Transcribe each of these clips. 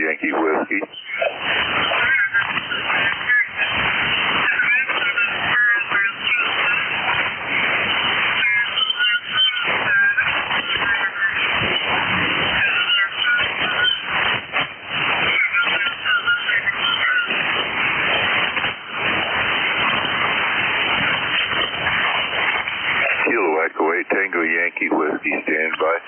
Yankee Whiskey. Kilo Echo 8 Tango Yankee Whiskey, stand by.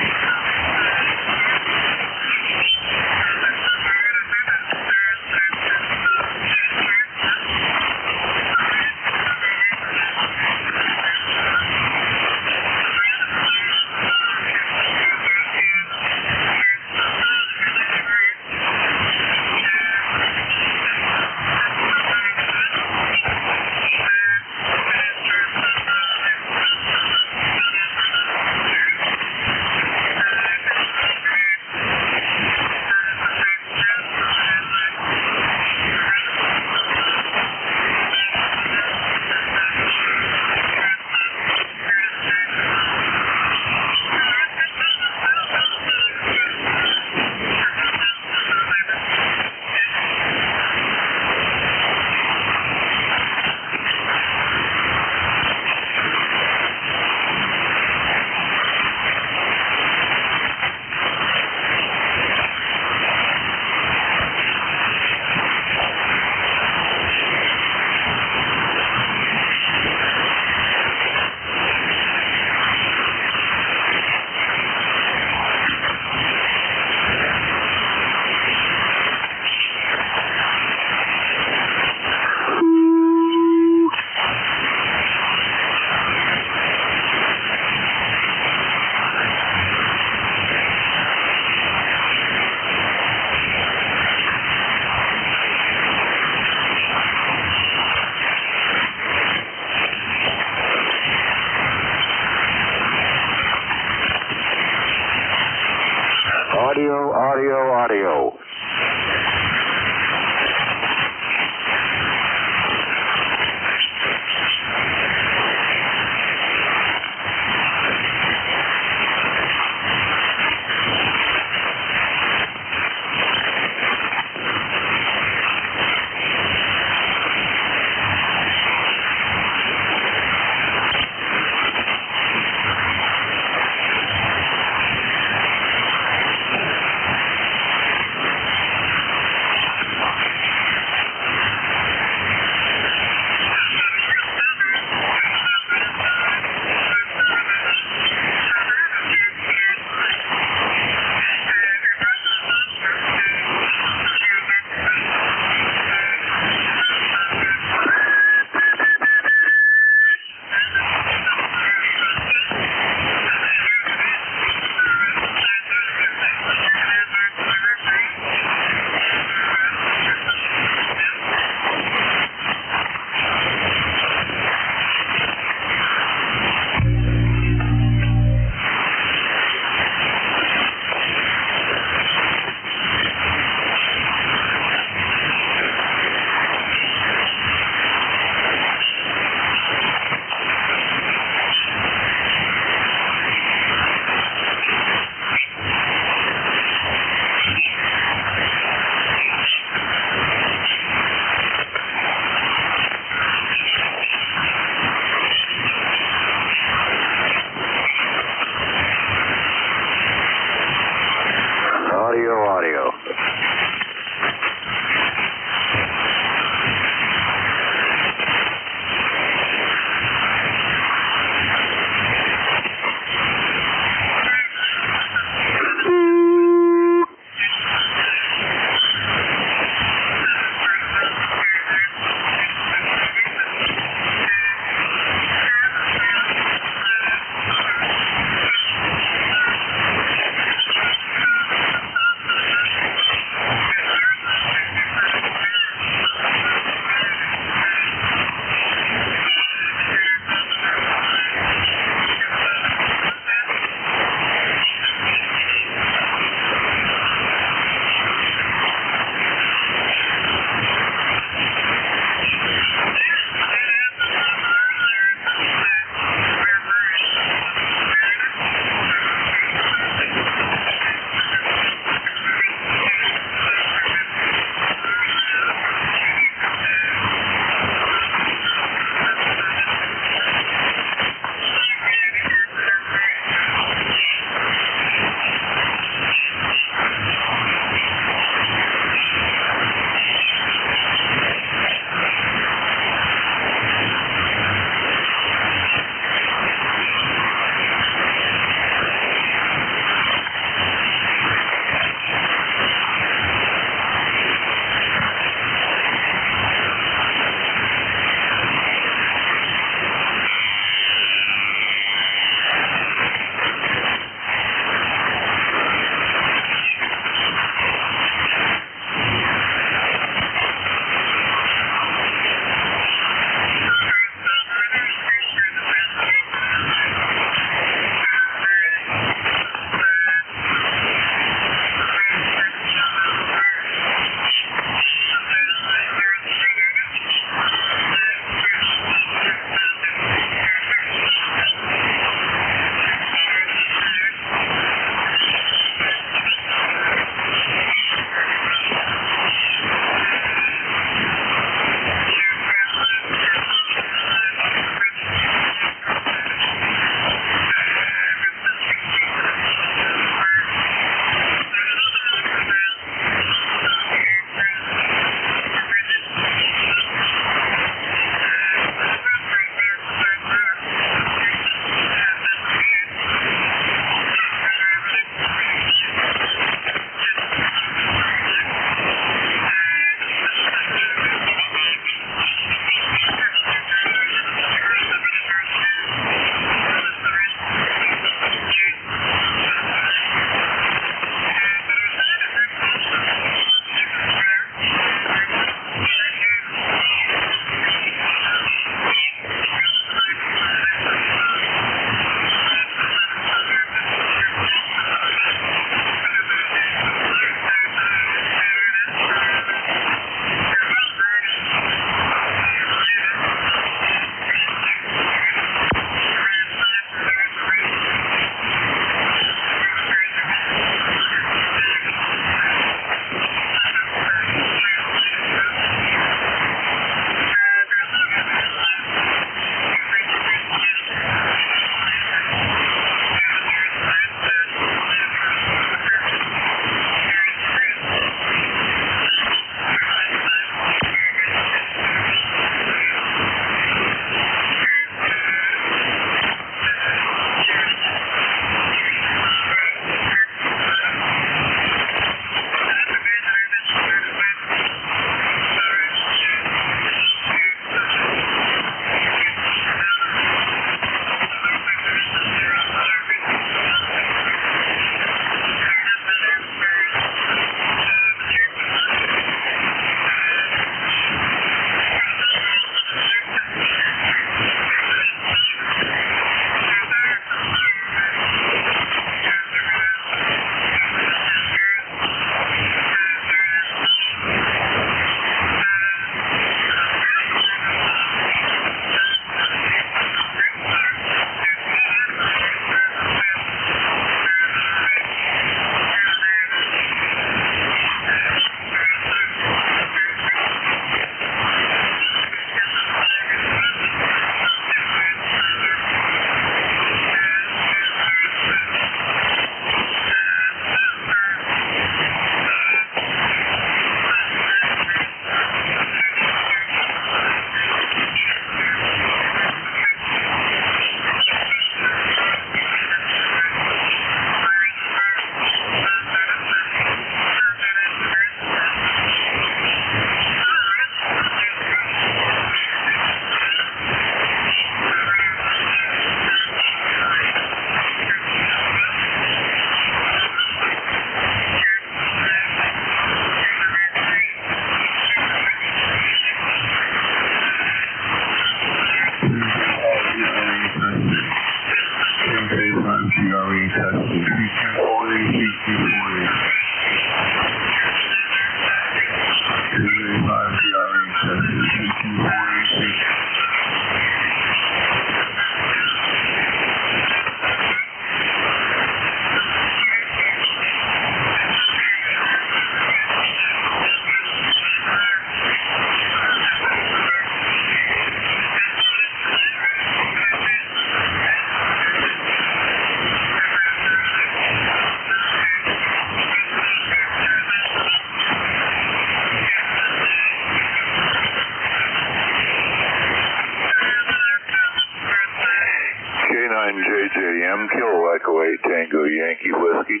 JJM, Kilo Echo 8 Tango Yankee Whiskey.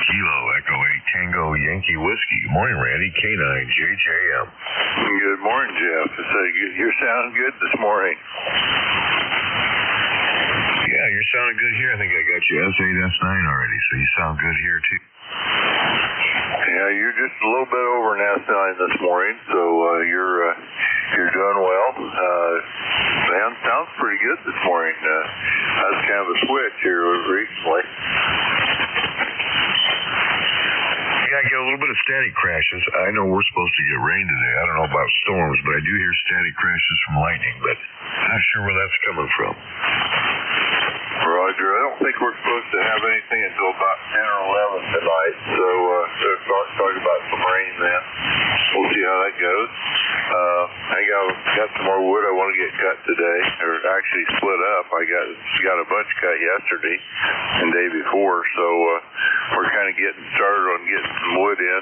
Kilo Echo 8 Tango Yankee Whiskey. Good morning, Randy. K9 JJM. Good morning, Jeff. You're sounding good this morning. Yeah, you're sounding good here. I think I got you S8, S9 already, so you sound good here, too. Yeah, you're just a little bit over an S9 this morning, so you're doing well. Sounds pretty good this morning. That's kind of a switch here recently. Yeah, I get a little bit of static crashes. I know we're supposed to get rain today. I don't know about storms, but I do hear static crashes from lightning, but I'm not sure where that's coming from. Roger. I don't think we're supposed to have anything until about 10 or 11 tonight, so talk about some rain then. We'll see how that goes. I got some more wood I want to get cut today, or actually split up. I got a bunch cut yesterday and day before, so we're kind of getting started on getting some wood in.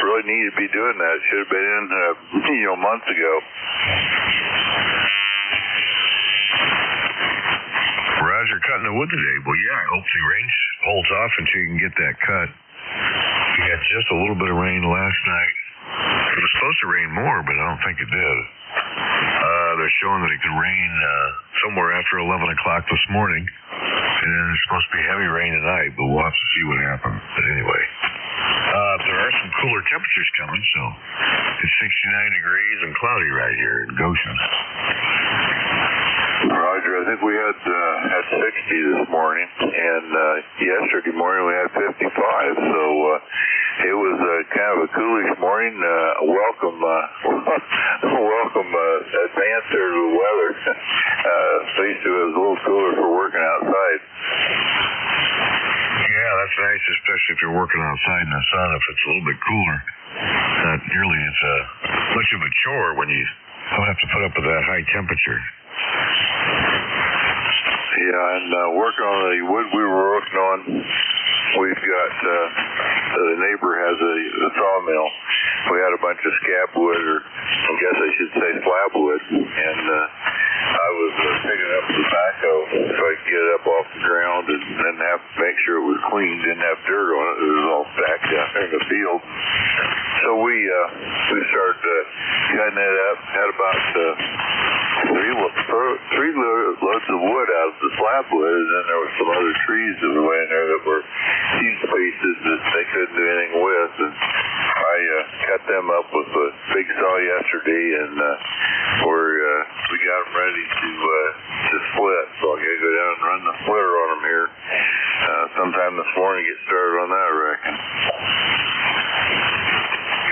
Really need to be doing that. Should have been in, months ago. Roger, cutting the wood today. Well, yeah, I hope the rain holds off until you can get that cut. We got just a little bit of rain last night. It was supposed to rain more, but I don't think it did. They're showing that it could rain somewhere after 11 o'clock this morning, and then there's supposed to be heavy rain tonight, but we'll have to see what happens. But anyway, there are some cooler temperatures coming, so it's 69 degrees and cloudy right here in Goshen. Roger, I think we had 60 this morning, and yesterday morning we had 55, so it was kind of a coolish morning. Welcome advance there to the weather. At least it was a little cooler for working outside. Yeah, that's nice, especially if you're working outside in the sun. If it's a little bit cooler, not nearly as much of a chore when you don't have to put up with that high temperature. Yeah, and working on the wood we were working on, we've got, the neighbor has a sawmill. We had a bunch of scab wood, or I guess I should say slab wood, and I was picking up the backhoe so I could get it up off the ground and then have to make sure it was clean, didn't have dirt on it. It was all stacked out there in the field. So we started cutting it up, had about three loads of wood out of the slab wood, and then there were some other trees that were laying there that were huge pieces that they couldn't do anything with, and I cut them up with a big saw yesterday, and we got them ready to split, so I gotta go down and run the splitter on them here sometime this morning, get started on that, I reckon.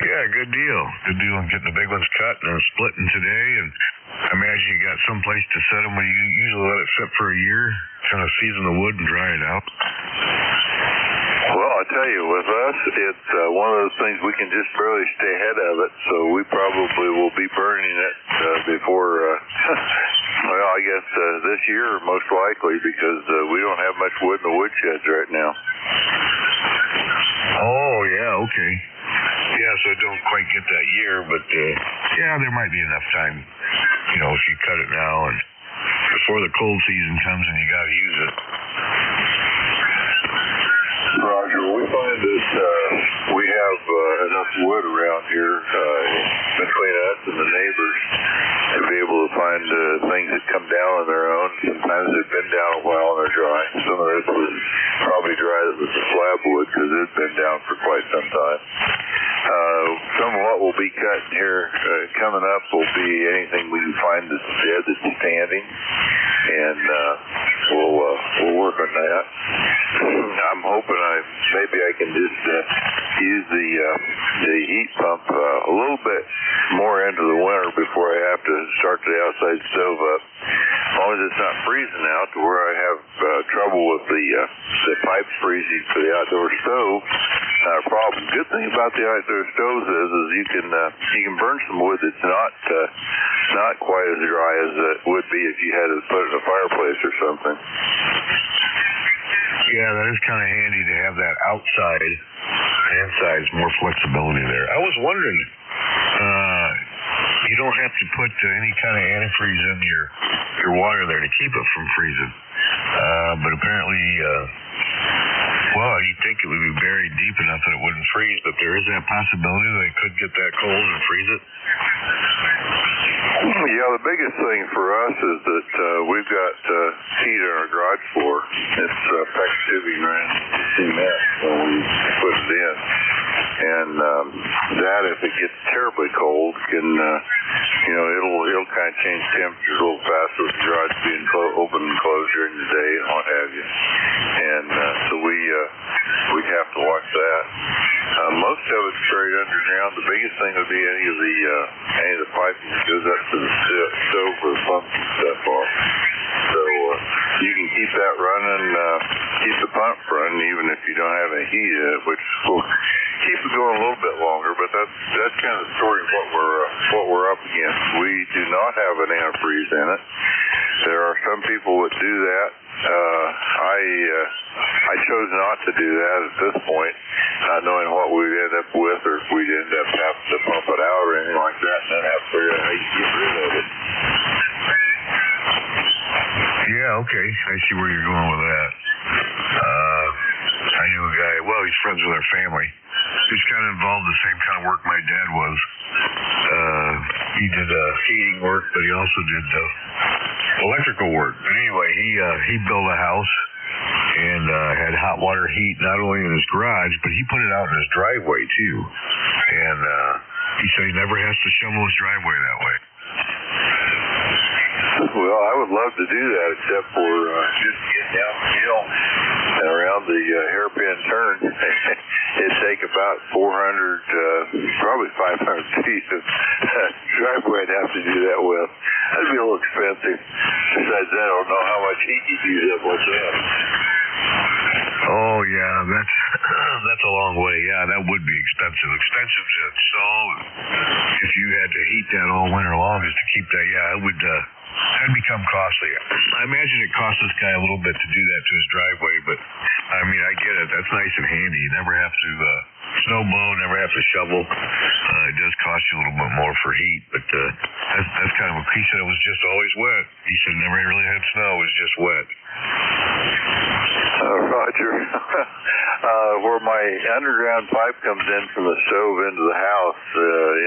Yeah, good deal. Good deal on getting the big ones cut and splitting today, and I imagine you got some place to set them where you usually let it sit for a year, kind of season the wood and dry it out. Well, I tell you, with us, it's one of those things we can just barely stay ahead of it, so we probably will be burning it before, well, I guess this year, most likely, because we don't have much wood in the woodsheds right now. Oh, yeah, okay. Yeah, so don't quite get that year, but yeah, there might be enough time, if you cut it now and before the cold season comes and you got to use it. Roger, we find that we have enough wood around here between us and the neighbors to be able to find things that come down on their own. Sometimes they've been down a while and they're dry. Some of this was probably dry that was the slab wood because it had been down for quite some time. Some of what will be cut here coming up will be anything we can find that's dead that's standing, and we'll work on that. I'm hoping maybe I can just use the heat pump a little bit more into the winter before I have to start the outside stove up. As long as it's not freezing out to where I have trouble with the pipes freezing for the outdoor stove, not a problem. Good thing about the outdoor stoves is you can burn some wood that's not quite as dry as it would be if you had to put it in a fireplace or something. Yeah, that is kind of handy to have that outside and inside, more flexibility there. I was wondering, you don't have to put any kind of antifreeze in your water there to keep it from freezing. But apparently, well, you'd think it would be buried deep enough that it wouldn't freeze, but there is that possibility that it could get that cold and freeze it. Yeah, the biggest thing for us is that we've got heat on our garage floor. It's PEX tubing ran cement when we put it in. And that, if it gets terribly cold, can, it'll kind of change temperatures a little fast with the garage being open and closed during the day and what have you. And so we'd have to watch that. Most of it's buried underground. The biggest thing would be any of the piping that goes up to the stove where the pumps and stuff are. So you can keep that running, keep the pump running, even if you don't have any heat in it, which will keep it going a little bit longer. But that's kind of the story of what we're up against. We do not have an antifreeze in it. There are some people that do that. I chose not to do that at this point, not knowing what we'd end up with, or if we'd end up having to pump it out or anything like that, and then have to figure out how you get rid of it. Yeah, okay. I see where you're going with that. I knew a guy, well, he's friends with our family. He's kind of involved in the same kind of work my dad was. He did heating work, but he also did electrical work. But anyway, he built a house and had hot water heat not only in his garage, but he put it out in his driveway too. And he said he never has to shovel his driveway that way. Well, I would love to do that, except for just getting down the hill and around the hairpin turn. It'd take about 400, probably 500 feet of driveway I'd have to do that with. That'd be a little expensive. Besides that, I don't know how much heat you'd use up with that. Oh, yeah, that's a long way. Yeah, that would be expensive. Expensive to install. If you had to heat that all winter long just to keep that, yeah, it would... that'd become costly. I imagine it costs this guy a little bit to do that to his driveway, but I mean, I get it. That's nice and handy. You never have to snow blow, never have to shovel. It does cost you a little bit more for heat, but that's kind of what he said. It was just always wet. He said never really had snow. It was just wet. Roger. Where my underground pipe comes in from the stove into the house,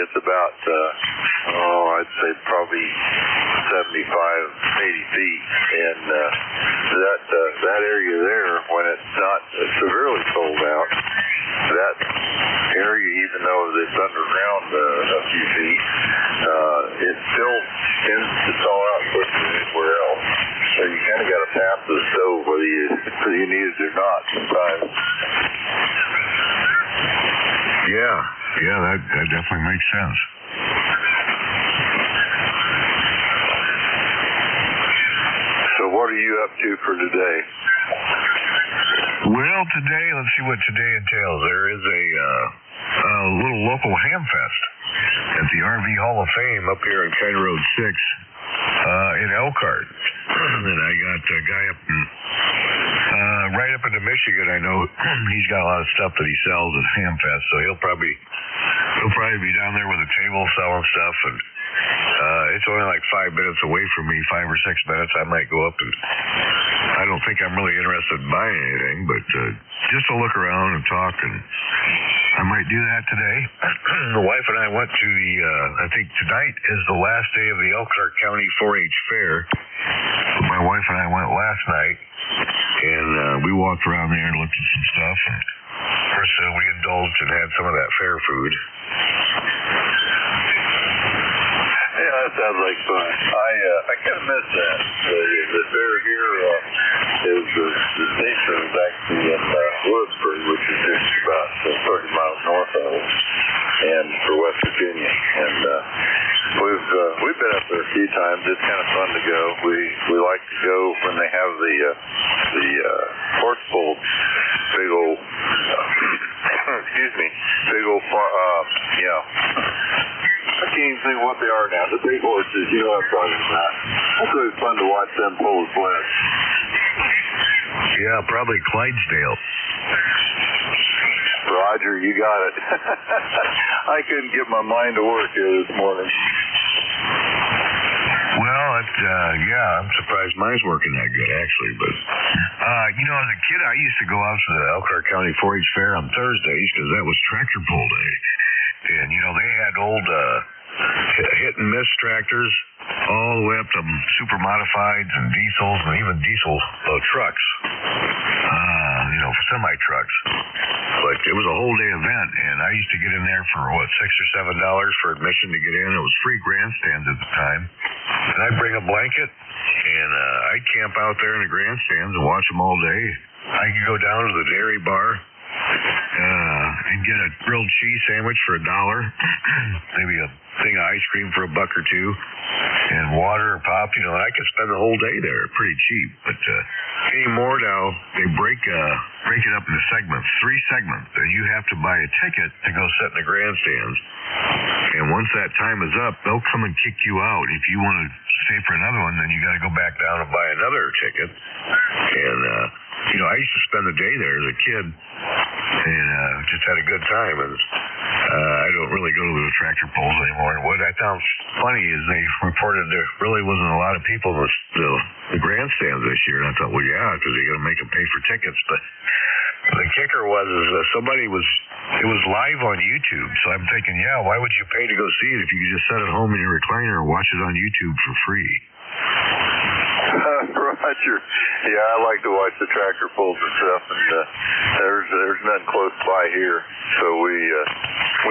it's about, I'd say probably 75, 80 feet. And that area there, when it's not severely cold out, that area, even though it's underground a few feet, it still tends to thaw out quicker than anywhere else. So you kind of got to pass the stove whether you need it or not sometimes. Yeah, that definitely makes sense. So what are you up to for today? Well, today, let's see what today entails. There is a little local ham fest at the RV Hall of Fame up here in County Road 6 in Elkhart. And I got a guy up right up into Michigan. I know he's got a lot of stuff that he sells at Ham Fest, so he'll probably be down there with a table selling stuff. And it's only like 5 minutes away from me, 5 or 6 minutes. I might go up, and I don't think I'm really interested in buying anything, but just to look around and talk, and I might do that today. The wife and I went to I think tonight is the last day of the Elkhart County 4-H Fair. My wife and I went last night, and we walked around there and looked at some stuff. And of course, we indulged and had some of that fair food. Yeah, that sounds like fun. I kind of miss that. The fair here is the station is actually in Lewisburg, which is just about 30 miles north of us, and for West Virginia. And we've been up there a few times. It's kind of fun to go. We like to go when they have the horse pull, big old big old I can't even think what they are now. The big horses, you know what I'm talking about. It's really fun to watch them pull the sled. Yeah, probably Clydesdale. Roger, you got it. I couldn't get my mind to work here this morning. Yeah, I'm surprised mine's working that good, actually. But, as a kid, I used to go out to the Elkhart County 4-H Fair on Thursdays because that was tractor pull day. And, they had old hit-and-miss tractors all the way up to super modifieds and diesels and even diesel trucks, semi-trucks. But it was a whole-day event, and I used to get in there for, $6 or $7 for admission to get in. It was free grandstands at the time. And I'd bring a blanket, and I'd camp out there in the grandstands and watch them all day. I could go down to the dairy bar and get a grilled cheese sandwich for $1, maybe a thing of ice cream for $1 or $2, and water or pop, and I could spend the whole day there pretty cheap. But anymore now, they break it up into segments, 3 segments, and you have to buy a ticket to go sit in the grandstands. And once that time is up, they'll come and kick you out. If you want to stay for another one, then you got to go back down and buy another ticket. And I used to spend the day there as a kid, and just had a good time. And I don't really go to the tractor pulls anymore. And what I found funny is they reported there really wasn't a lot of people in the grandstands this year. And I thought, well, yeah, because they're going to make them pay for tickets. But the kicker was it was live on YouTube. So I'm thinking, yeah, why would you pay to go see it if you could just sit at home in your recliner and watch it on YouTube for free? Roger. Yeah, I like to watch the tractor pulls and stuff, and there's nothing close by here, so we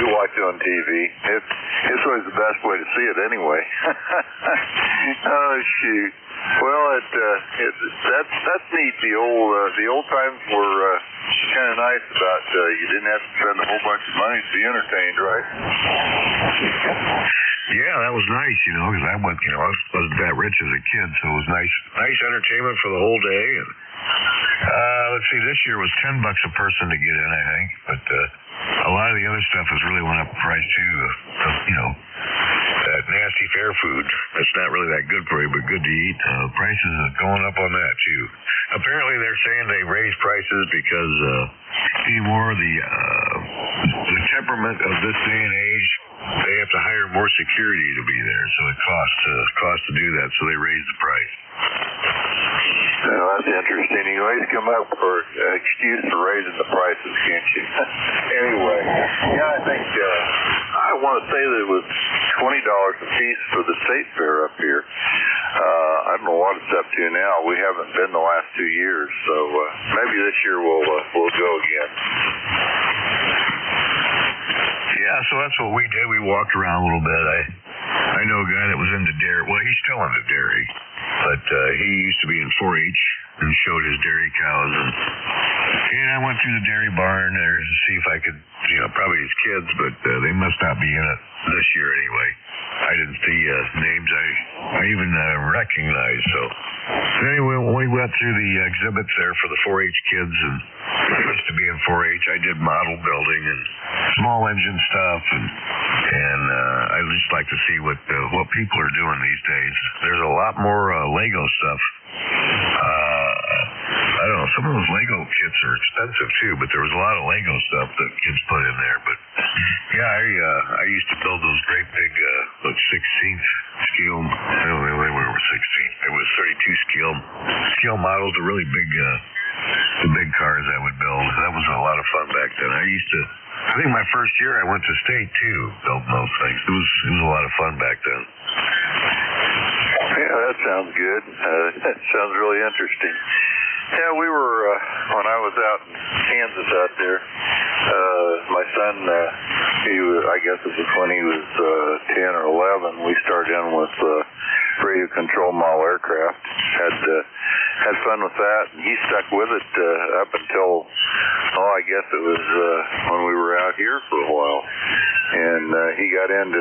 watch it on TV. It's always the best way to see it anyway. Oh shoot. Well, that's neat. The old times were kind of nice about you didn't have to spend a whole bunch of money to be entertained, right? Yeah, that was nice, because I wasn't that rich as a kid, so it was nice entertainment for the whole day. And let's see, this year was $10 a person to get in, I think, but a lot of the other stuff has really went up in price too. That nasty fair food, that's not really that good for you, but good to eat. Prices are going up on that too. Apparently, they're saying they raised prices because anymore the temperament of this day and age, they have to hire more security to be there, so it costs to do that, so they raised the price. Well, that's interesting. You always come up for an excuse for raising the prices, can't you? Anyway, yeah, I think I want to say that it was $20 a piece for the state fair up here. I don't know what it's up to now. We haven't been the last 2 years, so maybe this year we'll go again. Yeah, so that's what we did. We walked around a little bit. I know a guy that was into dairy. Well, he's still into dairy, but he used to be in 4-H and showed his dairy cows. And I went through the dairy barn there to see if I could, probably his kids, but they must not be in it this year anyway. I didn't see names I even recognized. So anyway, when we went through the exhibits there for the 4-H kids, and I used to be in 4-H, I did model building and small engine stuff, and I just like to see what people are doing these days. There's a lot more Lego stuff. I don't know, some of those Lego kits are expensive too, but there was a lot of Lego stuff that kids put in there. But yeah, I used to build those great big 16th scale. I don't know, they were 16. It was 32 scale models, the really big the big cars I would build. That was a lot of fun back then. I think my first year I went to state too, building those things. It was a lot of fun back then. Yeah, that sounds good. That sounds really interesting. Yeah, we were, when I was out in Kansas out there, my son, I guess it was when he was 10 or 11, we started in with radio control model aircraft. Had fun with that, and he stuck with it up until, I guess it was when we were out here for a while. And he got into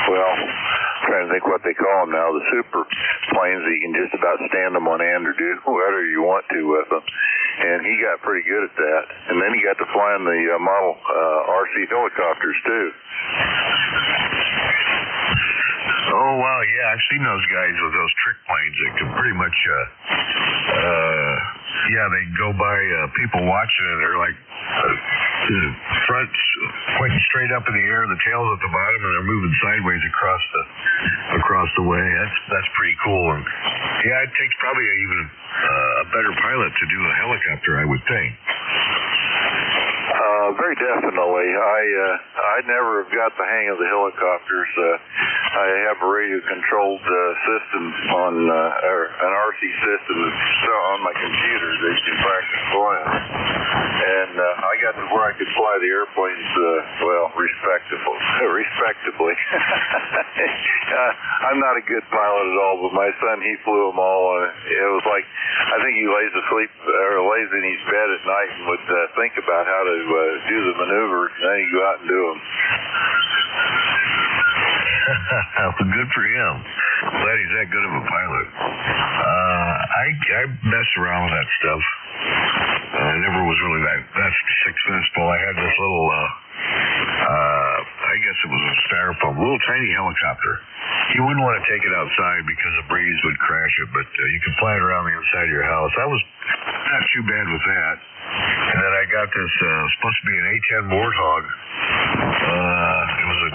I'm trying to think what they call them now, the super planes that you can just about stand them on end or do whatever you want to with them. And he got pretty good at that. And then he got to flying the model RC helicopters too. Oh, wow, yeah, I've seen those guys with those trick planes that can pretty much, they go by people watching it. They're like the front's pointing straight up in the air, the tail's at the bottom, and they're moving sideways across the way. That's pretty cool. And yeah, it takes probably even a better pilot to do a helicopter, I would think. Very definitely. I never have got the hang of the helicopters. I have a radio-controlled system on, or an RC system on my computer that you can practice flying. And I got to where I could fly the airplanes, respectably. I'm not a good pilot at all, but my son, he flew them all. It was like, I think he lays in his bed at night and would think about how to do the maneuvers, and then he'd go out and do them. Well, good for him. Glad he's that good of a pilot. I mess around with that stuff. I never was really that successful. I had this little, I guess it was a styrofoam, little tiny helicopter. You wouldn't want to take it outside because the breeze would crash it, but you could fly it around the inside of your house. I was not too bad with that. And then I got this, supposed to be an A-10 Warthog. It was a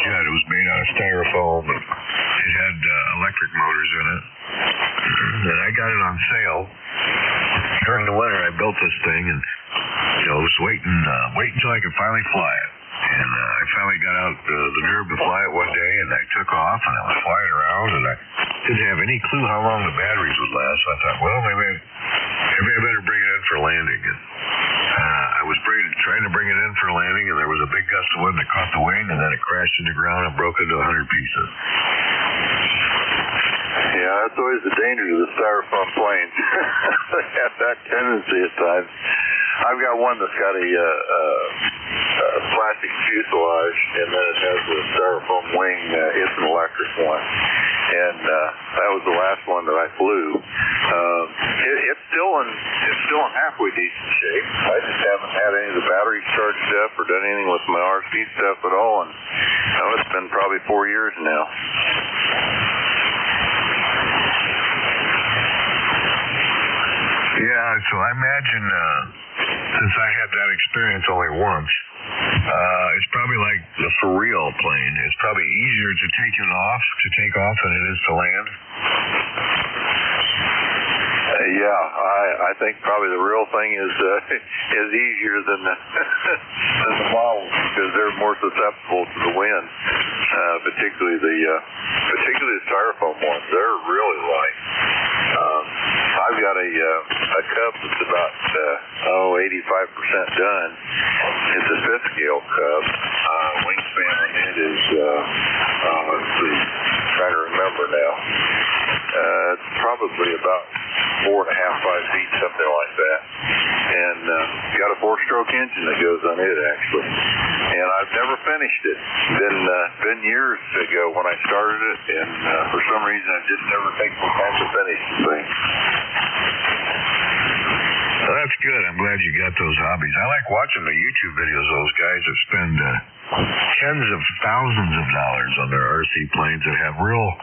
jet. It was made out of styrofoam, and it had electric motors in it. And I got it on sale. During the winter, I built this thing, and was waiting until I could finally fly it. And I finally got out the nerve to fly it one day, and I took off, and I was flying around, and I didn't have any clue how long the batteries would last. So I thought, well, maybe I better bring it in for landing. And I was trying to bring it in for landing, and there was a big gust of wind that caught the wing, and then it crashed into the ground and broke into 100 pieces. Yeah, that's always the danger of the styrofoam planes. They have that tendency at times. I've got one that's got a plastic fuselage, and then it has a styrofoam wing. It's an electric one, and that was the last one that I flew. It's still in halfway decent shape. I just haven't had any of the batteries charged up or done anything with my RC stuff at all, and it's been probably 4 years now. Yeah, so I imagine, since I had that experience only once, it's probably like the for real plane. It's probably easier to take off than it is to land. Yeah, I think probably the real thing is easier than the models because they're more susceptible to the wind, particularly the styrofoam ones. They're really light. I've got a Cub that's about 85% done. It's a 5th scale Cub. Wingspan on it is let's see, I'm trying to remember now. It's probably about 4.5, 5 feet, something like that. And got a 4-stroke engine that goes on it, actually. And I've never finished it. Been years ago when I started it, and for some reason I just never take the time to finish the thing. Well, that's good. I'm glad you got those hobbies. I like watching the YouTube videos of those guys that spend tens of thousands of dollars on their RC planes that have real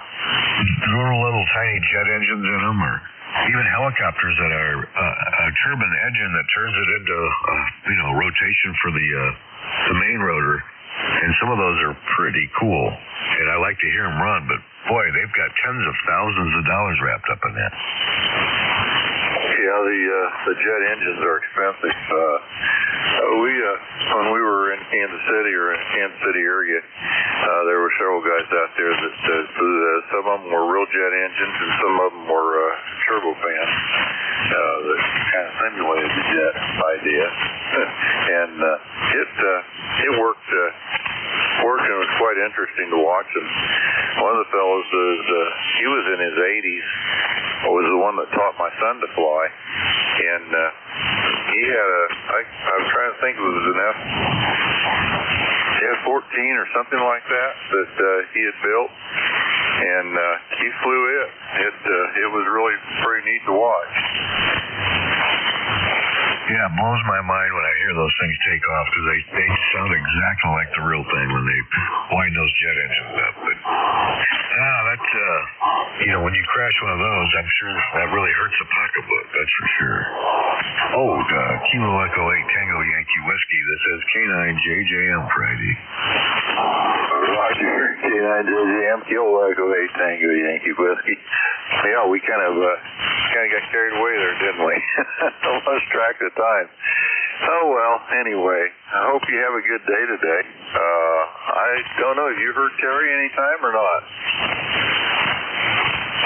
little tiny jet engines in them, or even helicopters that are a turbine engine that turns it into rotation for the main rotor. And some of those are pretty cool, and I like to hear them run. But boy, they've got tens of thousands of dollars wrapped up in that. Yeah, the jet engines are expensive. When we were in Kansas City or in the Kansas City area, there were several guys out there that some of them were real jet engines and some of them were turbofans that kind of simulated the jet idea. And it worked. And it was quite interesting to watch him. One of the fellows he was in his 80s. Was the one that taught my son to fly, and he had I'm trying to think it was an F-14 or something like that he had built, and he flew it. It was really pretty neat to watch. Yeah, it blows my mind when I hear those things take off because they sound exactly like the real thing when they wind those jet engines up. But that's when you crash one of those, I'm sure that really hurts the pocketbook. That's for sure. Oh, Kilo Echo 8 Tango Yankee Yankee Whiskey that says K9JJM Friday. Roger, K9JJM, Kilo Echo 8 Tango Yankee Whiskey. Yeah, we kind of got carried away there, didn't we? Lost track of time. Oh, well, anyway, I hope you have a good day today. I don't know, have you heard Terry anytime or not?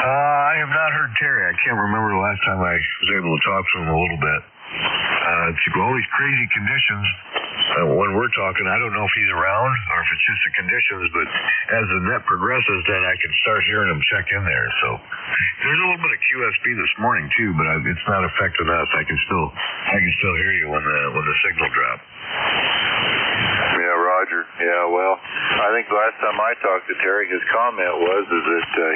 I have not heard Terry. I can't remember the last time I was able to talk to him a little bit. It's all these crazy conditions. When we're talking, I don't know if he's around or if it's just the conditions, but as the net progresses, then I can start hearing him check in there. So there's a little bit of QSB this morning too, but it's not affecting us. I can still hear you when the signal drop. Yeah, Roger. Yeah, well, I think the last time I talked to Terry, his comment was that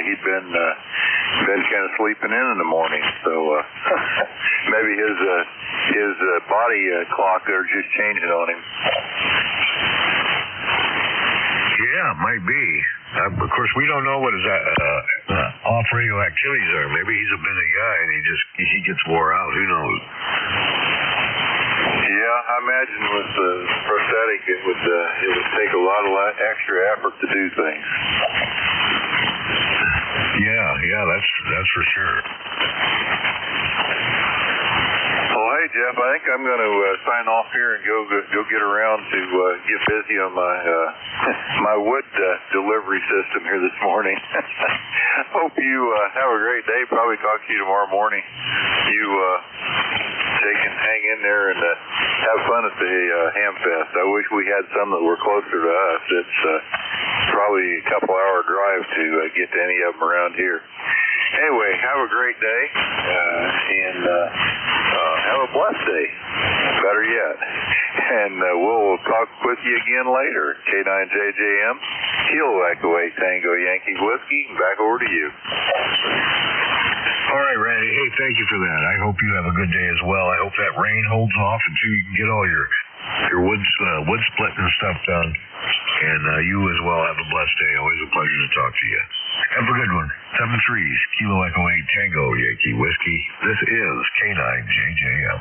he'd been kind of sleeping in the morning. So maybe his body clock are just changing on him. Yeah, it might be. Of course, we don't know what his off radio activities are. Maybe he's a busy guy and he gets wore out. Who knows? Yeah, I imagine with the prosthetic, it would take a lot of extra effort to do things. Yeah, that's for sure. Well, hey Jeff, I think I'm going to sign off here and go get around to get busy on my my wood delivery system here this morning. Hope you have a great day. Probably talk to you tomorrow morning. You can hang in there and have fun at the Ham Fest. I wish we had some that were closer to us. It's probably a couple-hour drive to get to any of them around here. Anyway, have a great day, and have a blessed day, better yet. And we'll talk with you again later. K9JJM, Kilo Echo 8 Tango Yankee Whiskey, back over to you. All right, Randy. Hey, thank you for that. I hope you have a good day as well. I hope that rain holds off until you can get all your wood splitting and stuff done. And you as well have a blessed day. Always a pleasure to talk to you. Have a good one. 7-3, Kilo Echo 8 Tango Yankee Whiskey. This is K9JJM.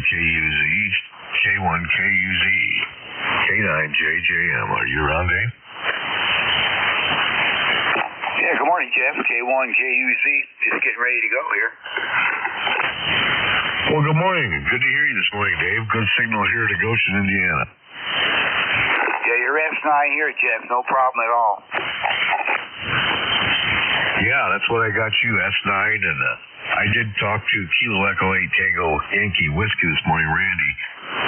K1KUZ, K1KUZ, K9JJM. Are you around, Dave? Yeah, good morning, Jeff. K1KUZ. Just getting ready to go here. Well, good morning. Good to hear you this morning, Dave. Good signal here to Goshen, Indiana. Yeah, you're S9 here, Jeff. No problem at all. Yeah, that's what I got you, S9, and I did talk to Kilo Echo 8 Tango Yankee Whiskey this morning, Randy,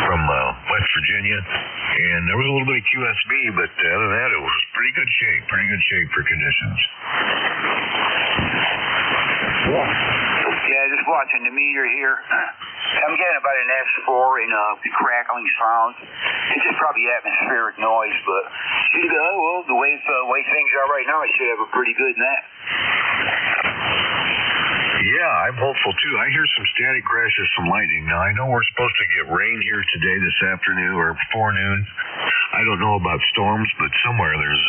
from West Virginia, and there was a little bit of QSB, but other than that, it was pretty good shape for conditions. Yeah, just watching the meter here. I'm getting about an S4 in crackling sound. It's just probably atmospheric noise, but the way things are right now, I should have a pretty good net. Yeah, I'm hopeful too. I hear some static crashes, some lightning. Now, I know we're supposed to get rain here today, this afternoon, or forenoon. I don't know about storms, but somewhere there's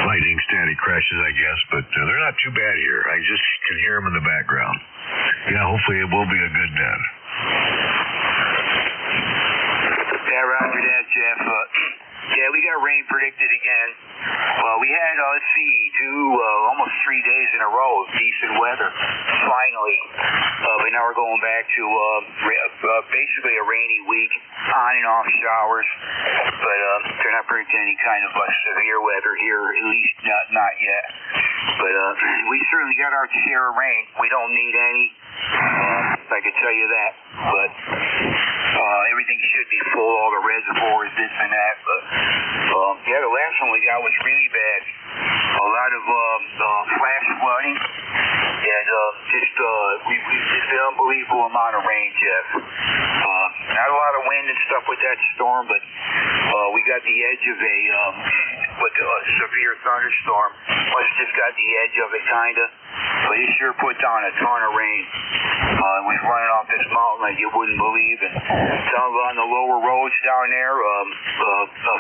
lightning, static crashes, I guess, but they're not too bad here. I just can hear them in the background. Yeah, hopefully it will be a good net. Yeah, roger that, Jeff. Yeah, we got rain predicted again. We had, let's see, almost 3 days in a row of decent weather, finally. But now we're going back to basically a rainy week, on and off showers. But they're not predicting any kind of severe weather here, at least not yet. But we certainly got our share of rain. We don't need any. I can tell you that. But everything should be full, all the reservoirs, this and that. But yeah, the last one we got was really bad. A lot of flash flooding, and just an unbelievable amount of rain, Jeff. Not a lot of wind and stuff with that storm, but we got the edge of a severe thunderstorm. Plus, just got the edge of it, kinda. But it sure put down a ton of rain. It was running off this mountain like you wouldn't believe, and some on the lower roads down there,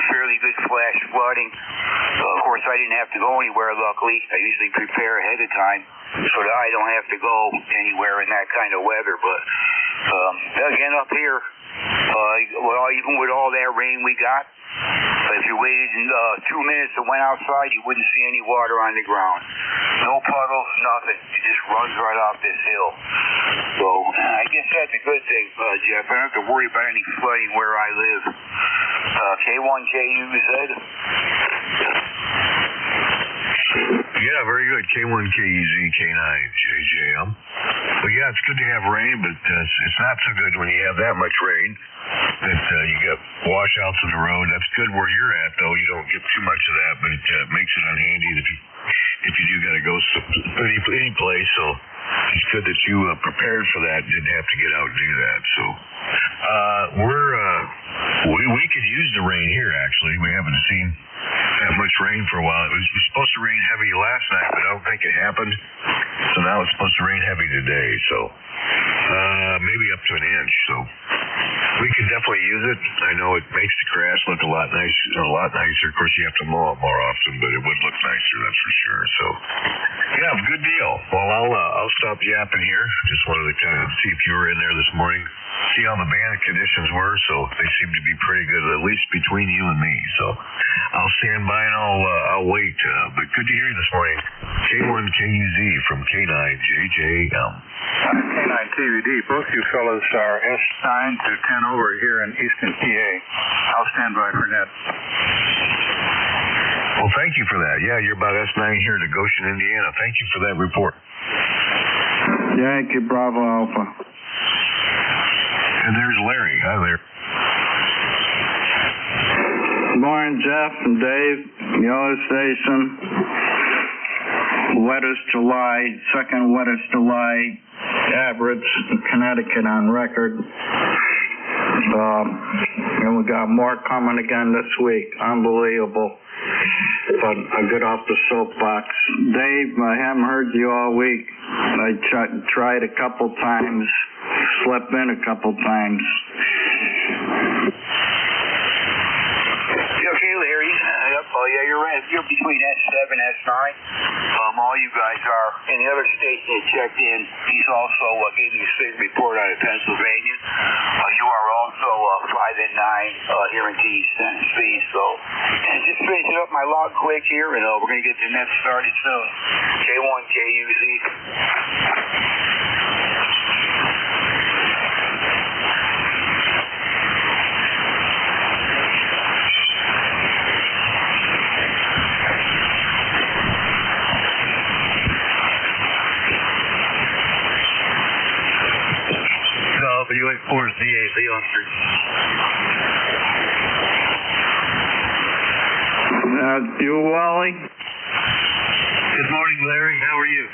fairly good flash flooding. Of course, I didn't have to go anywhere, luckily. I usually prepare ahead of time, so that I don't have to go anywhere in that kind of weather. But again, up here, even with all that rain we got, if you waited 2 minutes and went outside, you wouldn't see any water on the ground. No puddles, nothing. It just runs right off this hill. So I guess that's a good thing, Jeff. I don't have to worry about any flooding where I live. K1KUZ. Yeah, very good. K1KUZ, K9JJM. Well, yeah, it's good to have rain, but it's not so good when you have that much rain that you get washouts in the road. That's good where you're at, though. You don't get too much of that, but it makes it unhandy if you do got to go any place. So it's good that you prepared for that and didn't have to get out and do that. So we could use the rain here, actually. We haven't seen that much rain for a while. It was supposed to rain heavy last night, but I don't think it happened. So now it's supposed to rain heavy today. So maybe up to an inch. So we can definitely use it. I know it makes the grass look a lot nicer. Of course, you have to mow it more often, but it would look nicer, that's for sure. So yeah, good deal. Well, I'll stop yapping here. Just wanted to kind of see if you were in there this morning, see how the band conditions were. So they seem to be pretty good, at least between you and me. So I'll stand by and I'll wait. But good to hear you this morning. K1KUZ from K9JJM. K9TUD. Both you fellows are S9 to 10 over here in Eastern PA. I'll stand by for net. Well, thank you for that. Yeah, you're about S9 here to Goshen, Indiana. Thank you for that report. Yankee Bravo Alpha. And there's Larry. Hi, Larry. Good morning, Jeff and Dave. Yellow Station. Wettest July, second wettest July average in Connecticut on record. And we got more coming again this week. Unbelievable. But I get off the soapbox. Dave, I haven't heard you all week. I tried a couple times, slept in a couple times. Okay, Larry. Yep. Oh, yeah, you're right. you're between S7 and S9. All you guys are. And the other station that checked in, he's also gave me a state report out of Pennsylvania. You are also 5 and 9 here in East Tennessee. So, and just finishing up my log quick here, and we're going to get the net started soon. J1KUZ. W84ZA, Leon Street. You, Wally? Good morning, Larry. How are you?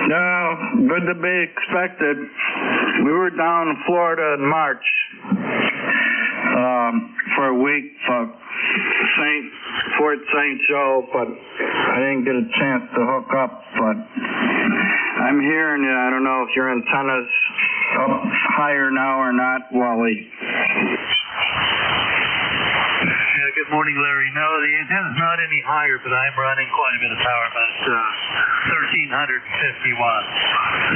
No, good to be expected. We were down in Florida in March for a week for Fort St. Joe, but I didn't get a chance to hook up. But I'm hearing you. I don't know if your antenna's up higher now or not, Wally. Yeah, good morning, Larry. No, the antenna's not any higher, but I'm running quite a bit of power, about 1,350 watts.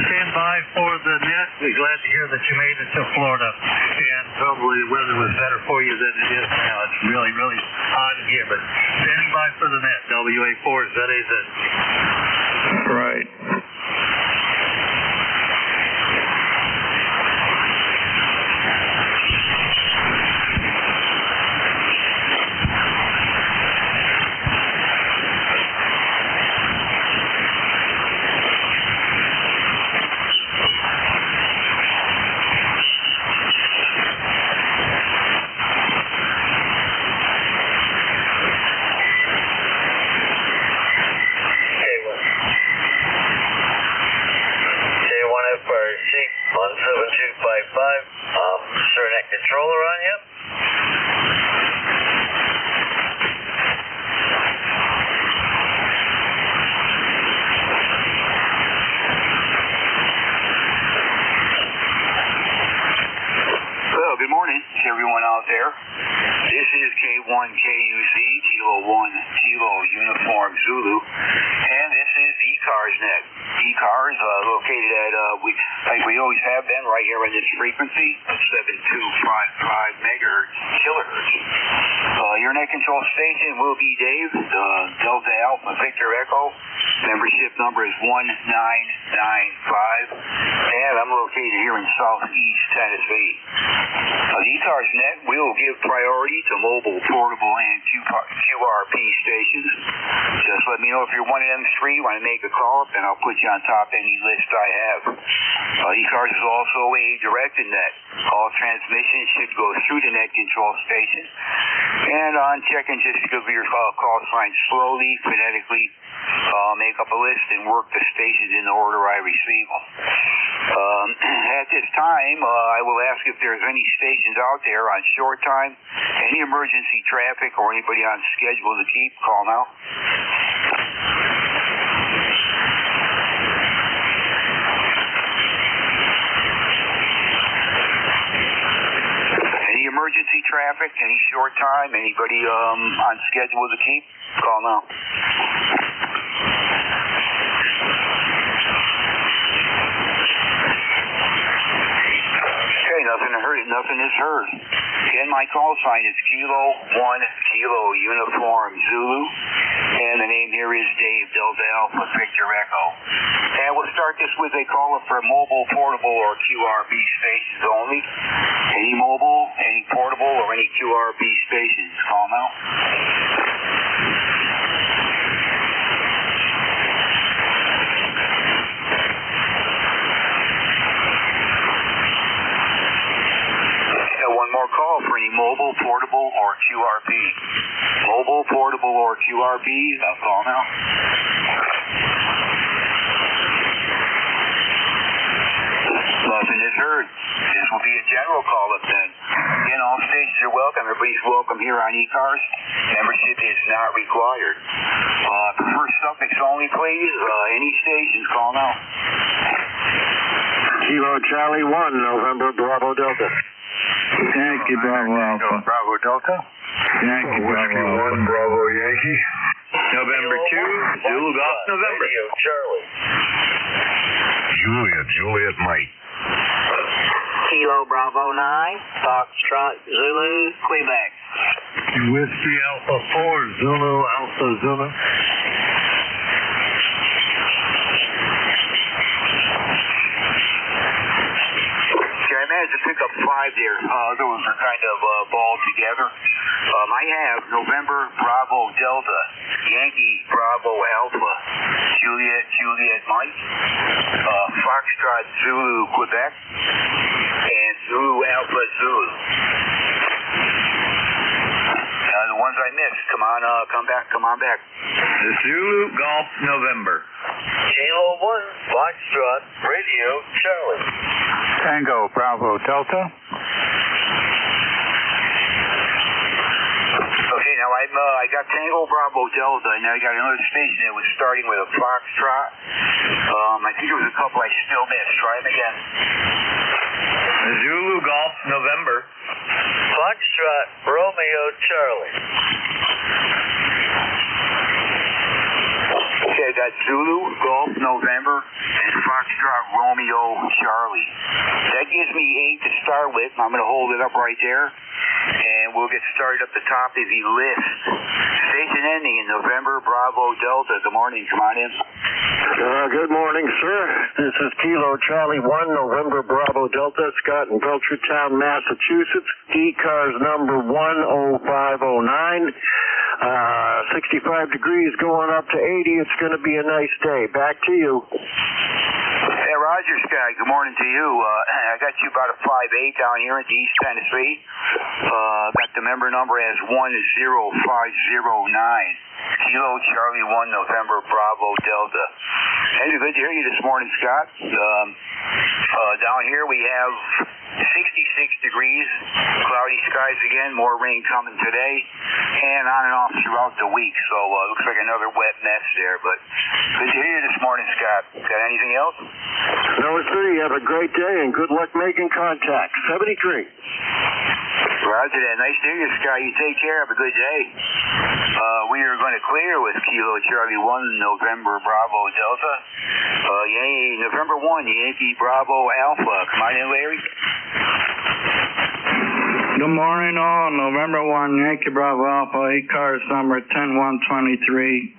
Stand by for the net. We're glad to hear that you made it to Florida, and probably the weather was better for you than it is now. It's really, really hot in here, but standing by for the net. WA4ZAZ. Right. Controller on you? Well, good morning to everyone out there. This is K1KUZ, Kilo 1, Kilo Uniform Zulu, and this is ECARS net. ECARS located at, like we always have been, right here in this frequency, 7255 megahertz, kilohertz. Your net control station will be Dave, Delta Alpha Victor Echo. Membership number is 1995, and I'm located here in Southeast Tennessee. The ECARS net will give priority to mobile, portable, and QRP stations. Just let me know if you're one of them three, want to make a call, and I'll put you on top of any list I have. ECARS is also a directed net. All transmissions should go through the net control station. And on checking, just give your call sign slowly, phonetically, make up a list and work the stations in the order I receive them. At this time, I will ask if there's any stations out there on short time, any emergency traffic, or anybody on schedule to keep. Call now. Any emergency traffic, any short time, anybody on schedule to keep? Call now. Okay, nothing is heard. Again, my call sign is Kilo 1, Kilo Uniform Zulu, and the name here is Dave, Delta Alpha Victor Echo. And we'll start this with a caller for mobile, portable, or QRB stations only. Any mobile, any portable, or any QRB stations. Call now. One more call for any mobile, portable, or QRB. Mobile, portable, or QRB. I'll call now. Nothing is heard. This will be a general call-up then. Again, all stations are welcome. Everybody's welcome here on ECARS. Membership is not required. Prefer suffix only, please. Any stations, call now. Kilo Charlie 1, November Bravo Delta. Thank you, Bravo Alpha. Bravo Delta. Yankee Whiskey Bravo. 1, Bravo Yankee. November 2, Zulu Golf November. Charlie. Juliet Mike. Kilo Bravo 9, Foxtrot Zulu, Quebec. Whiskey Alpha 4, Zulu Alpha Zulu. Okay, I managed to pick up 5 there. Those are kind of balled together. I have November Bravo Delta, Yankee Bravo Alpha, Juliet Mike, Foxtrot Zulu Quebec, and Zulu Alpha Zulu. The ones I missed, come on back. Zulu Golf November. Kilo 1, Foxtrot, Radio, Charlie. Tango Bravo Delta. Okay, now I got Tango Bravo Delta, and now I got another station that was starting with a Foxtrot. I think there was a couple I still missed. Try them again. Zulu Golf November. Foxtrot, Romeo, Charlie. Okay, I got Zulu, Golf, November, and Foxtrot, Romeo, Charlie. That gives me 8 to start with. I'm going to hold it up right there, and we'll get started up the top of the list. Station ending in November, Bravo, Delta. Good morning. Come on in. Good morning, sir. This is Kilo Charlie 1, November Bravo Delta, Scott in Belchertown, Massachusetts. ECARS number 10509. 65 degrees going up to 80. It's going to be a nice day. Back to you. Hey, Roger, Sky. Good morning to you. I got you about a 5'8" down here in East Tennessee. Got the member number as 10509. Kilo Charlie 1, November Bravo Delta. Hey, good to hear you this morning, Scott. Down here we have 66 degrees, cloudy skies again, more rain coming today, and on and off throughout the week. So looks like another wet mess there, but good to hear you this morning, Scott. Got anything else? No, sir. You have a great day and good luck making contact. 73. Roger that. Nice to hear you, Scott. You take care. Have a good day. We are going to clear with Kilo Charlie 1, November Bravo Delta. November 1, Yankee Bravo Alpha. Come on in, Larry. Good morning, all. November 1, Yankee Bravo Alpha, ECARS number 10123.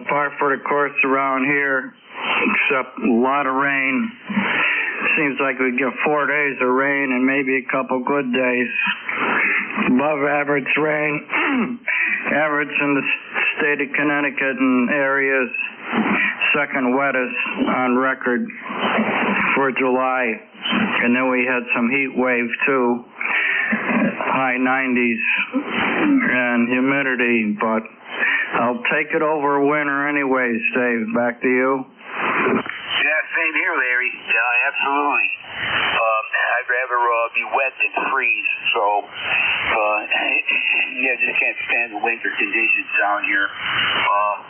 Par for the course around here, except a lot of rain. Seems like we get 4 days of rain and maybe a couple good days. Above average rain, average in the state of Connecticut and areas, second wettest on record for July. And then we had some heat wave too, high 90s and humidity, but I'll take it over winter anyways, Dave. Back to you. Yeah, same here, Larry. Yeah, absolutely. I'd rather be wet than freeze. So, just can't stand the winter conditions down here.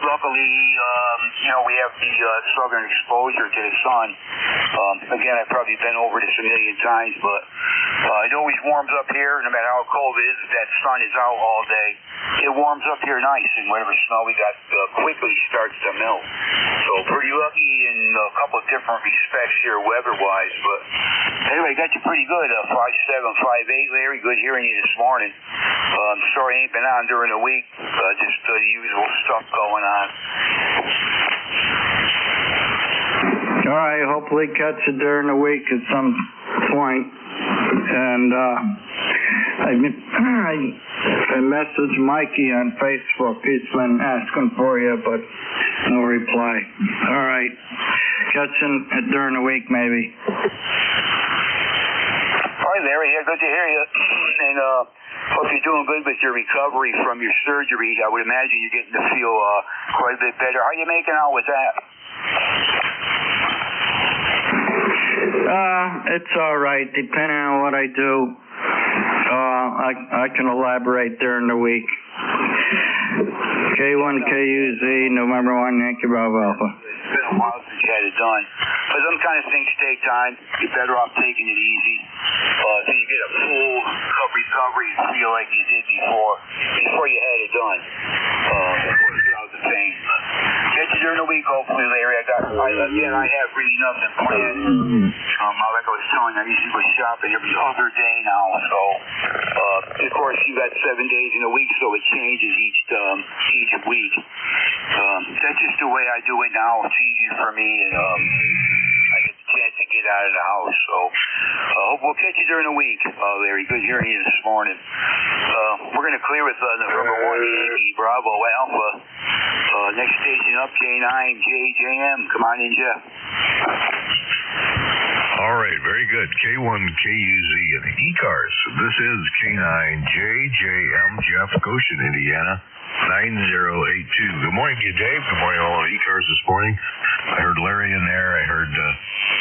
Luckily, we have the southern exposure to the sun. Again, I've probably been over this a million times, but it always warms up here, no matter how cold it is. If that sun is out all day, it warms up here nice, and whatever snow we got quickly starts to melt. So pretty lucky in a couple of different respects here weather-wise, but anyway, got you pretty good. 5'7", 5'8", Larry. Good hearing you this morning. Sorry I ain't been on during the week. Just the usual stuff going on. All right, hopefully catch it during the week at some point. And I messaged Mikey on Facebook. He's been asking for you, but no reply. All right, catching it during the week maybe. All right, Larry. Yeah, good to hear you. And hope you're doing good with your recovery from your surgery. I would imagine you're getting to feel quite a bit better. How are you making out with that? It's all right, depending on what I do. I can elaborate during the week. K1KUZ, November 1, Yankee Bravo Alpha. It's been a while since you had it done. But some kind of things take time. You're better off taking it easy. so you get a full recovery and feel like you did before you had it done. Of course, without the pain. Get you during the week, hopefully, Larry. I have really nothing planned. Like I was telling you, I usually go shopping every other day now. So, of course, you got 7 days in a week, so it changes each week. That's just the way I do it now. It's easier for me, and I get the chance to get out of the house. So, hope we'll catch you during the week, Larry. Good hearing you this morning. We're going to clear with November 1 Yankee Bravo Alpha. Next station up, K9JJM. Come on in, Jeff. All right, very good. K1KUZ and ECARS. This is K9JJM, Jeff, Goshen, Indiana, 9082. Good morning to you, Dave. Good morning all on ECARS this morning. I heard Larry in there. I heard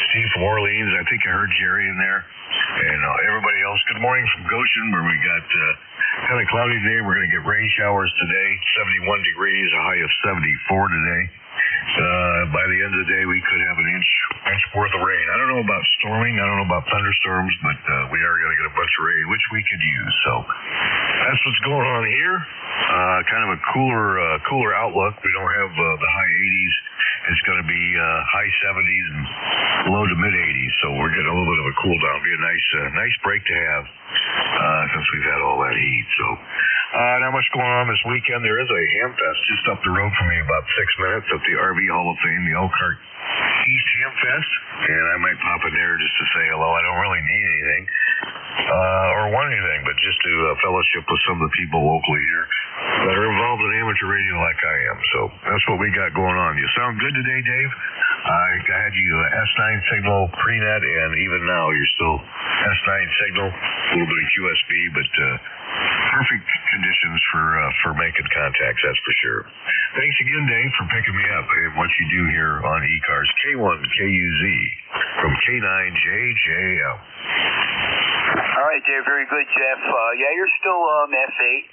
Steve from Orleans. I think I heard Jerry in there. And everybody else, good morning from Goshen, where we got kind of cloudy today. We're going to get rain showers today, 71 degrees, a high of 74 today. By the end of the day, we could have an inch worth of rain. I don't know about storming. I don't know about thunderstorms, but we are going to get a bunch of rain, which we could use. So that's what's going on here. Kind of a cooler outlook. We don't have the high 80s. It's going to be high 70s and low to mid 80s. So we're getting a little bit of a cool down. It'll be a nice break to have since we've had all that heat. So not much going on this weekend. There is a ham fest just up the road from me, about 6 minutes, at the RV Hall of Fame, the Elkhart East Ham Fest, and I might pop in there just to say hello. I don't really need anything or want anything, but just to fellowship with some of the people locally here that are involved in amateur radio like I am. So that's what we got going on. You sound good today, Dave. I had you S9 signal pre-net, and even now you're still S9 signal, a little bit of QSB, but perfect conditions for making contacts, that's for sure. Thanks again, Dave, for picking me up and what you do here on ECARS K1KUZ from K9JJM. All right, Dave, very good, Jeff. You're still F8.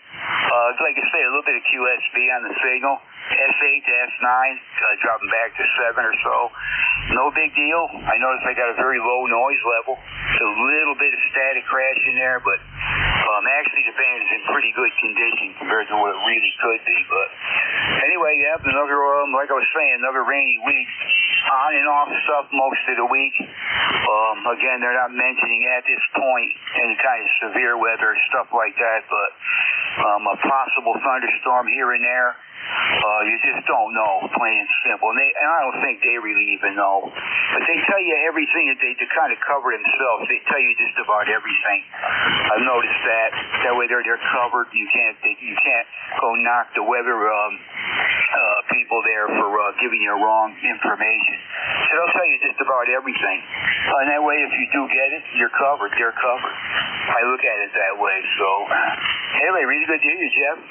Like I say, a little bit of QSB on the signal. S8 to S9, dropping back to 7 or so. No big deal. I noticed I got a very low noise level. It's a little bit of static crash in there, but actually the band is in pretty good condition compared to what it really could be. But anyway, another, like I was saying, another rainy week. On and off stuff most of the week. Again, they're not mentioning at this point any kind of severe weather, stuff like that, but a possible thunderstorm here and there. You just don't know, plain and simple. And I don't think they really even know. But they tell you everything that they kind of cover themselves. They tell you just about everything. I've noticed that. That way they're covered. You can't go knock the weather people there for giving you wrong information. So they'll tell you just about everything. And that way, if you do get it, you're covered. They're covered. I look at it that way. So anyway, really good to hear you, Jeff.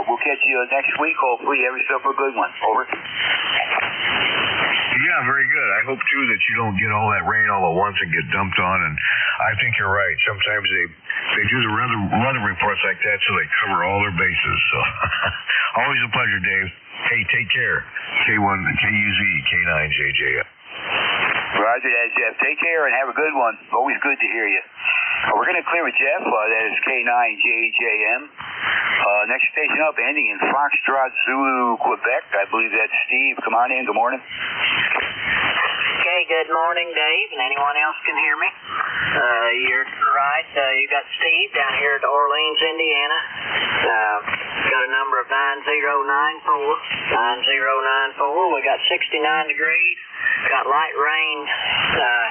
We'll catch you next week. Hopefully, you have yourself a good one. Over. Yeah, very good. I hope, too, that you don't get all that rain all at once and get dumped on. And I think you're right. Sometimes they do the weather reports like that so they cover all their bases. So always a pleasure, Dave. Hey, take care. K1KUZ, K9JJM. Roger that, Jeff. Take care and have a good one. Always good to hear you. We're going to clear with Jeff. That is K9JJM. Next station up, ending in Foxtrot, Zulu, Quebec. I believe that's Steve. Come on in. Good morning. Okay, good morning, Dave, and anyone else can hear me. You're right. You got Steve down here at Orleans, Indiana. Got a number of 9094. We got 69 degrees. Got light rain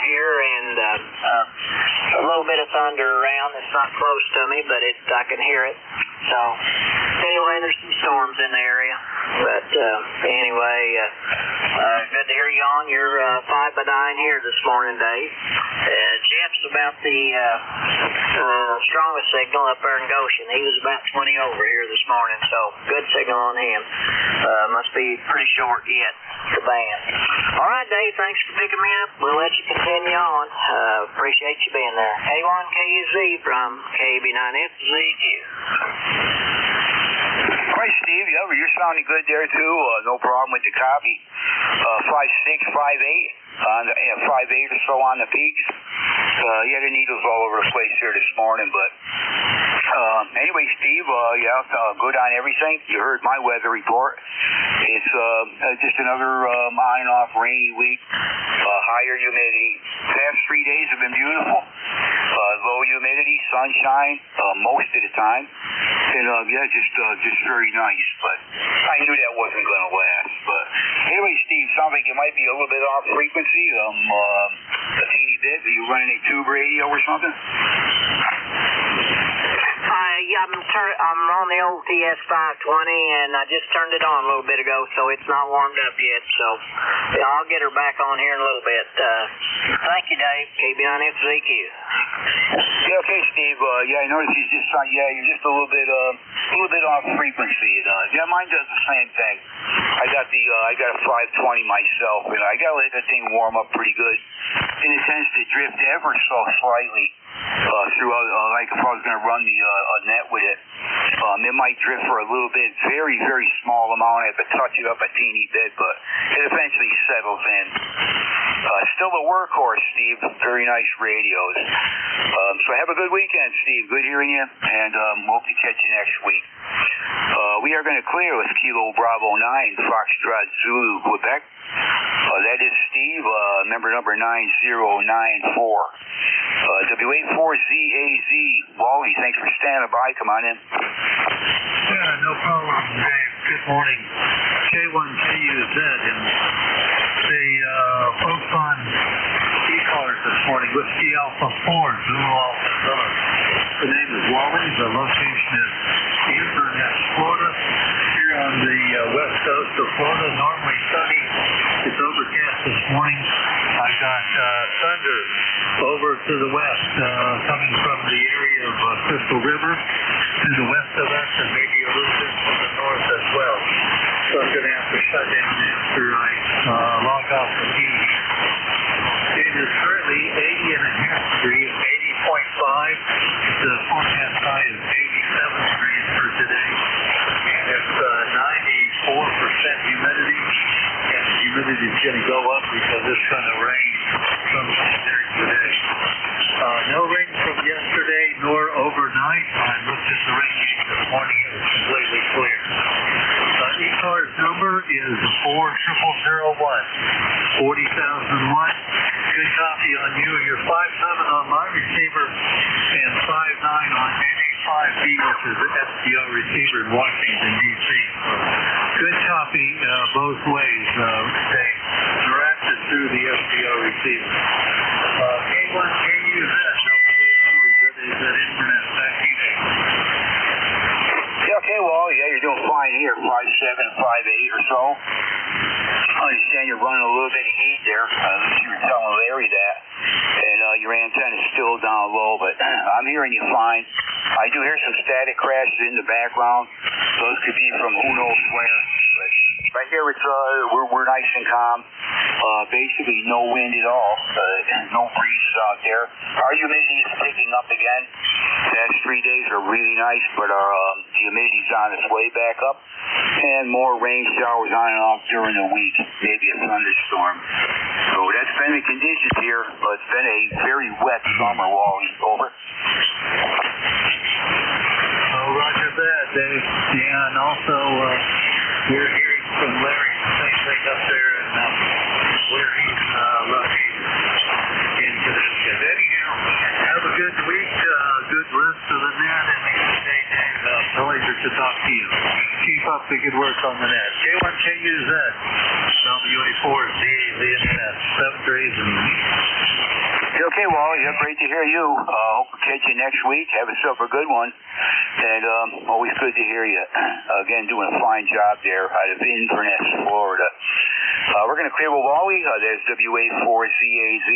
here and a little bit of thunder around. It's not close to me, but I can hear it. So anyway, there's some storms in the area. But anyway, good to hear you on your 5 by 9 here this morning, Dave. Jeff's about the strongest signal up there in Goshen. He was about 20 over here this morning, so good signal on him. Must be pretty short yet, the band. All right, Dave, thanks for picking me up. We'll let you continue on. Appreciate you being there. K1KUZ from KB9FZQ. All right, Steve. Yeah, well, you're sounding good there too. No problem with the copy. 5.6, 5.8 on the 5.8 or so on the peaks. Yeah, the needles all over the place here this morning, but anyway, Steve, good on everything. You heard my weather report. It's just another on and off rainy week. Higher humidity. Past 3 days have been beautiful. Low humidity, sunshine most of the time, and just very nice. But I knew that wasn't going to last. But anyway, Steve, sounds like you might be a little bit off frequency, a teeny bit. Are you running a tube radio or something? Yeah, I'm on the old TS 520, and I just turned it on a little bit ago, so it's not warmed up yet. So yeah, I'll get her back on here in a little bit. Thank you, Dave. KB9FZQ. Yeah, okay, Steve. I noticed he's just you're just a little bit off frequency. Yeah, mine does the same thing. I got a 520 myself, and I got to let that thing warm up pretty good, and it tends to drift ever so slightly. Throughout, like if I was going to run the net with it, it might drift for a little bit, very, very small amount. I have to touch it up a teeny bit, but it eventually settles in. Still a workhorse, Steve. Very nice radios. So have a good weekend, Steve. Good hearing you, and hope to catch you next week. We are going to clear with Kilo Bravo 9, Foxtrot Zulu, Quebec. That is Steve, number 9094. WA4ZAZ, Wally, thanks for standing by. Come on in. Yeah, no problem, Dave. Good morning. K1KUZ, and the folks on ECARS this morning, Whiskey Alpha 4, Zulu Alpha Zilla. The name is Wally. The location is Inverness, Florida. Here on the west coast of Florida, normally sunny. It's overcast this morning. I got thunder over to the west, coming from the area of Crystal River to the west of us, and maybe a little bit to the north as well. So I'm going to have to shut down after I log off the heat. It is currently 80.5 degrees, 80.5. The forecast high is 87 degrees for today, and it's 94% humidity. And the humidity is going to go up because it's going to rain sometime during today. No rain from yesterday nor overnight. I looked at the rain gauge this morning. It was completely clear. ECARS number is 40001, 40,001. Good copy on you. You're 5.7 on my receiver and 5.9 on NJ2US, which is the SDO receiver in Washington, D.C. Good copy both ways. They directed through the SDO receiver. K1KUZ, is at Inverness. Back to you, Dave. Yeah, okay, well, you're doing fine here, 5.7, 5.8 or so. I understand you're running a little bit of heat there. You were telling Larry that. And your antenna's still down low, but I'm hearing you fine. I do hear some static crashes in the background. Those could be from who knows where. But right here, it's we're nice and calm. Basically, no wind at all. No breezes out there. Our humidity is picking up again. Past 3 days are really nice, but our the humidity's on its way back up. And more rain showers on and off during the week. Maybe a thunderstorm. So that's been the conditions here. It's been a very wet summer, Wally. Over. Roger that, Dave. Yeah, and also we're hearing from Larry the same thing up there, and where he's located in Connecticut. Anyhow, have a good week, good rest of the net, and a good day, Dave. Pleasure to talk to you. Keep up the good work on the net. K1KUZ, WA4ZAZ, 7 days and Okay, Wally, great to hear you. Hope to catch you next week. Have yourself a good one. And always good to hear you. Again, doing a fine job there out of Inverness, Florida. We're going to clear with Wally. There's WA4ZAZ.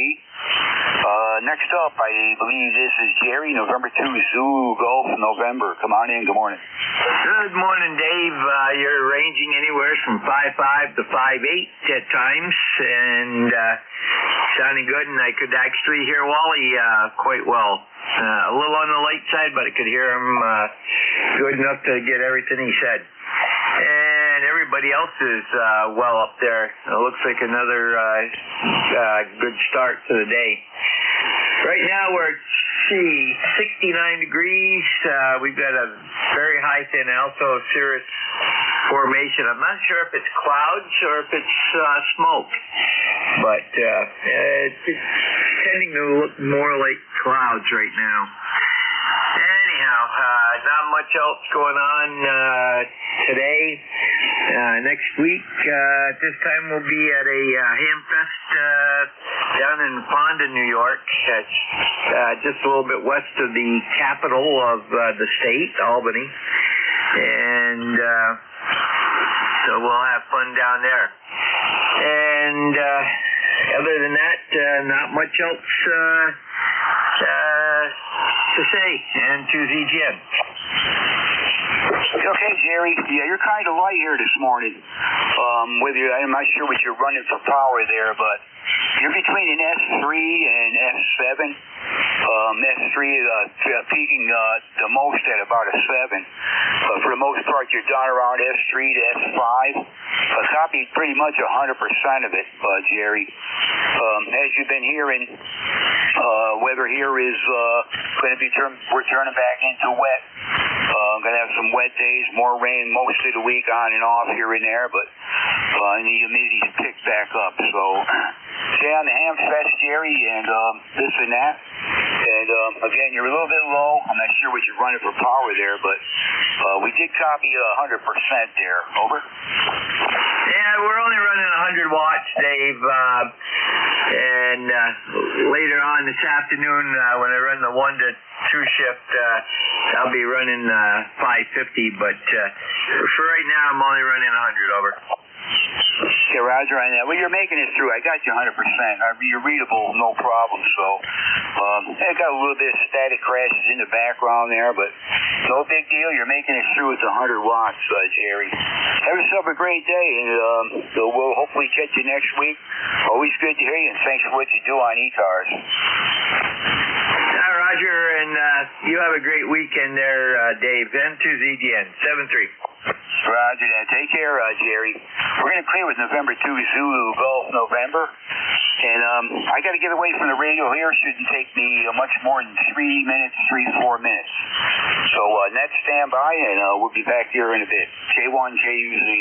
Next up, I believe this is Jerry, November 2, Zulu Golf, November. Come on in. Good morning. Good morning, Dave. You're ranging anywhere from 5.5 to 5.8 at times, and sounding good, and I could actually hear Wally quite well. A little on the light side, but I could hear him good enough to get everything he said. everybody else is well up there. It looks like another good start to the day. Right now we're at 69 degrees. We've got a very high San Alto cirrus formation. I'm not sure if it's clouds or if it's smoke, but it's tending to look more like clouds right now. Anyhow, not much else going on today. Next week, at this time, we'll be at a ham fest down in Fonda, New York. It's just a little bit west of the capital of the state, Albany. And so we'll have fun down there. And other than that, not much else to say. And to ZGN. Okay, Jerry. Yeah, you're kind of light here this morning. I'm not sure what you're running for power there, but you're between an S3 and S7. S3 is peaking the most at about a 7. But for the most part, you're down around S3 to S5. I copied pretty much 100% of it, Jerry. As you've been hearing, weather here is going to be we're turning back into wet. Going to have some wet days, more rain most of the week on and off here and there, but the humidity's picked back up. So stay on the ham fest, Jerry, and this and that. And again, you're a little bit low. I'm not sure what you're running for power there, but we did copy 100% there. Over. Yeah, we're only running 100 watts, Dave. And later on this afternoon, when I run the 1 to 2 shift, I'll be running 550. But for right now, I'm only running 100. Over. Okay, Roger on that. Well, you're making it through. I got you 100%. You're readable, no problem. So, I got a little bit of static crashes in the background there, but no big deal. You're making it through with 100 watts, Jerry. Have yourself a great day, and we'll hopefully catch you next week. Always good to hear you, and thanks for what you do on ECARS. Roger, and you have a great weekend there, Dave. N2ZDN, 7-3. Roger that. Take care, Jerry. We're going to clear with November 2 Zulu Golf November. And I got to get away from the radio here. Shouldn't take me much more than 4 minutes. So net stand by, and we'll be back here in a bit. J1JUZ.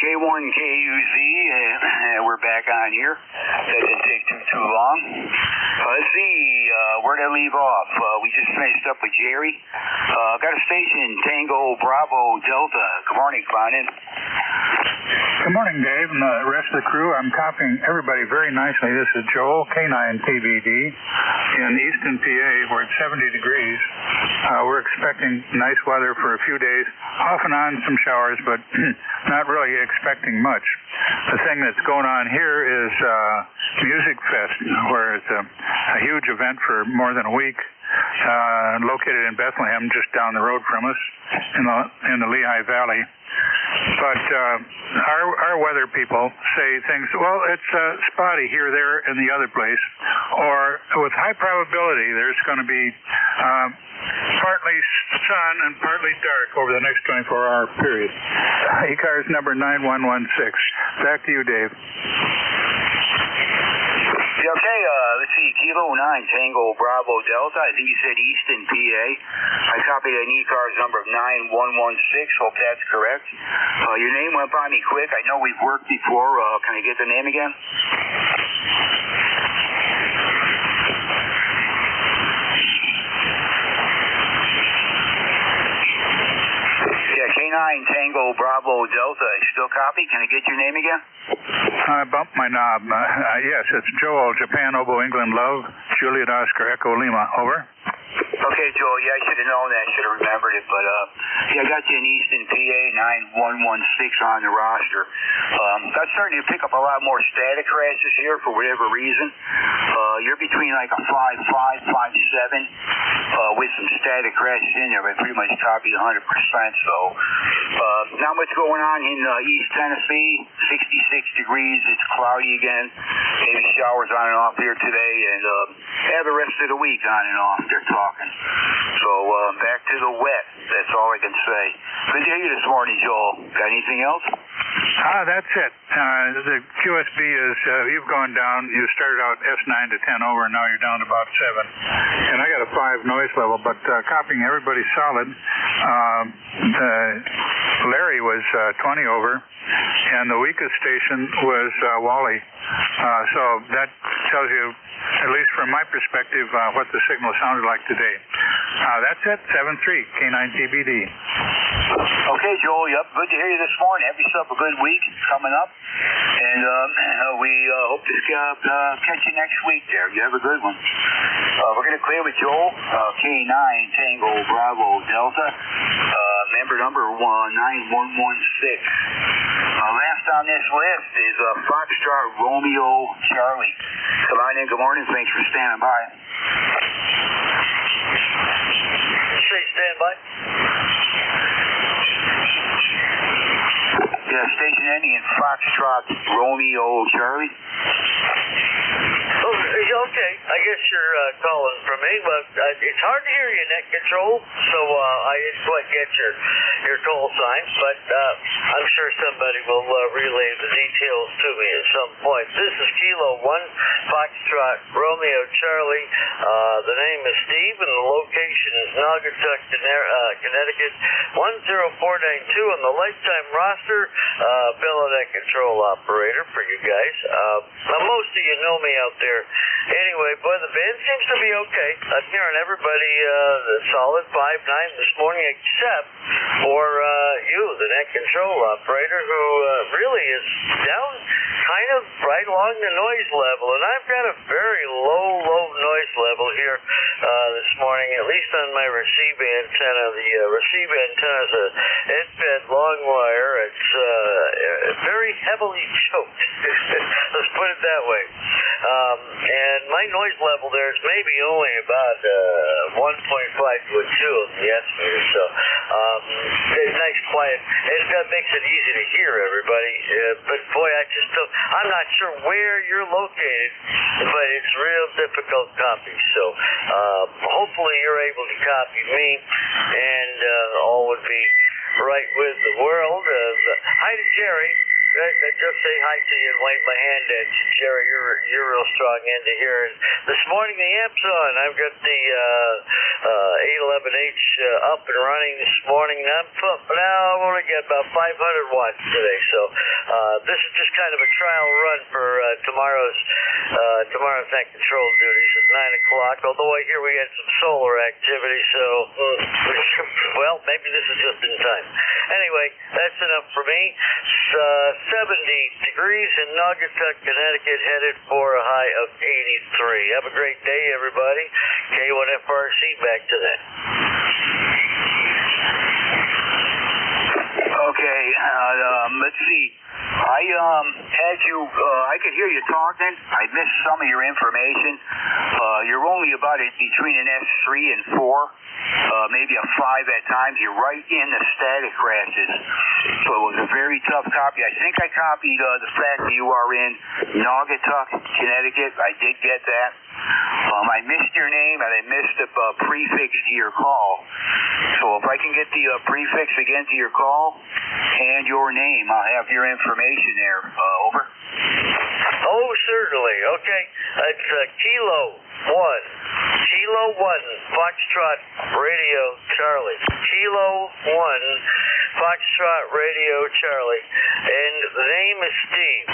K1KUZ, we're back on here. That didn't take too long. Let's see, where did I leave off? We just finished up with Jerry. Got a station, Tango Bravo Delta. Good morning, come on in. Good morning, Dave, and the rest of the crew. I'm copying everybody very nicely. This is Joel, K9TBD, in Easton, PA, where it's 70 degrees. We're expecting nice weather for a few days, off and on some showers, but not really expecting much. The thing that's going on here is Music Fest, where it's a huge event for more than a week, located in Bethlehem, just down the road from us, in the Lehigh Valley. But our weather people say things, well, it's spotty here, there, and the other place, or with high probability there's going to be partly sun and partly dark over the next 24-hour period. ECARS number 9116. Back to you, Dave. Okay, let's see, Kilo 9, Tango Bravo Delta. I think you said Easton, PA. I copied an ECARS number of 9116. Hope that's correct. Your name went by me quick. I know we've worked before. Can I get the name again? Yeah, K9 Tango Bravo Delta. Still copy? Can I get your name again? I bumped my knob. Yes, it's Joel, Japan, Obo, England, Love, Juliet, Oscar, Echo, Lima. Over. Okay, Joel, yeah, I should have known that. I should have remembered it. But, yeah, I got you in Easton, PA, 9116 on the roster. Got starting to pick up a lot more static crashes here for whatever reason. You're between like a 5.5, 5.7 with some static crashes in there, but pretty much copied 100%. So, not much going on in East Tennessee. 66 degrees. It's cloudy again. Maybe showers on and off here today, and the rest of the week on and off. They're talking. So back to the wet. That's all I can say. Good to hear you this morning, Joel. Got anything else? That's it. The QSB is, you've gone down. You started out S9 to 10 over, and now you're down to about 7. And I got a 5 noise level, but copying everybody solid. Larry was 20 over, and the weakest station was Wally. So that tells you, at least from my perspective, what the signal sounded like today. That's it, 7-3, K9TBD. Okay, Joel, yep, good to hear you this morning. Have yourself a good week coming up, and we hope to catch you next week there. You have a good one. We're going to clear with Joel, K9 Tango Bravo Delta, member number 9116. Last on this list is Foxtrot Romeo Charlie. Come on in, good morning, thanks for standing by. Say stand by. Yeah, station ending in Foxtrot Romeo Charlie. Oh, okay. I guess you're calling from me, but it's hard to hear you, net control, so I didn't quite get your call sign, but I'm sure somebody will relay the details to me at some point. This is Kilo 1, Foxtrot Romeo Charlie. The name is Steve, and the location is Naugatuck, Connecticut, 10492 on the lifetime roster. Fellow net control operator for you guys. Now, most of you know me out there. Anyway, boy, the band seems to be okay. I'm hearing everybody solid 5.9 this morning, except for you, the net control operator, who really is down kind of right along the noise level. And I've got a very low noise level here this morning, at least on my receive antenna. The receive antenna is a head-fed long wire. It's very heavily choked. Let's put it that way. And my noise level there is maybe only about 1.5 to a 2 on the estimator. So it's nice, quiet. That makes it easy to hear everybody. But boy, I'm not sure where you're located, but it's real difficult copy. So hopefully you're able to copy me, and all would be right with the world. Hi to Jerry. just say hi to you and wave my hand at you, Jerry. You're real strong end to here. And this morning the amp's on. I've got the 811H up and running this morning. I've only got about 500 watts today. So this is just kind of a trial run for tomorrow's net control duties at 9 o'clock. Although I hear we had some solar activity, so well, maybe this is just in time. Anyway, that's enough for me. 70 degrees in Naugatuck, Connecticut, headed for a high of 83. Have a great day, everybody. K1FRC, back to that. Okay, let's see. I could hear you talking. I missed some of your information. You're only about between an S3 and 4. Maybe a 5 at times. You're right in the static crashes. So it was a very tough copy. I think I copied the fact that you are in Naugatuck, Connecticut. I did get that. I missed your name and I missed the prefix to your call. So if I can get the prefix again to your call and your name, I'll have your information there. Over. Oh, certainly. Okay. It's Kilo 1, Foxtrot Radio Charlie. Kilo 1, Foxtrot Radio Charlie. And the name is Steve.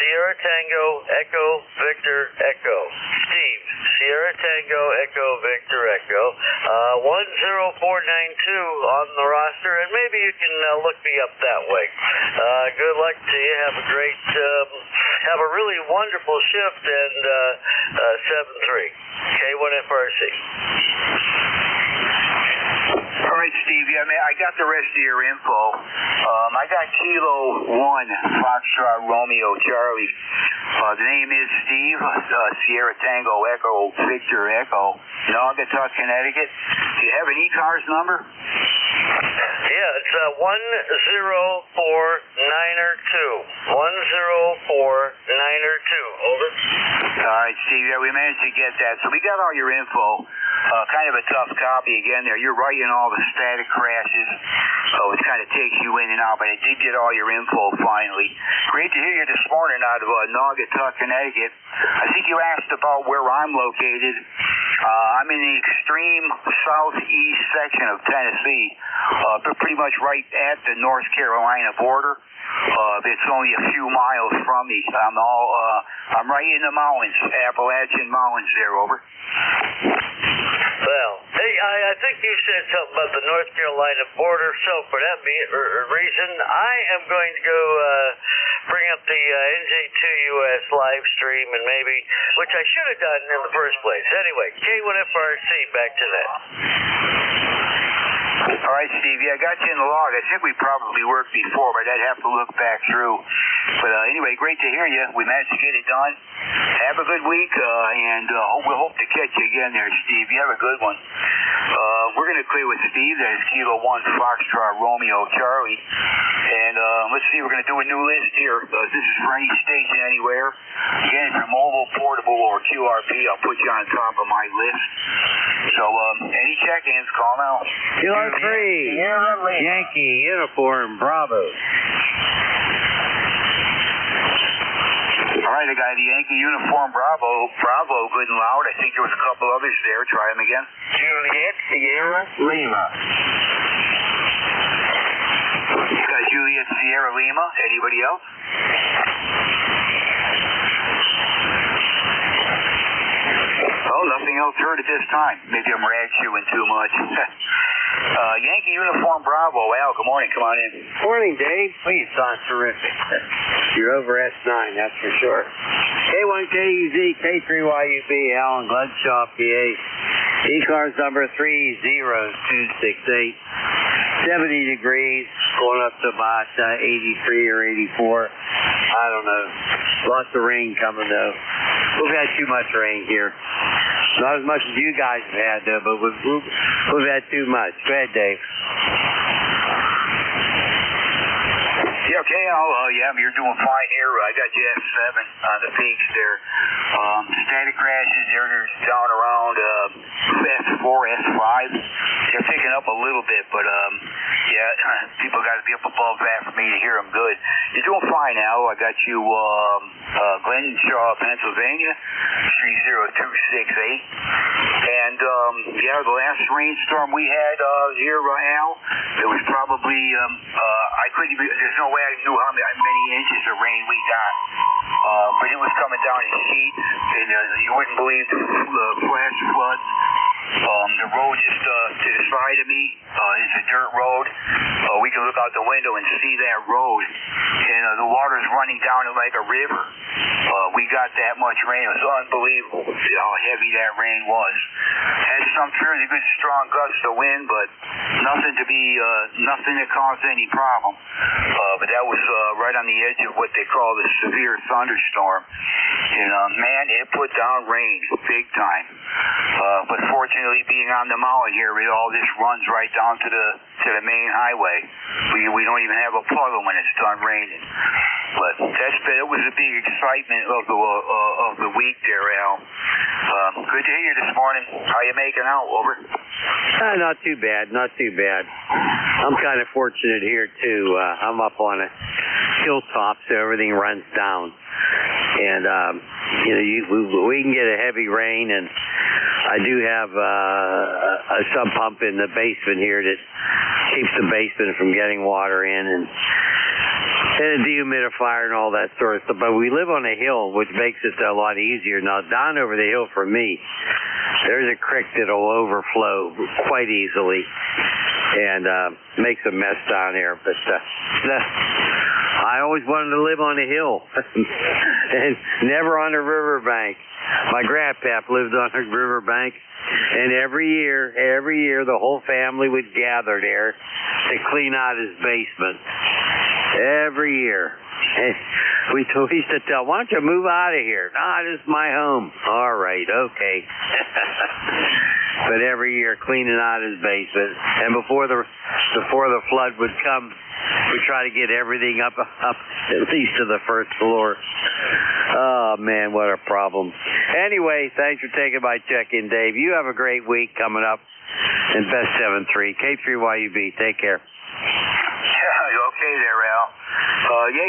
Sierra Tango Echo Victor Echo. Steve. Sierra Tango Echo Victor Echo. 10492 on the roster, and maybe you can look me up that way. Good luck to you. Have a really wonderful shift, and 7-3. K1FRC. All right, Steve. Yeah, man, I got the rest of your info. I got Kilo 1, Foxtrot Romeo Charlie. The name is Steve, Sierra Tango Echo Victor Echo, Naugatuck, Connecticut. Do you have an ECARS number? Yeah, it's 104902. 104902. Over. All right, Steve. Yeah, we managed to get that. So we got all your info. Kind of a tough copy again there. You're right in all the static crashes. So it kind of takes you in and out, but I did get all your info finally. Great to hear you this morning out of Naugatuck, Connecticut. I think you asked about where I'm located. I'm in the extreme southeast section of Tennessee, pretty much right at the North Carolina border. It's only a few miles from me. I'm right in the mountains, Appalachian Mountains there. Over. Well, hey, I think you said something about the North Carolina border, so for that reason, I am going to go bring up the NJ2US live stream, and maybe, which I should have done in the first place. Anyway, K1FRC, back to that. All right, Steve. Yeah, I got you in the log. I think we probably worked before, but I'd have to look back through. But anyway, great to hear you. We managed to get it done. Have a good week, and we'll hope to catch you again there, Steve. You have a good one. We're going to clear with Steve. That is Kilo 1, Foxtrot Romeo Charlie. And let's see, we're going to do a new list here. This is for any station anywhere. Again, if you're mobile, portable, or QRP, I'll put you on top of my list. So any check-ins, call now. Kilo 3, Yankee Uniform Bravo. All right, I got the Yankee Uniform Bravo, good and loud. I think there was a couple others there. Try them again. Juliet Sierra Lima. You got Juliet Sierra Lima. Anybody else? Oh, nothing else heard at this time. Maybe I'm rag-chewing too much. Yankee Uniform Bravo. Al, good morning. Come on in. Morning, Dave. Oh, you sound terrific. You're over S9, that's for sure. K1KUZ, K3YUB, Allen Gludshaw, PA. ECARS number 30268. 70 degrees, going up to about 83 or 84. I don't know. Lots of rain coming, though. We've had too much rain here. Not as much as you guys have had, though, but we've had too much. Go ahead, Dave. Yeah, okay, you're doing fine here. I got you F7 on the peaks there. Static crashes, they're down around S4, S5. They're picking up a little bit, but yeah, people got to be up above that for me to hear them good. You're doing fine, Al. I got you, Glenshaw, Pennsylvania, 30268. And yeah, the last rainstorm we had here, Al, it was probably I couldn't even. There's no way I knew how many inches of rain we got. But it was coming down in sheets, and you wouldn't believe the flash floods. The road just to the side of me is a dirt road. We can look out the window and see that road, and the water's running down it like a river. We got that much rain. It was unbelievable how heavy that rain was. Had some fairly good strong gusts of wind, but nothing that caused any problem. But that was right on the edge of what they call the severe thunderstorm. And man, it put down rain big time. But fortunately, being on the mountain here, all this runs right down to the main highway. We don't even have a puddle when it's done raining. But it was a big excitement of the week there, Al. Good to hear you this morning. How you making out? Over. Not too bad, not too bad. I'm kind of fortunate here too. I'm up on a hilltop, so everything runs down, and we can get a heavy rain, and I do have a sub pump in the basement here that keeps the basement from getting water in, and a dehumidifier and all that sort of stuff. But we live on a hill, which makes it a lot easier. Now, down over the hill from me, there's a creek that'll overflow quite easily and makes a mess down here. But I always wanted to live on a hill and never on a riverbank. My grandpap lived on a riverbank, and every year, the whole family would gather there to clean out his basement. Every year. And we used to tell, why don't you move out of here? Nah, this is my home. All right, okay. But every year, cleaning out his basement. And before the flood would come, we try to get everything up at least to the first floor. Oh, man, what a problem. Anyway, thanks for taking my check-in, Dave. You have a great week coming up. And best 7-3. K3YUB. Take care. Yeah, okay there, Al. Yeah,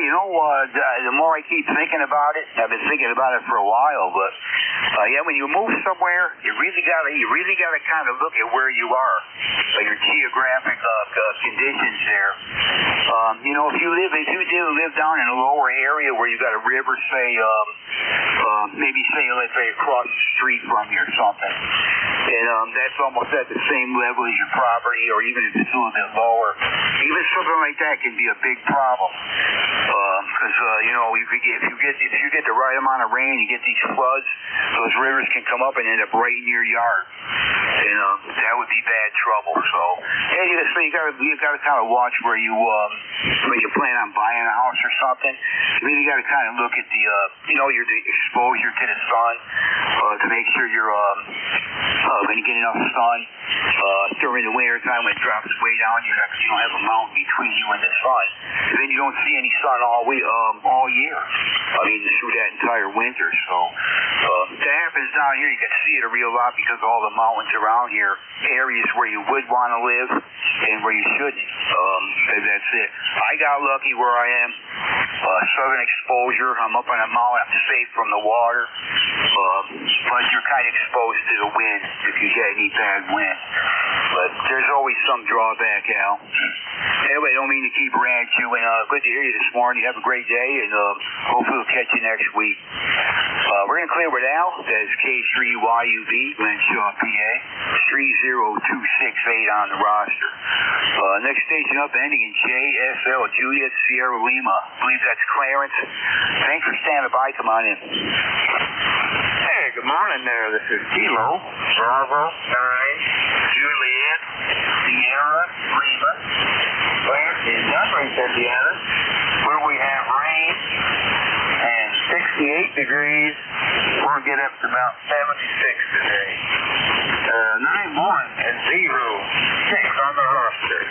the more I keep thinking about it, I've been thinking about it for a while, but yeah, when you move somewhere, you really gotta kind of look at where you are, your geographic conditions there. If you do live down in a lower area where you got a river, say, maybe say let's say across the street from you or something, and that's almost at the same level as your property, or even if it's a little bit lower, even something like that can be a big problem. Because if you get the right amount of rain, you get these floods, those rivers can come up and end up right in your yard, and that would be bad trouble. So you gotta kind of watch where you when you plan on buying a house or something. You really gotta kind of look at the your exposure to the sun to make sure you're going to get enough sun during the winter time when it drops way down. You don't have a mountain between you and the sun. And then you don't see any sun all year. I mean, through that entire winter. So that happens down here. You can see it a real lot because of all the mountains around here, areas where you would want to live and where you shouldn't. That's it. I got lucky where I am. Southern exposure. I'm up on a mountain. I'm safe from the water. But you're kind of exposed to the wind if you get any bad wind. But there's always some drawback, Al. Anyway, don't mean to keep ranting you, and good to hear you this morning. You have a great day, and hopefully we'll catch you next week. We're going to clear with Al. That's K3YUB, Glenshaw, PA. 30268 on the roster. Next station up, ending in JSL, Juliet Sierra Lima. I believe that's Clarence. Thanks for standing by. Come on in. Hey, good morning there. This is Kilo, Bravo, 9, Juliet, Sierra, Lima. We're in Dumfries, Indiana, where we have rain and 68 degrees. We'll get up to about 76 today. 91 and 06 on the roster.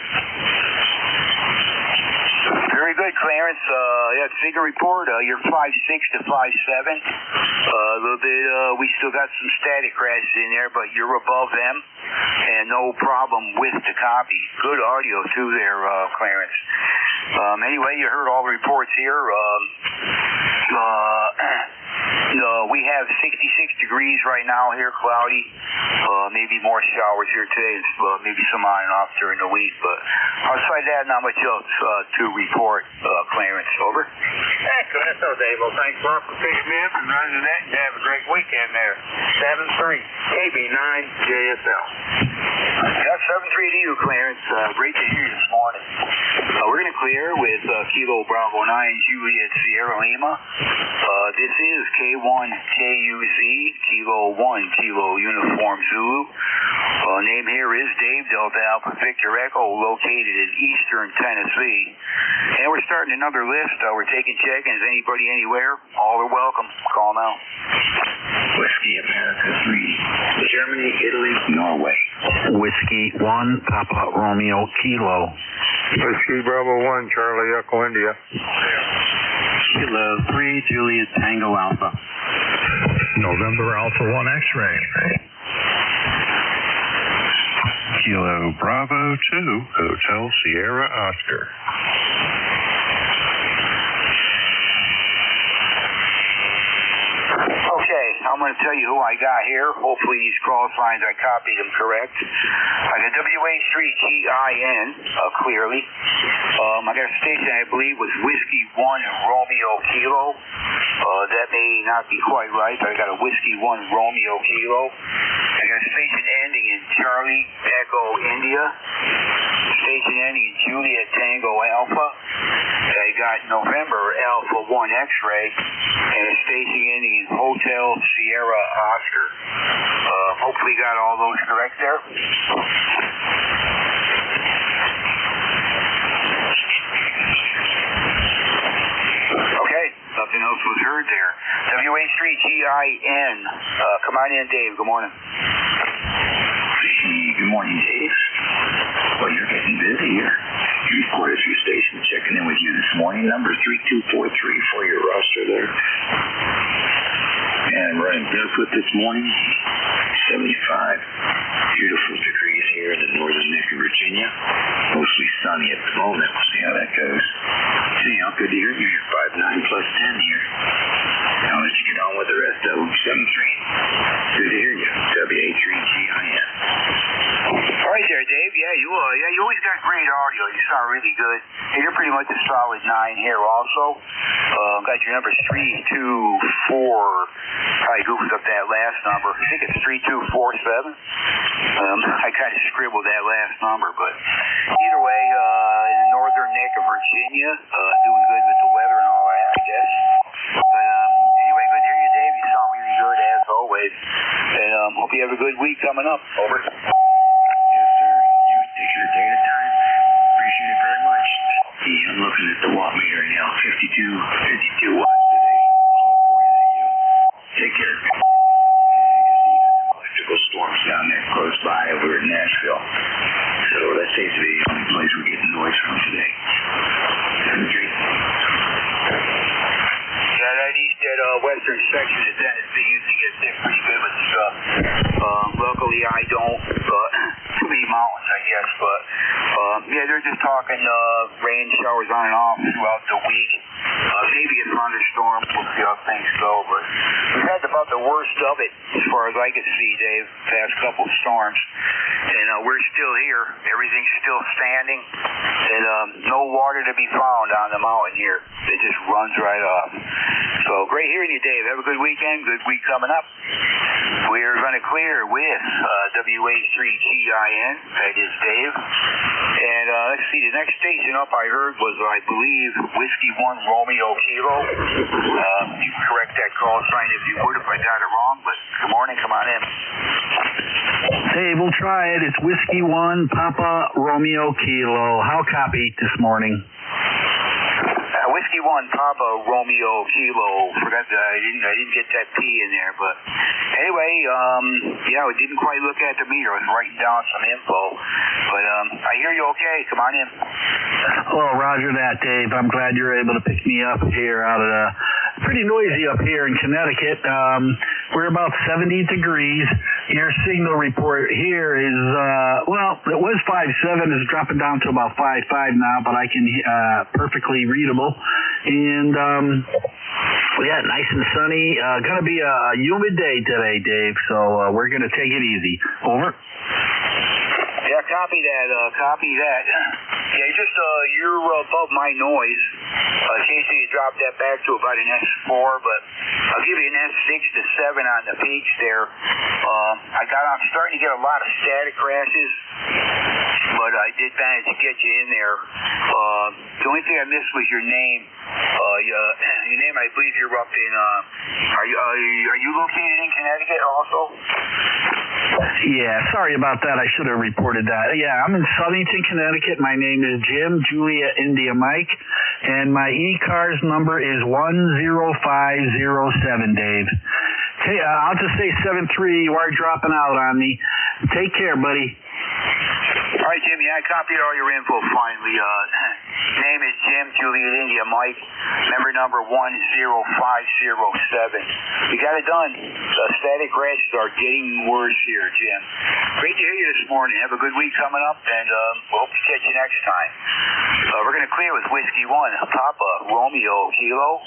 Very good. good, Clarence. Signal report. You're 5.6 to 5.7. A little bit. We still got some static crashes in there, but you're above them, and no problem with the copy. Good audio too there, Clarence. Anyway, you heard all the reports here. We have 66 degrees right now here, cloudy. Maybe more showers here today, and maybe some on and off during the week. But outside that, not much else to report, Clarence. Over. Excellent. So, Dave, well, thanks a lot for picking me up and running the net, and have a great weekend there. 7-3, KB9JSL. That's 7-3 to you, Clarence. Great to hear you this morning. We're going to clear with Kilo Bravo 9 Juliet Sierra Lima. This is K1KUZ, Kilo 1, Kilo Uniform Zulu. Name here is Dave, Delta Alpha Victor Echo, located in eastern Tennessee. And we're starting another list. We're taking check-ins. Anybody anywhere, all are welcome. Call now. Whiskey America 3, Germany, Italy, Norway. Whiskey 1, Papa Romeo Kilo. Whiskey Bravo 1, Charlie Echo India. Kilo 3, Juliet Tango Alpha. November Alpha 1 X-ray. Kilo Bravo 2, Hotel Sierra Oscar. Okay, I'm going to tell you who I got here. Hopefully these call signs, I copied them correct. I got WH3GIN, clearly. I got a station I believe was Whiskey 1 Romeo Kilo. That may not be quite right, but I got a Whiskey 1 Romeo Kilo. I got a station ending in Charlie Echo India. Station ending in Juliet Tango Alpha. I got November Alpha 1 X-ray. And a station ending in Hotel Sierra Oscar. Hopefully got all those correct there. Okay, nothing else was heard there. WH3GIN. Come on in, Dave. Good morning. Good morning, Dave. Well, you're getting busy here. You reported your station checking in with you this morning. Number 3243 for your roster there. And running barefoot this morning. 75 beautiful degrees here in the northern neck of Virginia. Mostly sunny at the moment. We'll see how that goes. Anyhow, good to hear you. You're 5'9 plus 10 here. Now let's get on with the rest of them. 7-3. Good to hear you. WH3GIN. All right there, Dave. You always got great audio. You sound really good. Hey, you're pretty much a solid 9 here also. Got your numbers 324. I goofed up that last number. I think it's 3247. I kind of scribbled that last number, but either way, in the northern neck of Virginia, doing good with the weather and all that, I guess. But anyway, good to hear you, Dave. You sound really good as always. And hope you have a good week coming up. Over. Yes, sir. You take your data time. Appreciate it very much. I'm looking at the watt meter now. 52 watts today. All pointing at you. Take care. You can see you got some electrical storms down there close by over in Nashville. So that seems to be the only place we're getting noise from today. 7-3. Yeah, that western section of Tennessee usually gets hit pretty good with stuff. Luckily, I don't. Too many mountains, I guess. But yeah, they're just talking rain showers on and off throughout the week. Maybe a thunderstorm. We'll see how things go. But we've had about the worst of it, as far as I can see, Dave. Past couple of storms, and we're still here. Everything's still standing, and no water to be found on the mountain here. It just runs right off. So great hearing you, Dave. Have a good weekend. Good week coming up. We're going to clear with WH3GIN. That is Dave. And let's see, the next station up I heard was, I believe, Whiskey 1 Romeo Kilo. You can correct that call sign if you would, if I got it wrong. But good morning. Come on in. Hey, we'll try it. It's Whiskey 1, Papa Romeo Kilo. How copy this morning? Whiskey 1, Papa Romeo Kilo. Forgot that I didn't get that P in there, but anyway, yeah, we didn't quite look at the meter. I was writing down some info, but I hear you okay. Come on in. Well, roger that, Dave. I'm glad you're able to pick me up here out of pretty noisy up here in Connecticut. We're about 70 degrees. Your signal report here is, well, it was 5.7. It's dropping down to about 5.5 now, but I can perfectly readable. And, yeah, nice and sunny. Going to be a humid day today, Dave, so we're going to take it easy. Over. Yeah, copy that. Yeah, just you're above my noise. Occasionally you drop that back to about an S4, but I'll give you an S6 to 7 on the peaks there. I'm starting to get a lot of static crashes, but I did manage to get you in there. The only thing I missed was your name. Your name, I believe you're up in. Are you located in Connecticut also? Yeah, sorry about that. I should have reported that. Yeah, I'm in Southington, Connecticut. My name is Jim, Julia, India, Mike, and my ECARS number is 10507, Dave. Hey, I'll just say 73. You are dropping out on me. Take care, buddy. All right, Jimmy, I copied all your info finally. Name is Jim, Juliet, India, Mike. Member number 10507. We got it done. The static crashes are getting worse here, Jim. Great to hear you this morning. Have a good week coming up, and we'll hope to catch you next time. We're going to clear with Whiskey 1, Papa Romeo Kilo.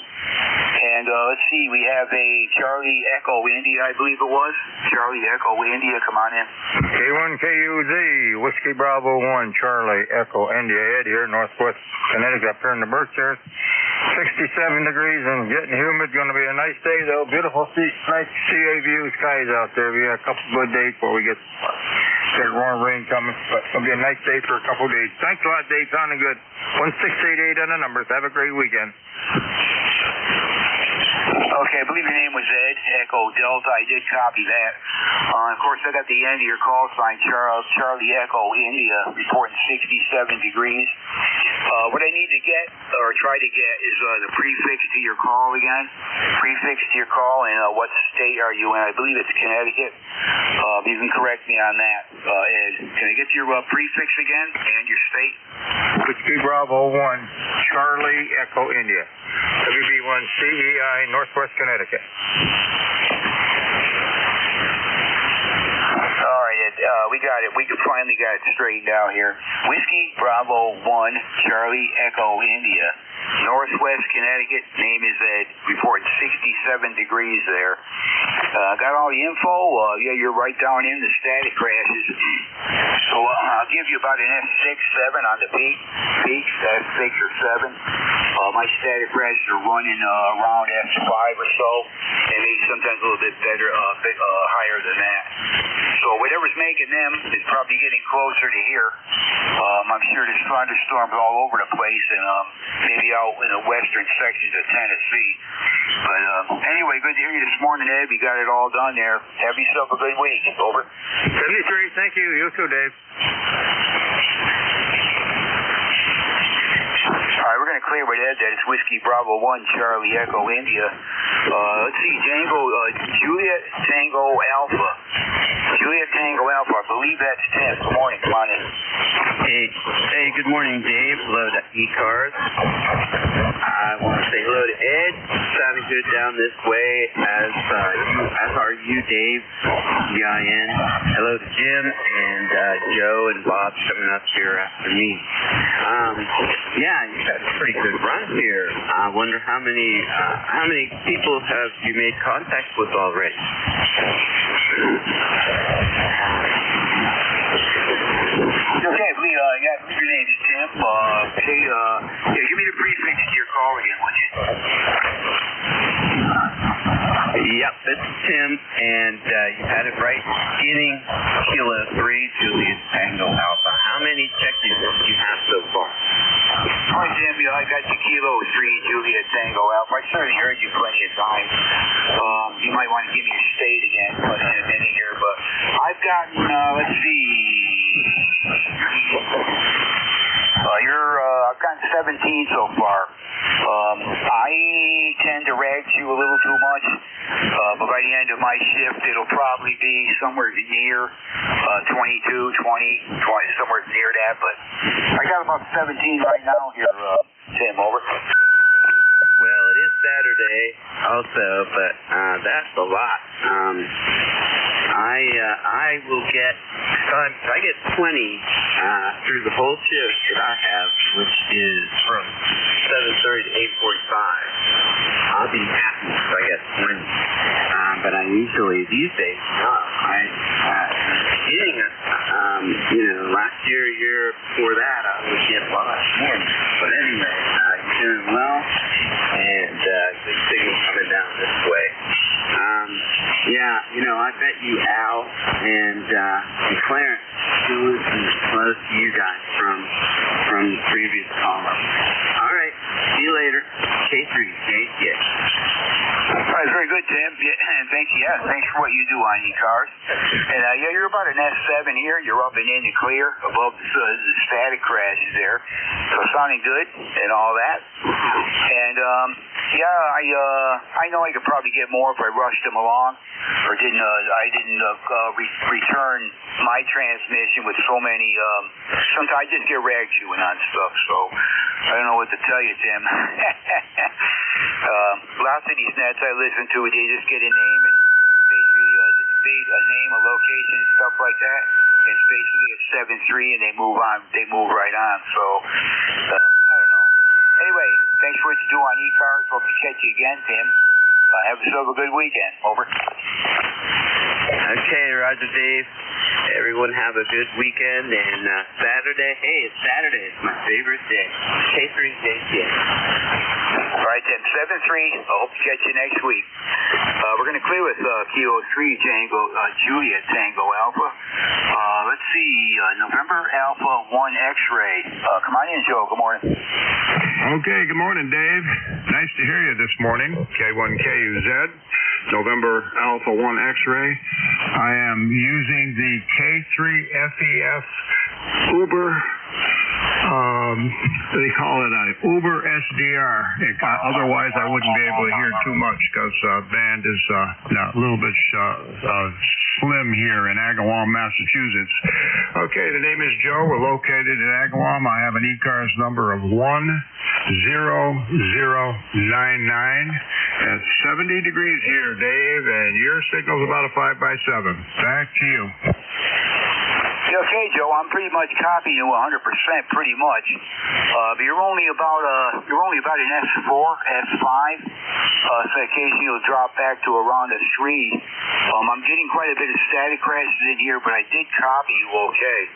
And let's see, we have a Charlie Echo India, I believe it was. Charlie Echo India, come on in. K1KUZ, Whiskey Bravo 1, Charlie Echo India, Ed here, Northwest Connecticut, up here in the Berkshires. 67 degrees and getting humid. Going to be a nice day, though. Beautiful, nice CA view skies out there. We have a couple good days before we get warm rain coming, but it'll be a nice day for a couple days. Thanks a lot, Dave. Sounding good. 1688 on the numbers. Have a great weekend. Okay, I believe your name was Ed, Echo Delta. I did copy that. Of course, I got the end of your call sign, Charlie Echo India, reporting 67 degrees. What I need to get, or try to get, is the prefix to your call again. Prefix to your call, and what state are you in? I believe it's Connecticut. You can correct me on that, Ed. Can I get your prefix again and your state? Whiskey Bravo 1, Charlie Echo India. WB1 CEI, Northwest Connecticut. All right, Ed, we got it. We finally got it straightened out here. Whiskey Bravo 1, Charlie Echo India. Northwest Connecticut, name is Ed, reporting 67 degrees there. Got all the info. Yeah, you're right down in the static crashes. So I'll give you about an S6, 7 on the peaks, S6 or 7. My static crashes are running around S5 or so, and maybe sometimes a little bit better, higher than that. So whatever's making them is probably getting closer to here. I'm sure there's thunderstorms all over the place, and maybe out in the western sections of Tennessee. But anyway, good to hear you this morning, Ed. We got it all done there. Have yourself a good week. Over. 73, thank you. You too, Dave. All right, we're going to clear with Ed. That is Whiskey Bravo 1, Charlie Echo India. Let's see, Juliet Tango Alpha. Juliet Tango Alpha, I believe that's 10. Good morning, come on in. Hey, good morning, Dave. Hello to ECARS. I want to say hello to Ed. Sounding good down this way, as are you, Dave. GIN. Hello to Jim and Joe and Bob coming up here after me. Yeah, you had a pretty good run here. I wonder how many people have you made contact with already? Okay, your name's Tim. Give me the prefix to your call again, would you? Yep, this is Tim, and you had it right. Beginning Kilo 3, Juliet Tango Alpha. How many check-ins do you have so far? All right, Tim, I got the Kilo 3, Juliet Tango Alpha. I certainly heard you plenty of times. You might want to give me your state again in a minute here, but I've gotten, let's see. I've gotten 17 so far. I tend to rag you a little too much, but by the end of my shift, it'll probably be somewhere near 22, 20, somewhere near that. But I got about 17 right now here, Tim. Over. Well, it is Saturday also, but that's a lot. I will get, I get 20 through the whole shift that I have, which is from 7:30 to 8:45. I'll be happy if I get 20. But I usually, these days, no. Last year, year before that, I would get a lot more. But anyway, doing well, and good signal coming down this way. I bet you Al and Clarence was close to you guys from the previous caller. All right, see you later. K3, yeah. All right, very good, Tim. And thanks for what you do on ECARS. And you're about an S7 here. You're up and in the clear above the static crashes there. So sounding good and all that. And I know I could probably get more if I rushed them along, or I didn't return my transmission with so many. Sometimes I just get rag chewing on stuff, so I don't know what to tell you, Tim. Lots of these nets I listen to, they just get a name and basically a name, a location, and stuff like that. It's basically a 7-3, and they move on. They move right on. So I don't know. Anyway, thanks for what you do on ECARS. Hope to catch you again, Tim. Have yourself a good weekend. Over. Okay, Roger, Dave. Everyone have a good weekend, and Saturday. Hey, it's Saturday. It's my favorite day. K3, All right, Tim. 7-3. I hope to catch you next week. We're going to clear with Kilo 3 Tango Juliet Tango Alpha. Let's see. November Alpha 1 X-ray. Come on in, Joe. Good morning. Okay, good morning, Dave. Nice to hear you this morning. K1KUZ, November Alpha 1 X-ray. I am using the K3FEF Uber, they call it an Uber SDR. Otherwise, I wouldn't be able to hear too much because band is a little bit slim here in Agawam, Massachusetts. Okay, the name is Joe. We're located in Agawam. I have an ECARS number of 10099. It's 70 degrees here, Dave, and your signal's about a 5x7. Back to you. Okay, Joe, I'm pretty much copying you 100%, pretty much. But you're only about an S4, S5. So occasionally you'll drop back to around a 3. I'm getting quite a bit of static crashes in here, but I did copy you okay.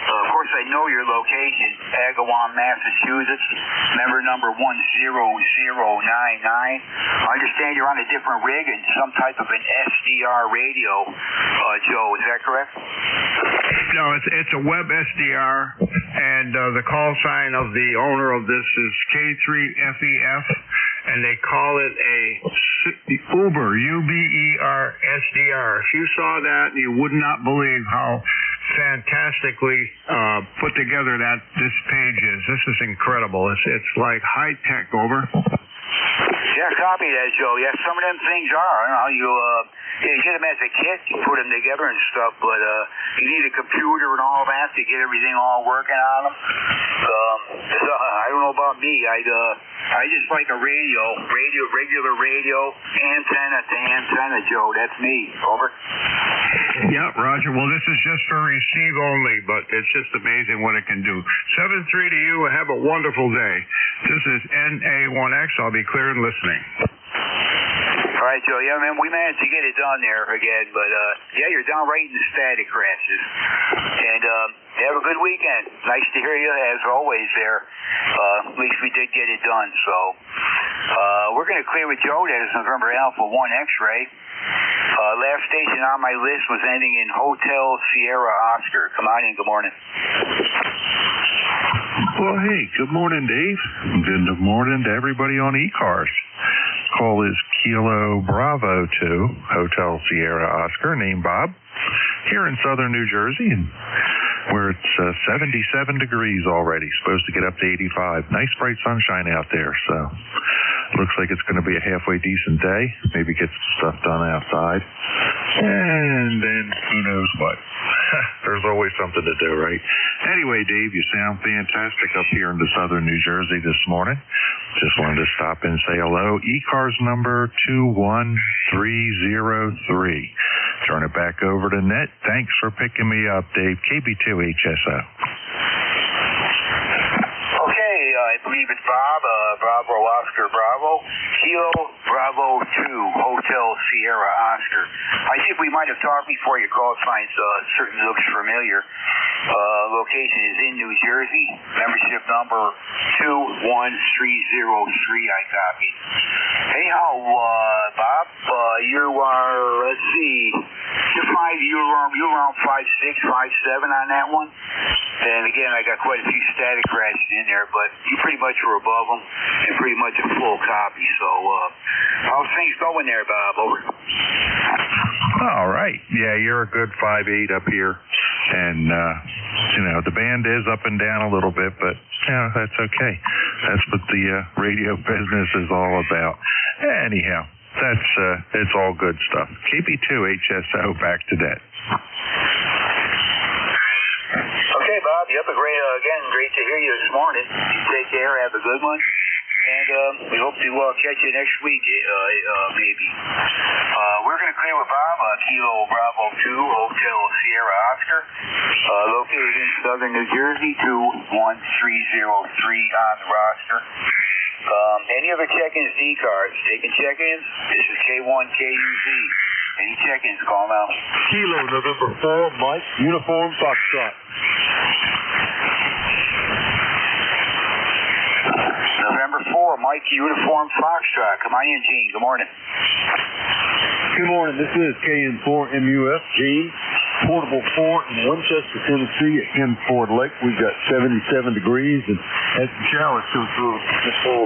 Of course, I know your location, Agawam, Massachusetts, member number 10099. I understand you're on a different rig and some type of an SDR radio, Joe. Is that correct? No, it's a web SDR, and the call sign of the owner of this is K3FEF, and they call it a Uber, UBER SDR. If you saw that, you would not believe how fantastically put together that this page is. This is incredible. It's like high tech. Over. Yeah, copy that, Joe. Yeah, some of them things are. I don't know how you get them as a kit, you put them together and stuff, but you need a computer and all that to get everything all working on them. I don't know about me. I just like a regular radio, antenna to antenna, Joe. That's me. Over. Yeah, Roger. Well, this is just for receive only, but it's just amazing what it can do. 7-3 to you. Have a wonderful day. This is NA1X. I'll be clear and listening. All right, Joe. Yeah, man, we managed to get it done there again, but you're down right in the static crashes. And have a good weekend. Nice to hear you as always there. At least we did get it done. So we're going to clear with Joe. That is November Alpha 1 X-ray. Last station on my list was ending in Hotel Sierra Oscar. Come on in. Good morning. Well, hey, good morning, Dave. Good morning to everybody on ECARS. Call is Kilo Bravo 2, Hotel Sierra Oscar, named Bob, here in southern New Jersey. And where it's 77 degrees already, supposed to get up to 85. Nice bright sunshine out there, so looks like it's going to be a halfway decent day. Maybe get some stuff done outside. And then who knows what. There's always something to do, right? Anyway, Dave, you sound fantastic up here in the southern New Jersey this morning. Just wanted to stop and say hello. ECARS number 21303. Turn it back over to Net. Thanks for picking me up, Dave. KB2HSO. I believe it's Bob, Bravo Oscar Bravo, Kilo Bravo 2, Hotel Sierra Oscar. I think we might have talked before. Your call signs certainly looks familiar. Location is in New Jersey. Membership number 21303. I copied. Anyhow, Bob, you are, let's see, you're around 5'6", 5'7" on that one. And again, I got quite a few static crashes in there, but you pretty much were above them and pretty much a full copy. So, how's things going there, Bob? Over. All right. Yeah, you're a good 5'8" up here. And, the band is up and down a little bit, but, that's okay. That's what the radio business is all about. Anyhow, it's all good stuff. KB2HSO, back to that. Okay, Bob, you up great to hear you this morning. You take care, have a good one, and we hope to catch you next week, maybe. We're going to clear with Bob, Kilo Bravo 2, Hotel Sierra Oscar, located in southern New Jersey, 21303 on the roster. Any other check-ins, ECARS? Taking check-ins? This is K1KUZ. Any check-ins? Call now. Kilo November 4, Mike, Uniform Foxtrot. November 4, Mike, Uniform Foxtrot. Come on in, Gene. Good morning. Good morning. This is KN4MUF, Gene. Portable fort in Winchester, Tennessee at Ken Ford Lake. We've got 77 degrees and had some showers come through just a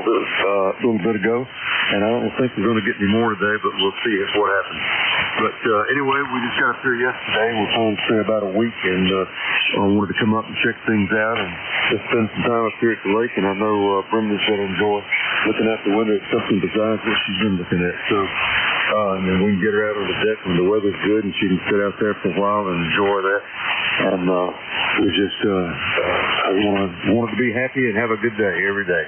little bit ago. And I don't think we're going to get any more today, but we'll see what happens. But anyway, we just got up here yesterday. We're planning to stay about a week, and I wanted to come up and check things out and just spend some time up here at the lake. And I know Brenda's going to enjoy looking out the window at something besides what she's been looking at. So, and then we can get her out on the deck when the weather's good, and she can sit out there for a while and enjoy that. And we just wanted to be happy and have a good day every day.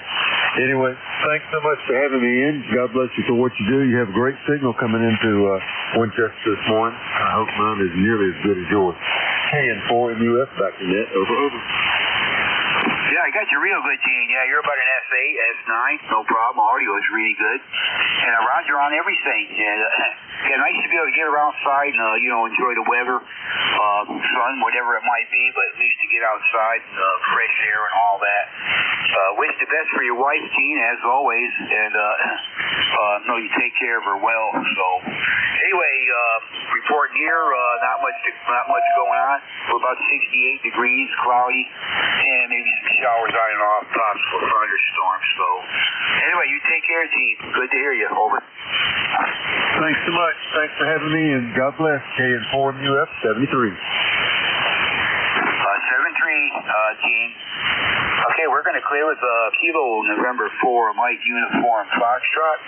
Anyway, thanks so much for having me in. God bless you for what you do. You have a great signal coming into Winchester this morning. I hope mine is nearly as good as yours. KN4MUF, back to Net. Over. Yeah, I got you real good, Gene. Yeah, you're about an S8, S9, no problem. Audio is really good. And Roger on everything. And nice to be able to get around outside and, enjoy the weather, sun, whatever it might be, but at least to get outside, fresh air and all that. Wish the best for your wife, Gene, as always. And, know you take care of her well. So, anyway, reporting here, not much going on. We're about 68 degrees, cloudy, and maybe some showers on and off, possible thunderstorms. So, anyway, you take care, Gene. Good to hear you. Over. Thanks so much. Thanks for having me, and God bless. KN4MUF 73. 73, Gene. Okay, we're going to clear with Kilo November 4, Mike Uniform Foxtrot.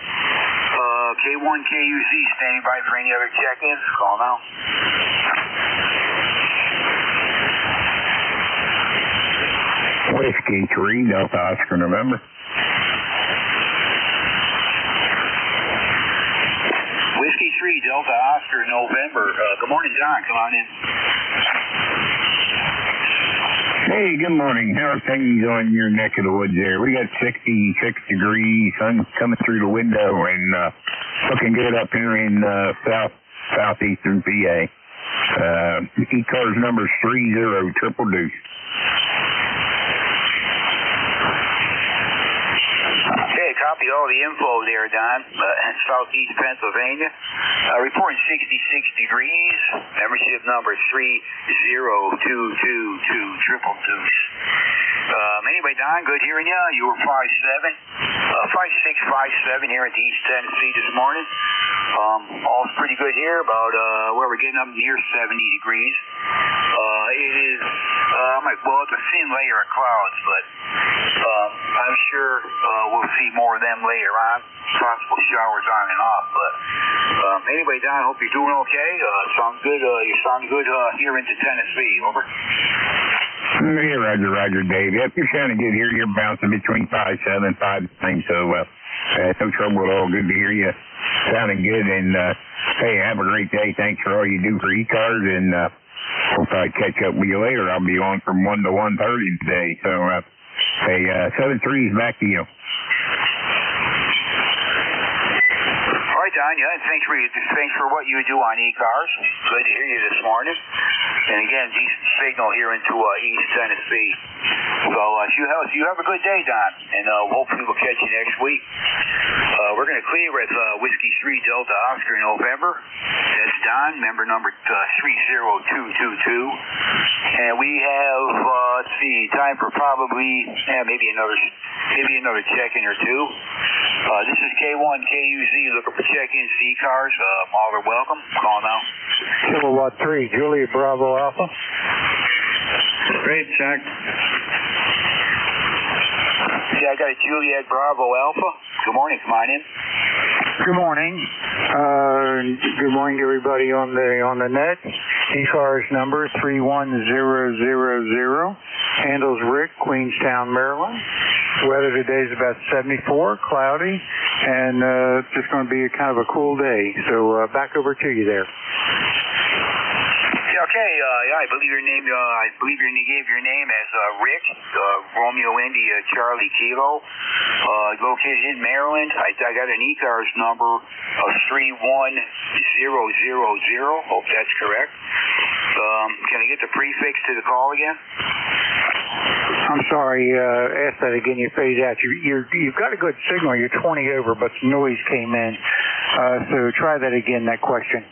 K1KUZ standing by for any other check-ins. Call now. Whiskey 3, Delta Oscar November. Whiskey 3, Delta Oscar November. Good morning, John. Come on in. Hey, good morning. How are things on your neck of the woods there? We got 66 degrees, sun coming through the window, and looking good up here in southeastern PA. ECARS number 30 triple deuce. Okay, copy all the info there, Don. Southeast Pennsylvania. Reporting 66 degrees. Membership number 30222 triple deuce. Anyway, Don, good hearing you. You were 5'7", 5'6", 5'7" here at the East Tennessee this morning. All's pretty good here, about where we're getting up near 70 degrees. It is Well, it's a thin layer of clouds, but I'm sure we'll see more of them later on. Possible showers on and off, but anyway, Don, I hope you're doing okay. Sound good. You sound good here into Tennessee. Over. Yeah, Roger, Dave. Yep, you're sounding good here. You're bouncing between 5.7 and 5.9, so no trouble at all. Good to hear you sounding good, and hey, have a great day. Thanks for all you do for ECARS, and hope I catch up with you later. I'll be on from 1 to 1:30 today, so hey, 7-3's back to you. Don, yeah, and thanks for what you do on ECARS. Good to hear you this morning. And again, decent signal here into East Tennessee. So you have a good day, Don, and hopefully we'll catch you next week. We're going to clear with Whiskey 3 Delta Oscar in November. That's Don, member number 30222. And we have let's see, time for probably maybe another check-in or two. This is K1KUZ looking for check-ins to ECARS. All are welcome. Call now. Kilowatt 3, Juliet Bravo Alpha. Great, check. Yeah, I got a Juliet Bravo Alpha. Good morning. Come on in. Good morning. Good morning to everybody on the net. ECARS number 31000. Handles Rick, Queenstown, Maryland. Weather today is about 74, cloudy, and it's just going to be kind of a cool day. So back over to you there. Okay, I believe your name. You gave your name as Rick, Romeo India Charlie Kilo, located in Maryland. I got an ECARS number of 31000. Hope that's correct. Can I get the prefix to the call again? I'm sorry. Ask that again. You faded out. You've got a good signal. You're 20 over, but some noise came in. So try that again. That question.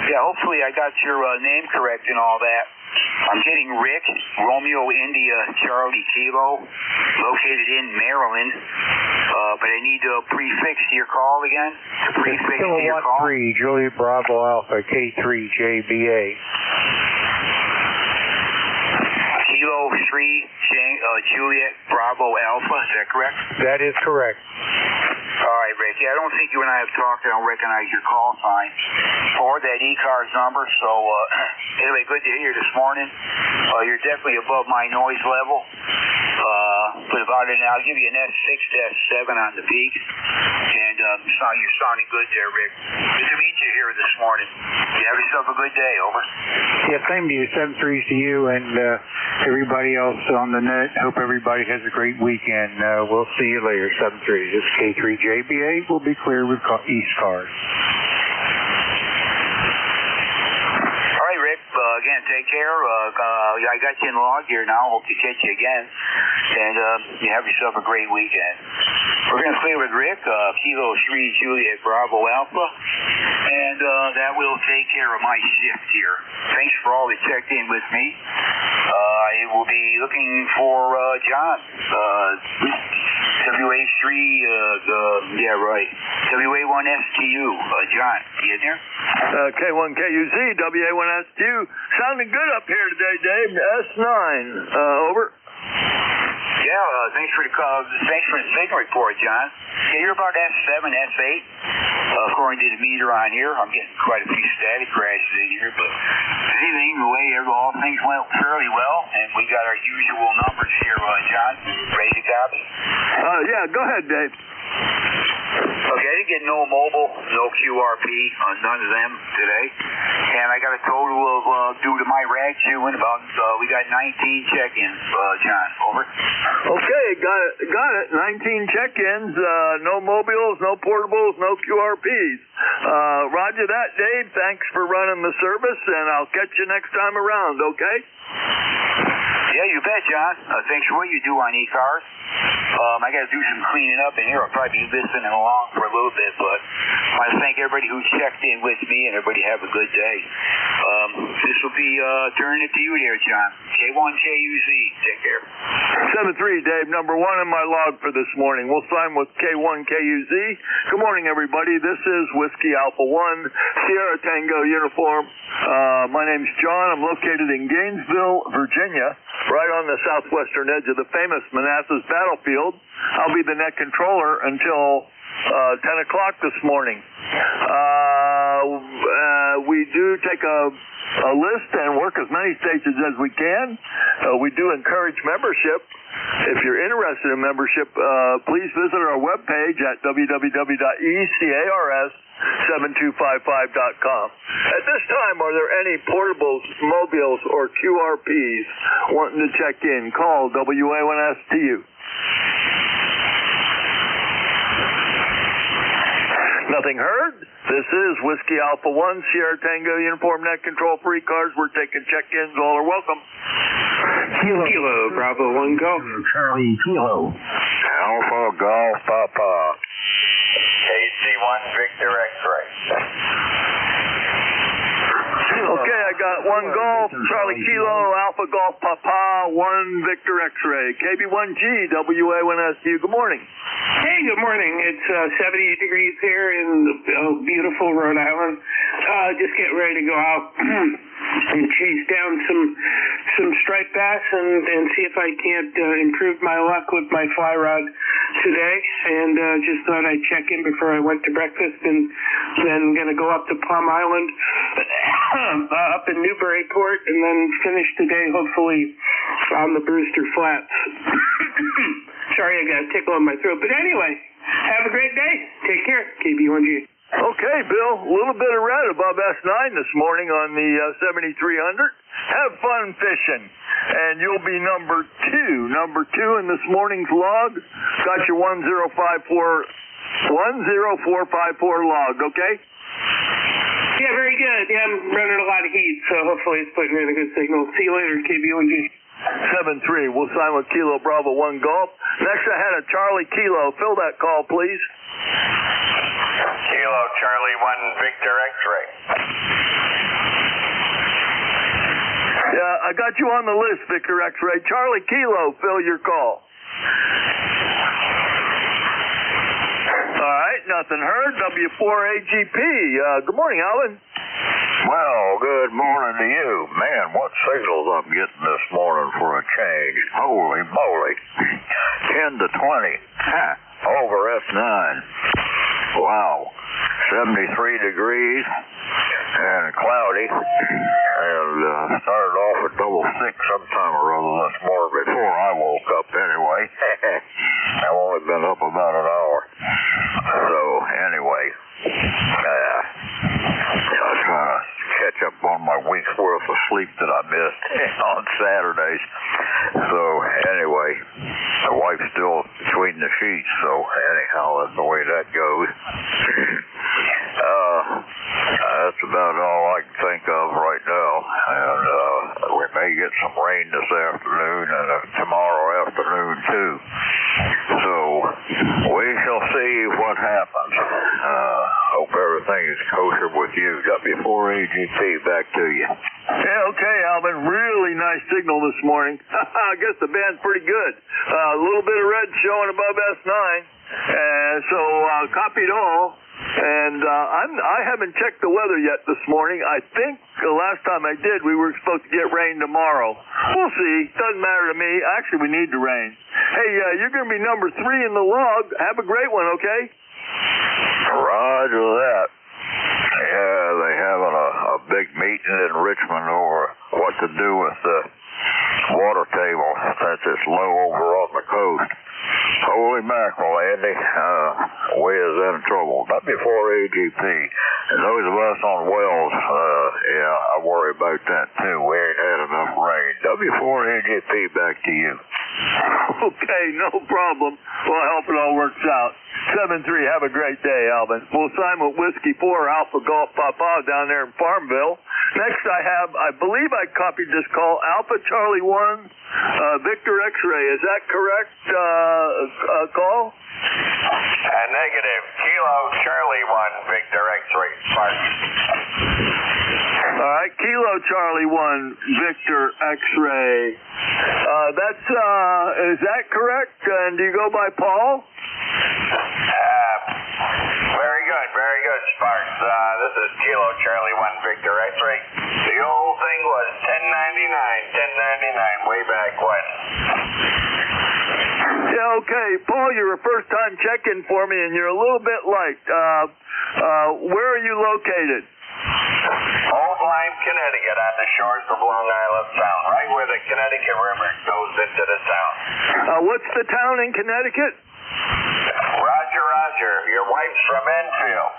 Yeah, hopefully I got your name correct and all that. I'm getting Rick, Romeo India Charlie Kilo, located in Maryland. But I need a prefix to your call again. The prefix to your call. Kilowatt 3, Juliet Bravo Alpha, K3JBA. Kilo 3, Juliet Bravo Alpha, is that correct? That is correct. All right, Rick. Yeah, I don't think you and I have talked. I don't recognize your call sign or that ECARS number. So anyway, good to hear you this morning. You're definitely above my noise level. But I'll give you an S6-7 on the peak. And you're sounding good there, Rick. Good to meet you here this morning. You have yourself a good day. Over. Yeah, same to you. 7-3s to you and everybody else on the net. Hope everybody has a great weekend. We'll see you later. 7-3. This is K3JBA. We'll be clear with ECARS. All right, Rick. Again, take care. I got you in log here now. Hope to catch you again. And you have yourself a great weekend. We're going to clear with Rick, Kilo 3 Juliet Bravo Alpha. And that will take care of my shift here. Thanks for all that checked in with me. I will be looking for John. WA3, WA1STU. John, you in there? K1KUZ, WA1STU. Sounding good up here today, Dave. S9. Over. Yeah, thanks for the call. Thanks for the signal report, John. Yeah, you're about S7, S8. According to the meter on here, I'm getting quite a few static crashes in here, but anything, the way all things went fairly well, and we got our usual numbers here, John. Ready to copy? Yeah, go ahead, Dave. Okay, I didn't get no mobile, no QRP, none of them today. And I got a total of, due to my rag chewing, about, we got 19 check-ins, John. Over. Okay, got it. 19 check-ins, no mobiles, no portables, no QRPs. Roger that, Dave. Thanks for running the service, and I'll catch you next time around, okay? Yeah, you bet, John. Thanks for what you do on ECARS. I got to do some cleaning up in here. I'll probably be listening along for a little bit, but I want to thank everybody who checked in with me, and everybody have a good day. This will be turning it to you there, John. K1KUZ. Take care. 7-3, Dave. Number 1 in my log for this morning. We'll sign with K1KUZ. Good morning, everybody. This is Whiskey Alpha 1, Sierra Tango uniform. My name's John. I'm located in Gainesville, Virginia, right on the southwestern edge of the famous Manassas battlefield. I'll be the net controller until 10 o'clock this morning. We do take a list and work as many stations as we can. We do encourage membership. If you're interested in membership, please visit our webpage at www.ECARS7255.com. At this time, are there any portables, mobiles, or QRPs wanting to check in? Call WA1STU. Nothing heard? This is Whiskey Alpha 1, Sierra Tango Uniform Net Control for ECARS. We're taking check-ins. All are welcome. Kilo, Bravo 1 Golf. Charlie, Kilo. Alpha Golf Papa. KC1 Victor X-Ray. Okay, I got 1 Golf, Charlie Kilo, Alpha Golf Papa, 1 Victor X-Ray. KB1G, WA1SU. Good morning. Hey, good morning. It's 78 degrees here in beautiful Rhode Island. Just getting ready to go out and chase down some striped bass and see if I can't improve my luck with my fly rod today. And just thought I'd check in before I went to breakfast, and then going to go up to Plum Island, up in Newburyport, and then finish the day hopefully on the Brewster Flats. Sorry, I got a tickle in my throat. But anyway, have a great day. Take care. KB1G. Okay, Bill. A little bit of red above S9 this morning on the 7300. Have fun fishing. And you'll be number 2. Number 2 in this morning's log. Got your 10454 log, okay? Yeah, very good. Yeah, I'm running a lot of heat, so hopefully it's putting in a good signal. See you later, KB1G. 7-3. We'll sign with Kilo Bravo 1 Golf. Next, I had a Charlie Kilo. Fill that call, please. Kilo Charlie 1 Victor X-Ray. Yeah, I got you on the list, Victor X-Ray. Charlie Kilo, fill your call. All right, nothing heard. W4AGP. Good morning, Alvin. Well, good morning to you. Man, what signals I'm getting this morning for a change. Holy moly. 10 to 20. Over F9. Wow. 73 degrees and cloudy. And started off at double six sometime or other this morning before I woke up anyway. I've only been up about an hour. So, anyway. I'm trying to catch up on my week's worth of sleep that I missed on Saturdays. So, anyway, my wife's still between the sheets, so anyhow, that's the way that goes. That's about all I can think of right now. And we may get some rain this afternoon and tomorrow afternoon, too. So, we shall see what happens. Hope everything is kosher with you. W4AGP, back to you. Yeah, okay, Alvin. Really nice signal this morning. I guess the band's pretty good. A little bit of red showing above S9. So, copied all. And I haven't checked the weather yet this morning. I think the last time I did, we were supposed to get rain tomorrow. We'll see. Doesn't matter to me. Actually, we need the rain. Hey, you're going to be number 3 in the log. Have a great one, okay? Roger that. Yeah, they having a big meeting in Richmond over what to do with the water table since it's low over on the coast. Holy mackerel, Andy. We is in trouble. W4AGP. And those of us on wells Yeah, I worry about that too. We ain't had enough rain. W4NJP, back to you. Okay, no problem. Well, I hope it all works out. 7-3, have a great day, Alvin. We'll sign with Whiskey 4, Alpha Golf Papa down there in Farmville. Next I believe I copied this call, Alpha Charlie 1, Victor X-Ray. Is that correct, call? Negative. Kilo Charlie 1, Victor X-Ray, Sparks. All right, Kilo Charlie 1, Victor X-Ray. Is that correct? And do you go by Paul? Very good, Sparks. This is Kilo Charlie 1, Victor X-Ray. The old thing was 1099, way back when. Yeah, okay. Paul, you're a first-time check-in for me, and you're a little bit light. Where are you located? Old Lyme, Connecticut, on the shores of Long Island Sound, right where the Connecticut River goes into the sound. What's the town in Connecticut? Roger. Your wife's from Enfield.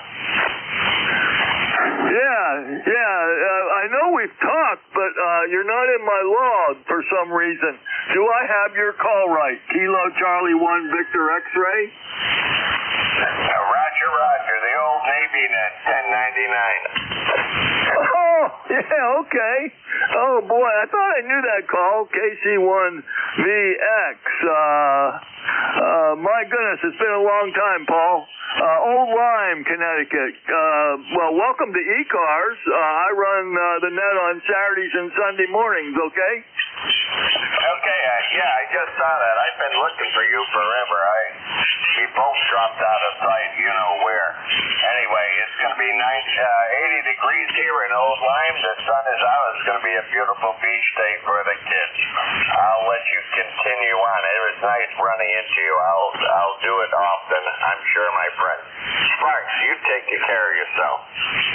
Yeah. I know we've talked, but you're not in my log for some reason. Do I have your call right? Kilo Charlie 1, Victor X-Ray? Roger. The old Navy net, 1099. Oh, yeah, okay. Oh, boy, I thought I knew that call. KC1VX. My goodness, it's been a long time, Paul. Old Lyme, Connecticut. Well, welcome to ECARS. I run the net on Saturdays and Sunday mornings, okay? Okay, I just saw that. I've been looking for you forever. We both dropped out of sight, you know where. Anyway, it's going to be 80 degrees here in Old Lyme. The sun is out. It's going to be a beautiful beach day for the kids. I'll let you continue on. It was nice running into you. I'll do it often, I'm sure, my friend. Sparks, you take care of yourself.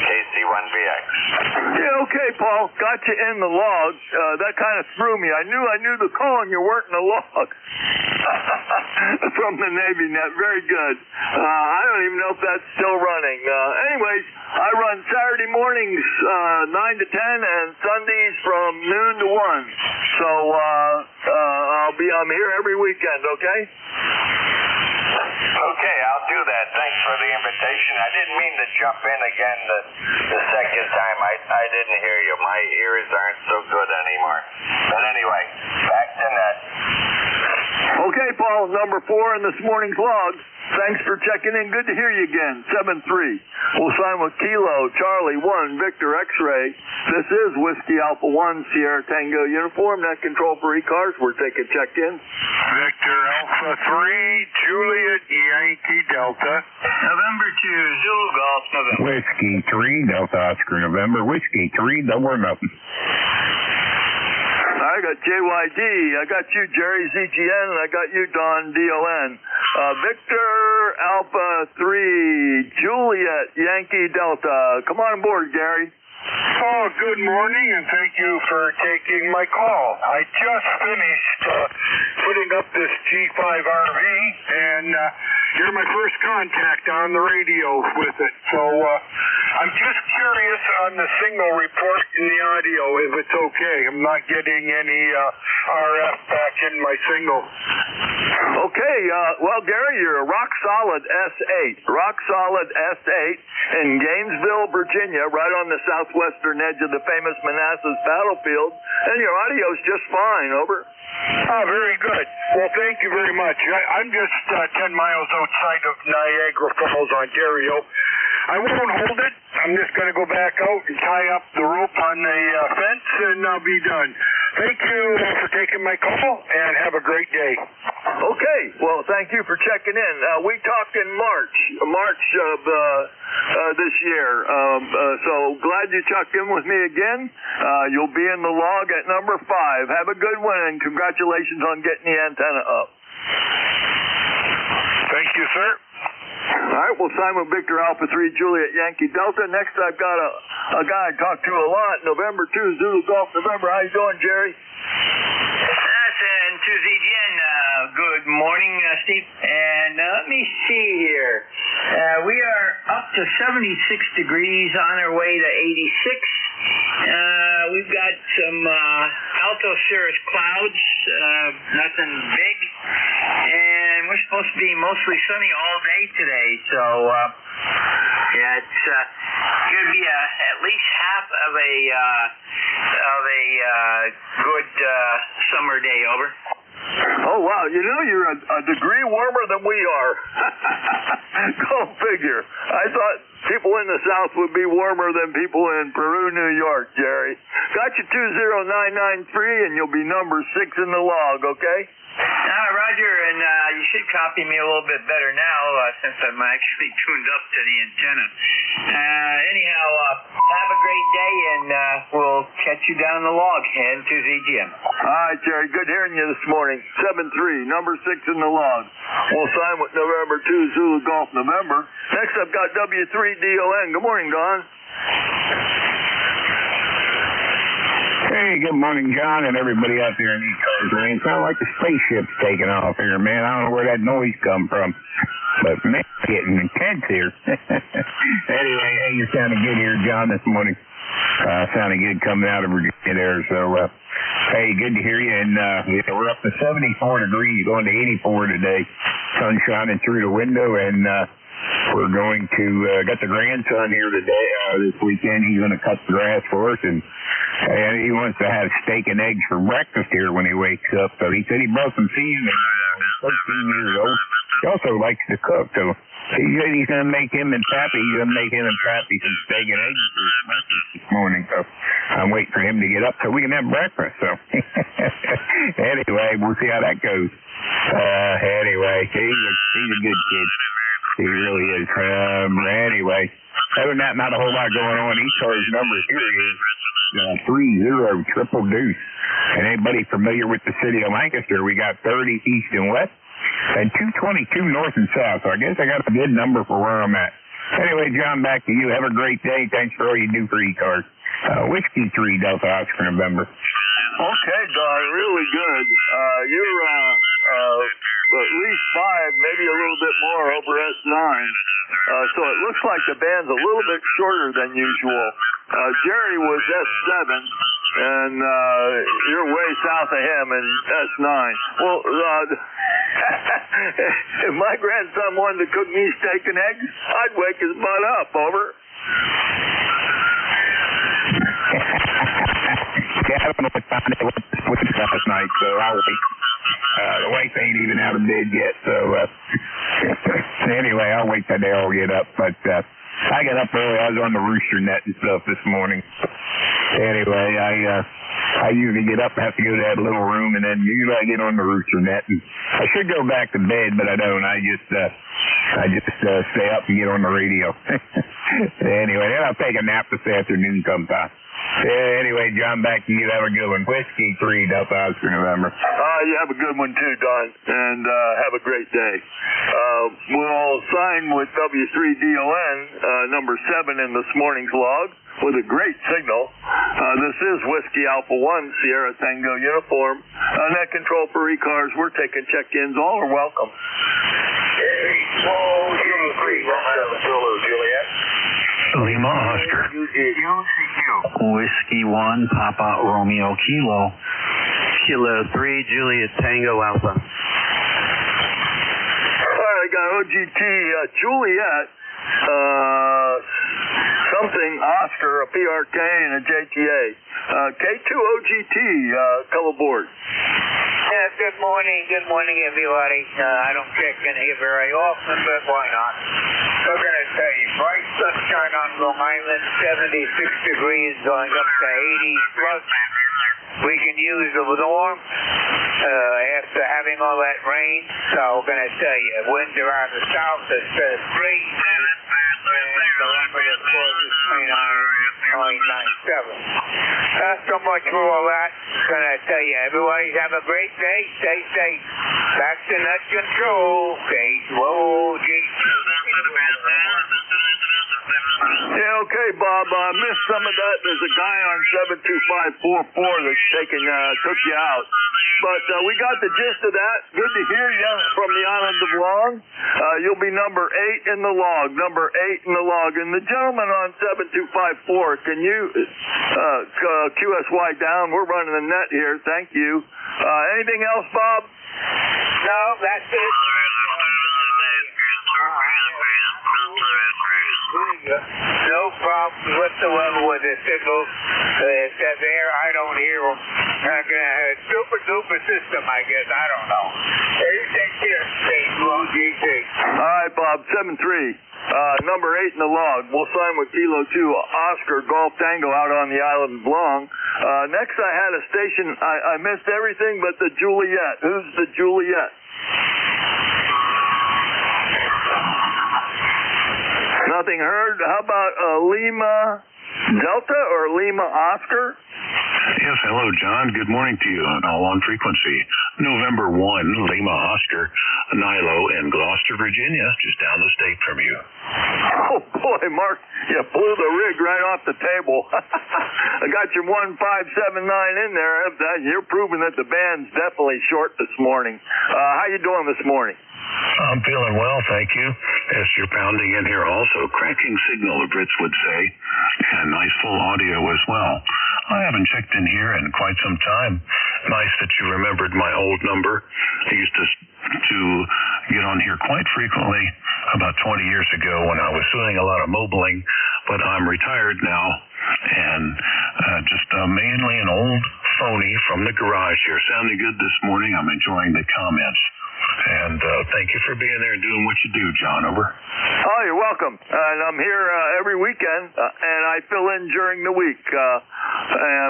KC1VX. Yeah, okay, Paul. Got you in the log. That kind of threw me. I knew the call and you weren't in the log. From the Navy net. Very good. I don't even know if that's still running. Anyways, I run Saturday mornings 9 to 10 and Sundays from noon to 1. So I'm here every weekend, okay? Okay, I'll do that. Thanks for the invitation. I didn't mean to jump in again the second time. I didn't hear you. My ears aren't so good anymore. But anyway, back to net. Okay, Paul, number 4 in this morning's log. Thanks for checking in. Good to hear you again. 7-3. We'll sign with Kilo Charlie 1, Victor X-Ray. This is Whiskey Alpha 1, Sierra Tango Uniform. Net control for ECARS. We're taking check-in. Victor Alpha 3, Juliet Yankee Delta. November 2, Zulu Golf, November. Whiskey 3, Delta Oscar November. Whiskey 3, double or nothing. I got JYD, I got you, Jerry ZGN, and I got you, Don DON. Victor Alpha 3, Juliet Yankee Delta. Come on board, Gary. Oh, good morning, and thank you for taking my call. I just finished putting up this G5 RV, and you're my first contact on the radio with it. So I'm just curious on the signal report in the audio, if it's okay. I'm not getting any RF back in my signal. Okay, well, Gary, you're a rock-solid S8. Rock-solid S8 in Gainesville, Virginia, right on the southwestern edge of the famous Manassas battlefield, and your audio's just fine, over. Oh, very good. Well, thank you very much. I'm just 10 miles outside of Niagara Falls, Ontario. I won't hold it. I'm just going to go back out and tie up the rope on the fence, and I'll be done. Thank you for taking my call, and have a great day. Okay. Well, thank you for checking in. We talked in March of this year. So glad you checked in with me again. You'll be in the log at number 5. Have a good one, and congratulations on getting the antenna up. Thank you, sir. All right, we'll sign with Victor Alpha 3, Juliet Yankee Delta. Next, I've got a guy I talked to a lot, November 2, Zulu Golf November. How you doing, Jerry? And to ZGN, good morning, Steve. And let me see here. We are up to 76 degrees on our way to 86. We've got some alto cirrus clouds, nothing big, and we're supposed to be mostly sunny all day today. So yeah, it's going to be at least half of a good summer day. Over. Oh, wow. You know, you're a degree warmer than we are. Go figure. I thought people in the South would be warmer than people in Peru, New York, Jerry. Got you 20993, and you'll be number 6 in the log, okay? Roger, and you should copy me a little bit better now since I'm actually tuned up to the antenna. Anyhow, have a great day, and we'll catch you down the log and to ZGM. All right, Jerry. Good hearing you this morning. 7-3, number 6 in the log. We'll sign with November 2, Zulu Golf November. Next, I've got W3DON. Good morning, Don. Hey, good morning, John, and everybody out there in ECARS land. Sound like the spaceship's taking off here, man. I don't know where that noise come from, but man, it's getting intense here. Anyway, hey, you sounded good here, John, this morning. Sounded good coming out of Virginia there. So, hey, good to hear you. And yeah, we're up to 74 degrees, going to 84 today. Sun shining through the window, and we're going to got the grandson here today. This weekend, he's going to cut the grass for us, and he wants to have steak and eggs for breakfast here when he wakes up. So he said he brought some seasoning. 13 years old. He also likes to cook, so he said he's going to make him and Pappy. He's going to make him and Pappy some steak and eggs for breakfast this morning. So I'm waiting for him to get up so we can have breakfast. So anyway, we'll see how that goes. Anyway, he's a good kid. He really is. Anyway, other than that, not a whole lot going on. ECARS number here is 30 triple deuce. And anybody familiar with the city of Lancaster, we got 30 east and west and 222 north and south. So I guess I got a good number for where I'm at. Anyway, John, back to you. Have a great day. Thanks for all you do for ECARS. Whiskey 3 Delta Oscar November. Okay, Don, really good. You're at least 5, maybe a little bit more over S9. So it looks like the band's a little bit shorter than usual. Jerry was S7, and you're way south of him in S9. Well, if my grandson wanted to cook me steak and eggs, I'd wake his butt up. Over. Yeah, I don't know what time it was last night, so I'll wait. The wife ain't even out of bed yet, so anyway, I'll wait till they all get up. But I got up early. I was on the rooster net and stuff this morning. Anyway, I usually get up and have to go to that little room, and then usually I get on the rooster net. And I should go back to bed, but I don't. I just stay up and get on the radio. Anyway, then I'll take a nap this afternoon sometime. Anyway, John, back to you. Have a good one. Whiskey 3 Delta Oscar November. You have a good one too, Don, and have a great day. We'll sign with W3DON, number 7 in this morning's log, with a great signal. This is Whiskey Alpha 1, Sierra Tango uniform. Net control for ECARS. We're taking check-ins. All are welcome. Juliet. Lima Oscar. Whiskey 1 Papa Romeo Kilo. Kilo 3 Juliet Tango Alpha. All right, I got OGT Juliet, something Oscar, a PRK, and a JTA. K2 OGT, come aboard. Yes, good morning, everybody. I don't check in here very often, but why not? We're going to tell you, bright sunshine on Long Island, 76 degrees, going up to 80 plus. We can use the norm after having all that rain. So we're going to tell you, winds are out of the south instead of free. And the lumber, of course, is 29.97. Not so much for all that. Going to tell you, everybody have a great day. Stay safe. Back to net control. K2OGT. Yeah, okay, Bob. I missed some of that. There's a guy on 72544 that's took you out. but we got the gist of that. Good to hear you from the island of Long. You'll be number 8 in the log. Number 8 in the log. And the gentleman on 7254, can you QSY down? We're running the net here. Thank you. Anything else, Bob? No, that's it. No problem whatsoever with the signals. It says here, I don't hear them. Super duper system, I guess. I don't know. You take care. GT. All right, Bob. 7-3. Number 8 in the log. We'll sign with Kilo 2 Oscar Golf Tango out on the island of Long. Next, I had a station. I missed everything but the Juliet. Who's the Juliet? Nothing heard. How about Lima Delta or Lima Oscar? Yes, hello, John. Good morning to you on all on frequency. November 1, Lima Oscar, Nilo in Gloucester, Virginia, just down the state from you. Oh, boy, Mark, you blew the rig right off the table. I got your 1579 in there. You're proving that the band's definitely short this morning. How you doing this morning? I'm feeling well, thank you. As you're pounding in here also, cracking signal, the Brits would say, and nice full audio as well. I haven't checked in here in quite some time. Nice that you remembered my old number. I used to get on here quite frequently about 20 years ago when I was doing a lot of mobiling, but I'm retired now and just mainly an old phony from the garage here. Sounding good this morning. I'm enjoying the comments. And thank you for being there and doing what you do, John. Over. Oh, you're welcome. And I'm here every weekend, and I fill in during the week.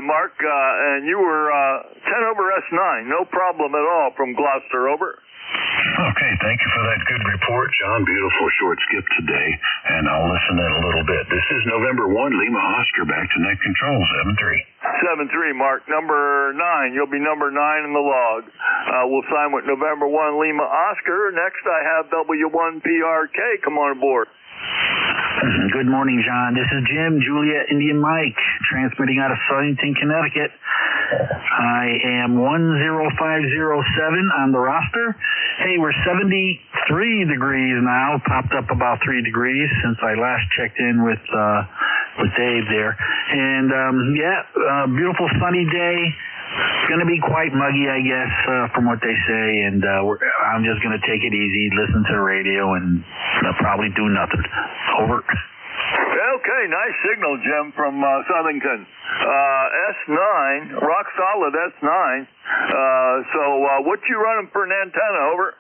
Mark, and you were 10 over S9, no problem at all from Gloucester, over. Okay, thank you for that good report, John. Beautiful short skip today, and I'll listen in a little bit. This is November 1, Lima Oscar, back to net control, 7-3. 7-3, Mark. Number 9. You'll be number 9 in the log. We'll sign with November 1, Lima Oscar. Next, I have W1PRK. Come on aboard. Good morning, John. This is Jim, Juliet, Indian Mike, transmitting out of Southington, Connecticut. I am 10507 on the roster. Hey, we're 73 degrees now, popped up about 3 degrees since I last checked in with Dave there. And, beautiful sunny day. It's going to be quite muggy, I guess, from what they say, and I'm just going to take it easy, listen to the radio, and probably do nothing. Over. Okay, nice signal, Jim, from Southington. S9, rock solid S9. So what you running for an antenna, over?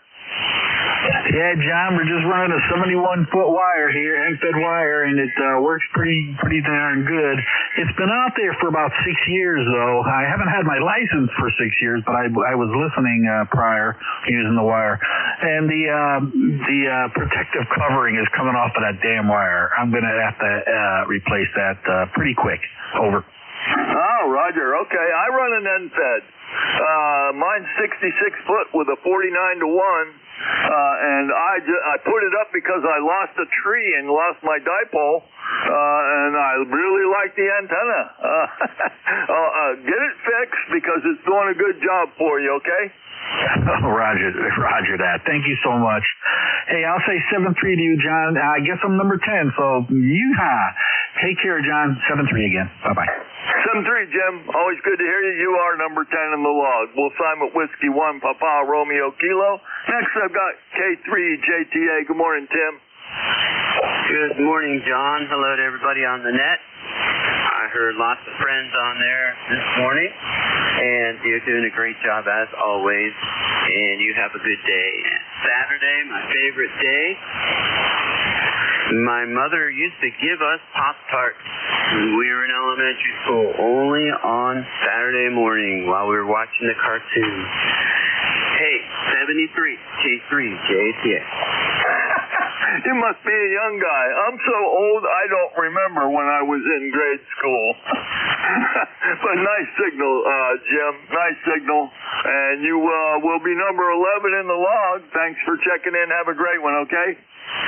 Yeah, John, we're just running a 71-foot wire here, end-fed wire, and it works pretty darn good. It's been out there for about 6 years, though. I haven't had my license for 6 years, but I was listening prior using the wire. And the protective covering is coming off of that damn wire. I'm going to have to replace that pretty quick. Over. Oh, Roger. Okay, I run an end-fed. Mine's 66 foot with a 49-to-1. And I put it up because I lost a tree and lost my dipole, and I really like the antenna. Get it fixed because it's doing a good job for you, okay? Roger that. Thank you so much. Hey, I'll say 7-3 to you, John. I guess I'm number 10, so yeehaw. Take care, John. 7-3 again. Bye-bye. 7-3, Jim. Always good to hear you. You are number 10 in the log. We'll sign with Whiskey 1, Papa Romeo Kilo. Next, I've got K3 JTA. Good morning, Tim. Good morning, John. Hello to everybody on the net. I heard lots of friends on there this morning, and you're doing a great job as always, and you have a good day. Saturday, my favorite day. My mother used to give us Pop-Tarts when we were in elementary school, only on Saturday morning while we were watching the cartoon. Hey, 73, K3, JTA. You must be a young guy. I'm so old I don't remember when I was in grade school. But nice signal, Jim. Nice signal. And you will be number 11 in the log. Thanks for checking in. Have a great one, okay?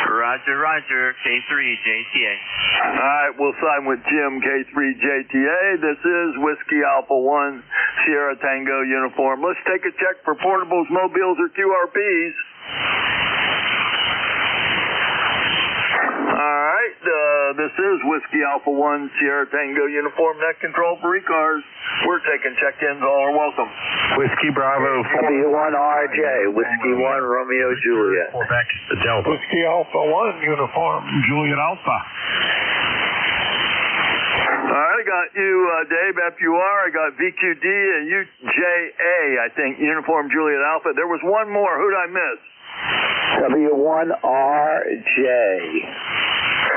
Roger, Roger. K3 JTA. All right, we'll sign with Jim, K3 JTA. This is Whiskey Alpha 1, Sierra Tango uniform. Let's take a check for portables, mobiles, or QRPs. All right, this is Whiskey Alpha 1, Sierra Tango uniform, net control for ECARS. We're taking check-ins. All are welcome. Whiskey Bravo 41RJ, Whiskey 1 Romeo Juliet. Back to Delta. Whiskey Alpha 1 uniform, Juliet Alpha. All right, I got you, Dave, FUR. I got VQD and UJA, I think, uniform Juliet Alpha. There was one more. Who'd I miss? W1RJ.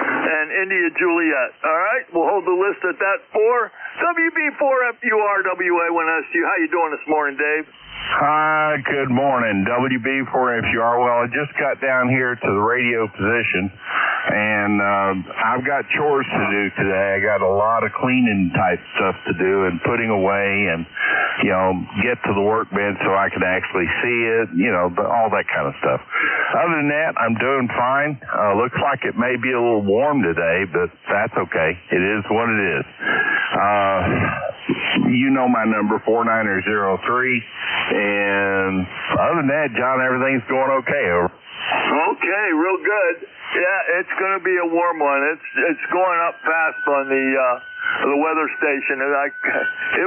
And India Juliet. All right, we'll hold the list at that. 4 WB4FURWA when I asked you. How you doing this morning, Dave? Hi, good morning. WB4FUR. Well, I just got down here to the radio position, and I've got chores to do today. I got a lot of cleaning type stuff to do and putting away and, you know, get to the workbench so I can actually see it, you know, all that kind of stuff. Other than that, I'm doing fine. Looks like it may be a little warm today, but that's okay. It is what it is. You know my number, 4903. And other than that, John, everything's going okay. Over. Okay, real good. Yeah, it's going to be a warm one. It's going up fast on the weather station. And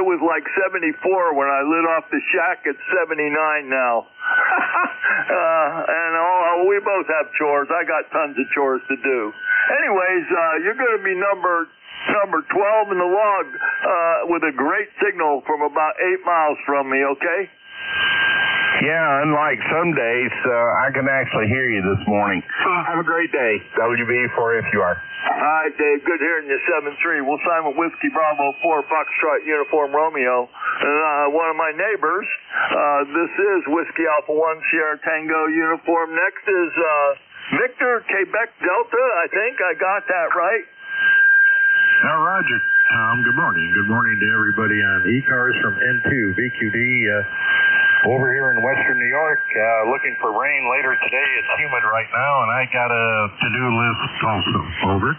it was like 74 when I lit off the shack. It's 79 now. And we both have chores. I got tons of chores to do. Anyways, you're going to be number 12 in the log with a great signal from about 8 miles from me, okay? Yeah, unlike some days, I can actually hear you this morning. Have a great day. WB4FUR. All right, Dave. Good hearing you. 7-3. We'll sign with Whiskey Bravo 4 Foxtrot uniform Romeo. And one of my neighbors, this is Whiskey Alpha 1 Sierra Tango uniform. Next is Victor Quebec Delta. I think I got that right. Now, Roger, Tom, good morning. Good morning to everybody on ECARS from N2 VQD over here in western New York. Looking for rain later today. It's humid right now, and I got a to-do list also. Over.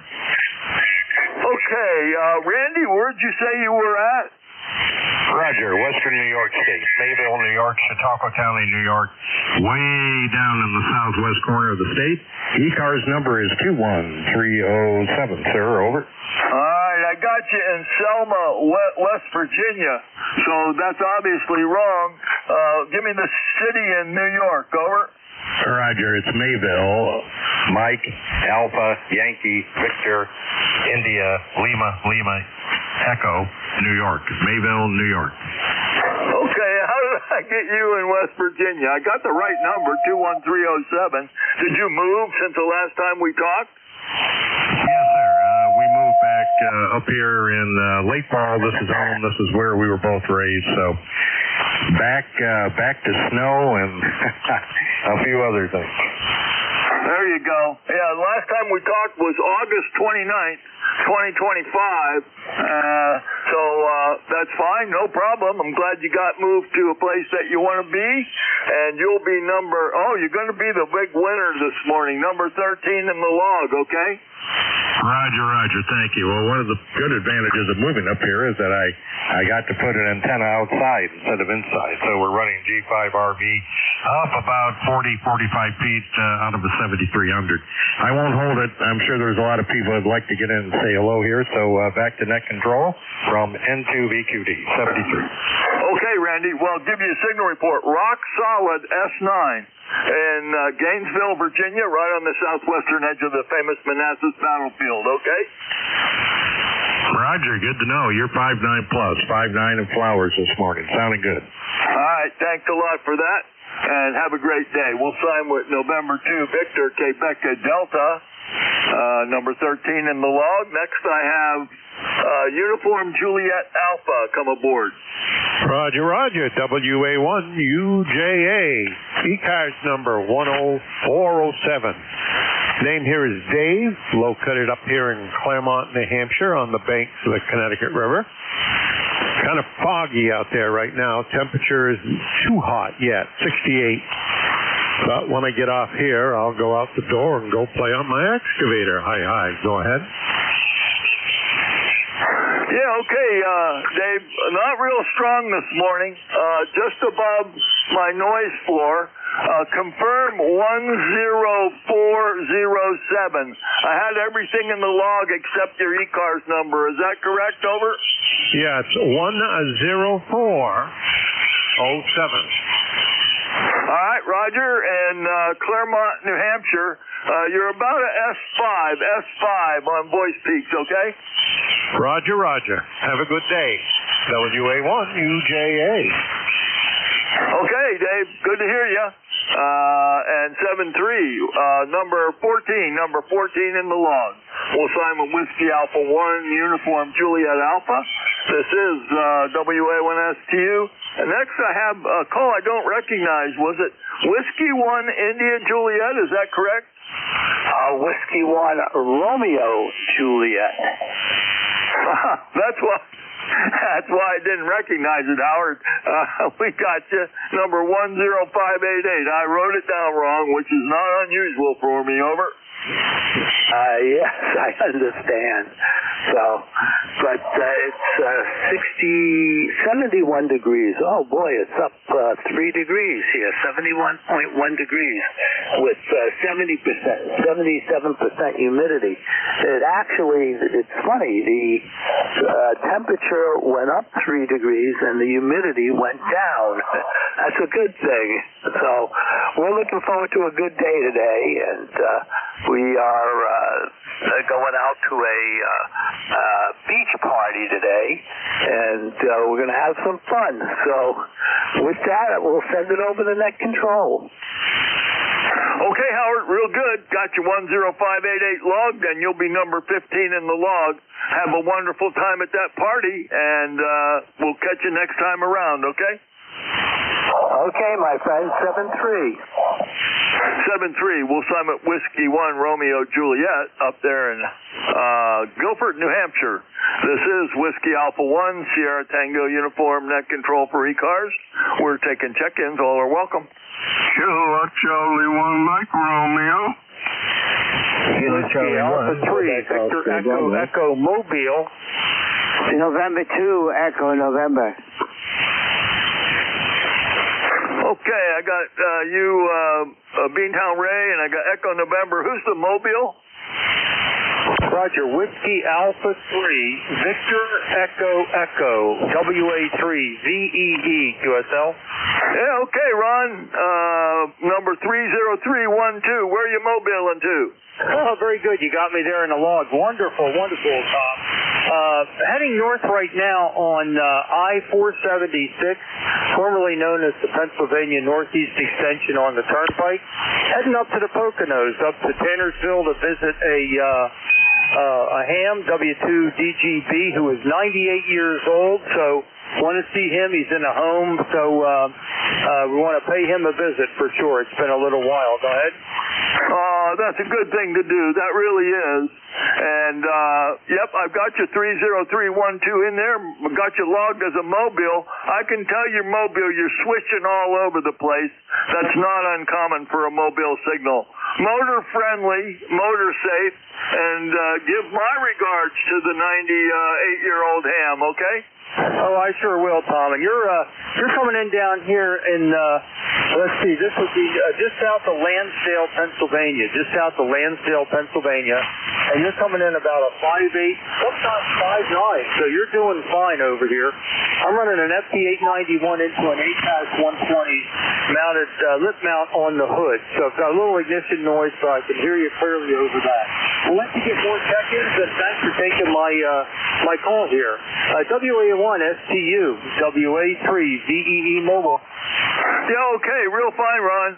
Okay, Randy, where'd you say you were at? Roger, western New York State, Mayville, New York, Chautauqua County, New York, way down in the southwest corner of the state. ECARS number is 21307, sir. Over. All right, I got you in Selma, West Virginia, so that's obviously wrong. Give me the city in New York. Over. Roger, it's Mayville, Mike, Alpha, Yankee, Victor, India, Lima, Echo, New York. Mayville, New York. Okay, how did I get you in West Virginia? I got the right number, 21307. Did you move since the last time we talked? Yes, sir. We moved back up here in Lake Ball. This is home. This is where we were both raised. So back to snow and a few other things. There you go. Yeah, the last time we talked was August 29th, 2025. So that's fine, no problem. I'm glad you got moved to a place that you want to be, and you'll be you're going to be the big winner this morning, number 13 in the log, okay? Roger, thank you. Well, one of the good advantages of moving up here is that I got to put an antenna outside instead of inside. So we're running G5RV up about 40-45 feet out of the 7300. I won't hold it. I'm sure there's a lot of people that'd like to get in and say hello here. So back to net control from N2 VQD 73. Okay, Randy. Well, give you a signal report. Rock solid S9. In Gainesville, Virginia, right on the southwestern edge of the famous Manassas battlefield, okay? Roger, good to know. You're 5'9 plus, 5'9 and flowers this morning. Sounding good. All right, thanks a lot for that, and have a great day. We'll sign with November 2, Victor Quebec Delta, number 13 in the log. Next I have Uniform Juliet Alpha come aboard. Roger, WA1 UJA, ECARS number 10407. Name here is Dave, located up here in Claremont, New Hampshire on the banks of the Connecticut River. Kind of foggy out there right now. Temperature isn't too hot yet, 68. But when I get off here, I'll go out the door and go play on my excavator. Hi, go ahead. Yeah, okay, Dave, not real strong this morning, just above my noise floor. Confirm 10407. I had everything in the log except your ECARS number. Is that correct? Over? Yeah, it's 10407. All right, Roger. And Claremont, New Hampshire, you're about a S5 on Voice Peaks, okay? Roger. Have a good day. WA1UJA. Okay, Dave. Good to hear you. And 7-3, number 14 in the log. We'll sign with Whiskey Alpha 1, Uniform Juliet Alpha. This is WA1STU. And next I have a call I don't recognize. Was it Whiskey 1 India Juliet? Is that correct? Whiskey 1 Romeo Juliet. That's why I didn't recognize it, Howard. We got you, number 10588. I wrote it down wrong, which is not unusual for me. Over. Yes, I understand. So, but it's 71 degrees. Oh boy, it's up 3 degrees here. 71.1 degrees with 77% humidity. It's funny. The temperature went up 3 degrees and the humidity went down. That's a good thing. So we're looking forward to a good day today, and we are going out to a beach party today, and we're going to have some fun. So with that, we'll send it over to net control. Okay, Howard, real good. Got your 10588 logged, and you'll be number 15 in the log. Have a wonderful time at that party, and we'll catch you next time around, okay? Okay, my friend, 7-3. 7-3. We'll sign at Whiskey 1 Romeo Juliet up there in Guilford, New Hampshire. This is Whiskey Alpha 1 Sierra Tango Uniform Net Control for ECARS. We're taking check-ins. All are welcome. Kilo Charlie 1 Mike Romeo. Kilo Charlie Alpha 3 Victor Echo Mobile. November 2 Echo November. Okay, I got you, Beantown Ray, and I got Echo November. Who's the Mobile? Roger, Whiskey Alpha 3, Victor Echo, WA3, VEE, QSL. Yeah, okay, Ron. Number 30312. Where are you mobiling to? Oh, very good. You got me there in the log. Wonderful, Tom. Heading north right now on I-476, formerly known as the Pennsylvania Northeast Extension on the Turnpike. Heading up to the Poconos, up to Tannersville to visit a ham, W2DGB, who is 98 years old, so want to see him. He's in a home, so we want to pay him a visit for sure. It's been a little while. Go ahead. That's a good thing to do. That really is. And, yep, I've got your 30312 in there. Got you logged as a mobile. I can tell your mobile, you're switching all over the place. That's not uncommon for a mobile signal. Motor friendly, motor safe, and give my regards to the 98-year-old ham, okay? Oh, I sure will, Tom. And you're coming in down here in, let's see, this would be just south of Lansdale, Pennsylvania. And you're coming in about a 5.8, sometimes 5.9. So you're doing fine over here. I'm running an FT891 into an ATAS 120 mounted lip mount on the hood. So I've got a little ignition noise, so I can hear you clearly over that. We'll let you get more check-ins, and thanks for taking my call here. WA1 STU, WA3 VEE Mobile. Yeah, okay, real fine, Ron.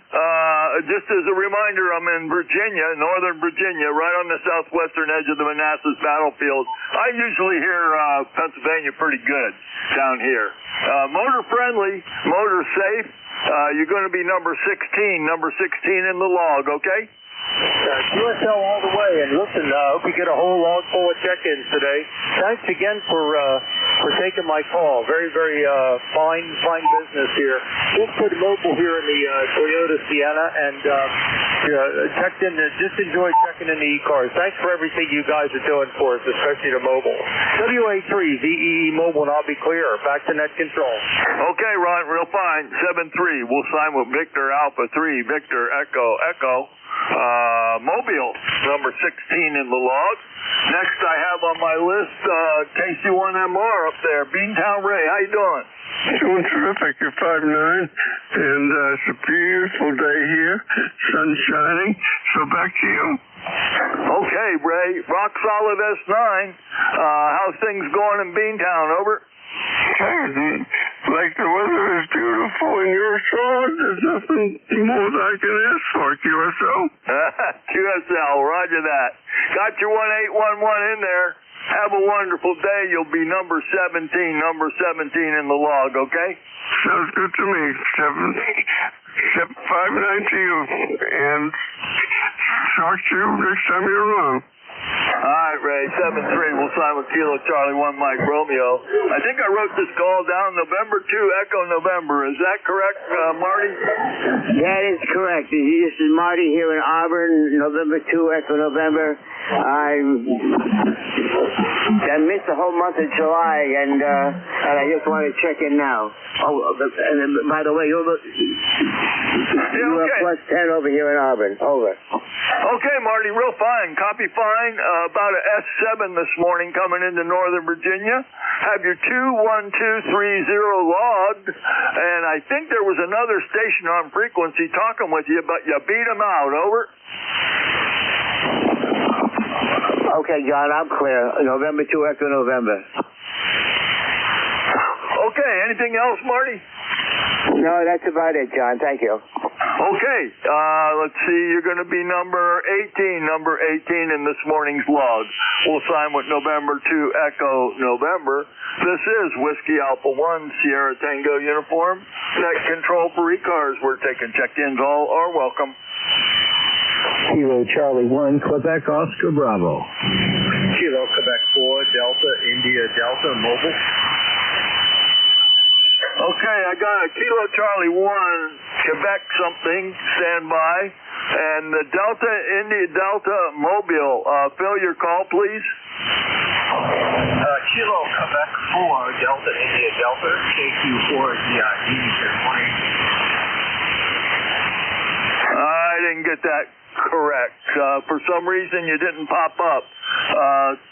Just as a reminder, I'm in Virginia, northern Virginia, right on the southwestern edge of the Manassas battlefield. I usually hear Pennsylvania pretty good down here. Motor friendly, motor safe. You're going to be number 16 in the log, okay? QSL all the way. And listen, hope you get a whole log full of check-ins today. Thanks again for taking my call. Very, very fine business here. We'll put mobile here in the Toyota Sienna and checked in. Just enjoyed checking in the ECARS. Thanks for everything you guys are doing for us, especially the mobile. WA3 VEE Mobile, and I'll be clear. Back to net control. Okay, Ron, real fine. 7-3. We'll sign with Victor Alpha 3, Victor Echo. Mobile, number 16 in the log. Next I have on my list, KC1MR up there. Beantown Ray, how you doing? Doing terrific. You're 5'9", and it's a beautiful day here. Sun's shining. So back to you. Okay, Ray. Rock solid S9. How's things going in Beantown? Over. Like the weather is beautiful in your shore, there's nothing more that I can ask for, QSL. QSL, roger that. Got your 1811 in there. Have a wonderful day. You'll be number 17 in the log, okay? Sounds good to me. 5'9" to you, and talk to you next time you're around. All right, Ray, 7-3. We'll sign with Kilo Charlie 1 Mike Romeo. I think I wrote this call down, November 2 Echo November. Is that correct, Marty? That is correct. This is Marty here in Auburn, November 2 Echo November. I missed the whole month of July, and I just want to check in now. Oh, and by the way, you're plus 10 over here in Auburn. Over. Okay, Marty, real fine. Copy fine. About a S7 this morning coming into Northern Virginia. Have your 21230 logged, and I think there was another station on frequency talking with you, but you beat them out. Over. Okay, John, I'm clear. November 2 Echo November. Okay, anything else, Marty? No, that's about it, John. Thank you. Okay, let's see. You're going to be number 18 in this morning's log. We'll sign with November 2 Echo November. This is Whiskey Alpha 1 Sierra Tango uniform. Net control for ECARS. We're taking check-ins. All are welcome. Kilo Charlie 1, Quebec Oscar Bravo. Kilo Quebec 4, Delta India Delta Mobile. Okay, I got a Kilo Charlie 1, Quebec something, stand by, and the Delta India Delta Mobile. Fill your call, please. Kilo Quebec 4, Delta India Delta, KQ4 DIE, good morning. I didn't get that correct. For some reason, you didn't pop up.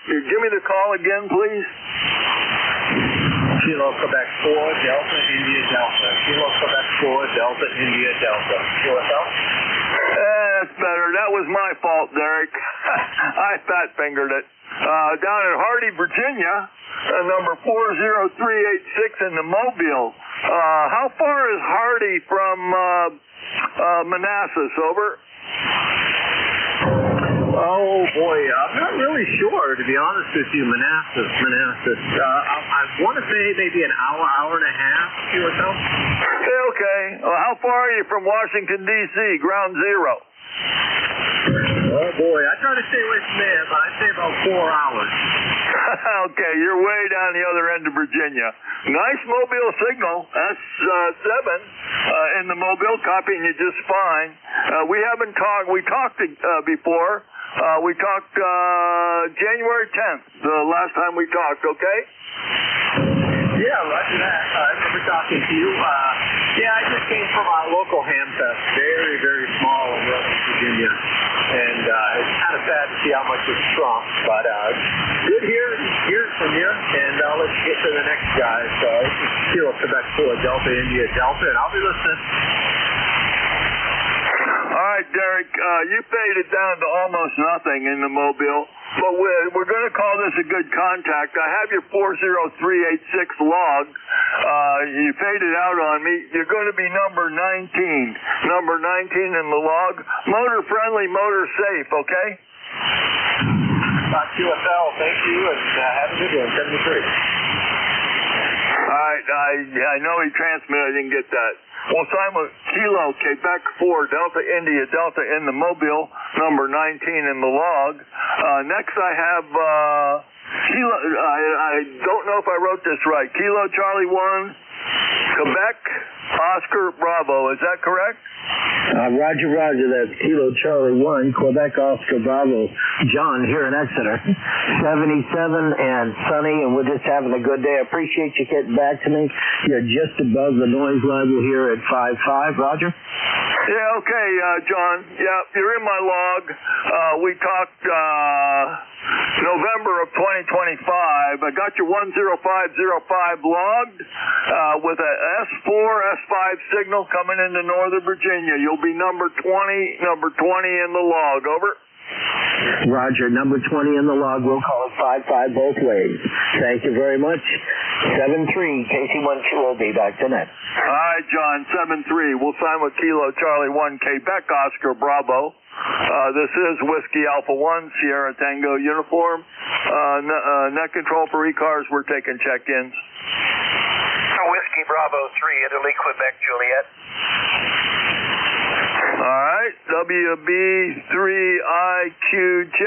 Give me the call again, please. Kilo Quebec 4, Delta India Delta. Kilo Quebec 4, Delta India Delta. QSL? That's better. That was my fault, Derek. I fat-fingered it. Down in Hardy, Virginia, number 40386 in the Mobile. How far is Hardy from Manassas? Over. Oh boy, I'm not really sure, to be honest with you. Manassas. I want to say maybe an hour and a half. QSL? Okay. Well, how far are you from Washington, D.C., ground zero? Oh boy, I try to stay away from there, but I'd say about 4 hours. Okay, you're way down the other end of Virginia. Nice Mobile signal, S7 in the Mobile, copying you just fine. We talked before. We talked January 10th, the last time we talked, okay? Yeah, roger that. I remember talking to you. I just came from our local ham fest. Very, very small in West Virginia. And it's kind of sad to see how much it's shrunk. But good hearing from you. And I'll let you get to the next guy. So this is Kilo Quebec 4, Delta India Delta. And I'll be listening. All right, Derek, you faded down to almost nothing in the Mobile, but we're going to call this a good contact. I have your 40386 log. You faded out on me. You're going to be number 19 in the log. Motor friendly, motor safe, okay? QSL, thank you, and have a good one, 73. All right, right. I know he transmitted. I didn't get that. Well, Simon, Kilo, Quebec 4, Delta India, Delta in the Mobile, number 19 in the log. Next I have Kilo, I don't know if I wrote this right. Kilo Charlie 1, Quebec, Oscar Bravo. Is that correct? Roger, that's Kilo Charlie 1, Quebec Oscar Bravo. John here in Exeter. 77 and sunny, and we're just having a good day. I appreciate you getting back to me. You're just above the noise level here at 5.5. Roger? Yeah, okay, John. Yeah, you're in my log. We talked November of 2025. I got your 10505 logged with a S4, S5 signal coming into Northern Virginia. You'll be number 20 in the log. Over. Roger, number 20 in the log. We'll call it 5.5 both ways. Thank you very much. 7-3, KC12 will be back tonight. All right, John, 7-3. We'll sign with Kilo Charlie 1, Quebec Oscar Bravo. This is Whiskey Alpha 1, Sierra Tango uniform. Net control for ECARS. We're taking check-ins. Whiskey Bravo 3, Italy, Quebec, Juliet. All right, WB3IQJ,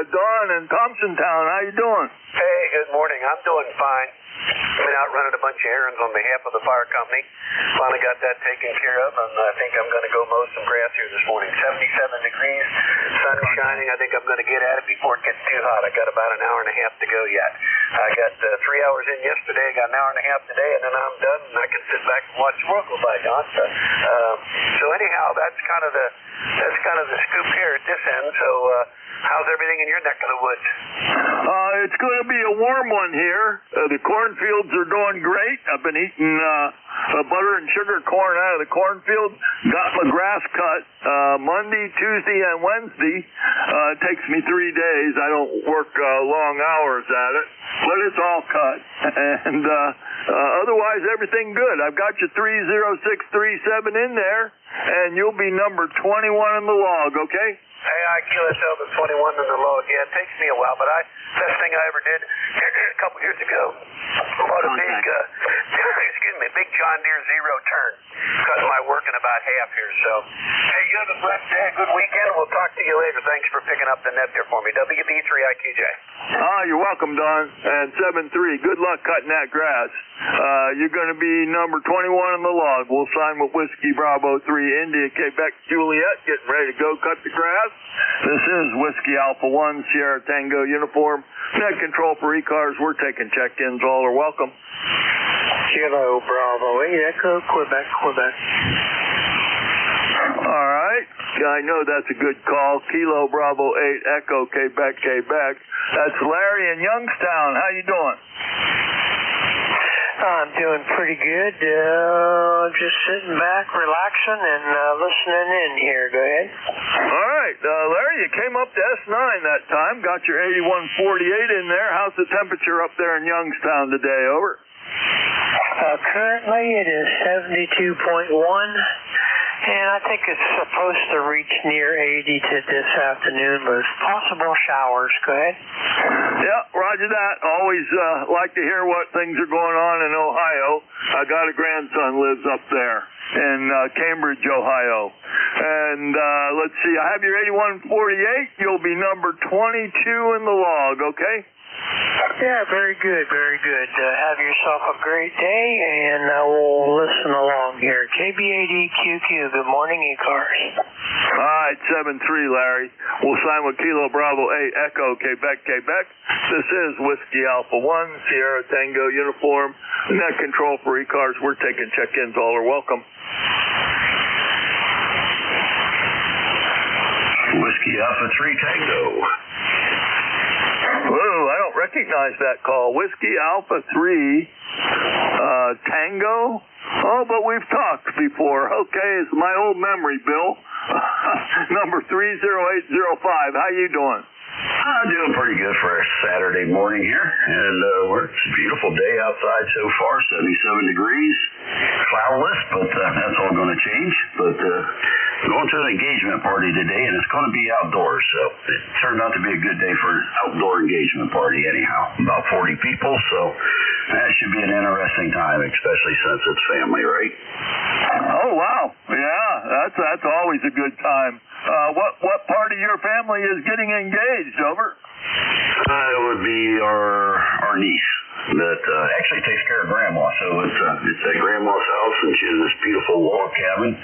Don in Thompsontown. How you doing? Hey, good morning. I'm doing fine. I've been out running a bunch of errands on behalf of the fire company. Finally got that taken care of, and I think I'm going to go mow some grass here this morning. 77 degrees, sun shining. I think I'm going to get at it before it gets too hot. I got about an hour and a half to go yet. I got 3 hours in yesterday. I got an hour and a half today, and then I'm done, and I can sit back and watch the world go by, John. So anyhow, that's kind of the scoop here at this end. So how's everything in your neck of the woods? It's going to be a warm one here. The cornfields are doing great. I've been eating butter and sugar corn out of the cornfield. Got my grass cut Monday, Tuesday, and Wednesday. It takes me 3 days. I don't work long hours at it, but it's all cut. And otherwise, everything good. I've got your 30637 in there, and you'll be number 21 in the log, okay? Hey, IQSL the 21 in the log. Yeah, it takes me a while, but best thing I ever did a couple years ago. Bought a big John Deere zero turn. Cut my work in about half here. So, hey, you have a blessed day, good weekend. We'll talk to you later. Thanks for picking up the net there for me. WB3IQJ. You're welcome, Don. And 7-3. Good luck cutting that grass. You're going to be number 21 in the log. We'll sign with Whiskey Bravo 3, India, Quebec, Juliet. Getting ready to go cut the grass. This is Whiskey Alpha 1, Sierra Tango uniform. Net control for ECARS. We're taking check-ins. All are welcome. Kilo Bravo 8, Echo, Quebec. All right. I know that's a good call. Kilo Bravo 8, Echo, Quebec. That's Larry in Youngstown. How you doing? I'm doing pretty good. Just sitting back, relaxing, and listening in here. Go ahead. All right. Larry, you came up to S9 that time. Got your 8148 in there. How's the temperature up there in Youngstown today? Over. Currently, it is 72.1. And I think it's supposed to reach near 80 to this afternoon with possible showers. Go ahead. Yeah, roger that. Always like to hear what things are going on in Ohio. I got a grandson lives up there in Cambridge, Ohio. And let's see, I have your 8148. You'll be number 22 in the log, okay? Yeah, very good, very good. Have yourself a great day, and we'll listen along here. KB80QQ, good morning, ECARS. All right, 7-3, Larry. We'll sign with Kilo Bravo 8, Echo, Quebec. This is Whiskey Alpha 1, Sierra Tango uniform. Net control for ECARS. We're taking check-ins. All are welcome. Whiskey Alpha 3 Tango. Whoa, I don't recognize that call. Whiskey Alpha 3 Tango? Oh, but we've talked before. Okay, it's my old memory, Bill. Number 30805. How you doing? I'm doing pretty good for a Saturday morning here, and it's a beautiful day outside so far, 77 degrees, cloudless, but that's all going to change. But Going to an engagement party today, and it's going to be outdoors, so it turned out to be a good day for an outdoor engagement party anyhow. About 40 people, so that should be an interesting time, especially since it's family, right? Oh, wow. Yeah, that's always a good time. What part of your family is getting engaged, over? It would be our niece that actually takes care of Grandma. So it's at Grandma's house, and she has this beautiful log cabin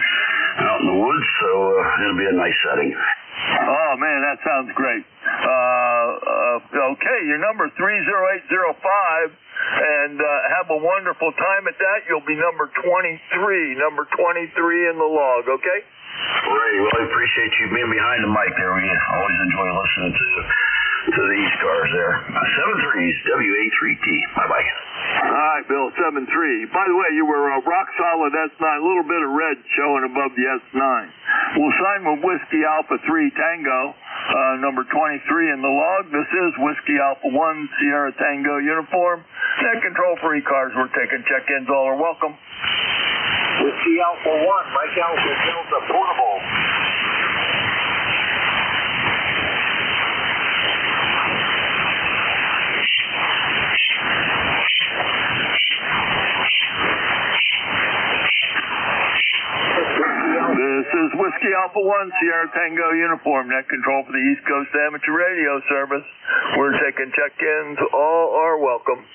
out in the woods, so it'll be a nice setting. Oh, man, that sounds great. Okay, your number 30805, and have a wonderful time at that. You'll be number 23 in the log, okay? Great. Well, I appreciate you being behind the mic there. We always enjoy listening to the ECARS there. 73's WA3T. Bye-bye. All right, Bill, 73. By the way, you were rock solid S9, a little bit of red showing above the S9. We'll sign with Whiskey Alpha 3 Tango, number 23 in the log. This is Whiskey Alpha 1 Sierra Tango uniform. Net control for ECARS. We're taking check-ins. All are welcome. Whiskey Alpha 1, Mike Alpha Delta Portable. This is Whiskey Alpha 1 Sierra Tango uniform. Net control for the East Coast Amateur Radio Service. We're taking check-ins. All are welcome.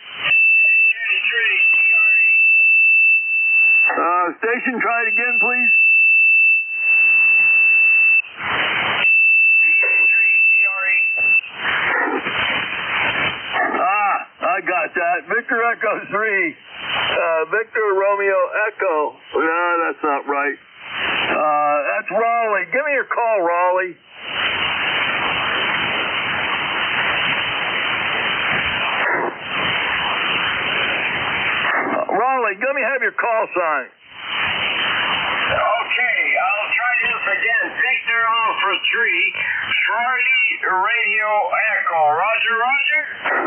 Station, try it again, please. I got that. Victor Echo 3. Victor Romeo Echo. No, that's not right. That's Raleigh. Give me your call, Raleigh. Raleigh, let me have your call sign. Okay, I'll try this again. Victor Alpha 3, Charlie Radio Echo. Roger, Roger?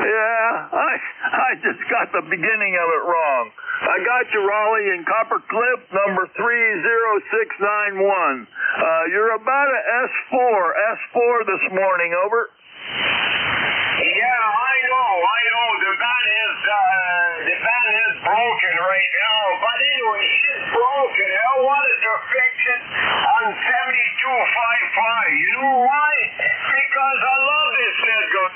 Yeah, I just got the beginning of it wrong. I got you, Raleigh, in Copper Cliff, number 30691. You're about a S4 this morning, over. Yeah, I know. The van is broken right now, but anyway, it is broken. I wanted to fix it on 7255. You know why? Because I love this gun.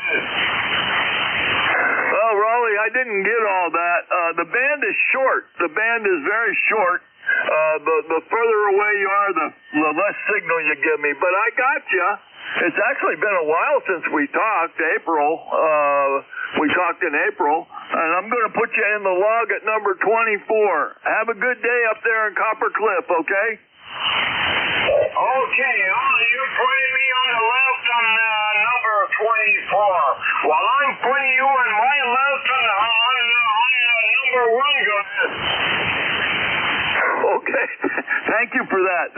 Well, Raleigh, I didn't get all that. The band is short. The band is very short. The further away you are, the less signal you give me. But I got you. It's actually been a while since we talked, April. We talked in April. And I'm going to put you in the log at number 24. Have a good day up there in Copper Cliff, okay? Okay, you're putting me on the left on number 24. While I'm putting you on my left on number 1 gun. Okay. Thank you for that.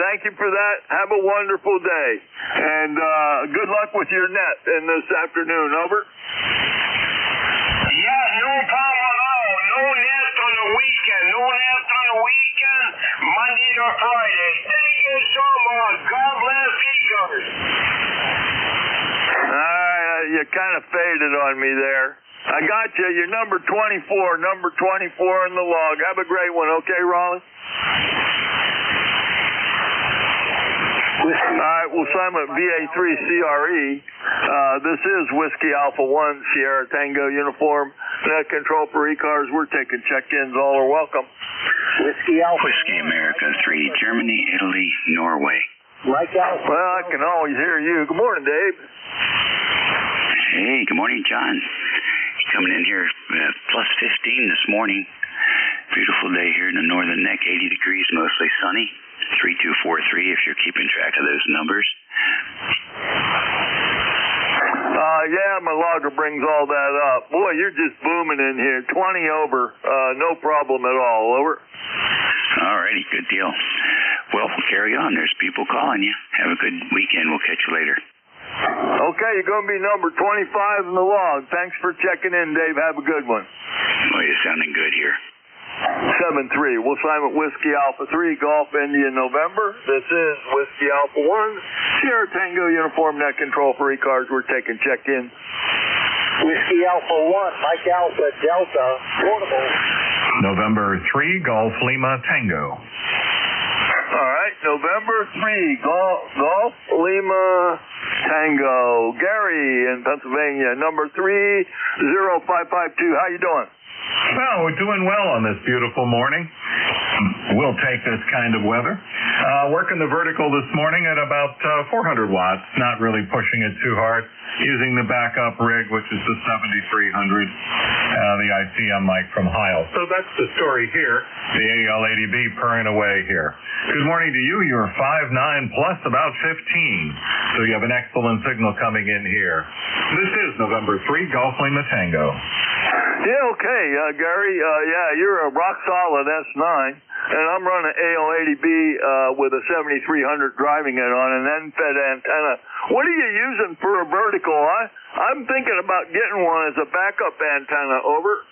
Have a wonderful day. And good luck with your net in this afternoon. Over. Yeah, no problem at all. No nest on the weekend. Monday to Friday. Thank you so much. God bless ECARS. You kind of faded on me there. I got you. You're number 24 in the log. Have a great one, okay, Raleigh? All right, we'll sign with VA3CRE. This is Whiskey Alpha 1 Sierra Tango uniform. Net control for ECARS. We're taking check-ins. All are welcome. Whiskey America 3, Germany, Italy, Norway. Mike Alpha. Well, I can always hear you. Good morning, Dave. Hey, good morning, John. Coming in here plus 15 this morning. Beautiful day here in the northern neck, 80 degrees, mostly sunny. 3243 if you're keeping track of those numbers. Yeah, my logger brings all that up. Boy, you're just booming in here. 20 over. No problem at all. Over. All righty, good deal. Well, we'll carry on. There's people calling you. Have a good weekend. We'll catch you later. Okay, you're going to be number 25 in the log. Thanks for checking in, Dave. Have a good one. Well, you're sounding good here. 73. We'll sign with Whiskey Alpha 3, Golf India November. This is Whiskey Alpha 1, Sierra Tango Uniform Net Control for ECARS. We're taking check-in. Whiskey Alpha 1, Mike Alpha Delta, portable. November 3, Golf Lima Tango. All right, November 3, Golf Lima Tango. Gary in Pennsylvania, number 30552. How you doing? Well, we're doing well on this beautiful morning. We'll take this kind of weather. Working the vertical this morning at about 400 watts, not really pushing it too hard. Using the backup rig, which is the 7300, the ICM mic from Heil. So that's the story here. The AL80B purring away here. Good morning to you. You're 5'9" plus about 15. So you have an excellent signal coming in here. This is November 3, Golf Lima Tango. Yeah, okay, Gary. Yeah, you're a rock solid S9, and I'm running AL80B with a 7300 driving it on an end-fed antenna. What are you using for a vertical? I'm thinking about getting one as a backup antenna. Over.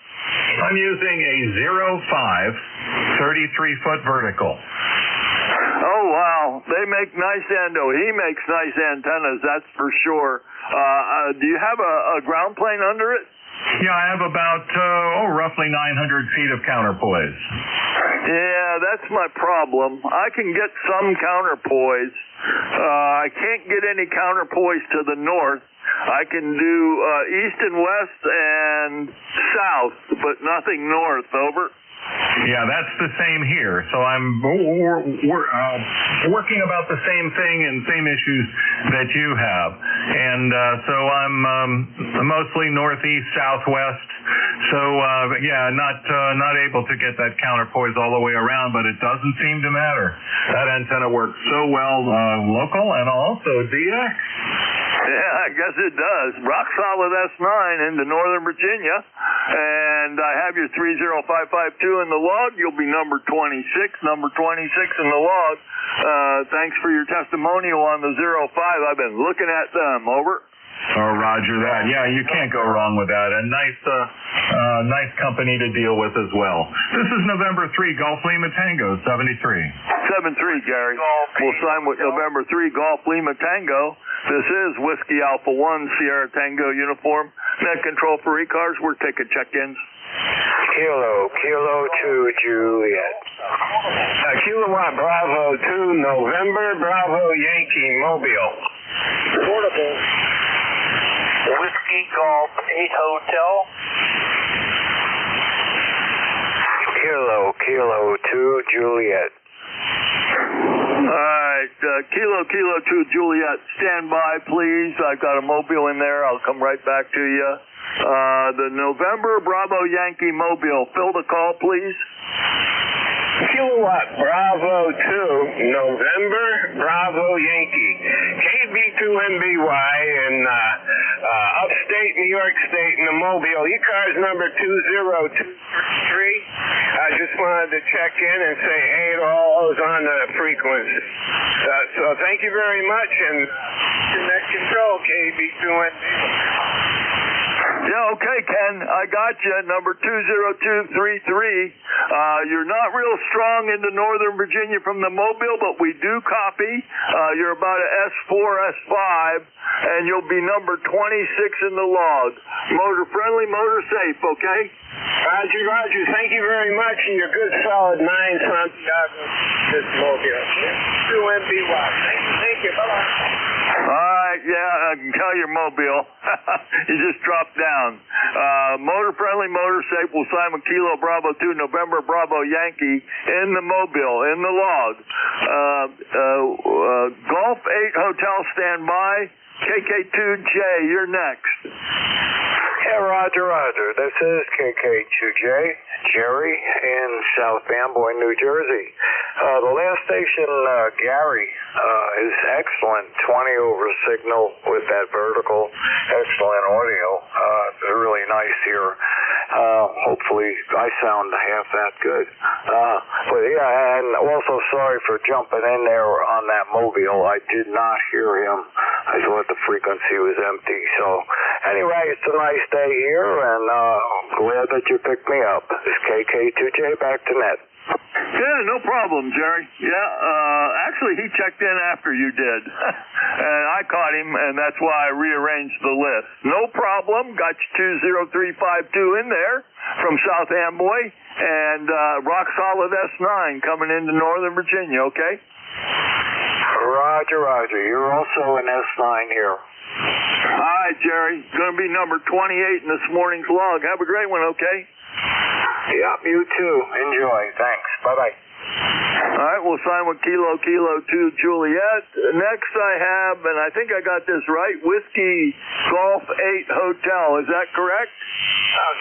I'm using a 05 33-foot vertical. Oh, wow. They make nice endo. He makes nice antennas, that's for sure. Do you have a ground plane under it? Yeah, I have about, roughly 900 feet of counterpoise. Yeah, that's my problem. I can get some counterpoise. I can't get any counterpoise to the north. I can do east and west and south, but nothing north. Over. Yeah, that's the same here. So we're working about the same thing and same issues that you have. And so I'm mostly northeast, southwest. So yeah, not able to get that counterpoise all the way around, but it doesn't seem to matter. That antenna works so well local and also DX. Yeah, I guess it does. Rock solid S9 into Northern Virginia. And I have your 30552 in the log. You'll be number 26 in the log. Thanks for your testimonial on the 05. I've been looking at them. Over. Oh, roger that. Yeah, you can't go wrong with that. And nice company to deal with as well. This is November 3, Golf Lima Tango, 73. 73, Gary. We'll sign with November 3, Golf Lima Tango. This is Whiskey Alpha 1, Sierra Tango Uniform. Net control for ECARS. We're taking check-ins. Kilo 2, Juliet. Kilowatt Bravo 2, November, Bravo Yankee, Mobile. Portable. Whiskey Golf 8 Hotel. Kilo 2, Juliet. All right, Kilo 2, Juliet, stand by, please. I've got a mobile in there. I'll come right back to you. The November Bravo Yankee Mobile. Fill the call, please. Kilowatt Bravo 2, November Bravo Yankee. KB2MBY in upstate New York State in the Mobile. ECARS number 2023. I just wanted to check in and say hey to all those on the frequency. So thank you very much, and net control, KB2MBY. Yeah, okay, Ken. I got you. Number 20233. You're not real strong into Northern Virginia from the Mobile, but we do copy. You're about a S4, S5, and you'll be number 26 in the log. Motor friendly, motor safe, okay? Roger. Thank you very much, and you're good, solid 9 Santiago. This Mobile. 2MBY. Thank you. Bye-bye. All right, yeah, I can tell you're mobile. You just dropped down. Motor friendly, motor safe. We'll sign with Kilo Bravo 2, November Bravo Yankee in the Mobile, in the log. Golf 8 Hotel standby. KK2J, you're next. Yeah, Roger. This is KK2J, Jerry in South Amboy, New Jersey. The last station, Gary, is excellent 20 over signal with that vertical. Excellent audio. It's really nice here. Hopefully I sound half that good. But yeah, and also sorry for jumping in there on that Mobile. I did not hear him I thought the frequency was empty. So anyway, it's a nice day here, and glad that you picked me up. This KK2J back to net. Yeah, no problem, Jerry. Yeah, actually, he checked in after you did. And I caught him, and that's why I rearranged the list. No problem. Got you 20352 in there from South Amboy, and rock solid S9 coming into Northern Virginia, okay? Roger, roger. You're also an S9 here. All right, Jerry. Going to be number 28 in this morning's log. Have a great one, okay? Yep, you too. Enjoy. Thanks. Bye-bye. All right, we'll sign with Kilo 2 Juliet. Next I have, and I think I got this right, Whiskey Golf 8 Hotel. Is that correct?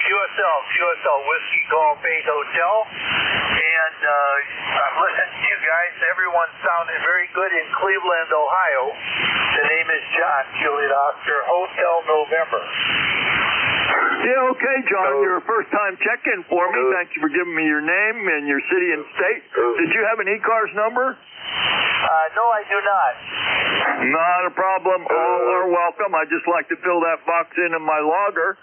QSL, Whiskey Golf 8 Hotel. And I'm listening to you guys. Everyone's sounding very good in Cleveland, Ohio. The name is John, Juliet Oscar, Hotel November. Yeah, okay, John. You're a first-time check-in for me. Thank you for giving me your name and your city and state. Did you have an ECARS number? No, I do not. Not a problem. All are welcome. I just like to fill that box in my logger.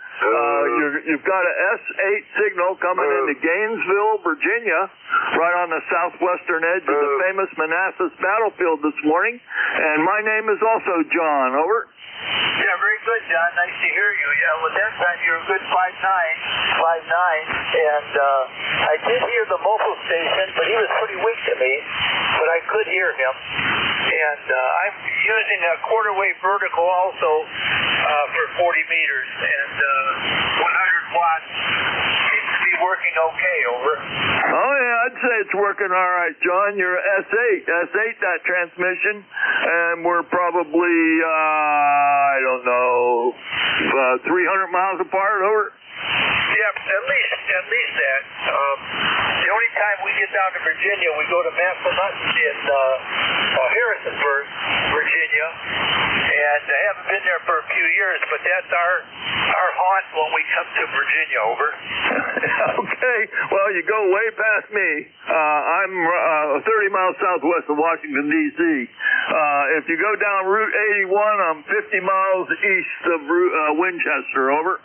You've got a S8 signal coming into Gainesville, Virginia, right on the southwestern edge of the famous Manassas battlefield this morning. And my name is also John. Over. Yeah, very good, John. Nice to hear you. Yeah, well, that time you were a good 5'9", and I did hear the mobile station, but he was pretty weak to me, but I could hear him. And I'm using a quarter wave vertical also for 40 meters, and 100 watts seems to be working okay, over. Oh, yeah, I'd say it's working all right, John. You're S8 that transmission, and we're probably, I don't know, 300 miles apart, over? Yep, at least that. The only time we get down to Virginia, we go to Massillon in Harrisonburg, Virginia, and I haven't been there for a few years, but that's our haunt when we come to Virginia, over. Okay, well, you go way past me. I'm 30 miles southwest of Washington, D.C. If you go down Route 81, I'm 50 miles east of Winchester, over.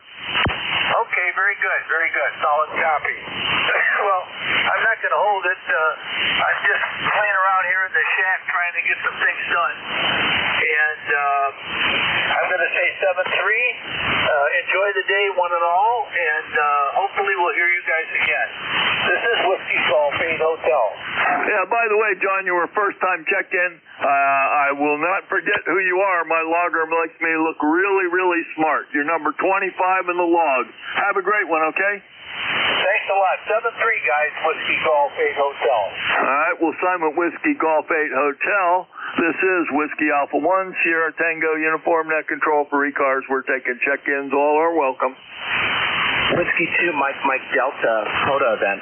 Okay, very good, very good. Solid copy. Well, I'm not going to hold it. I'm just playing around here in the shack trying to get some things done. And I'm going to say 7-3. Enjoy the day, one and all, and hopefully we'll hear you guys again. This is Whiskey Golf 8 Hotel. Yeah, by the way, John, you were first-time check-in. I will not forget who you are. My logger makes me look really, really smart. You're number 25 in the log. Have a great one, okay? Thanks a lot. 7-3, guys. Whiskey Golf 8 Hotel. All right, we'll sign with Whiskey Golf 8 Hotel. This is Whiskey Alpha 1, Sierra Tango Uniform Net Control for ECARS. We're taking check-ins. All are welcome. Whiskey 2, Mike Delta, photo event.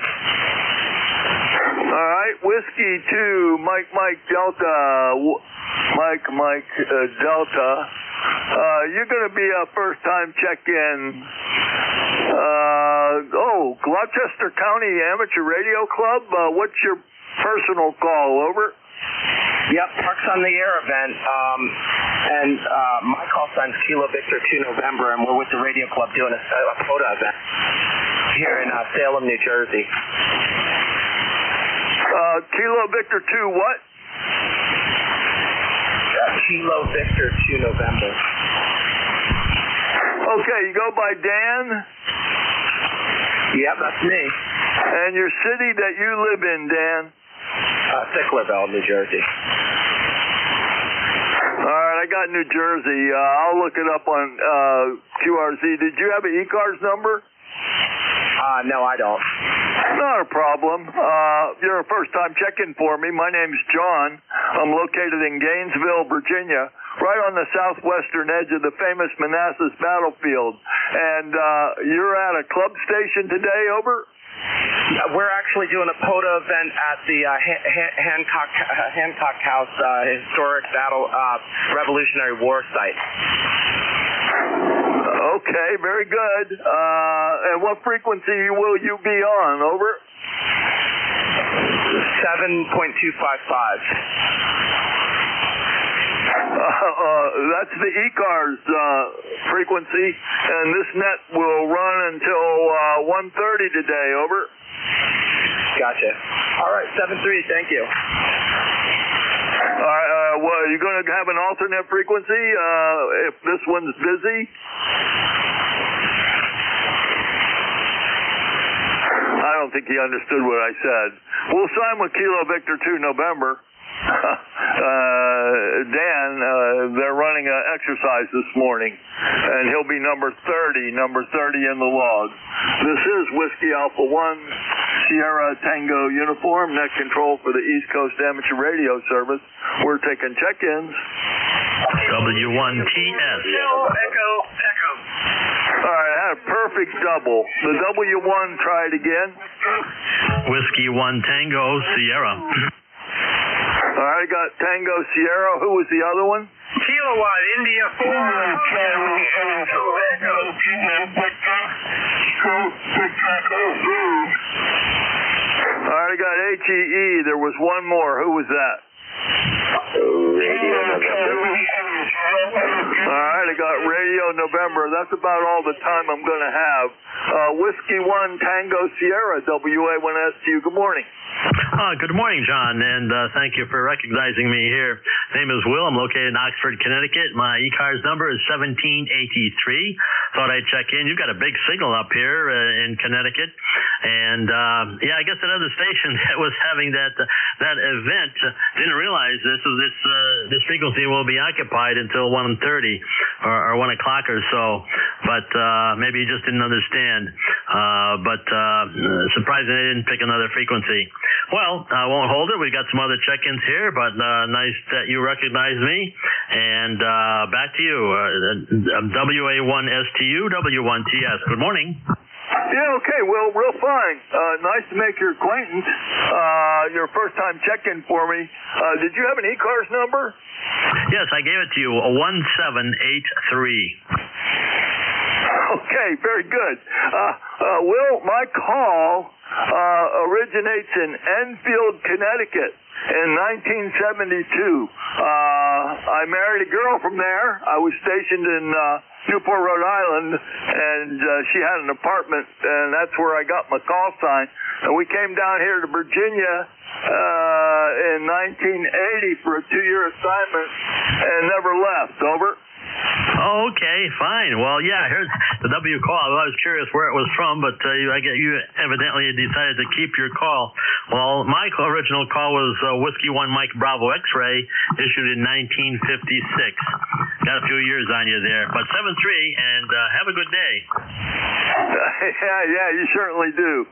All right, Whiskey 2, Mike Delta, Delta. You're going to be a first-time check-in. Gloucester County Amateur Radio Club. What's your personal call, over? Yep, Parks on the Air event. And my call sign's Kilo Victor 2 November, and we're with the radio club doing a photo event here in Salem, New Jersey. Kilo Victor 2 what? Kilo Victor 2 November. Okay, you go by Dan? Yep, that's me. And your city that you live in, Dan? Sicklerville, New Jersey. All right, I got New Jersey. I'll look it up on QRZ. Did you have an ECARS number? No, I don't. Not a problem. You're a first-time check-in for me. My name's John. I'm located in Gainesville, Virginia, right on the southwestern edge of the famous Manassas battlefield. And you're at a club station today, over? We're actually doing a POTA event at the Hancock House historic battle Revolutionary War site. Okay, very good. And what frequency will you be on, over? 7.255. That's the ECARS frequency, and this net will run until 1:30 today. Over. Gotcha. All right, 7-3. Thank you. All right. Well, are you going to have an alternate frequency if this one's busy? I don't think he understood what I said. We'll sign with Kilo Victor 2 November. Dan, they're running an exercise this morning, and he'll be number 30 in the log. This is Whiskey Alpha 1, Sierra Tango Uniform, net control for the East Coast Amateur Radio Service. We're taking check-ins. W1TS. Echo. All right, I had a perfect double. The W1, try it again. Whiskey 1 Tango Sierra. All right, got Tango Sierra. Who was the other one? Kilo 1, India 4, All right, I got HEE. There was one more. Who was that? All right, I got Radio November. That's about all the time I'm going to have. Whiskey 1 Tango Sierra, WA1STU. Good morning. Good morning, John, and thank you for recognizing me here. Name is Will. I'm located in Oxford, Connecticut. My ECARS number is 1783. Thought I'd check in. You've got a big signal up here in Connecticut, and yeah, I guess another station that was having that event didn't realize this frequency will be occupied until 1:30 or 1 o'clock or so. But maybe you just didn't understand. But surprising they didn't pick another frequency. Well, I won't hold it. We've got some other check-ins here, but nice that you recognize me. And back to you. WA1STU, W1TS. Good morning. Yeah, okay. Well, real fine. Nice to make your acquaintance. Your first-time check-in for me. Did you have an ECARS number? Yes, I gave it to you, 1783. Okay, very good. Will, my call originates in Enfield, Connecticut in 1972. I married a girl from there. I was stationed in Newport, Rhode Island, and she had an apartment, and that's where I got my call sign. And we came down here to Virginia in 1980 for a 2-year assignment and never left. Over. Oh, okay, fine. Well, yeah, here's the W call. I was curious where it was from, but you evidently decided to keep your call. Well, my original call was Whiskey 1 Mike Bravo X-Ray, issued in 1956. Got a few years on you there. But 7-3, and have a good day. Yeah, you certainly do.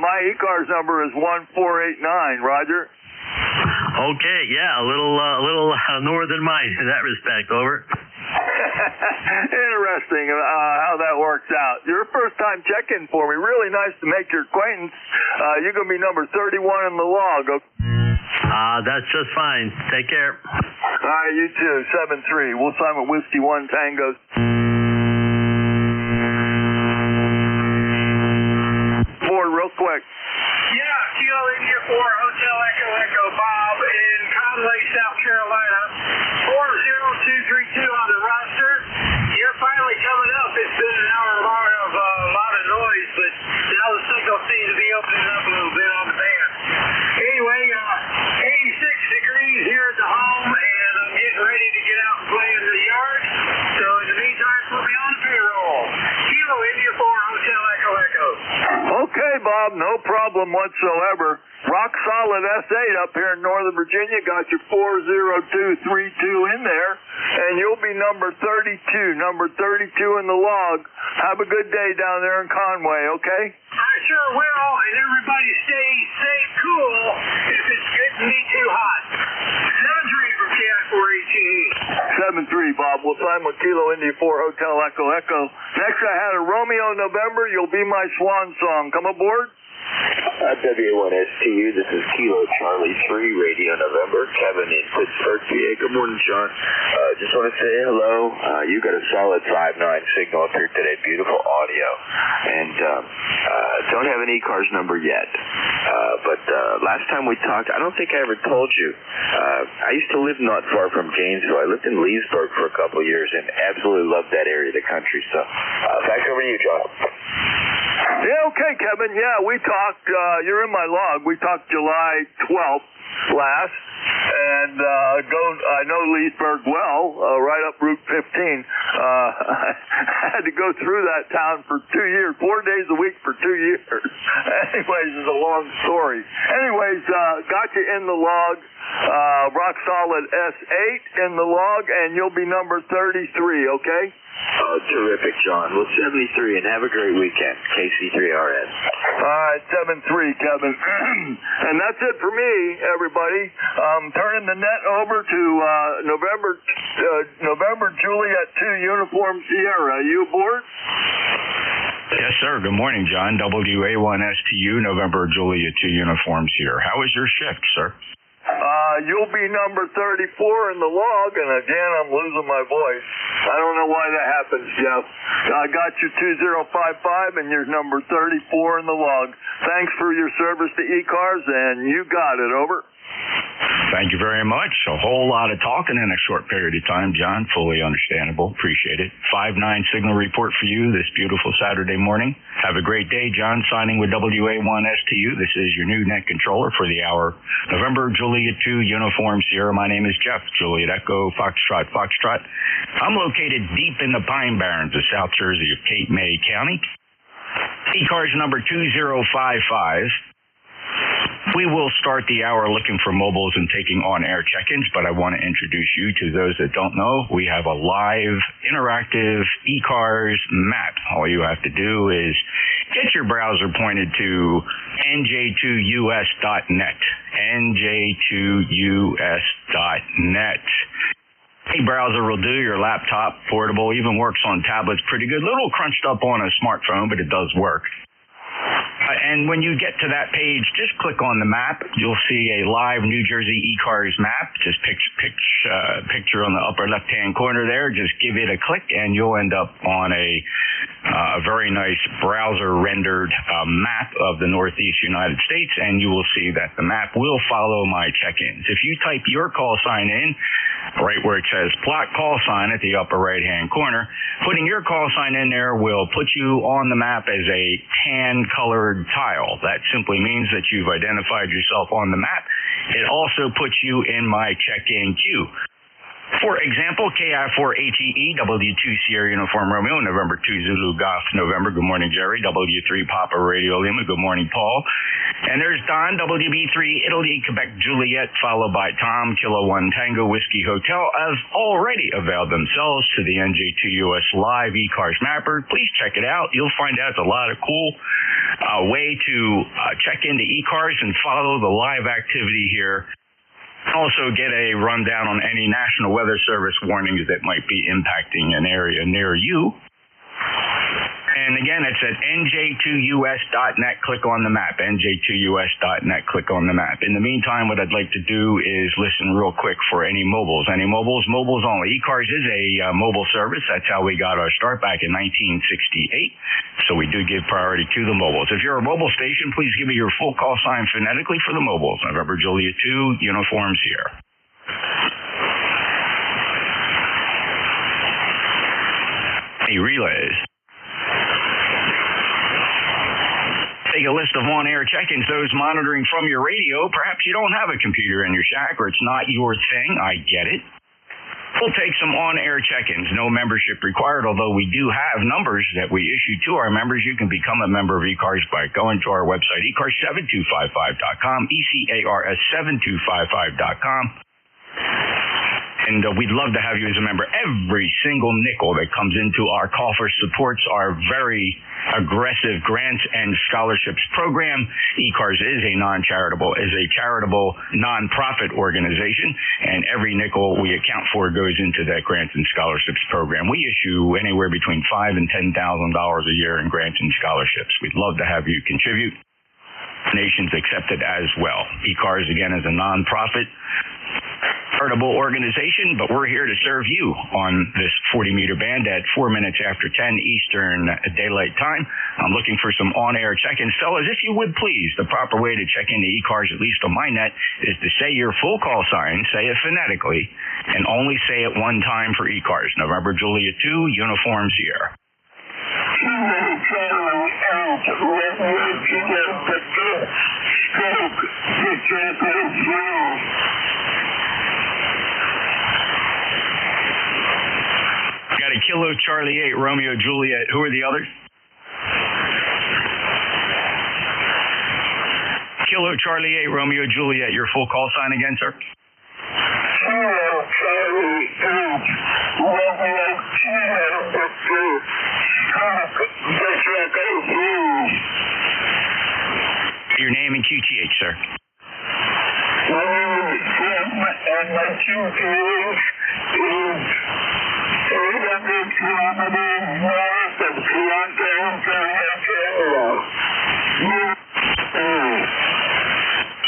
My ECARS number is 1489, Roger. Okay, yeah, a little newer than mine in that respect. Over. Interesting how that works out. You're a first-time check-in for me. Really nice to make your acquaintance. You're going to be number 31 in the log. That's just fine. Take care. All right, you too. 7-3. We'll sign with Whiskey 1 Tango. Ford, real quick. Yeah, Kilo India 4, Hotel Echo Bob in Conway, South Carolina. 40232 on the roster. You're finally coming up. It's been an hour long of a lot of noise, but now the signal seems to be opening up a little bit on the band. Anyway, 86 degrees here at the home, and I'm getting ready to get out and play in the yard. So in the meantime, put me on the payroll. Kilo India 4, Hotel Echo. Okay, Bob, no problem whatsoever. Rock solid S8 up here in Northern Virginia. Got your 40232 in there, and you'll be number 32 in the log. Have a good day down there in Conway, okay? I sure will, and everybody stay cool if it's getting me too hot. 7-3 from KI4ATE. 7-3, Bob. We'll sign with Kilo India 4 Hotel Echo. Next, I had a Romeo November. You'll be my swan song. Come aboard. WA1STU, this is Kilo Charlie 3, Radio November. Kevin in Pittsburgh, PA. Good morning, John. Just want to say hello. You got a solid 5.9 signal up here today. Beautiful audio. And don't have an ECARS number yet. But last time we talked, I don't think I ever told you. I used to live not far from Gainesville. I lived in Leesburg for a couple of years and absolutely loved that area of the country. So back over to you, John. Yeah, okay, Kevin. Yeah, we talked, you're in my log. We talked July 12th last. And I know Leesburg well, right up Route 15. I had to go through that town for 2 years, 4 days a week for 2 years. Anyways, it's a long story. Anyways, got you in the log. Rock solid S8 in the log, and you'll be number 33, okay? Oh, terrific, John. Well, 73, and have a great weekend. KC3RN. All right, 7-3, Kevin. And that's it for me, everybody. Turning the net over to November Juliet 2 Uniform Sierra. You aboard? Yes, sir. Good morning, John. WA1STU, November Juliet 2 Uniform Sierra. How was your shift, sir? You'll be number 34 in the log, and again, I'm losing my voice. I don't know why that happens, Jeff. I got you 2055, and you're number 34 in the log. Thanks for your service to ECARS, and you got it. Over. Thank you very much. A whole lot of talking in a short period of time, John. Fully understandable. Appreciate it. 5-9 signal report for you this beautiful Saturday morning. Have a great day, John. Signing with WA1STU. This is your new net controller for the hour. November Juliet 2 Uniform Sierra. My name is Jeff. Juliet Echo Foxtrot Foxtrot. I'm located deep in the Pine Barrens of South Jersey of Cape May County. ECARS number 2055. We will start the hour looking for mobiles and taking on-air check-ins, but I want to introduce you to those that don't know. We have a live, interactive ECARS map. All you have to do is get your browser pointed to NJ2US.net. NJ2US.net. Any browser will do, your laptop, portable, even works on tablets pretty good. A little crunched up on a smartphone, but it does work. And when you get to that page, just click on the map. You'll see a live New Jersey ECARS map. Just picture on the upper left-hand corner there. Just give it a click, and you'll end up on a very nice browser-rendered map of the Northeast United States, and you will see that the map will follow my check-ins. If you type your call sign in, right where it says plot call sign at the upper right-hand corner, putting your call sign in there will put you on the map as a tan-colored tile. That simply means that you've identified yourself on the map. It also puts you in my check-in queue. For example, KI4ATE, W2 Sierra Uniform Romeo, November 2 Zulu Golf November. Good morning, Jerry. W3 Papa Radio Lima. Good morning, Paul. And there's Don, WB3 Italy, Quebec Juliet, followed by Tom, Kilo 1 Tango Whiskey Hotel, have already availed themselves to the NJ2US Live ECARS Mapper. Please check it out. You'll find out it's a lot of cool way to check into ECARS and follow the live activity here. Also get a rundown on any National Weather Service warnings that might be impacting an area near you. And again, it's at NJ2US.net. Click on the map. NJ2US.net. Click on the map. In the meantime, what I'd like to do is listen real quick for any mobiles. Any mobiles? Mobiles only. ECARS is a mobile service. That's how we got our start back in 1968. So we do give priority to the mobiles. If you're a mobile station, please give me your full call sign phonetically for the mobiles. November Juliet 2, Uniform Sierra. Any relays? Take a list of on-air check-ins, those monitoring from your radio. Perhaps you don't have a computer in your shack or it's not your thing. I get it. We'll take some on-air check-ins. No membership required, although we do have numbers that we issue to our members. You can become a member of ECARS by going to our website, ECARS7255.com, ECARS7255.com. And we'd love to have you as a member. Every single nickel that comes into our coffer supports our very aggressive grants and scholarships program. ECARS is a charitable nonprofit organization, and every nickel we account for goes into that grants and scholarships program. We issue anywhere between $5,000 and $10,000 a year in grants and scholarships. We'd love to have you contribute. Nations accepted as well. ECARS, again, is a nonprofit charitable organization, but we're here to serve you on this 40-meter band at 4 minutes after 10 Eastern Daylight Time. I'm looking for some on-air check-ins. Fellas, if you would please, the proper way to check into ECARS, at least on my net, is to say your full call sign, say it phonetically, and only say it one time for ECARS. November Julia 2, Uniform Sierra. Got a Kilo Charlie 8 Romeo Juliet. Who are the others? Kilo Charlie 8 Romeo Juliet. Your full call sign again, sir? Kilo Charlie 8 Romeo Juliet. Your name and QTH, sir. My name is Jim, and my QTH is 800 kilometers north of Toronto, Canada.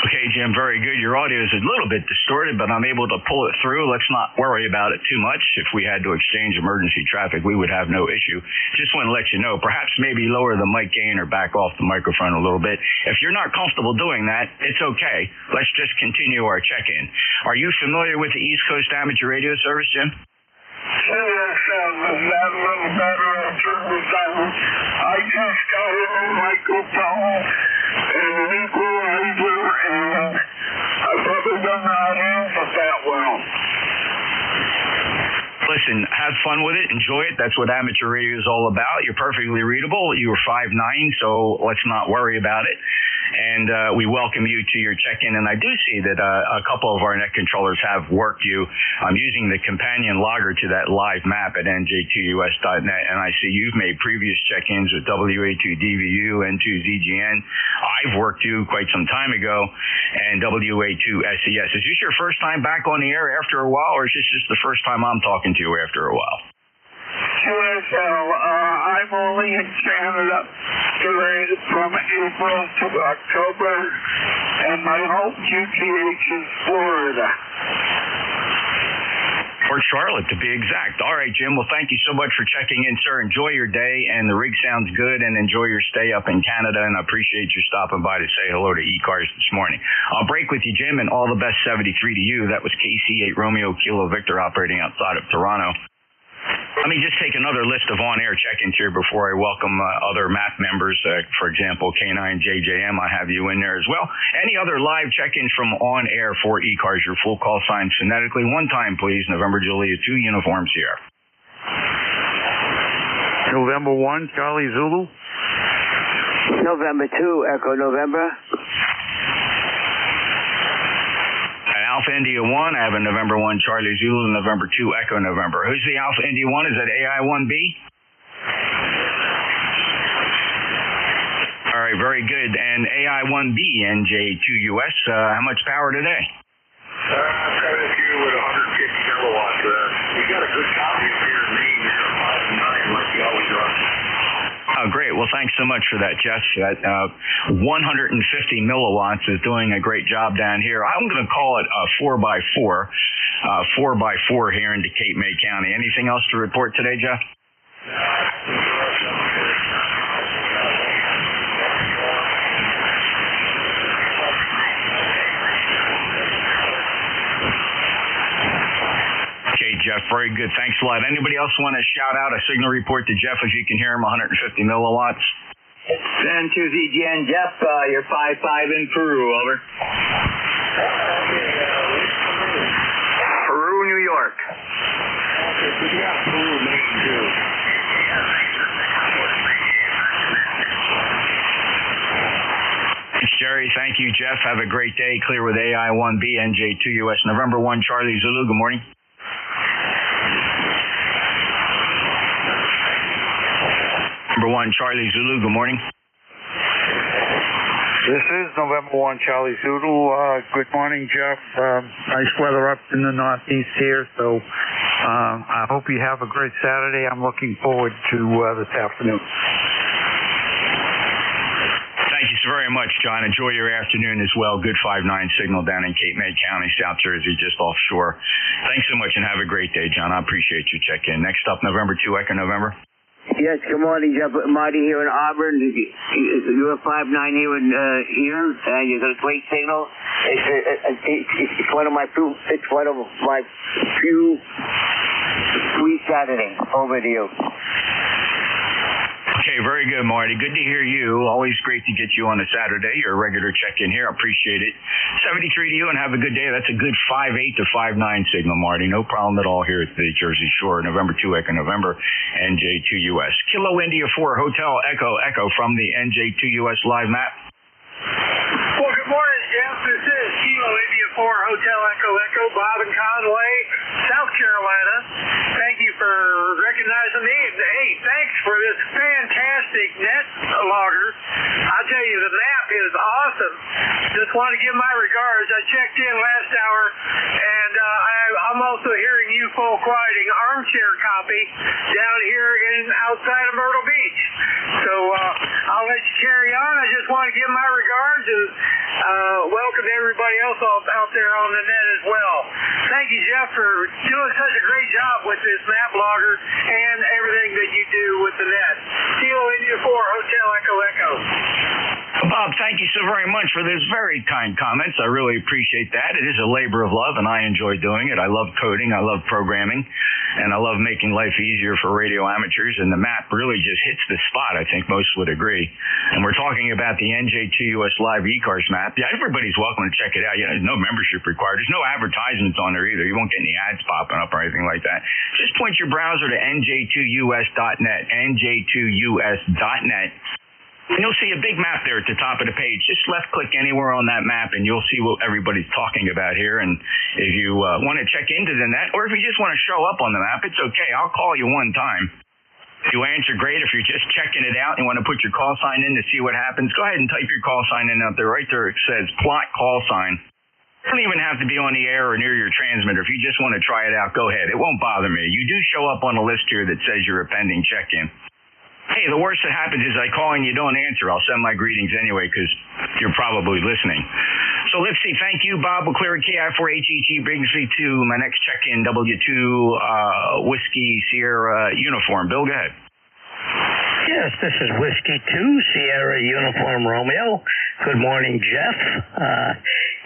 Okay, Jim, very good. Your audio is a little bit distorted, but I'm able to pull it through. Let's not worry about it too much. If we had to exchange emergency traffic, we would have no issue. Just want to let you know, perhaps maybe lower the mic gain or back off the microphone a little bit. If you're not comfortable doing that, it's okay. Let's just continue our check-in. Are you familiar with the East Coast Amateur Radio Service, Jim? I just got a new microphone and an equalizer, and I probably don't know how to use it that well. Listen, have fun with it. Enjoy it. That's what amateur radio is all about. You're perfectly readable. You were 5'9", so let's not worry about it. And we welcome you to your check-in. And I do see that a couple of our net controllers have worked you. I'm using the companion logger to that live map at NJ2US.net, and I see you've made previous check-ins with WA2DVU, N2ZGN. I've worked you quite some time ago, and WA2SES. Is this your first time back on the air after a while, or is this just the first time I'm talking to you after a while? QSL, I'm only in Canada from April to October, and my home QTH is Florida. Or Charlotte, to be exact. All right, Jim. Well, thank you so much for checking in, sir. Enjoy your day, and the rig sounds good, and enjoy your stay up in Canada, and I appreciate you stopping by to say hello to ECARS this morning. I'll break with you, Jim, and all the best 73 to you. That was KC8 Romeo Kilo Victor operating outside of Toronto. Let me just take another list of on-air check-ins here before I welcome other MAP members. For example, K9JJM, I have you in there as well. Any other live check-ins from on-air for ECARS? Your full call sign phonetically. One time, please. November Julia 2, Uniform Sierra. November 1, Charlie Zulu. November 2, Echo November. Alpha India 1, I have a November 1 Charlie Zulu, November 2 Echo November. Who's the Alpha India 1? Is that AI1B? All right, very good. And AI1B, NJ2US, how much power today? I'm trying to do with 150 kilowatts. You got a good copy of your name here, 5'9", like you always are. Oh, great. Well, thanks so much for that, Jeff. That 150 milliwatts is doing a great job down here. I'm going to call it a 4x4, 4x4 here in Cape May County. Anything else to report today, Jeff? Okay, Jeff, very good. Thanks a lot. Anybody else want to shout out a signal report to Jeff if you can hear him, 150 milliwatts? N2ZGN, Jeff, you're 5'5" in Peru, over. Peru, New York. Thanks, Jerry. Thank you, Jeff. Have a great day. Clear with AI1B, NJ2US, November 1, Charlie Zulu. Good morning. Number 1, Charlie Zulu, good morning. This is November 1, Charlie Zulu. Good morning, Jeff. Nice weather up in the Northeast here, so I hope you have a great Saturday. I'm looking forward to this afternoon. Thank you so very much, John. Enjoy your afternoon as well. Good 5-9 signal down in Cape May County, South Jersey, just offshore. Thanks so much and have a great day, John. I appreciate you check-in. Next up, November 2, Echo November. Yes, good morning, Jeff. Marty here in Auburn. You're a 5-9 here and you got a great signal. It's one of my few free Saturday. Over to you. Okay, very good, Marty. Good to hear you. Always great to get you on a Saturday. You're a regular check-in here. I appreciate it. 73 to you and have a good day. That's a good 5-8 to 5-9 signal, Marty. No problem at all here at the Jersey Shore. November 2, Echo November, NJ2US. Kilo India 4, Hotel Echo from the NJ2US live map. Well, good morning, Jeff. This is Kilo India 4, Hotel Echo, Bob and Conway, South Carolina. Thank you for recognizing me. And, hey, thanks for this fantastic net logger. I'll tell you, the map is awesome. Just want to give my regards. I checked in last hour, and I'm also hearing you folk riding armchair copy down here outside of Myrtle Beach. So I'll let you carry on. I just want to give my regards and welcome to everybody else out there on the net as well. Thank you, Jeff, for doing such a great job with this map logger and everything that you do with the net. Kilo India 4, Hotel Echo. Bob, thank you so very much for those very kind comments. I really appreciate that. It is a labor of love, and I enjoy doing it. I love coding. I love programming, and I love making life easier for radio amateurs, and the map really just hits the spot. I think most would agree. And we're talking about the NJ2US Live ECARS map. Yeah, everybody's welcome to check it out. You know, there's no membership required. There's no advertisements on there either. You won't get any ads popping up or anything like that. Just point your browser to NJ2US.net, NJ2US.net. And you'll see a big map there at the top of the page. Just left-click anywhere on that map, and you'll see what everybody's talking about here. And if you want to check into the net, or if you just want to show up on the map, it's okay. I'll call you one time. If you answer, great. If you're just checking it out and you want to put your call sign in to see what happens, go ahead and type your call sign in out there. Right there it says plot call sign. You don't even have to be on the air or near your transmitter. If you just want to try it out, go ahead. It won't bother me. You do show up on a list here that says you're a pending check-in. Hey, the worst that happens is I call and you don't answer. I'll send my greetings anyway because you're probably listening. So let's see. Thank you, Bob. We'll clear KI4HEG brings me to my next check-in, W2 Whiskey Sierra uniform. Bill, go ahead. Yes, this is Whiskey 2 Sierra Uniform Romeo. Good morning, Jeff.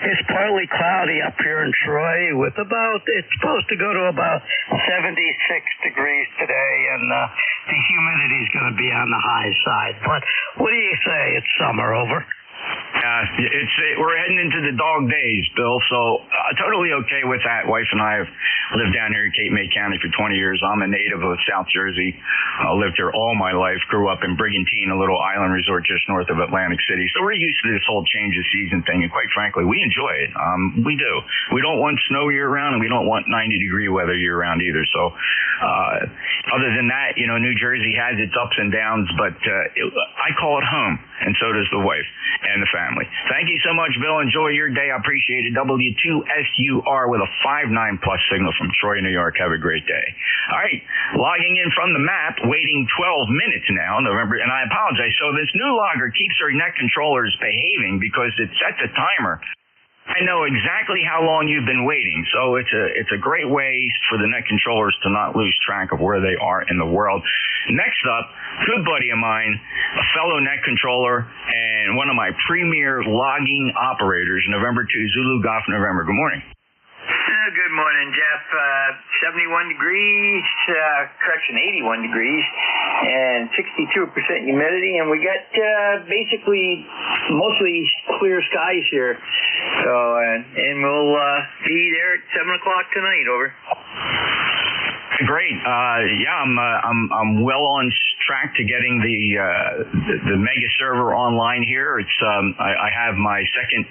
It's partly cloudy up here in Troy with it's supposed to go to about 76 degrees today, and the humidity is going to be on the high side. But what do you say? It's summer over. We're heading into the dog days, Bill, so totally okay with that. Wife and I have lived down here in Cape May County for 20 years. I'm a native of South Jersey. I lived here all my life, grew up in Brigantine, a little island resort just north of Atlantic City. So we're used to this whole change of season thing, and quite frankly, we enjoy it. We do. We don't want snow year-round, and we don't want 90-degree weather year-round either. So other than that, you know, New Jersey has its ups and downs, but I call it home, and so does the wife and the family. Thank you so much, Bill. Enjoy your day. I appreciate it. W2SUR with a 5-9 plus signal from Troy, New York. Have a great day. All right. Logging in from the map, waiting 12 minutes now, November, and I apologize. So this new logger keeps our net controllers behaving because it sets a timer. I know exactly how long you've been waiting, so it's a great way for the net controllers to not lose track of where they are in the world. Next up, good buddy of mine, a fellow net controller, and one of my premier logging operators, November 2, Zulu Golf November. Good morning. Good morning, Jeff. 71 degrees, 81 degrees, and 62% humidity, and we got basically mostly clear skies here. So, and we'll be there at 7 o'clock tonight. Over. Great. I'm well on track to getting the mega server online here. It's I have my second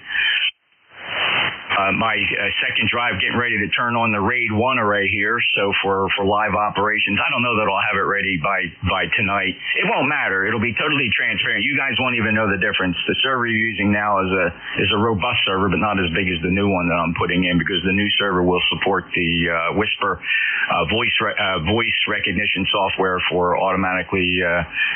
my second drive getting ready to turn on the RAID 1 array here, so for live operations. I don't know that I'll have it ready by tonight. It won't matter. It'll be totally transparent. You guys won't even know the difference. The server you're using now is a robust server, but not as big as the new one that I'm putting in, because the new server will support the Whisper voice recognition software for automatically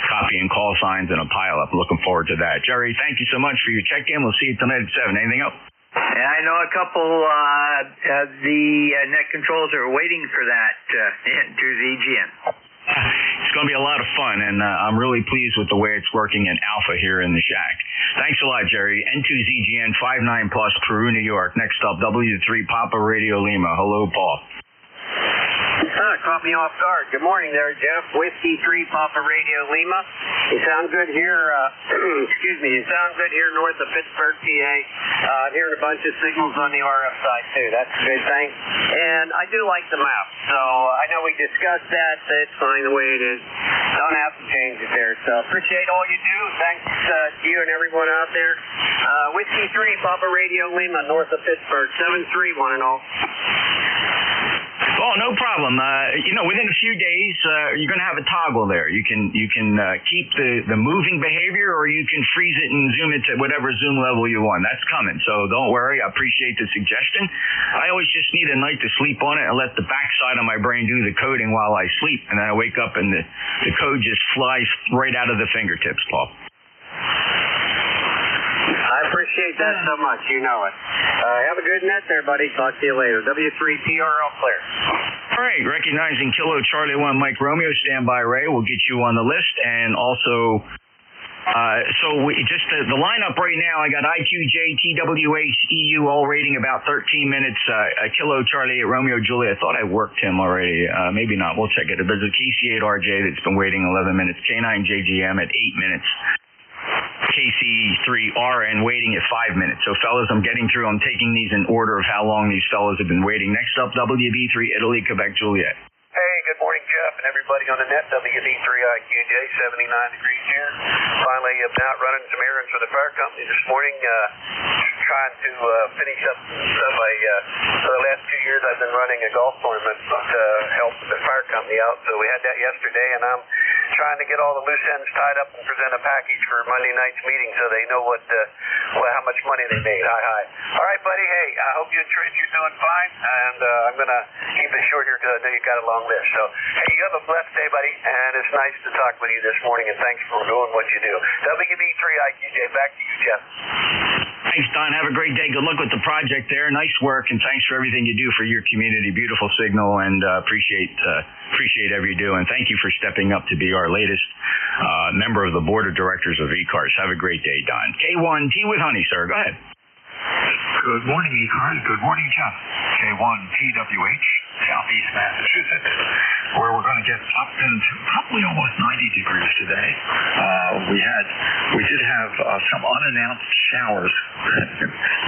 copying call signs in a pileup. Looking forward to that. Jerry, thank you so much for your check-in. We'll see you tonight at 7. Anything else? And I know a couple of the net controls are waiting for that to ZGN. It's going to be a lot of fun, and I'm really pleased with the way it's working in alpha here in the shack. Thanks a lot, Jerry. N2ZGN 59 Plus, Peru, New York. Next up, W3 Papa Radio Lima. Hello, Paul. Caught me off guard. Good morning there, Jeff. Whiskey 3 Papa Radio Lima. You sound good here. Excuse me. You sound good here north of Pittsburgh, PA. Hearing a bunch of signals on the RF side too. That's a good thing. And I do like the map. So I know we discussed that. It's fine the way it is. Don't have to change it there. So appreciate all you do. Thanks to you and everyone out there. Whiskey 3 Papa Radio Lima north of Pittsburgh. 7-3 one and all. Oh, no problem. Within a few days, you're going to have a toggle there. You can keep the moving behavior, or you can freeze it and zoom it to whatever zoom level you want. That's coming. So don't worry. I appreciate the suggestion. I always just need a night to sleep on it and let the backside of my brain do the coding while I sleep. And then I wake up and the code just flies right out of the fingertips, Paul. I appreciate that so much. You know it. Have a good net there, buddy. Talk to you later. W3PRL clear. All right. Recognizing Kilo Charlie 1 Mike Romeo, standby Ray. We'll get you on the list. And also, the lineup right now, I got IQJ, TWH, EU all rating about 13 minutes. Kilo Charlie Romeo Juliet. I thought I worked him already. Maybe not. We'll check it. There's a KC8RJ that's been waiting 11 minutes. K9JGM at 8 minutes. KC3RN waiting at 5 minutes. So, fellas, I'm getting through. I'm taking these in order of how long these fellas have been waiting. Next up, WB3 Italy, Quebec, Juliet. Hey, good morning, Jeff, and everybody on the net. WB3IQJ, 79 degrees here. Finally, I've been out running some errands for the fire company this morning, trying to finish up stuff. For the last 2 years, I've been running a golf tournament to help the fire company out. So we had that yesterday, and I'm trying to get all the loose ends tied up and present a package for Monday night's meeting so they know how much money they made. Hi. All right, buddy. Hey, I hope you're doing fine, and I'm going to keep it short here because I know you got a long list. So, hey, you have a blessed day, buddy, and it's nice to talk with you this morning, and thanks for doing what you do. WB3IQJ, back to you, Jeff. Thanks, Don. Have a great day. Good luck with the project there. Nice work, and thanks for everything you do for your community. Beautiful signal, and appreciate everything you do, and thank you for stepping up to be our latest member of the board of directors of ECARS. Have a great day, Don. K1T with Honey, sir. Go ahead. Good morning, ECARS. Good morning, Jeff. K1TWH, Southeast Massachusetts, where we're going to get up into probably almost 90 degrees today. We did have some unannounced showers.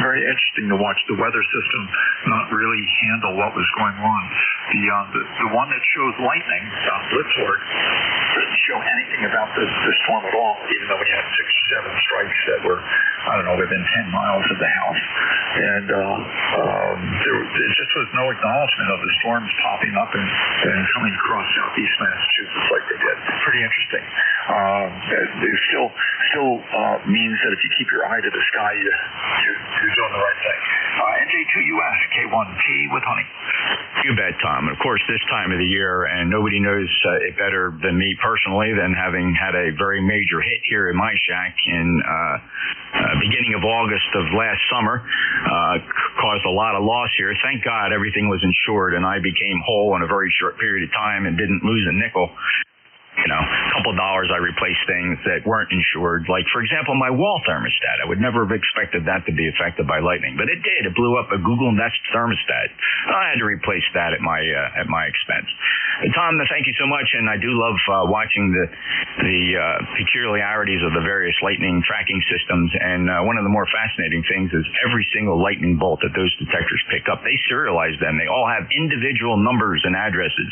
Very interesting to watch the weather system not really handle what was going on. The one that shows lightning, Blitzword, didn't show anything about the storm at all, even though we had 6 or 7 strikes that were, within 10 miles of the house. And there just was no acknowledgement of the storms popping up and coming across southeast Massachusetts like they did. Pretty interesting. It still means that if you keep your eye to the sky, you're doing the right thing. NJ2US, K1T with Honey. You bet, Tom. And of course, this time of the year, and nobody knows it better than me personally, than having had a very major hit here in my shack in beginning of August of last summer, caused a lot of loss here. Thank God everything was insured, and I became whole in a very short period of time and didn't lose a nickel. A couple dollars I replaced things that weren't insured. Like, for example, my wall thermostat. I would never have expected that to be affected by lightning, but it did. It blew up a Google Nest thermostat. I had to replace that at my expense. Tom, thank you so much, and I do love watching the peculiarities of the various lightning tracking systems. And one of the more fascinating things is every single lightning bolt that those detectors pick up, they serialize them. They all have individual numbers and addresses.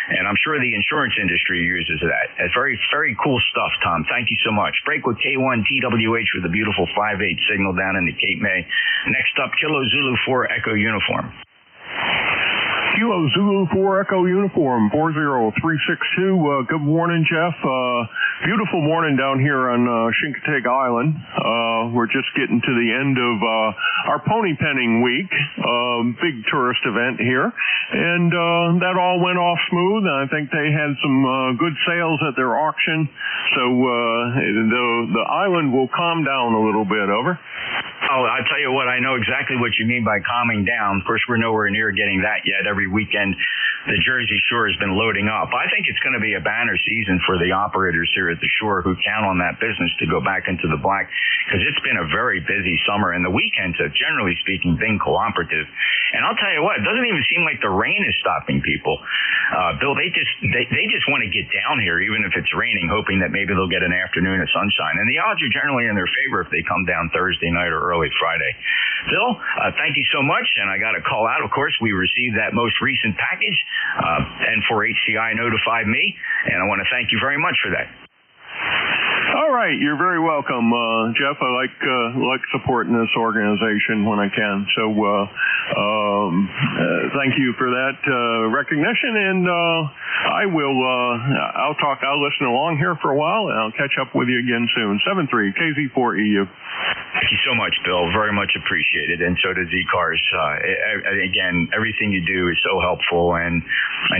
And I'm sure the insurance industry uses that. It's very, very cool stuff, Tom. Thank you so much. Break with K1TWH with a beautiful 5-8 signal down in the Cape May. Next up, Kilo Zulu 4 Echo Uniform. Kilo Zulu 4 Echo Uniform 40362. Good morning, Jeff. Beautiful morning down here on Chincoteague Island. We're just getting to the end of our pony penning week. Big tourist event here. And that all went off smooth. I think they had some good sales at their auction. So the island will calm down a little bit. Over. Oh, I'll tell you what, I know exactly what you mean by calming down. Of course, we're nowhere near getting that yet. Every weekend, the Jersey Shore has been loading up. I think it's going to be a banner season for the operators here at the shore who count on that business to go back into the black, because it's been a very busy summer, and the weekends have, generally speaking, been cooperative. And I'll tell you what, it doesn't even seem like the rain is stopping people. Bill, they just want to get down here, even if it's raining, hoping that maybe they'll get an afternoon of sunshine. And the odds are generally in their favor if they come down Thursday night or early Friday. Bill, thank you so much. And I got to call out, of course, we received that most recent package. N4HCI notified me, and I want to thank you very much for that. All right, you're very welcome, Jeff. I like supporting this organization when I can. So thank you for that recognition, and I'll listen along here for a while, and I'll catch up with you again soon. 73 KZ4EU. Thank you so much, Bill. Very much appreciated, and so does ECARS. Again, everything you do is so helpful, and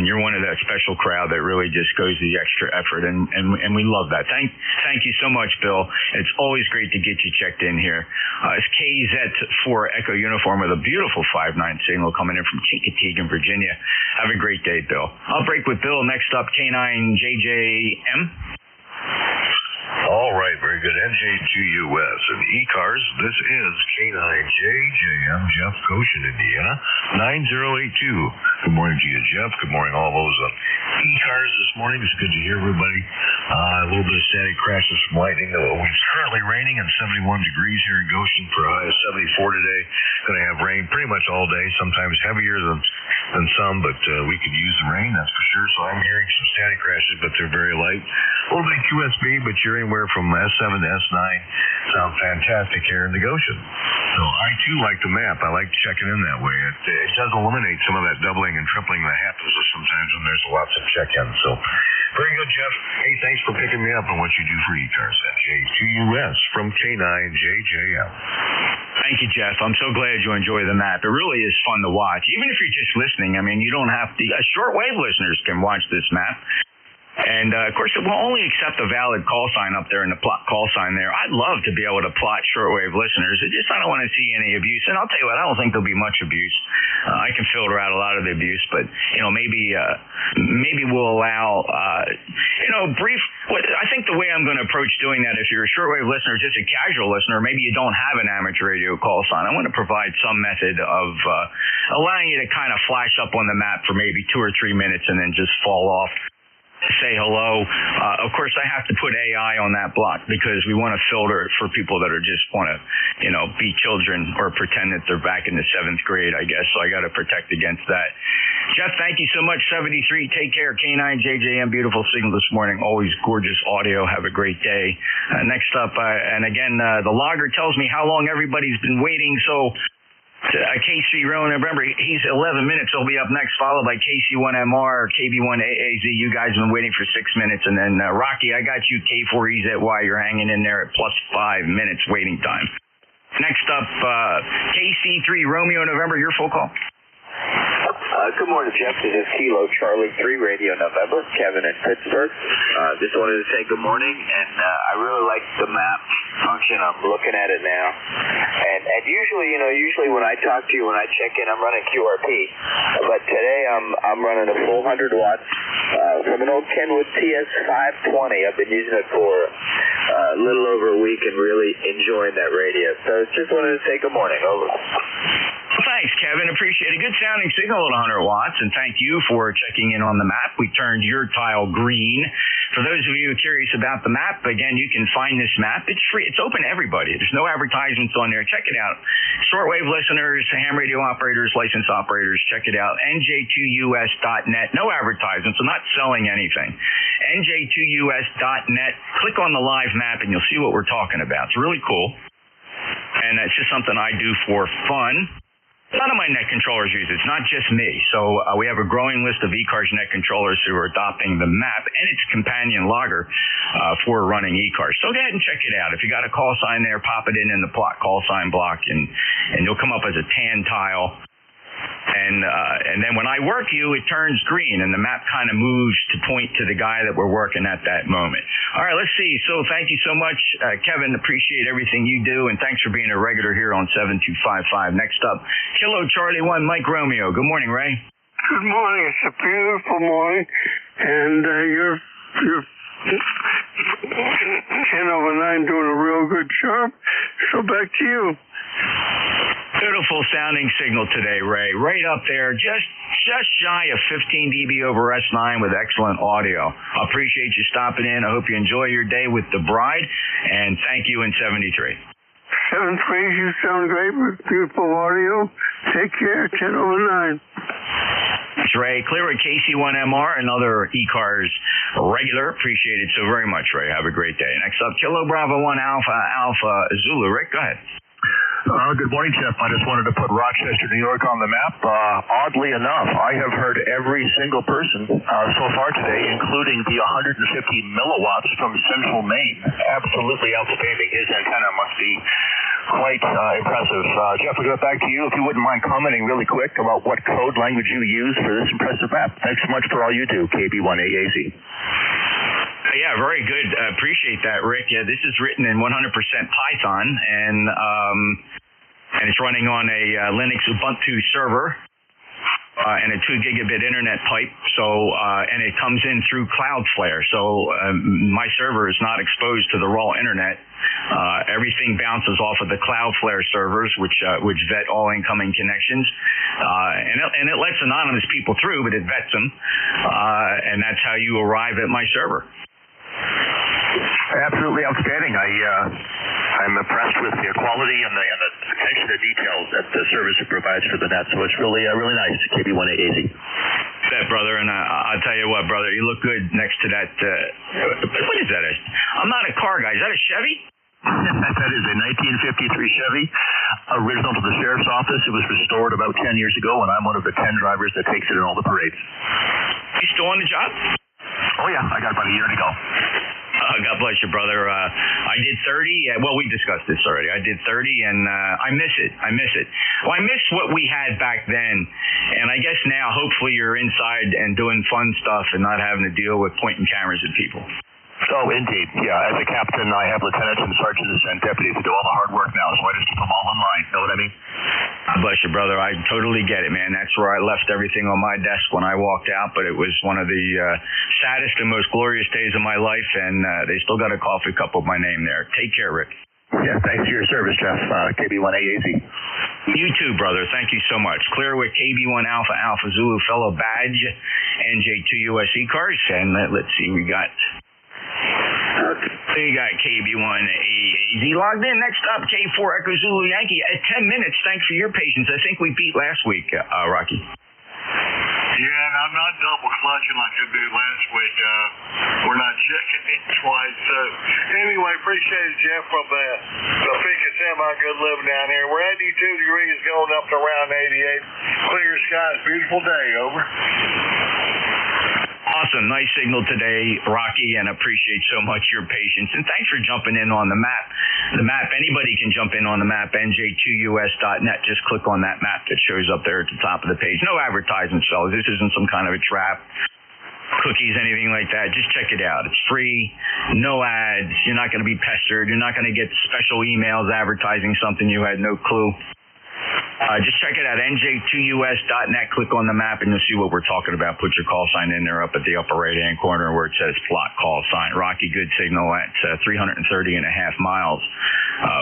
you're one of that special crowd that really just goes the extra effort, and we love that. Thank you so much, Bill. It's always great to get you checked in here. It's KZ4 Echo Uniform with a beautiful 5-9 signal coming in from Chincoteague in Virginia. Have a great day, Bill. I'll break with Bill. Next up, K9JJM. All right, very good. NJ2US and ECARS. This is K9JJM, Jeff Goshen, Indiana, 9082. Good morning to you, Jeff. Good morning, all those on ECARS this morning. It's good to hear everybody. A little bit of static crashes from lightning. It's currently raining and 71 degrees here in Goshen for a high of 74 today. Going to have rain pretty much all day, sometimes heavier than some, but we could use the rain, that's for sure. So I'm hearing some static crashes, but they're very light. A little bit QSB, but you're anywhere from S7 to S9. Sound fantastic here in the Goshen. So I too like the map. I like checking in that way. It does eliminate some of that doubling and tripling that happens sometimes when there's lots of check-ins. So very good, Jeff. Hey, thanks for picking me up on what you do for ECARS. NJ2US from K9JJM. Thank you, Jeff. I'm so glad you enjoy the map. It really is fun to watch. Even if you're just listening, I mean, you don't have to. Shortwave listeners can watch this map. And, of course, it will only accept a valid call sign up there and the plot call sign there. I'd love to be able to plot shortwave listeners. I don't want to see any abuse. And I'll tell you what, I don't think there'll be much abuse. I can filter out a lot of the abuse, but, maybe we'll allow, brief. I think the way I'm going to approach doing that, if you're a shortwave listener, just a casual listener, maybe you don't have an amateur radio call sign, I want to provide some method of allowing you to kind of flash up on the map for maybe 2 or 3 minutes and then just fall off. Say hello. Of course, I have to put AI on that block because we want to filter it for people that are just want to, be children or pretend that they're back in the 7th grade, I guess. So I got to protect against that. Jeff, thank you so much. 73. Take care. K9JJM. Beautiful signal this morning. Always gorgeous audio. Have a great day. Next up, and again, the logger tells me how long everybody's been waiting. So KC Rowan, remember, he's 11 minutes. He'll be up next, followed by KC1MR, KB1AAZ. You guys have been waiting for 6 minutes. And then, Rocky, I got you, K4EZY. You're hanging in there at plus 5 minutes waiting time. Next up, KC3 Romeo November, your full call. Good morning, Jeff. This is Kilo Charlie 3 Radio November, Kevin in Pittsburgh. Just wanted to say good morning, and I really like the map function. I'm looking at it now. And usually when I talk to you, when I check in, I'm running QRP. But today I'm running a full 100 watts from an old Kenwood TS520. I've been using it for a little over a week and really enjoying that radio. So just wanted to say good morning. Over. Thanks, Kevin. Appreciate it. Good sounding signal at 100 watts, and thank you for checking in on the map. We turned your tile green For those of you curious about the map, again, you can find this map. It's free. It's open to everybody. There's no advertisements on there. Check it out. Shortwave listeners, ham radio operators, licensed operators, check it out. NJ2US.net. No advertisements. I'm not selling anything. NJ2US.net. Click on the live map and you'll see what we're talking about. It's really cool. And it's just something I do for fun. A lot of my net controllers use it. It's not just me. So we have a growing list of ECARS net controllers who are adopting the map and its companion logger for running ECARS. So go ahead and check it out. If you got a call sign there, pop it in the call sign block, and you'll come up as a tan tile. And then when I work you, it turns green, and the map kind of moves to point to the guy that we're working at that moment. All right, let's see. So thank you so much, Kevin. Appreciate everything you do, and thanks for being a regular here on 7255. Next up, Kilo Charlie 1, Mike Romeo. Good morning, Ray. Good morning. It's a beautiful morning, and you're 10 over 9 doing a real good job. So back to you. Beautiful sounding signal today, Ray. Right up there, just shy of 15 dB over S9 with excellent audio. I appreciate you stopping in. I hope you enjoy your day with the bride, and thank you in 73. 73, you sound great with beautiful audio. Take care, 10 over 9. It's Ray. Clear with KC1MR, another ECARS regular. Appreciate it so very much, Ray. Have a great day. Next up, Kilo Bravo 1 Alpha Zulu. Rick, go ahead. Good morning, Jeff. I just wanted to put Rochester, New York on the map. Oddly enough, I have heard every single person so far today, including the 150 milliwatts from Central Maine. Absolutely outstanding. His antenna must be quite impressive. Jeff, we'll get back to you. If you wouldn't mind commenting really quick about what code language you use for this impressive map. Thanks so much for all you do, KB1AAZ. Yeah, very good. Appreciate that, Rick. Yeah, this is written in 100% Python, and it's running on a Linux Ubuntu server and a 2 gigabit internet pipe. So, and it comes in through Cloudflare. So my server is not exposed to the raw internet. Everything bounces off of the Cloudflare servers, which vet all incoming connections, and it lets anonymous people through, but it vets them, and that's how you arrive at my server. Absolutely outstanding. I'm impressed with the quality and the attention to detail that the service provides for the net. So it's really nice. KB1AAZ. That, brother, and I'll tell you what, brother, you look good next to that. What is that? I'm not a car guy. Is that a Chevy? That is a 1953 Chevy, original to the sheriff's office. It was restored about 10 years ago, and I'm one of the 10 drivers that takes it in all the parades. You still on the job? Oh, yeah. I got about a year to go. God bless you, brother. I did 30. Well, we discussed this already. I did 30, and I miss it. Well, I miss what we had back then, and I guess now, hopefully, you're inside and doing fun stuff and not having to deal with pointing cameras at people. Oh, indeed. Yeah, as a captain, I have lieutenants and sergeants and deputies who do all the hard work now, so I just keep them all in line. Know what I mean? God bless you, brother. I totally get it, man. That's where I left everything on my desk when I walked out, but it was one of the saddest and most glorious days of my life, and they still got a coffee cup with my name there. Take care, Rick. Yeah, thanks for your service, Jeff. KB1AAZ. You too, brother. Thank you so much. Clear with KB1 Alpha Zulu fellow badge, NJ2US ECARS, and let's see, we got KB1 AZ logged in. Next up, K4 Echo Zulu Yankee at 10 minutes. Thanks for your patience. I think we beat last week, Rocky. Yeah, and I'm not double clutching like I did last week. We're not checking it twice. So anyway, appreciate it, Jeff, from the Topeka semi-good living down here. We're 82 degrees going up to around 88. Clear skies, beautiful day, over. Awesome. Nice signal today, Rocky, and appreciate so much your patience. And thanks for jumping in on the map. Anybody can jump in on the map, NJ2US.net. Just click on that map that shows up there at the top of the page. No advertisements, fellas. This isn't some kind of a trap. Cookies, anything like that. Just check it out. It's free. No ads. You're not going to be pestered. You're not going to get special emails advertising something you had no clue. Just check it out, NJ2US.net. Click on the map, and you'll see what we're talking about. Put your call sign in there up at the upper right-hand corner where it says plot call sign. Rocky, good signal at 330 and a half miles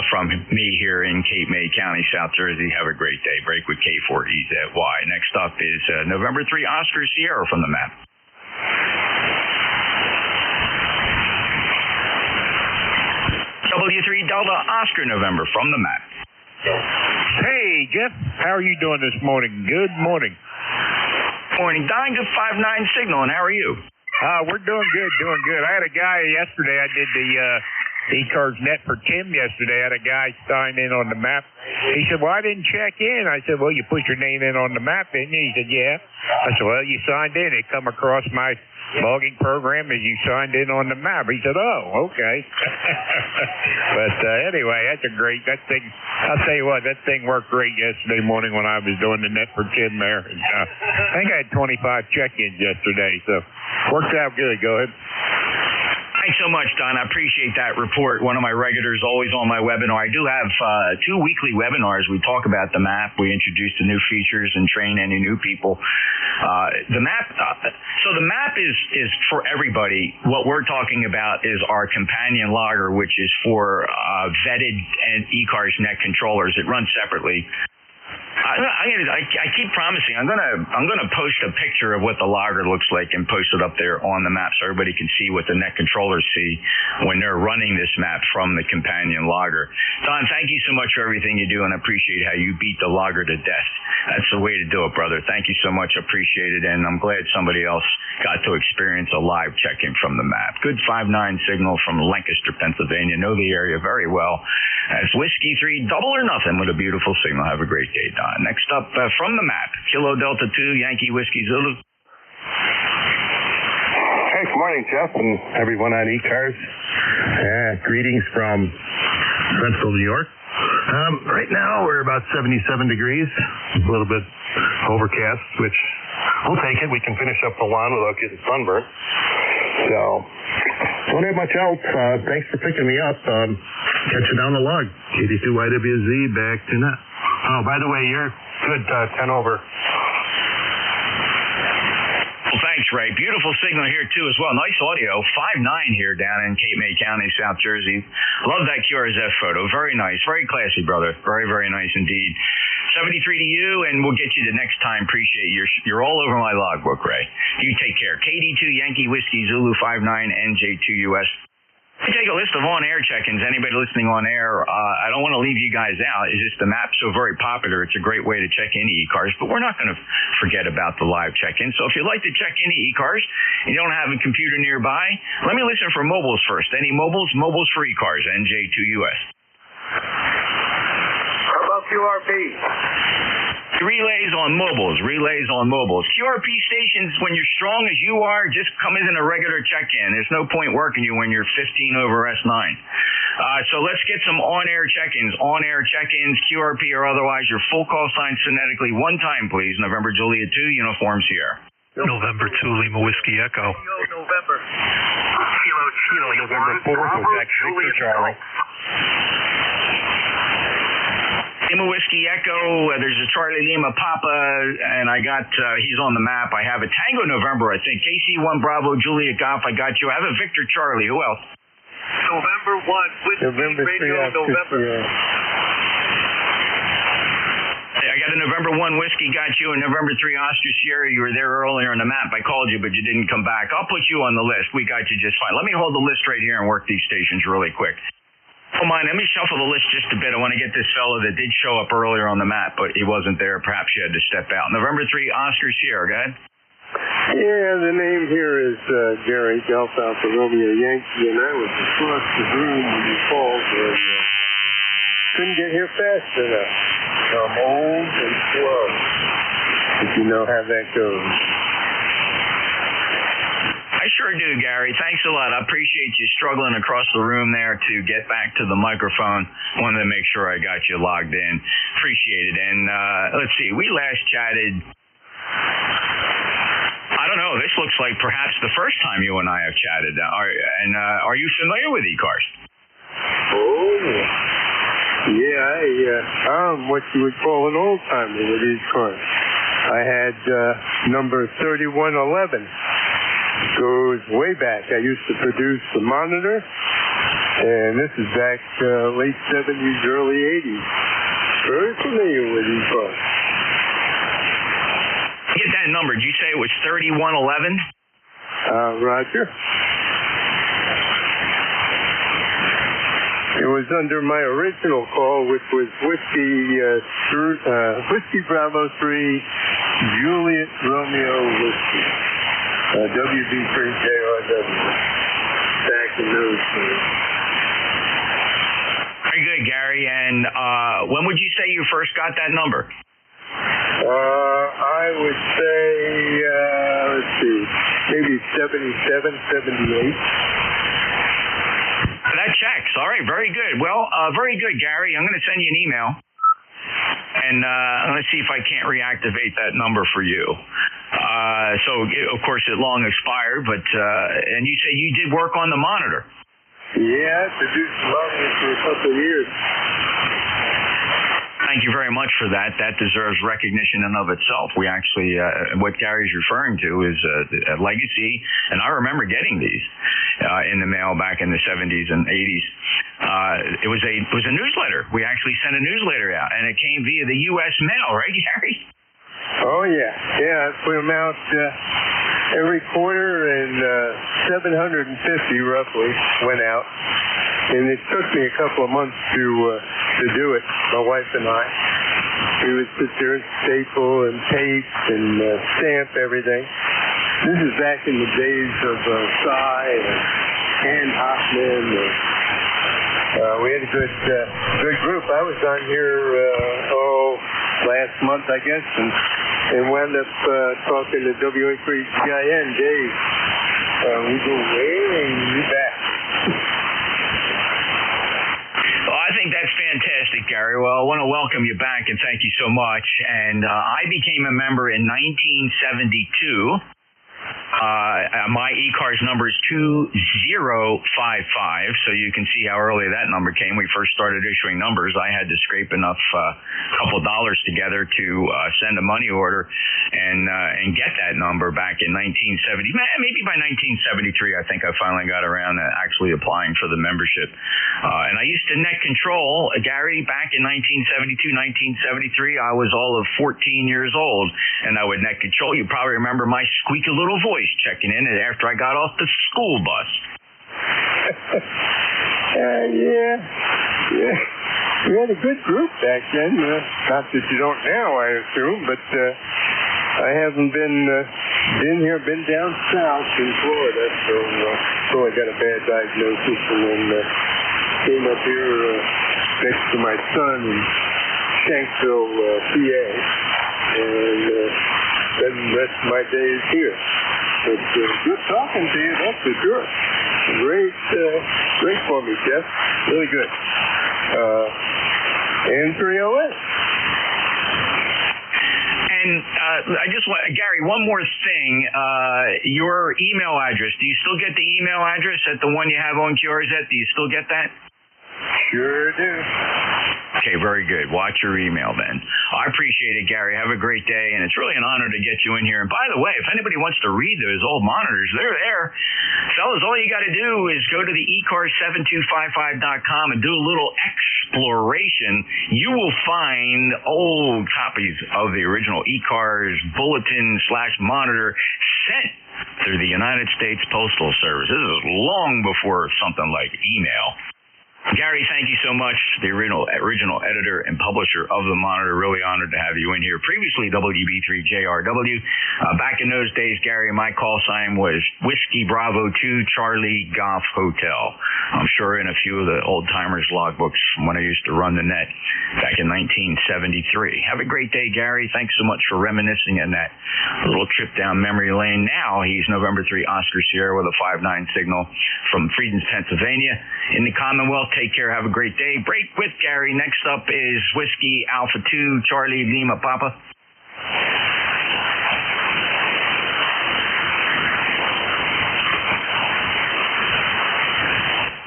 from me here in Cape May County, South Jersey. Have a great day. Break with K4EZY. Next up is November 3 Oscar Sierra from the map. W3 Delta Oscar November from the map. Hey, Jeff. How are you doing this morning? Good morning. Morning, Don. Good 5-9 signal, and how are you? We're doing good. I had a guy yesterday. I did the ECARS net for Tim yesterday. I had a guy sign in on the map. He said, well, I didn't check in. I said, well, you put your name in on the map, didn't you? He said, yeah. I said, well, you signed in. It come across my logging program as you signed in on the map. He said, oh, okay. But anyway, that thing, I'll tell you what, that thing worked great yesterday morning when I was doing the net for Tim there. And, I think I had 25 check-ins yesterday, so worked out good. Go ahead. Thanks so much, Don. I appreciate that report. One of my regulars always on my webinar. I do have 2 weekly webinars. We talk about the map. We introduce the new features and train any new people. The map, so the map is for everybody. What we're talking about is our companion logger, which is for vetted and ECARS net controllers. It runs separately. I keep promising I'm gonna post a picture of what the logger looks like and post it up there on the map so everybody can see what the net controllers see when they're running this map from the companion logger. Don, thank you so much for everything you do, and I appreciate how you beat the logger to death. That's the way to do it, brother. Thank you so much. Appreciate it, and I'm glad somebody else got to experience a live check-in from the map. Good 5-9 signal from Lancaster, Pennsylvania. Know the area very well. That's Whiskey 3 double or nothing with a beautiful signal. Have a great day, Don. Next up from the map, Kilo Delta 2, Yankee Whiskey Zulu. Hey, good morning, Jeff, and everyone on ECARS. Greetings from Central New York. Right now, we're about 77 degrees, a little bit overcast, which we'll take it. We can finish up the lawn without getting sunburned. So, don't have much else. Thanks for picking me up. Catch you down the log. KD2YWZ back to net. Oh, by the way, you're good 10 over. Well, thanks, Ray. Beautiful signal here, too, as well. Nice audio. 5-9 here down in Cape May County, South Jersey. Love that QRZ photo. Very nice. Very classy, brother. Very, very nice indeed. 73 to you, and we'll get you the next time. Appreciate you. You're all over my logbook, Ray. You take care. KD2 Yankee Whiskey Zulu 59 NJ2US. I take a list of on-air check-ins. Anybody listening on air, I don't want to leave you guys out. It's just the map's so very popular. It's a great way to check into ECARS, but we're not going to forget about the live check-in. So if you'd like to check into ECARS and you don't have a computer nearby, let me listen for mobiles first. Any mobiles? Mobiles for ECARS, NJ2US. How about QRP? Relays on mobiles. QRP stations, when you're strong as you are, just come as in a regular check-in. There's no point working you when you're 15 over S9. So let's get some on-air check-ins. On-air check-ins, QRP or otherwise, your full call sign phonetically one time, please. November Juliet 2, uniform Sierra. November 2, Lima Whiskey Echo. November. Kilo November 4th, Quebec, Victor Charlie. Lima Whiskey Echo, there's a Charlie Lima Papa, and I got, he's on the map. I have a Tango November, I think. KC1 Bravo, Juliet Golf, I got you. I have a Victor Charlie. Who else? November 1, Whiskey November Radio 3, November. I got a November 1 Whiskey, got you, and November 3 Oscar Sierra. You were there earlier on the map. I called you, but you didn't come back. I'll put you on the list. We got you just fine. Let me hold the list right here and work these stations really quick. Oh, mind, let me shuffle the list just a bit. I want to get this fellow that did show up earlier on the map, but he wasn't there. Perhaps he had to step out. November 3, Oscar Sierra. Go ahead. Yeah, the name here is Gary Delta Alpha Romeo Yankee, and I was across the room when you called, and couldn't get here fast enough. I'm old and slow, if you know how that goes. I sure do, Gary. Thanks a lot. I appreciate you struggling across the room there to get back to the microphone. Wanted to make sure I got you logged in. Appreciate it. And let's see, we last chatted, I don't know, this looks like perhaps the first time you and I have chatted. Are you familiar with ECARS? Oh, yeah, I'm what you would call an old-timer with ECARS. I had number 3111. Goes way back. I used to produce the Monitor, and this is back late 70s, early 80s. Very familiar with these books. Get that number. Did you say it was 3111? Roger. It was under my original call, which was Whiskey Bravo 3, Juliet Romeo Whiskey, WB3JRW. Back in those days. Very good, Gary. And when would you say you first got that number? I would say, let's see, maybe 77, 78. That checks. All right, very good. Well, very good, Gary. I'm going to send you an email, and I'm going to see if I can't reactivate that number for you. So, of course, it long expired, but and you say you did work on the monitor. Yeah, I produced the monitor for a couple of years. Thank you very much for that. That deserves recognition in of itself. We actually, what Gary's referring to is a legacy, and I remember getting these in the mail back in the 70s and 80s. It was a newsletter. We actually sent a newsletter out, and it came via the U.S. mail, right, Gary? Oh, yeah. Yeah, I put them out every quarter, and 750 roughly went out. And it took me a couple of months to do it, my wife and I. We would sit there and staple and tape and stamp everything. This is back in the days of Cy and Ann Hoffman. We had a good group. I was on here, last month, I guess, and wound up talking to WA3GIN, Dave. We go way back. Well, I think that's fantastic, Gary. Well, I want to welcome you back and thank you so much. And I became a member in 1972. My ECARS number is 2055, so you can see how early that number came. We first started issuing numbers. I had to scrape enough couple dollars together to send a money order and get that number back in 1970. Maybe by 1973, I think I finally got around to actually applying for the membership. And I used to net control, Gary, back in 1972, 1973. I was all of 14 years old, and I would net control. You probably remember my squeaky little voice checking in after I got off the school bus. Yeah. We had a good group back then. Not that you don't now, I assume, but I haven't been down south in Florida, so I got a bad diagnosis and then came up here next to my son in Shanksville, PA, and spent the rest of my days here. But good talking to you, that's for sure. Great for me, Jeff. Really good. N3OS. And I just want, Gary, one more thing. Your email address, do you still get the email address at the one you have on QRZ? Do you still get that? Sure do. Okay, very good. Watch your email then. I appreciate it, Gary. Have a great day, and it's really an honor to get you in here. And by the way, if anybody wants to read those old monitors, they're there. Fellas, all you got to do is go to the ECARS7255.com and do a little exploration. You will find old copies of the original ECARS bulletin/monitor sent through the United States Postal Service. This is long before something like email. Gary, thank you so much. The original editor and publisher of the monitor. Really honored to have you in here. Previously, WB3JRW. Back in those days, Gary, my call sign was Whiskey Bravo 2 Charlie Golf Hotel. I'm sure in a few of the old timers logbooks from when I used to run the net back in 1973. Have a great day, Gary. Thanks so much for reminiscing in that little trip down memory lane. Now he's November 3 Oscar Sierra with a 5-9 signal from Friedens, Pennsylvania. In the Commonwealth, take care. Have a great day. Break with Gary. Next up is Whiskey Alpha 2 Charlie Lima Papa.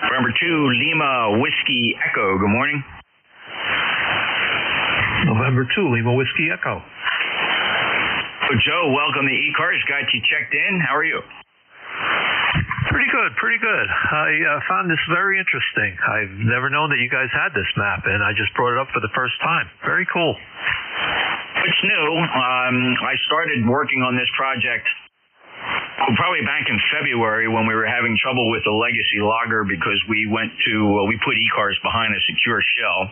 November 2 Lima Whiskey Echo. Good morning. November 2 Lima Whiskey Echo. So Joe, welcome to ECARS. Got you checked in. How are you? Pretty good. I found this very interesting. I've never known that you guys had this map, and I just brought it up for the first time. Very cool. It's new. I started working on this project probably back in February when we were having trouble with the legacy logger because we put ECARS behind a secure shell.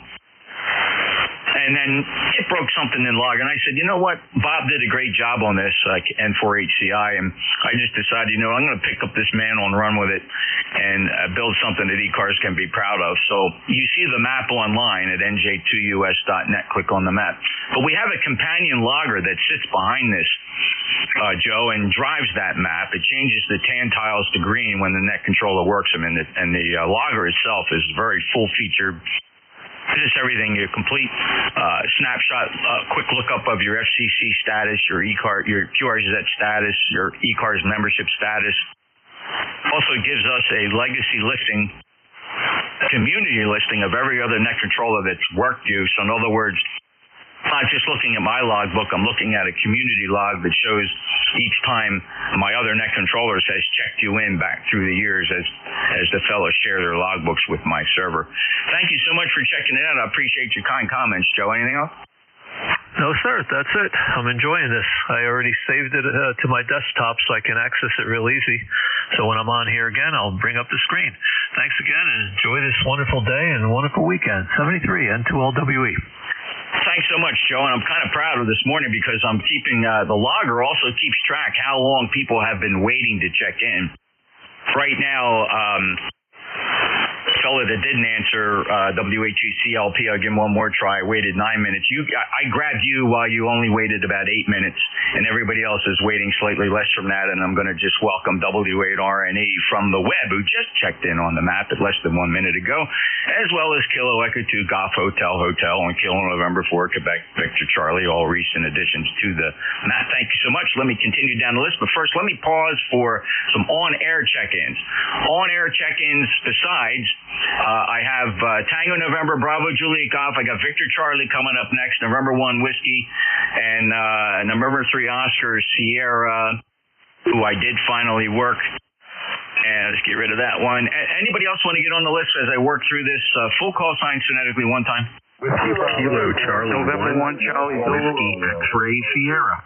And then it broke something in log, and I said, you know what? Bob did a great job on this, N4HCI, and I just decided, I'm going to pick up this mantle and run with it and build something that ECARS can be proud of. So you see the map online at NJ2US.net. Click on the map. But we have a companion logger that sits behind this, Joe, and drives that map. It changes the tan tiles to green when the net controller works them, and the logger itself is very full-featured. Just everything, your complete snapshot, quick lookup of your FCC status, your QRZ status, your ECARS membership status. Also gives us a legacy listing, community listing of every other net controller that's worked you. So in other words, I'm not just looking at my logbook, I'm looking at a community log that shows each time my other net controllers has checked you in back through the years as the fellows share their logbooks with my server. Thank you so much for checking it out. I appreciate your kind comments, Joe. Anything else? No, sir. That's it. I'm enjoying this. I already saved it to my desktop so I can access it real easy. So when I'm on here again, I'll bring up the screen. Thanks again, and enjoy this wonderful day and a wonderful weekend. 73 N2LWE. Thanks so much, Joe, and I'm kind of proud of this morning because I'm keeping the logger also keeps track how long people have been waiting to check in. Right now, fellow that didn't answer WHECLP, I'll give him one more try, waited 9 minutes. I grabbed you while you only waited about 8 minutes, and everybody else is waiting slightly less from that, and I'm going to just welcome W8RNE from the web, who just checked in on the map at less than 1 minute ago, as well as Kilo Echo 2 Golf Hotel and Kilo November 4 Quebec Victor Charlie, all recent additions to the map. Thank you so much. Let me continue down the list, but first let me pause for some on-air check-ins. On-air check-ins besides, I have Tango November Bravo Juliet Golf. I got Victor Charlie coming up next, November 1 Whiskey, and November 3 Oscar Sierra, who I did finally work. And let's get rid of that one. Anybody else want to get on the list as I work through this? Full call sign phonetically one time. Kilo Charlie November 1 Charlie Whiskey X-Ray Sierra.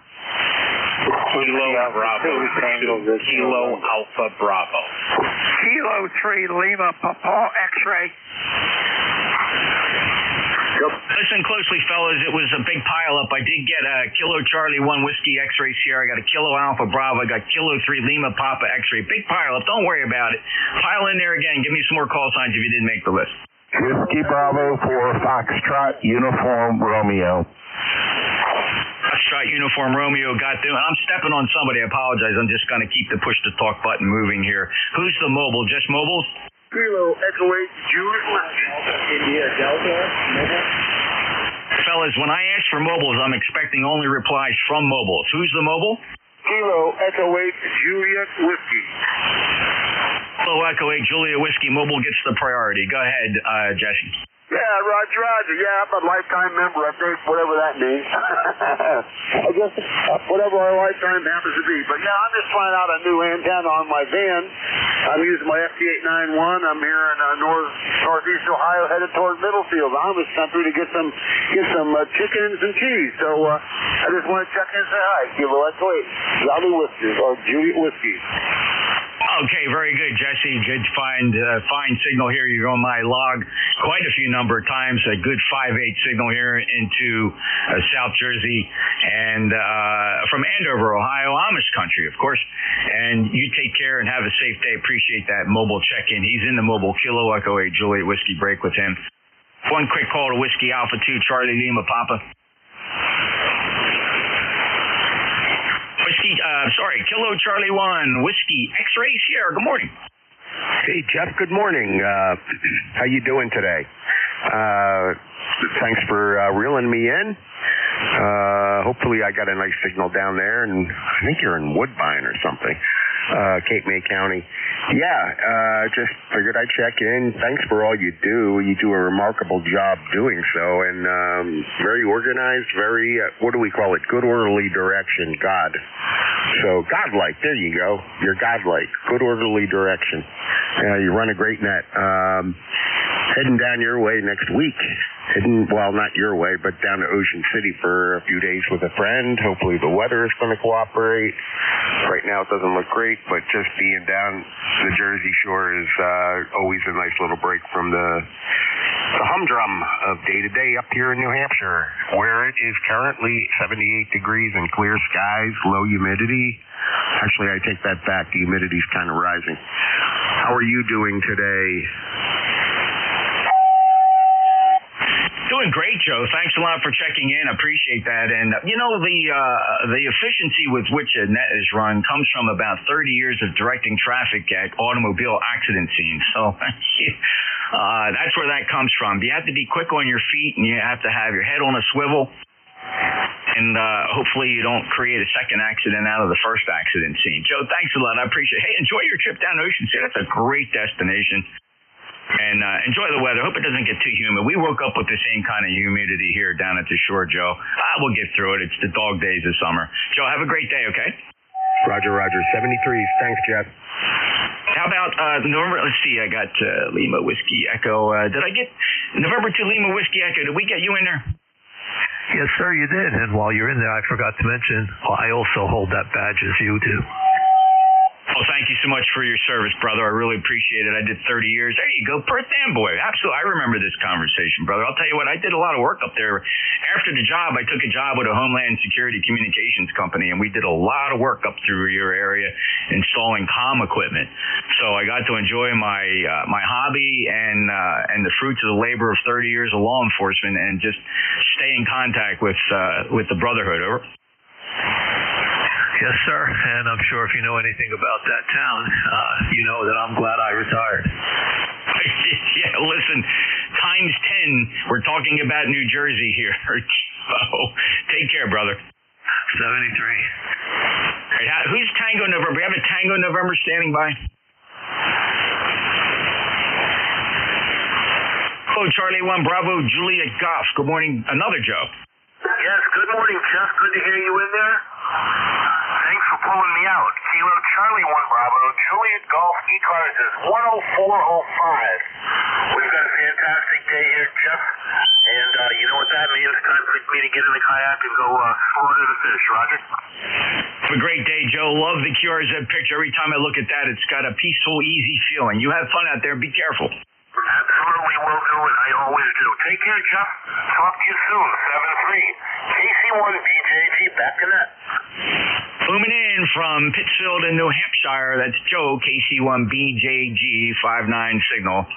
Kilo Bravo 2, Kilo Alpha Bravo. Kilo 3 Lima Papa X-ray. Listen closely, fellas. It was a big pileup. I did get a Kilo Charlie 1 Whiskey X-Ray Sierra. I got a Kilo Alpha Bravo. I got Kilo 3 Lima Papa X-ray. Big pileup. Don't worry about it. Pile in there again. Give me some more call signs if you didn't make the list. Whiskey Bravo for Foxtrot Uniform Romeo. Foxtrot Uniform Romeo got there. I'm stepping on somebody. I apologize. I'm just going to keep the push-to-talk button moving here. Who's the mobile? Just mobiles? Kilo Echo 8 Juliet Whiskey. India Delta. Fellas, when I ask for mobiles, I'm expecting only replies from mobiles. Who's the mobile? Kilo Echo 8 Juliet Whiskey. Kilo Echo 8 Juliet Whiskey. Mobile gets the priority. Go ahead, Jesse. Yeah, Roger. Yeah, I'm a lifetime member. I think whatever that means. I guess whatever our lifetime happens to be. But yeah, I'm just trying out a new antenna on my van. I'm using my FT891. I'm here in northeast Ohio, headed toward Middlefield, Amish country, to get some chickens and cheese. So I just want to check in and say hi. Kilo Echo 8 Jolly Whiskey or Juliet Whiskey. Okay, very good, Jesse. Good fine signal here. You're on my log quite a few number of times. A good 5/8 signal here into South Jersey and from Andover, Ohio, Amish country, of course. And you take care and have a safe day. Appreciate that mobile check-in. He's in the mobile. Kilo Echo 8 Juliet Whiskey. Break with him. One quick call to Whiskey Alpha 2 Charlie Lima Papa. Kilo Charlie 1 Whiskey X-Ray Sierra. Good morning. Hey, Jeff. Good morning. How you doing today? Thanks for reeling me in. Hopefully I got a nice signal down there, and I think you're in Woodbine or something, Cape May County. Yeah, just figured I'd check in. Thanks for all you do. You do a remarkable job doing so, and very organized, very, what do we call it, good orderly direction, God. So, godlike, there you go. You're godlike, good orderly direction. You run a great net. heading down your way next week. Well, not your way, but down to Ocean City for a few days with a friend. Hopefully the weather is going to cooperate. Right now it doesn't look great, but just being down the Jersey Shore is always a nice little break from the humdrum of day-to-day up here in New Hampshire, where it is currently 78 degrees and clear skies, low humidity. Actually, I take that back. The humidity's kind of rising. How are you doing today? Doing great, Joe. Thanks a lot for checking in. Appreciate that. And, the efficiency with which a net is run comes from about 30 years of directing traffic at automobile accident scenes. So that's where that comes from. You have to be quick on your feet, and you have to have your head on a swivel. And hopefully you don't create a second accident out of the first accident scene. Joe, thanks a lot. I appreciate it. Hey, enjoy your trip down Ocean City. That's a great destination. And enjoy the weather. Hope it doesn't get too humid. We woke up with the same kind of humidity here down at the shore, Joe. We'll get through it. It's the dog days of summer. Joe, have a great day, okay? Roger. 73s. Thanks, Jeff. How about November? Let's see. I got Lima Whiskey Echo. Did I get November 2 Lima Whiskey Echo? Did we get you in there? Yes, sir, you did. And while you're in there, I forgot to mention, I also hold that badge as you do. Oh, thank you so much for your service, brother. I really appreciate it. I did 30 years. There you go. Perth Amboy. Absolutely. I remember this conversation, brother. I'll tell you what, I did a lot of work up there. After the job, I took a job with a Homeland Security Communications company, and we did a lot of work up through your area installing comm equipment. So I got to enjoy my hobby and the fruits of the labor of 30 years of law enforcement and just stay in contact with the brotherhood. Over. Yes, sir. And I'm sure if you know anything about that town, you know that I'm glad I retired. Yeah, listen, times 10, we're talking about New Jersey here. So take care, brother. 73. Right, who's Tango November? We have a Tango November standing by. Hello, Charlie 1 Bravo, Juliet Goff. Good morning. Another Joe. Yes, good morning, Jeff. Good to hear you in there. Thanks for pulling me out. Kilo Charlie 1 Bravo, Juliet Golf ECARS is 10405. We've got a fantastic day here, Jeff. And you know what that means? Time for me to get in the kayak and go slaughter the fish. Roger. Have a great day, Joe. Love the QRZ picture. Every time I look at that, it's got a peaceful, easy feeling. You have fun out there. Be careful. Absolutely will do, and I always do. Take care, Jeff. Talk to you soon. 7-3. KC1BJG, back to net. Booming in from Pittsfield in New Hampshire. That's Joe, KC1BJG, 59 signal. All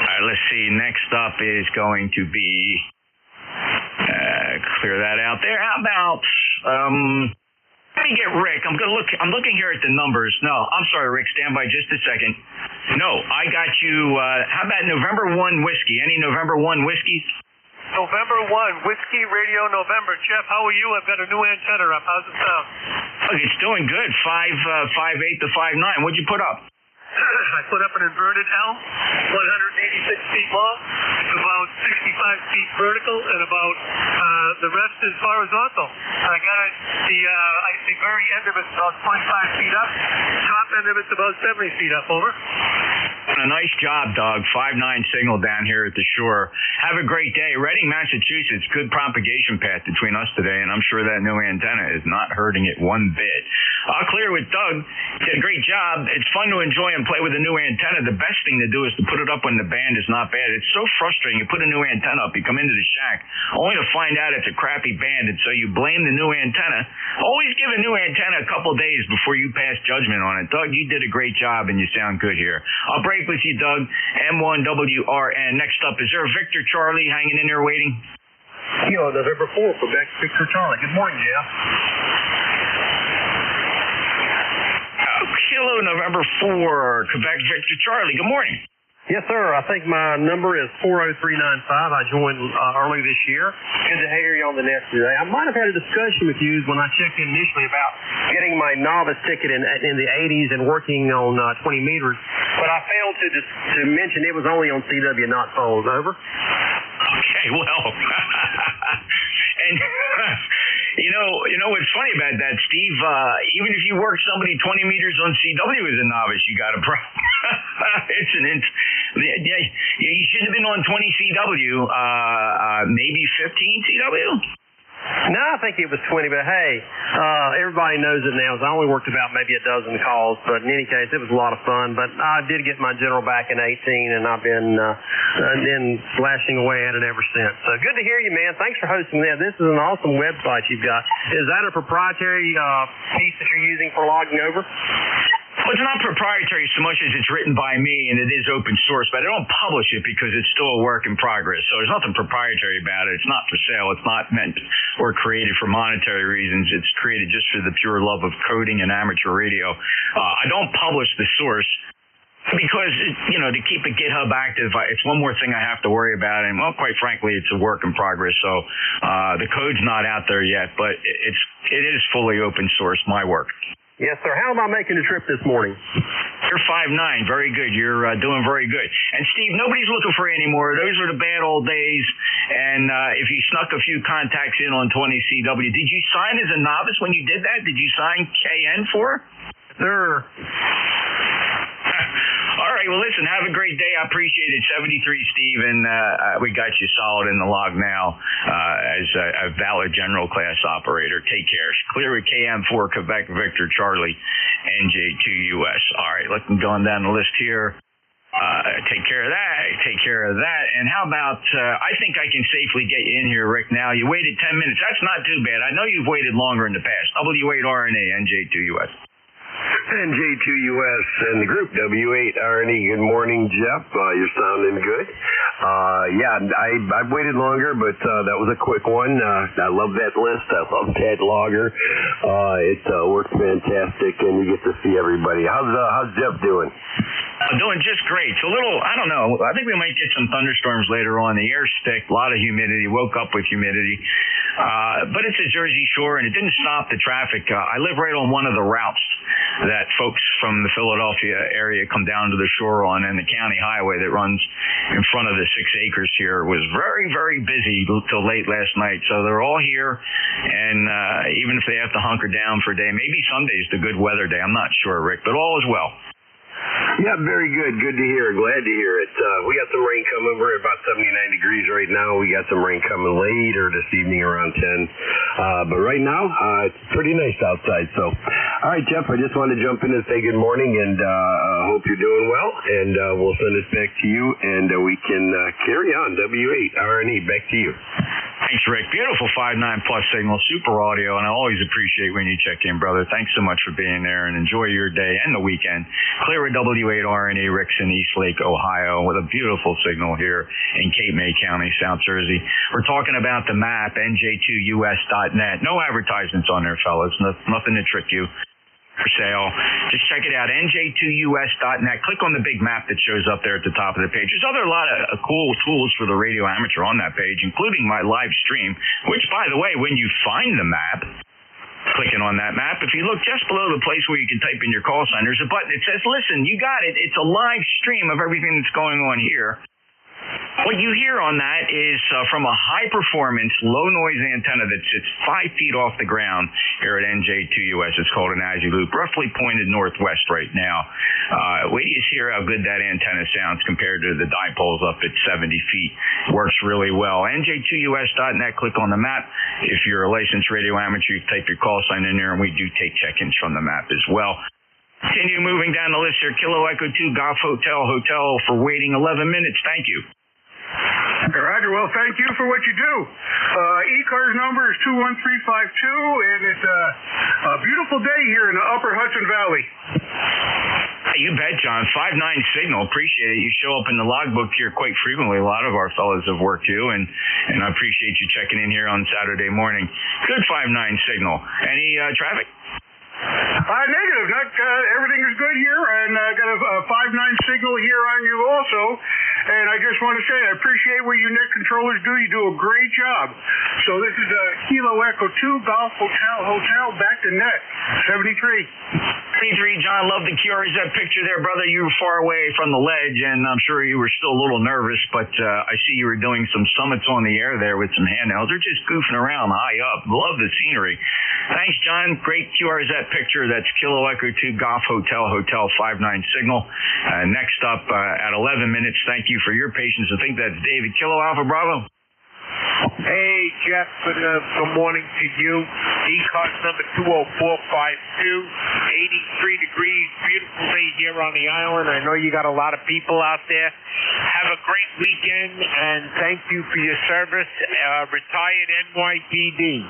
right, let's see. Next up is going to be, clear that out there. How about, let me get Rick. I'm looking here at the numbers. No, I'm sorry, Rick. Stand by just a second. No, I got you. How about November 1 whiskey? Any November 1 whiskeys? November 1, Whiskey Radio November. Jeff, how are you? I've got a new antenna up. How's it sound? Look, it's doing good. 5.8 to 5.9. What'd you put up? I put up an inverted L, 186 feet long, about 65 feet vertical, and about the rest is horizontal. I got it, the very end of it's about 25 feet up, top end of it's about 70 feet up, over. A nice job, Doug. 5.9 signal down here at the shore. Have a great day. Reading, Massachusetts, good propagation path between us today, and I'm sure that new antenna is not hurting it one bit. I'll clear with Doug. Did a great job. It's fun to enjoy and play with a new antenna. The best thing to do is to put it up when the band is not bad. It's so frustrating. You put a new antenna up, you come into the shack, only to find out it's a crappy band, and so you blame the new antenna. Always give a new antenna a couple days before you pass judgment on it. Doug, you did a great job, and you sound good here. I'll break with you, Doug. M1WRN. Next up, is there a Victor Charlie hanging in there waiting? Kilo November 4, Quebec, Victor Charlie. Good morning, Jeff. Kilo November 4, Quebec, Victor Charlie. Good morning. Yes, sir. I think my number is 40395. I joined early this year. Good to hear you on the net today. I might have had a discussion with you when I checked in initially about getting my novice ticket in the 80s and working on 20 meters, but I failed to mention it was only on CW, not phones. Over. Okay, well, and you know what's funny about that, Steve? Even if you work somebody 20 meters on CW as a novice, you got a problem. You should have been on 20 CW, maybe 15 CW. No, I think it was 20, but hey, everybody knows it now. I only worked about maybe a dozen calls, but in any case, it was a lot of fun. But I did get my general back in 18, and I've been slashing away at it ever since. So good to hear you, man. Thanks for hosting that. This is an awesome website you've got. Is that a proprietary piece that you're using for logging over? Well, it's not proprietary so much as it's written by me, and it is open source, but I don't publish it because it's still a work in progress. So there's nothing proprietary about it. It's not for sale. It's not meant or created for monetary reasons. It's created just for the pure love of coding and amateur radio. I don't publish the source because, to keep a GitHub active, it's one more thing I have to worry about. And, well, quite frankly, it's a work in progress. So the code's not out there yet, but it is fully open source, my work. Yes, sir. How am I making the trip this morning? You're 5'9". Very good. You're doing very good. And, Steve, nobody's looking for you anymore. Those are the bad old days. And if you snuck a few contacts in on 20 CW, did you sign as a novice when you did that? Did you sign KN for? Sir. All right. Well, listen, have a great day. I appreciate it. 73, Steve, and we got you solid in the log now as a valid general class operator. Take care. Clear with KM4 Quebec Victor Charlie, NJ2US. All right, looking going down the list here. Take care of that. Take care of that. And how about, I think I can safely get you in here, Rick, now. You waited 10 minutes. That's not too bad. I know you've waited longer in the past. W8RNA, NJ2US. NJ2US and the group W8RNE. Good morning, Jeff. You're sounding good. I've waited longer, but that was a quick one. I love that list. I love that logger. It works fantastic, and you get to see everybody. How's Jeff doing? Doing just great. It's a little, I don't know, I think we might get some thunderstorms later on. The air's thick, a lot of humidity, woke up with humidity. But it's a Jersey Shore, and it didn't stop the traffic. I live right on one of the routes that folks from the Philadelphia area come down to the shore on, and the county highway that runs in front of the 6 acres here was very, very busy till late last night. So they're all here, and even if they have to hunker down for a day, maybe Sunday's the good weather day. I'm not sure, Rick, but all is well. Yeah, very good. Good to hear. Glad to hear it. We got some rain coming. We're at about 79 degrees right now. We got some rain coming later this evening around 10. But right now, it's pretty nice outside. So, all right, Jeff, I just wanted to jump in and say good morning, and hope you're doing well. And we'll send this back to you, and we can carry on. W8RNE, back to you. Thanks, Rick. Beautiful 5.9 plus signal, super audio, and I always appreciate when you check in, brother. Thanks so much for being there, and enjoy your day and the weekend. Clear with W8RNA, Rick's in Eastlake, Ohio, with a beautiful signal here in Cape May County, South Jersey. We're talking about the map, NJ2US.net. No advertisements on there, fellas. Nothing to trick you. For sale. Just check it out, NJ2US.net. Click on the big map that shows up there at the top of the page. There's a lot of cool tools for the radio amateur on that page, including my live stream, which, by the way, when you find the map, clicking on that map, if you look just below the place where you can type in your call sign, there's a button that says, listen, you got it. It's a live stream of everything that's going on here. What you hear on that is from a high-performance, low-noise antenna that sits 5 feet off the ground here at NJ2US. It's called an AZI-Loop, roughly pointed northwest right now. Wait till you hear how good that antenna sounds compared to the dipoles up at 70 feet. Works really well. NJ2US.net, click on the map. If you're a licensed radio amateur, you type your call sign in there, and we do take check-ins from the map as well. Continue moving down the list here. Kilo Echo 2 Golf Hotel for waiting 11 minutes. Thank you. Roger. Well, thank you for what you do. ECARS number is 21352, and it's a beautiful day here in the Upper Hudson Valley. You bet, John. 5.9 signal. Appreciate it. You show up in the logbook here quite frequently. A lot of our fellows have worked you, and I appreciate you checking in here on Saturday morning. Good 5.9 signal. Any traffic? Negative. Everything is good here, and I got a 5.9 signal here on you also. And I just want to say I appreciate what you net controllers do. You do a great job. So this is Kilo Echo 2 Golf Hotel back to net 73. 73, John, love the QRZ picture there, brother. You were far away from the ledge, and I'm sure you were still a little nervous, but I see you were doing some summits on the air there with some handhelds. They're just goofing around high up. Love the scenery. Thanks, John. Great QRZ picture. That's Kilo Echo 2 Golf Hotel 59 signal. Next up at 11 minutes, thank you for your patience. I think that's David Kilo Alpha Bravo. Hey, Jeff, good morning to you. ECARS number 20452, 83 degrees, beautiful day here on the island. I know you got a lot of people out there. Have a great weekend, and thank you for your service. Retired NYPD.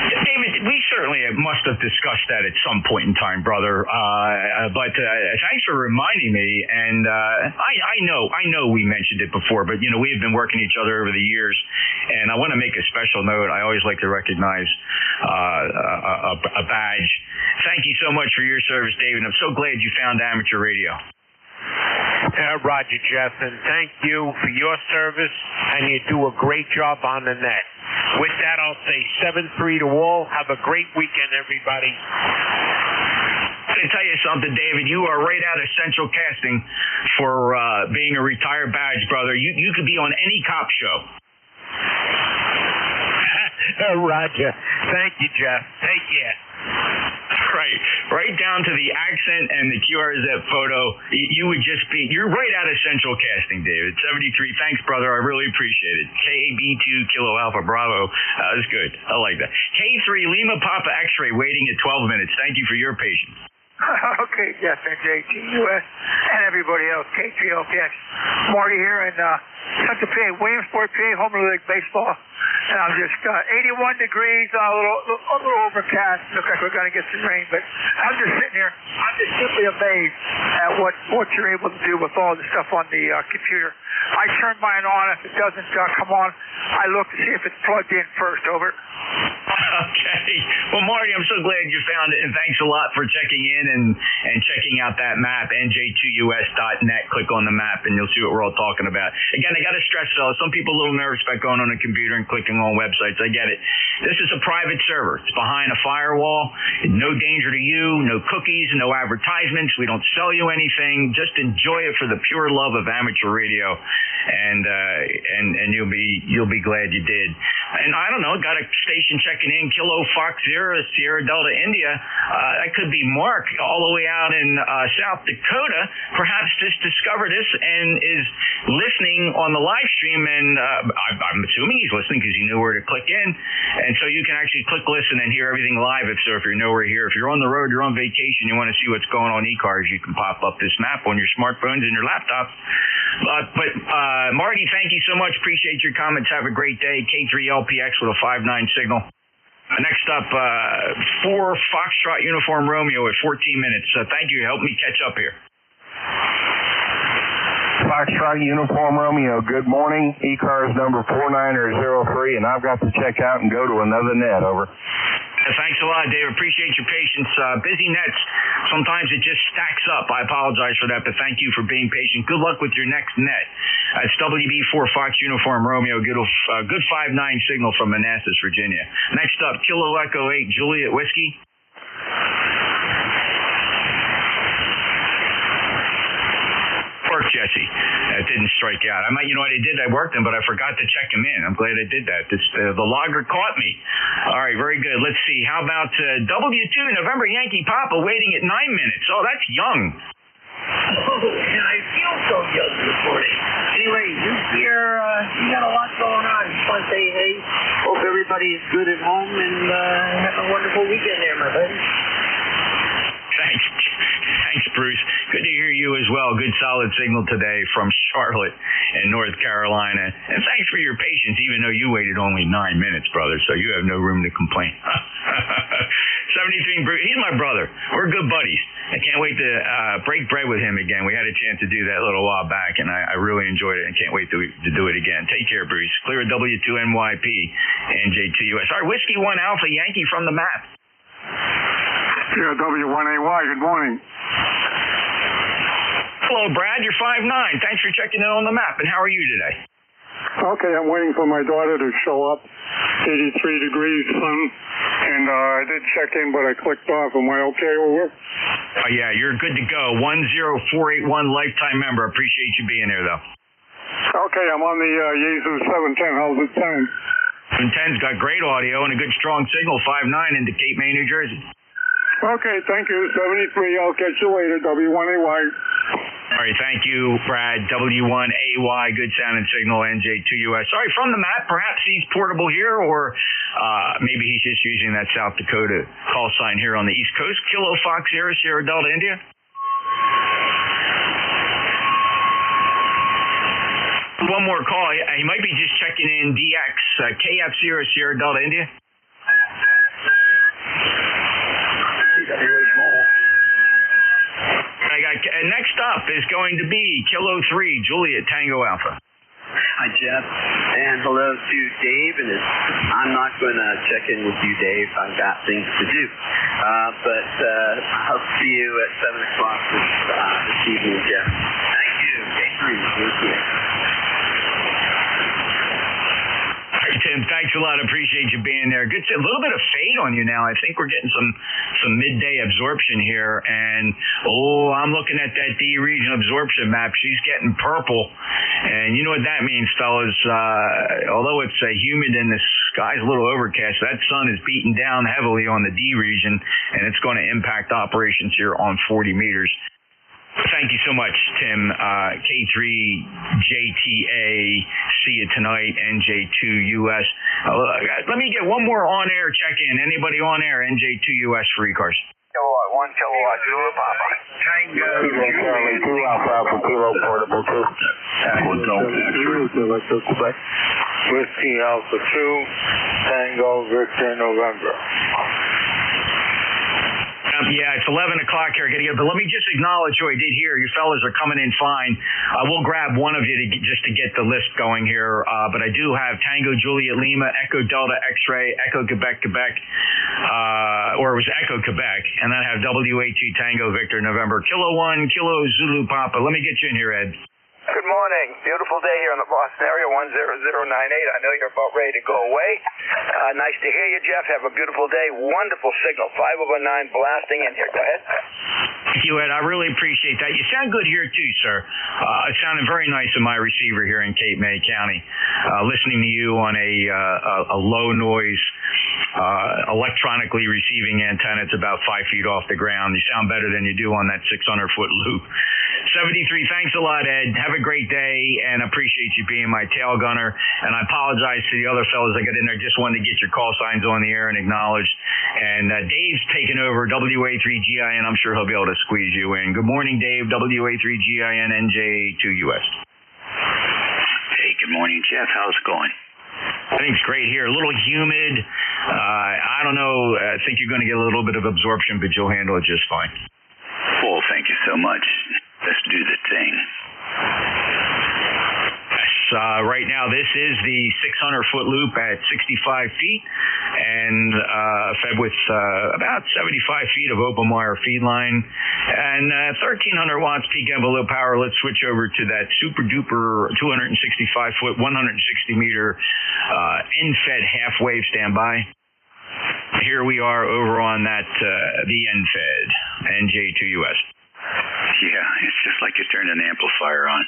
David, we certainly must have discussed that at some point in time, brother. But thanks for reminding me. And I know we mentioned it before, but we have been working each other over the years. And I want to make a special note. I always like to recognize a badge. Thank you so much for your service, David. I'm so glad you found amateur radio. Roger, Jeff, and thank you for your service, and you do a great job on the net. With that, I'll say 7-3 to all. Have a great weekend, everybody. To tell you something, David, you are right out of Central Casting for being a retired badge, brother. You could be on any cop show. Roger. Thank you, Jeff. Take care. Right down to the accent and the QRZ photo, you would just be, you're right out of Central Casting, David. 73, thanks, brother. I really appreciate it. KB2 Kilo Alpha Bravo. That's good. I like that. K3 Lima Papa X-ray waiting at 12 minutes. Thank you for your patience. Okay, yes, NJ2US and everybody else. K3LPX. Marty here in Central PA, Williamsport, PA, Home League Baseball. And I'm just 81 degrees, a little overcast. Looks like we're going to get some rain, but I'm just sitting here. I'm just simply amazed at what you're able to do with all the stuff on the computer. I turn mine on. If it doesn't come on, I look to see if it's plugged in first. Over. Okay. Well, Marty, I'm so glad you found it, and thanks a lot for checking in and checking out that map, NJ2US.net. Click on the map, and you'll see what we're all talking about. Again, I got to stress, though, some people a little nervous about going on a computer and clicking on websites. I get it. This is a private server. It's behind a firewall. No danger to you. No cookies. No advertisements. We don't sell you anything. Just enjoy it for the pure love of amateur radio, and you'll be glad you did. And I don't know, got a station checking in, Kilo Fox Zero, Sierra Delta, India. That could be Mark, all the way out in South Dakota. Perhaps just discovered this and is listening on the live stream. And I'm assuming he's listening because you knew where to click in. And so you can actually click listen and hear everything live. If you're nowhere here, if you're on the road, you're on vacation, you want to see what's going on ECARS, you can pop up this map on your smartphones and your laptops. But Marty, thank you so much. Appreciate your comments. Have a great day. K3LPX with a 59 signal. Next up, 4 Foxtrot Uniform Romeo at 14 minutes. Thank you. Help me catch up here. Foxtrot Uniform Romeo, good morning. ECARS number 4903, and I've got to check out and go to another net. Over. Thanks a lot, Dave. Appreciate your patience. Busy nets, sometimes it just stacks up. I apologize for that, but thank you for being patient. Good luck with your next net. It's WB4 Fox Uniform Romeo, good 5-9 signal from Manassas, Virginia. Next up, Kilo Echo 8 Juliet Whiskey. Jesse. It didn't strike out. You know what I did? I worked him, but I forgot to check him in. I'm glad I did that. The logger caught me. All right, very good. Let's see. How about W2 November Yankee Papa waiting at 9 minutes? Oh, that's young. Oh, and I feel so young this morning. Anyway, you got a lot going on. Just want to say, hey, hope everybody's good at home and have a wonderful weekend there, my buddy. Thanks, Bruce. Good to hear you as well. Good solid signal today from Charlotte in North Carolina. And thanks for your patience, even though you waited only 9 minutes, brother, so you have no room to complain. 73 Bruce, he's my brother. We're good buddies. I can't wait to break bread with him again. We had a chance to do that a little while back, and I really enjoyed it and can't wait to do it again. Take care, Bruce. Clear W2NYP, NJ2US. All right, Whiskey 1 Alpha Yankee from the map. Yeah, W1AY, good morning. Hello, Brad. You're 5'9". Thanks for checking in on the map. And how are you today? Okay, I'm waiting for my daughter to show up. 83 degrees, sun. And I did check in, but I clicked off. Am I okay over? Yeah, you're good to go. 10481 lifetime member. Appreciate you being there, though. Okay, I'm on the Yaesu 710. How's it sound? 710's got great audio and a good strong signal. 5.9 into Cape May, New Jersey. Okay, thank you. 73. I'll catch you later. W1AY. All right, thank you, Brad. W1AY, good sound and signal, NJ2US. Sorry, from the map, perhaps he's portable here, or maybe he's just using that South Dakota call sign here on the East Coast. Kilo Fox Sierra, Sierra Delta, India. One more call. He might be just checking in DX, KF Sierra, Sierra Delta, India. Next up is going to be Kilo 3, Juliet Tango Alpha. Hi, Jeff, and hello to Dave. And I'm not going to check in with you, Dave. I've got things to do. But I'll see you at 7 o'clock this evening, Jeff. Thank you. K3. Thank you. Tim, thanks a lot. Appreciate you being there. Good. A little bit of fade on you now. I think we're getting some midday absorption here, and I'm looking at that D region absorption map. She's getting purple, and you know what that means, fellas. Although it's humid and the sky's a little overcast, that sun is beating down heavily on the D region, and it's going to impact operations here on 40 meters. Thank you so much, Tim. K3JTA, see you tonight, NJ2US. Let me get one more on-air check-in. Anybody on air, NJ2US for ECARS? Kilowatt 1, kilowatt, Zulu Papa. Tango, Charlie 2, Alpha Alpha Kilo, portable 2. Whiskey Alpha 2, Tango, Victor, November. Yeah, it's 11 o'clock here. But let me just acknowledge who I did hear. You fellas are coming in fine. We'll grab one of you just to get the list going here. But I do have Tango Juliet Lima, Echo Delta X-Ray, Echo Quebec, or it was Echo Quebec, and then I have WA2 Tango Victor November, Kilo 1, Kilo Zulu Papa. Let me get you in here, Ed. Good morning. Beautiful day here in the Boston area, 10098. I know you're about ready to go away. Nice to hear you, Jeff. Have a beautiful day. Wonderful signal. 5/9 blasting in here. Go ahead. Thank you, Ed. I really appreciate that. You sound good here, too, sir. It sounded very nice in my receiver here in Cape May County. Listening to you on a low-noise, electronically receiving antenna. It's about 5 feet off the ground. You sound better than you do on that 600-foot loop. 73, thanks a lot, Ed. Have a great day, and appreciate you being my tail gunner. And I apologize to the other fellas that got in there. Just wanted to get your call signs on the air and acknowledged. And Dave's taking over, WA3GIN. I'm sure he'll be able to squeeze you in. Good morning, Dave, WA3GIN, NJ2US. Hey, good morning, Jeff. How's it going? I think it's great here. A little humid. I don't know. I think you're going to get a little bit of absorption, but you'll handle it just fine. Well, thank you so much. Let's do the thing. Yes, right now this is the 600-foot loop at 65 feet and fed with about 75 feet of open wire feed line and 1,300 watts peak envelope power. Let's switch over to that super duper 265-foot, 160-meter end-fed half-wave standby. Here we are over on that the end-fed NJ2US. Yeah, it's just like you turned an amplifier on.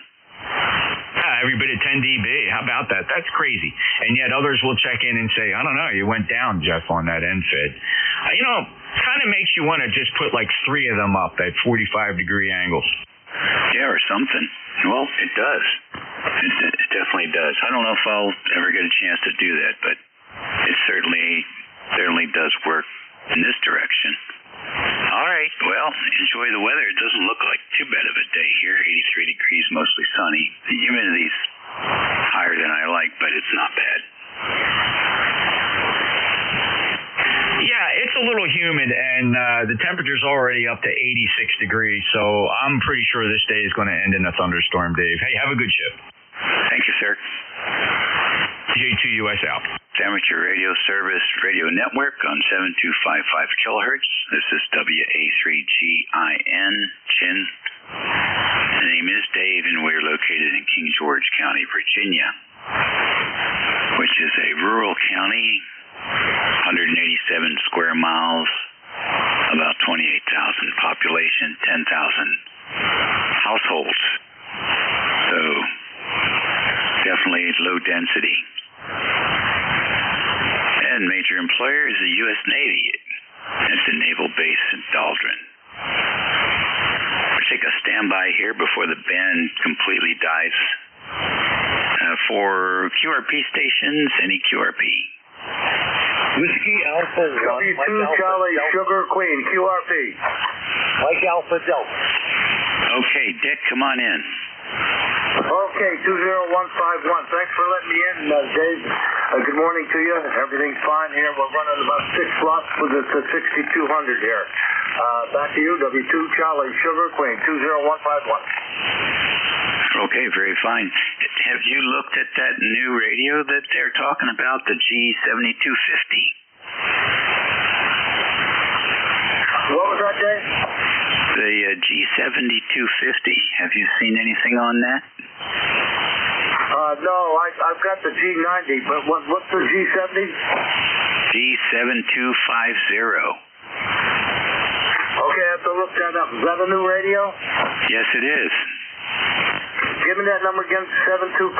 Every bit of 10 dB. How about that? That's crazy. And yet others will check in and say, I don't know, you went down, Jeff, on that end-fed. Kind of makes you want to just put like 3 of them up at 45-degree angles. Yeah, or something. Well, it does. It definitely does. I don't know if I'll ever get a chance to do that, but it certainly does work in this direction. All right. Well, enjoy the weather. It doesn't look like too bad of a day here. 83 degrees, mostly sunny. The humidity's higher than I like, but it's not bad. Yeah, it's a little humid, and the temperature's already up to 86 degrees, so I'm pretty sure this day is going to end in a thunderstorm, Dave. Hey, have a good shift. Thank you, sir. J2US out. Amateur Radio Service Radio Network on 7255 kilohertz. This is WA3GIN, Chin. The name is Dave, and we're located in King George County, Virginia. which is a rural county, 187 square miles, about 28,000 population, 10,000 households. So definitely low density. And major employer is the U.S. Navy. It's a naval base in Daldron. We'll take a standby here before the band completely dies. For QRP stations, any QRP. Whiskey Alpha 1, W2 Charlie Sugar Queen, QRP. Mike Alpha Delta. Okay, Dick, come on in. Okay, 20151. Thanks for letting me in, Dave. Good morning to you. Everything's fine here. We're running about 6 slots with the 6200 here. Back to you, W2 Charlie Sugar Queen, 20151. Okay, very fine. Have you looked at that new radio that they're talking about, the G7250? What was that, Dave? The G7250. Have you seen anything on that? No, I've got the G90, but what's the G70? G7250. Okay, I have to look that up. Is that a new radio? Yes, it is. Give me that number again, 7250?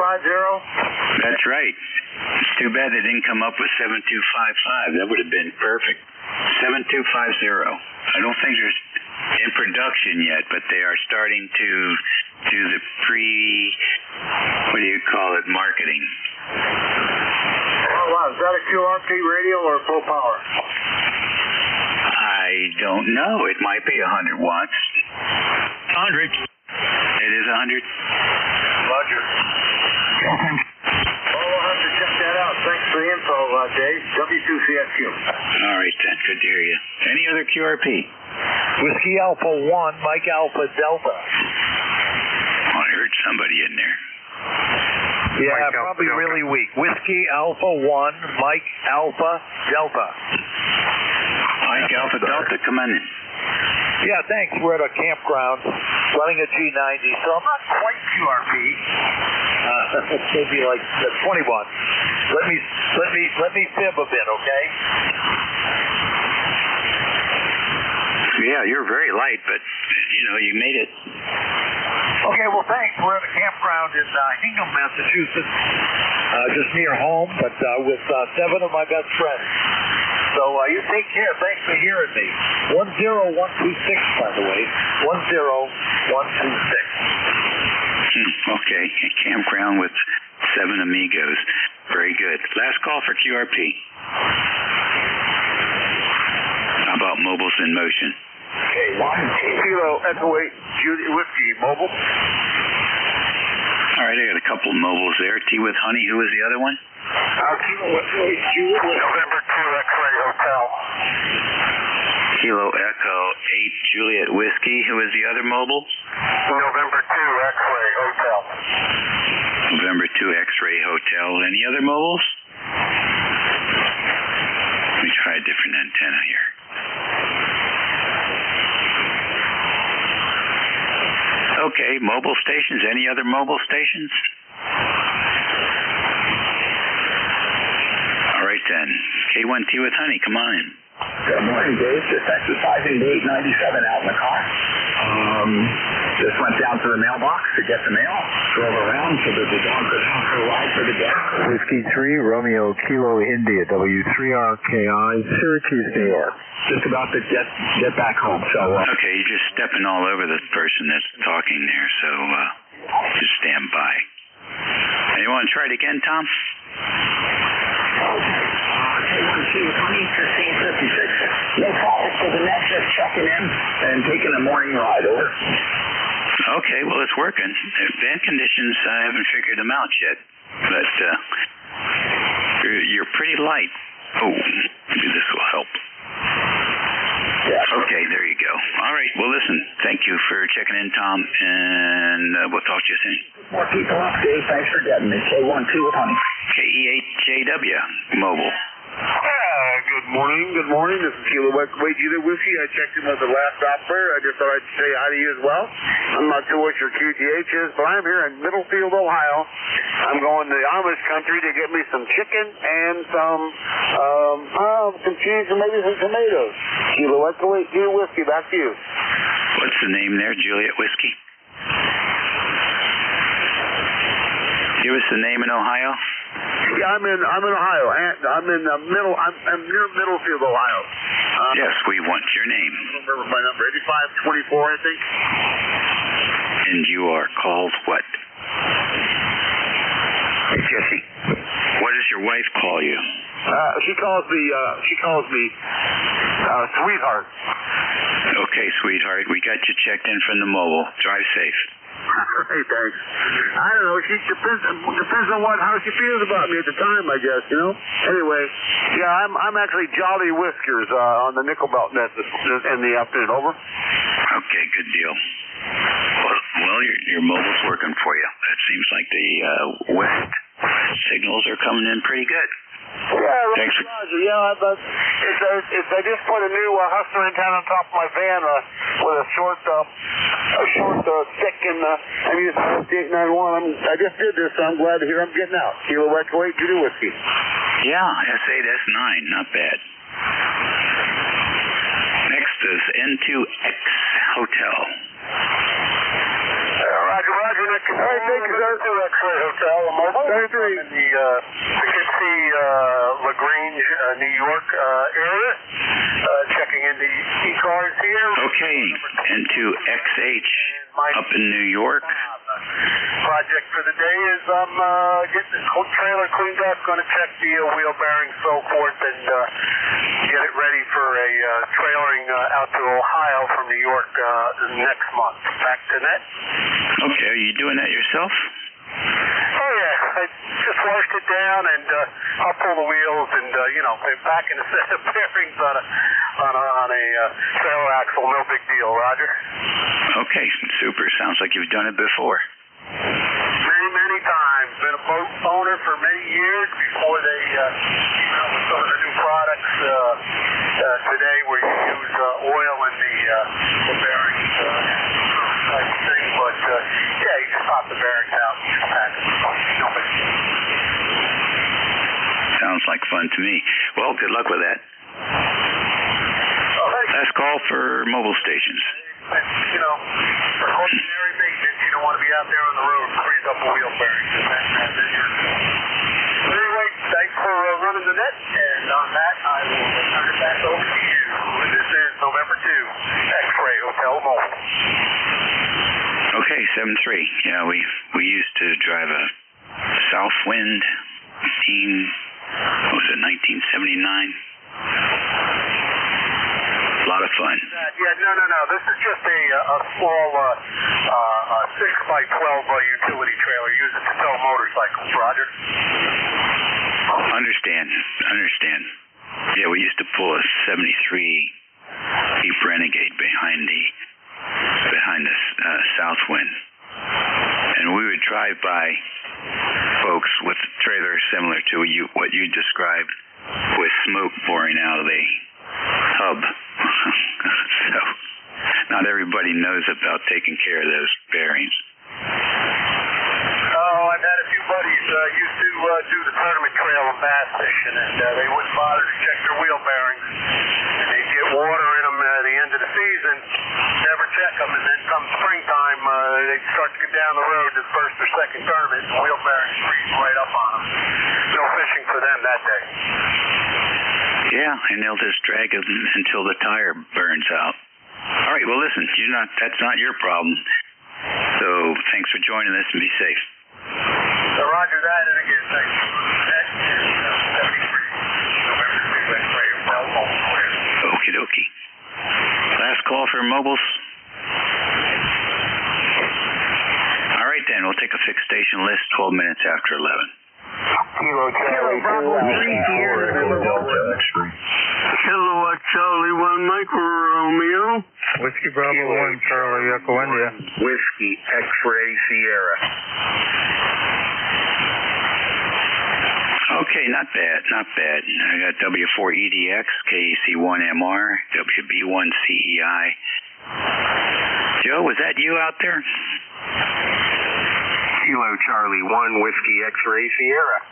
That's right. It's too bad they didn't come up with 7255. That would have been perfect. 7250. I don't think they're in production yet, but they are starting to do the marketing. Oh, wow. Is that a QRP radio or full power? I don't know. It might be 100 watts. 100. It is 100. Roger. We'll have to check that out. Thanks for the info, Dave. W2CSQ. All right, then. Good to hear you. Any other QRP? Whiskey Alpha 1, Mike Alpha Delta. Oh, I heard somebody in there. Yeah, Mike probably Alpha really Delta. Weak. Whiskey Alpha 1, Mike Alpha Delta. Mike Alpha Delta, come on in. Yeah, thanks. We're at a campground running a G90, so I'm not quite QRP. Maybe like 20 watts. Let me fib a bit, okay? Yeah, you're very light, but you made it. Okay, well, thanks. We're at a campground in Hingham, Massachusetts, just near home, but with 7 of my best friends. So you take care. Thanks for hearing me. 10126, by the way. 10126. Okay, a campground with 7 amigos. Very good. Last call for QRP. How about mobiles in motion? Okay, 1 Kilo Echo 8 Juliet Whiskey Mobile. All right, I got a couple of mobiles there. Tea with honey. Who was the other one? Kilo Echo 8 Juliet November 2 X-Ray Hotel. Kilo Echo 8 Juliet Whiskey. Who was the other mobile? November 2 X-Ray Hotel. November 2 X-Ray Hotel. Any other mobiles? Let me try a different antenna here. Okay, mobile stations. Any other mobile stations? All right then. K1T with honey, come on in. Good morning, Dave. Just exercising the 897 out in the car. Just went down to the mailbox to get the mail. Drove around so that the dog could have her ride for the day. Whiskey 3, Romeo Kilo India, W3RKI, Syracuse, New York. Just about to get back home. So okay, you're just stepping all over the person that's talking there, so just stand by. And you want to try it again, Tom? K1T with honey, 1556. No call for the net, just checking in and taking a morning ride over. Okay, well, it's working. Band conditions, I haven't figured them out yet, but you're pretty light. Oh, maybe this will help. Yeah. Okay, there you go. All right, well, listen, thank you for checking in, Tom, and we'll talk to you soon. More people up, Dave. Thanks for getting me. K12 with honey. KE8JW, mobile. Good morning. Good morning. This is Kilo Wait, Juliet Whiskey. I checked in with the last operator. I just thought I'd say hi to you as well. I'm not sure what your QTH is, but I'm here in Middlefield, Ohio. I'm going to the Amish country to get me some chicken and some cheese and maybe some tomatoes. Kilo Wait, Juliet Whiskey. Back to you. What's the name there, Juliet Whiskey? Give us the name in Ohio. Yeah, I'm in Ohio. I'm in I'm near Middlefield, Ohio. Yes, we want your name. I don't remember my number. 8524, I think. And you are called what? Jesse. What does your wife call you? She calls me sweetheart. Okay, sweetheart. We got you checked in from the mobile. Drive safe. Hey, thanks. I don't know. She depends on how she feels about me at the time, I guess. You know. Anyway, yeah, I'm actually Jolly Whiskers on the Nickel Belt net in the afternoon. Over. Okay, good deal. Well, your mobile's working for you. It seems like the west signals are coming in pretty good. Yeah, thanks. Roger. Yeah, I just put a new Hustler antenna on top of my van with a short stick, and I'm using 891. I just did this, so I'm glad to hear I'm getting out. Kilo Echo 8 Judy Whiskey. Yeah, S8, S9, not bad. Next is N2X Hotel. Roger, Nick. All right, thank you, sir. X-Ray Hotel. I'm in the Poughkeepsie, LaGrange, New York area. Checking in the ECARS here. Okay, N2XH up in New York. Project for the day is I'm getting the trailer cleaned up, going to check the wheel bearings, so forth, and get it ready for a trailering out to Ohio from New York next month. Back to net. Okay, are you doing that yourself? Oh yeah, I just washed it down and I'll pull the wheels and back in a set of bearings on a trailer axle. No big deal, Roger. Okay, super. Sounds like you've done it before. Many times. Been a boat owner for many years before they came out with some of the new products today where you use oil in the bearings type of thing. But yeah, you just pop the bearings out and come back. Sounds like fun to me. Well, good luck with that. Last call for mobile stations. For ordinary maintenance, you don't want to be out there on the road freeze up a wheel bearing. Anyway, thanks for running the net, and on that, I will turn it back over to you. This is November 2, X-Ray Hotel Mobile. Okay, 7-3. Yeah, we used to drive a Southwind 1979. A lot of fun. Yeah, no. This is just a small 6x12 utility trailer. Use it to tow motorcycles, Roger. Understand. Yeah, we used to pull a 73 Jeep Renegade behind the Southwind, and we would drive by folks with trailers similar to what you described, with smoke pouring out of the hub. So not everybody knows about taking care of those bearings. Oh, I've had a few buddies used to do the tournament trail and bass fishing, and they wouldn't bother to check their wheel bearings. And they'd get water in them at the end of the season, never check them, and then come springtime, they'd start to get down the road to the first or second tournament, and wheel bearings freeze right up on them. No fishing for them that day. Yeah, and they'll just drag them until the tire burns out. All right, well, listen, that's not your problem. So thanks for joining us, and be safe. So Roger that, and again, thanks. That is 73, November 2, X-Ray Hotel, Mobile Square. Okie dokie. Last call for mobiles. All right, then, we'll take a fixed station list 12 minutes after 11. Kilo Bravo 3 Sierra Kilowatt Charlie 1 Micro Romeo. Whiskey Bravo 1 Charlie Echo India. Whiskey X-Ray Sierra. Okay, not bad. I got W4EDX, KC1MR, WB1CEI. Joe, was that you out there? Kilo Charlie 1 Whiskey X-Ray Sierra.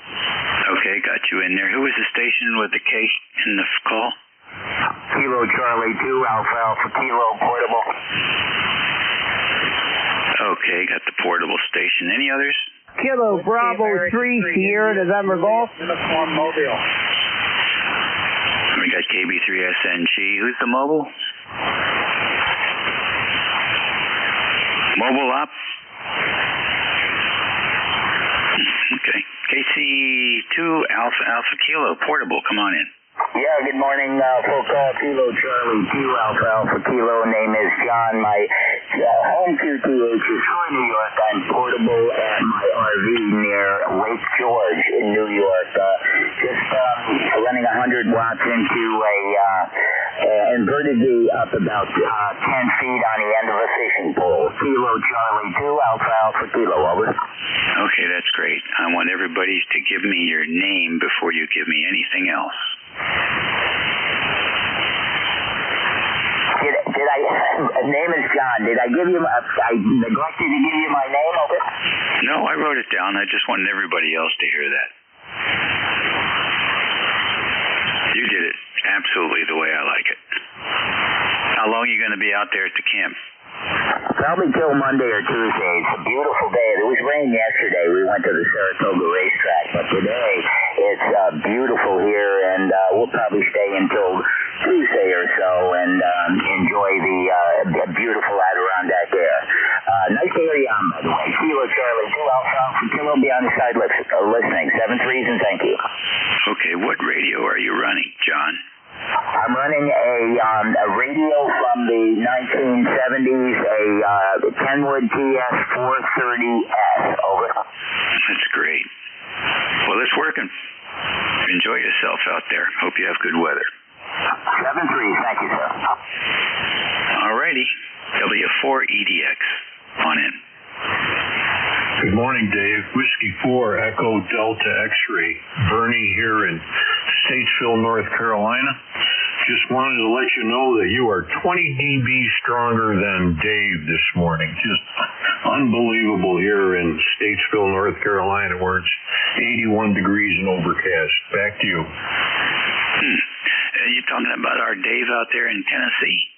Okay, got you in there. Who was the station with the K in the call? Kilo Charlie 2 Alpha Kilo portable. Okay, got the portable station. Any others? Kilo Bravo 3 Sierra November Golf. Uniform Mobile. We got KB3SNG. Who's the mobile? Mobile up. Okay. KC2 Alpha Kilo portable. Come on in. Yeah, good morning, full call, Kilo Charlie 2 Alpha Kilo, name is John. My home QTH is Troy, New York. I'm portable at my RV near Lake George in New York. Just running 100 watts into a inverted V up about 10 feet on the end of a fishing pole. Kilo Charlie 2 Alpha Kilo, over. Okay, that's great. I want everybody to give me your name before you give me anything else. Name is John. Did I give you, I neglected to give you my name, over? No, I wrote it down. I just wanted everybody else to hear that. You did it absolutely the way I like it. How long are you going to be out there at the camp? Probably till Monday or Tuesday. It's a beautiful day. There was rain yesterday. We went to the Saratoga racetrack, but today it's beautiful here, and we'll probably stay until Tuesday or so and enjoy the beautiful Adirondack air. Nice to hear you on, by the way. Kilo Charlie 2 Alpha Kilo, be on the side listening. 7-3s, and thank you. Okay, what radio are you running, John? I'm running a radio from the 1970s, a Kenwood TS430S, over. That's great. Well, it's working. Enjoy yourself out there. Hope you have good weather. 7-3, thank you, sir. All righty. W4EDX, on in. Good morning, Dave. Whiskey 4 Echo Delta X-Ray. Bernie here in Statesville, North Carolina. Just wanted to let you know that you are 20 dB stronger than Dave this morning. Just unbelievable here in Statesville, North Carolina, where it's 81 degrees and overcast. Back to you. Are you talking about our Dave out there in Tennessee?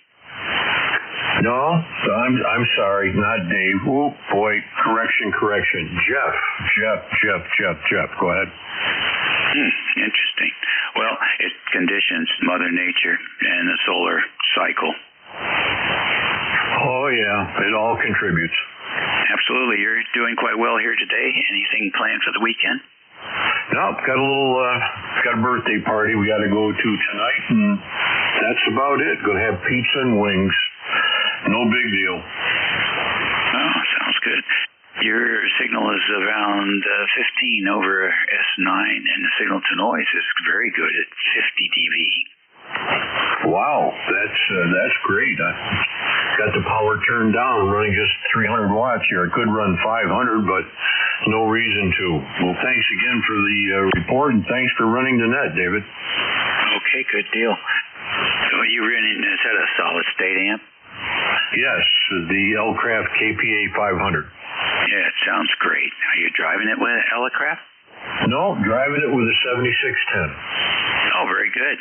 No, I'm sorry, not Dave. Oh boy, correction. Jeff. Go ahead. Interesting. Well, it conditions Mother Nature and the solar cycle. Oh yeah, it all contributes. Absolutely. You're doing quite well here today. Anything planned for the weekend? No, got a birthday party we got to go to tonight, and that's about it. Gonna have pizza and wings. No big deal. Oh, sounds good. Your signal is around 15 over S9, and the signal to noise is very good at 50 dB. Wow, that's great. I got the power turned down, running just 300 watts here. I could run 500, but no reason to. Well, thanks again for the report, and thanks for running the net, David. Okay, good deal. So you running, is that a solid state amp? Yes, the L-Craft KPA 500. Yeah, it sounds great. Are you driving it with L-Craft? No, driving it with a 7610. Oh, very good.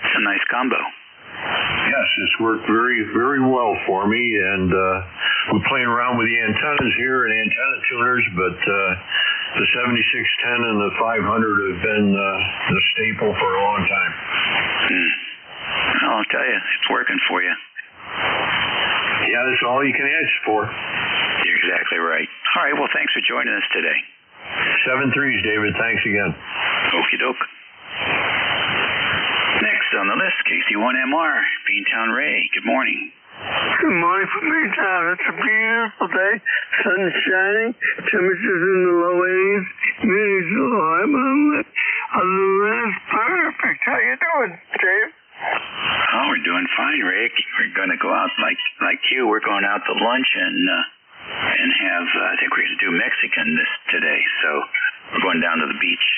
It's a nice combo. Yes, it's worked very, very well for me, and we're playing around with the antennas here and antenna tuners, but the 7610 and the 500 have been the staple for a long time. I'll tell you, it's working for you. Yeah, that's all you can ask for. You're exactly right. All right, well, thanks for joining us today. 7-3s, David. Thanks again. Okie doke. Next on the list, KC1MR, Beantown Ray. Good morning. Good morning from Beantown. It's a beautiful day. Sun is shining. Temperatures in the low 80s. Humidity low. I'm on it. Other than that, it's perfect. How you doing, Dave? Oh, we're doing fine, Rick. We're going to go out like you. We're going out to lunch and have. I think we're going to do Mexican today. So we're going down to the beach.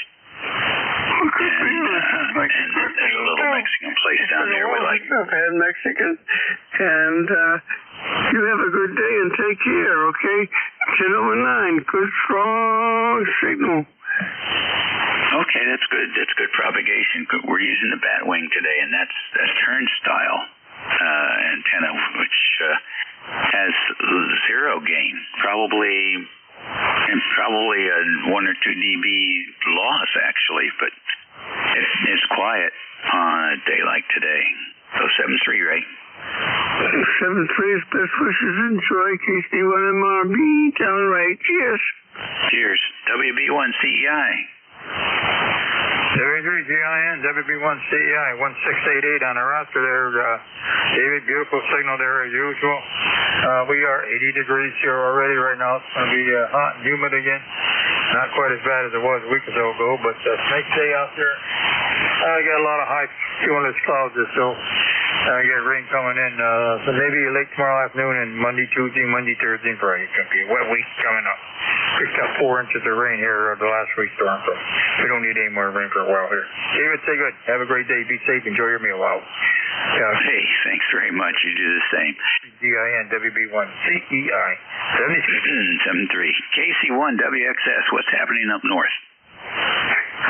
place down there. We like. I've had Mexican, and you have a good day and take care. Okay, 10/9, good strong signal. Okay, that's good. That's good propagation. We're using the bat wing today, and that's a turnstile antenna, which has zero gain, probably a 1 or 2 dB loss actually, but it's quiet on a day like today. So 7-3, right? 7-3 is best wishes. Enjoy KC1MRB. Down right. Cheers. Cheers. WB1CEI. W3GIN, WB1CEI, 1688 on the roster there. David, beautiful signal there as usual. We are 80 degrees here already right now. It's going to be hot and humid again. Not quite as bad as it was a week or so ago, but nice day out there. I got a lot of high cumulus clouds or so. I get rain coming in, so maybe late tomorrow afternoon and Monday, Tuesday, Thursday, and Friday. It's going to be a wet week coming up. Picked up 4 inches of rain here the last week storm, so we don't need any more rain for a while here. David, say good. Have a great day. Be safe. Enjoy your meal out. Hey, thanks very much. You do the same. GIN, WB1CEI, 73. KC1WXS, what's happening up north?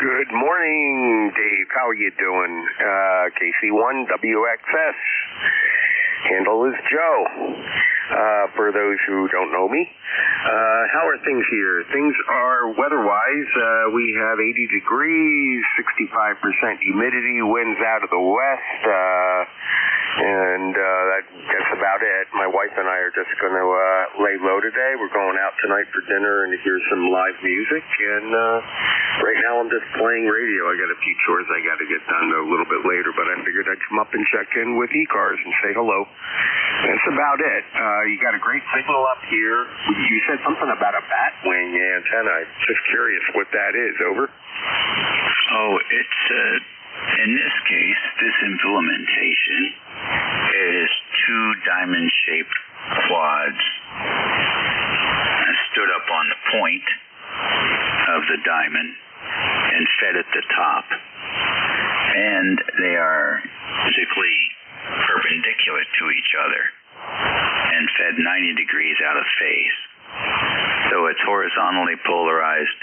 Good morning, Dave. How are you doing? KC1WXS. Handle is Joe. For those who don't know me, how are things here? Things are weather-wise. We have 80 degrees, 65% humidity, winds out of the west, and that's about it. My wife and I are just going to lay low today. We're going out tonight for dinner and to hear some live music, and right now I'm just playing radio. I got a few chores I got to get done a little bit later, but I figured I'd come up and check in with ECARS and say hello. That's about it. You got a great signal up here. You said something about a bat wing antenna. I'm just curious what that is. Over. Oh, it's in this case, this implementation is 2 diamond-shaped quads stood up on the point of the diamond and fed at the top, and they are physically perpendicular to each other and fed 90 degrees out of phase. So it's horizontally polarized,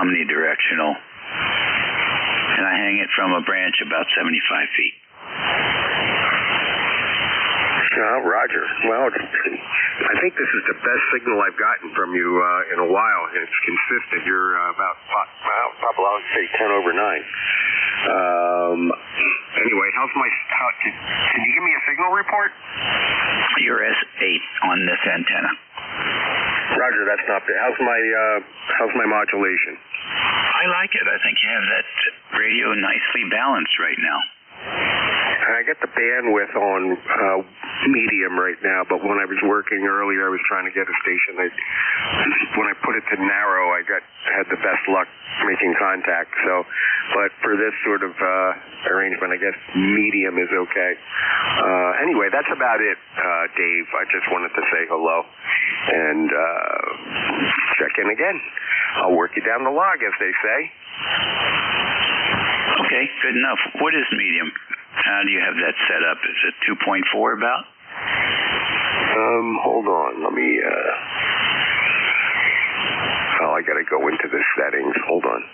omnidirectional, and I hang it from a branch about 75 feet. Roger. Well, I think this is the best signal I've gotten from you in a while. It's consistent. You're about, probably I would say 10/9. Anyway, can you give me a signal report? You're S8 on this antenna. Roger, that's not bad. How's my modulation? I like it. I think you have that radio nicely balanced right now. I got the bandwidth on medium right now, but when I was working earlier, I was trying to get a station. When I put it to narrow, I had the best luck making contact. So, but for this sort of arrangement, I guess medium is okay. Anyway, that's about it, Dave. I just wanted to say hello and check in again. I'll work you down the log, as they say. Okay, good enough. What is medium? How do you have that set up? Is it 2.4 about? Hold on. Let me, I gotta go into the settings. Hold on.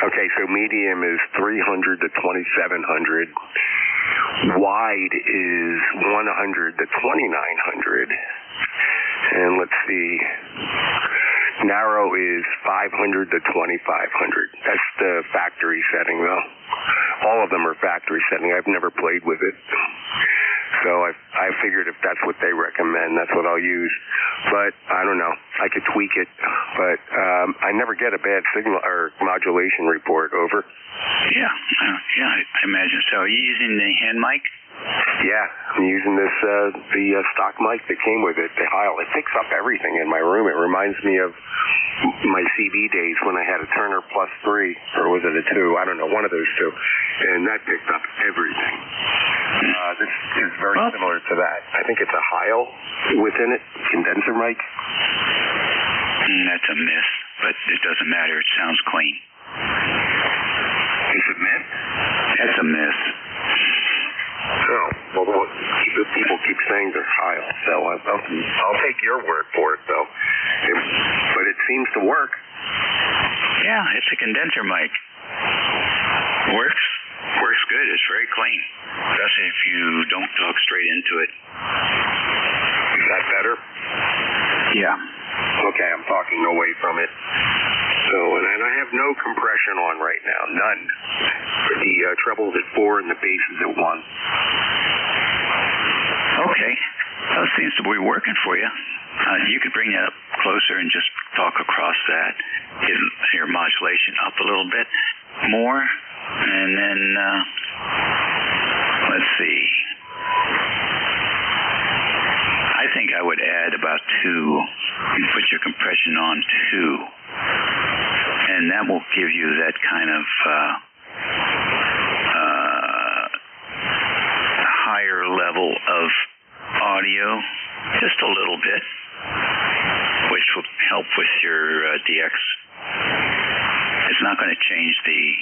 Okay, so medium is 300 to 2700. Wide is 100 to 2900. And let's see, narrow is 500 to 2500. That's the factory setting, though. All of them are factory setting. I've never played with it. So I figured if that's what they recommend, that's what I'll use. But I don't know. I could tweak it. But I never get a bad signal or modulation report. Over. Yeah, I imagine so. Are you using the hand mic? Yeah, I'm using this the stock mic that came with it, the Heil. It picks up everything in my room. It reminds me of my CB days when I had a Turner Plus 3, or was it a 2? I don't know, one of those two. And that picked up everything. This is very similar to that. I think it's a Heil within it, condenser mic. That's a miss, but it doesn't matter. It sounds clean. Is it miss? That's a miss. Oh, well, people keep saying they're Heil, so I'll take your word for it, though. But it seems to work. Yeah, it's a condenser mic. Works good. It's very clean, especially if you don't talk straight into it. Is that better? Yeah. Okay, I'm talking away from it. So, and I have no compression on right now, none. The treble's at 4 and the bass is at 1. Okay, that seems to be working for you. You could bring that up closer and just talk across that. Get your modulation up a little bit more, and then let's see. I think I would add about 2. You put your compression on 2, and that will give you that kind of higher level of audio, just a little bit, which will help with your DX. It's not going to change the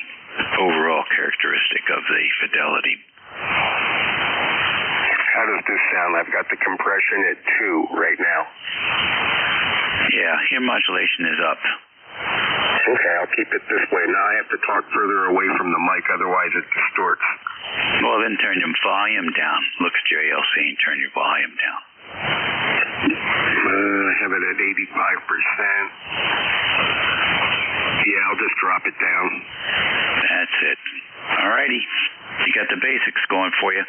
overall characteristic of the fidelity. How does this sound? I've got the compression at 2 right now. Yeah, your modulation is up. Okay, I'll keep it this way. Now I have to talk further away from the mic, otherwise it distorts. Well, then turn your volume down. Look at your ALC and turn your volume down. I have it at 85%. Yeah, I'll just drop it down. That's it. All righty. You got the basics going for you.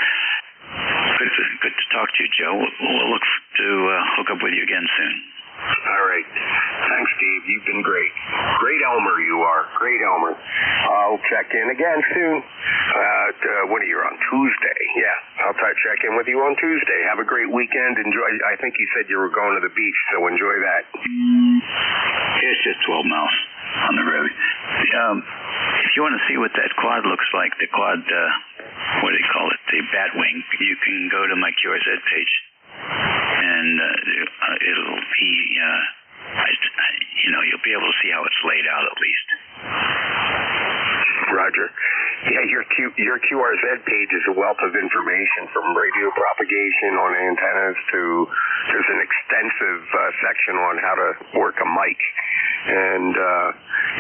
Good to talk to you, Joe. We'll look to hook up with you again soon. All right. Thanks, Steve. You've been great. Great Elmer, you are. Great Elmer. I'll check in again soon. What are you on? Tuesday. Yeah. I'll check in with you on Tuesday. Have a great weekend. Enjoy. I think you said you were going to the beach, so enjoy that. It's just 12 miles on the road. If you want to see what that quad looks like, the quad, what do you call it? The Batwing, you can go to my QRZ page. And it'll be, you'll be able to see how it's laid out at least. Roger. Yeah, your QRZ page is a wealth of information from radio propagation on antennas to there's an extensive section on how to work a mic. And,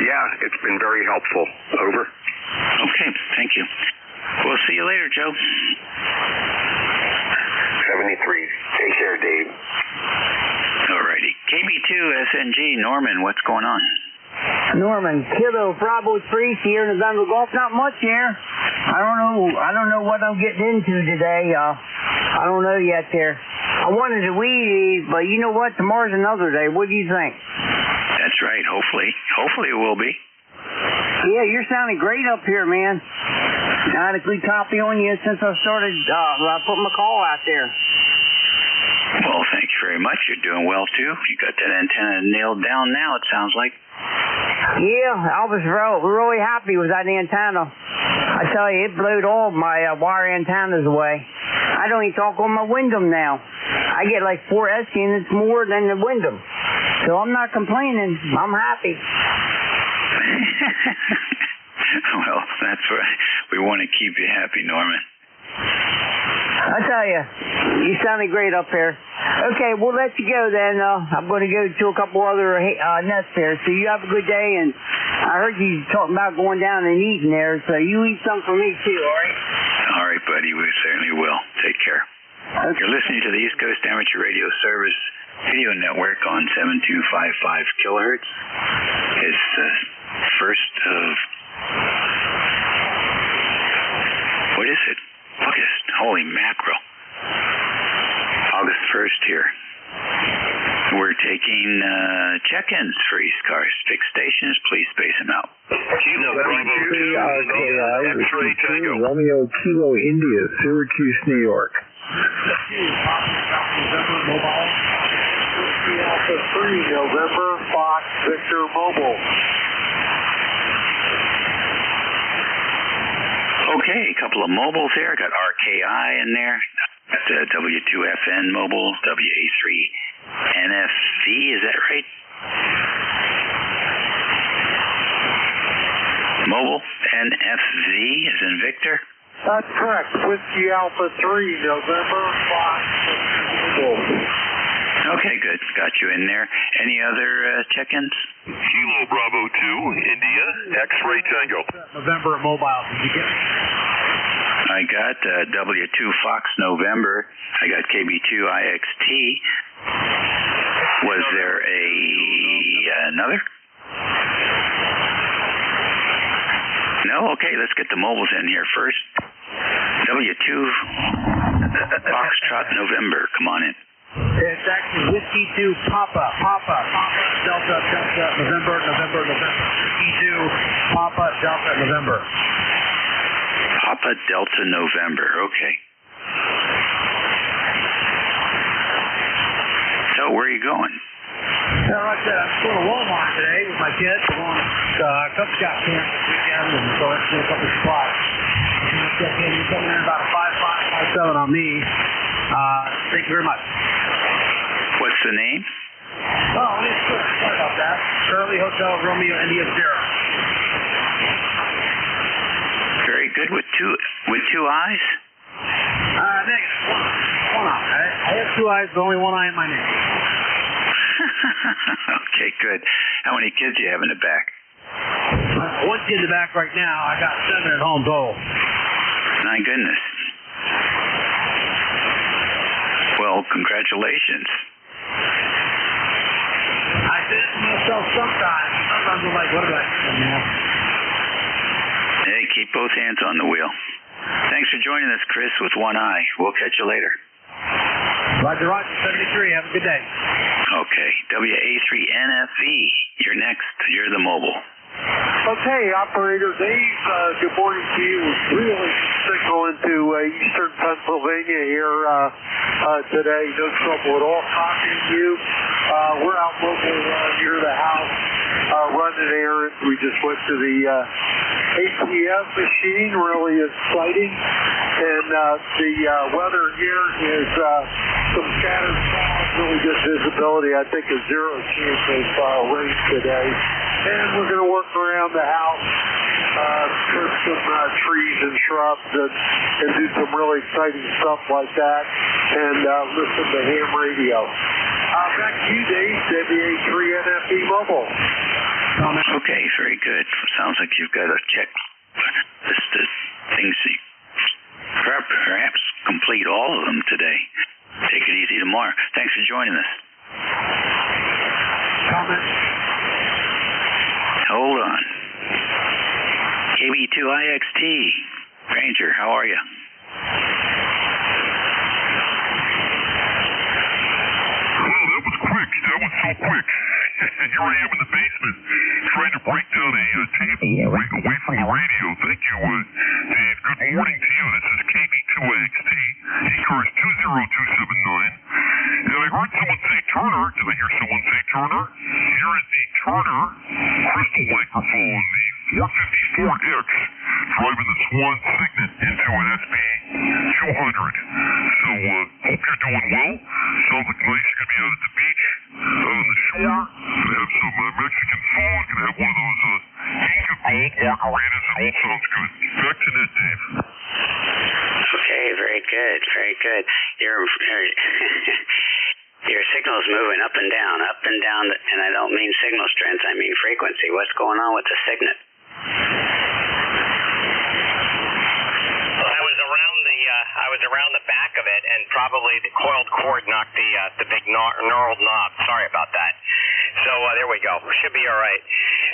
yeah, it's been very helpful. Over. Okay, thank you. We'll see you later, Joe. 73. Take care, Dave. Alrighty. KB2SNG, Norman, what's going on? Norman, Kilo Bravo 3 here in the Denver Gulf. Not much here. I don't know what I'm getting into today. I don't know yet there. I wanted to weed, but you know what? Tomorrow's another day. What do you think? That's right. Hopefully it will be. Yeah, you're sounding great up here, man. I had a good copy on you since I started putting my call out there. Well, thank you very much. You're doing well, too. You got that antenna nailed down now, it sounds like. Yeah, I was really happy with that antenna. I tell you, it blew all my wire antennas away. I don't even talk on my Wyndham now. I get like 4 S units more than the Wyndham. So I'm not complaining. I'm happy. Well, that's right. We want to keep you happy, Norman. I tell you, you sounded great up there. Okay, we'll let you go then. I'm going to go to a couple other nests there. So you have a good day, and I heard you talking about going down and eating there, so you eat some for me too, all right? All right, buddy. We certainly will. Take care. Okay. You're listening to the East Coast Amateur Radio Service video network on 7255 kilohertz. It's the first of... What is it? August. Holy mackerel. August 1st here. We're taking check-ins for ECARS. Fixed stations, please space them out. Romeo Kilo India, Syracuse, New York. Alpha 3, November, Fox, Victor, Mobile. Okay, a couple of mobiles here. I got RKI in there. Got the W2FN mobile, WA3NFV, is that right? Mobile, NFV is in Victor? That's correct. Whiskey Alpha 3, November 5. Okay, good. Got you in there. Any other check-ins? Kilo Bravo 2, India, X-Ray Tango. November mobile, did you get? I got W2 Fox November. I got KB2 IXT. Was there another? No? Okay, let's get the mobiles in here first. W2 Foxtrot November. Come on in. It's actually Whiskey 2 Papa, Delta, November. Whiskey 2 Papa, Delta, November. Papa Delta November. Okay. So where are you going? Yeah, like I said, I'm going to Walmart today with my kids. We're going to Cub Scout camp this weekend, and so let's do a couple of supplies. You're coming in about a 5.7 on me. Thank you very much. What's the name? Oh, it's good. Sorry about that. Shirley Hotel Romeo India Sierra. Very good. With two eyes? Negative. One eye. I have two eyes, but only one eye in my name. Okay, good. How many kids do you have in the back? One kid in the back right now. I got 7 at home total. My goodness. Well, congratulations. I say it to myself sometimes. Sometimes I'm like, what do I do, man? Hey, keep both hands on the wheel. Thanks for joining us, Chris, with one eye. We'll catch you later. Roger, 73. Have a good day. Okay, WA3NFV. You're next. You're the mobile. Okay, Operator Dave, good morning to you. Really signal into eastern Pennsylvania here today. No trouble at all talking to you. We're out mobile near the house, running errands. We just went to the ATM machine, really exciting. And the weather here is some scattered clouds, really good visibility. I think a 0 chance of rain today. And we're going to work around the house, put some trees and shrubs and do some really exciting stuff like that and listen to ham radio. Back to you, Dave, WA3NFV Mobile. Okay, very good. Sounds like you've got a check list of things that perhaps complete all of them today. Take it easy tomorrow. Thanks for joining us. Comment? Hold on. KB2IXT. Ranger, how are you? Oh, that was quick. That was so quick. Here I am in the basement trying to break down a table away from the radio. Thank you, Dave. Good morning to you. This is KB2IXT, ECARS 20279. And I heard someone say Turner. Did I hear someone say Turner? Here is the Turner crystal microphone, the 454X, driving the Swan Signet into an SB200. So, hope you're doing well. Sounds like nice. You're going to be out at the beach, out on the shore. Going to have some Mexican food. Going to have one of those Inca margaritas. It all sounds good. Back to net, Dave. Okay, very good, very good. Your signal's moving up and down, and I don't mean signal strength, I mean frequency. What's going on with the Signet? Well, I was around the back of it, and probably the coiled cord knocked the big knurled knob. Sorry about that. So there we go. Should be all right.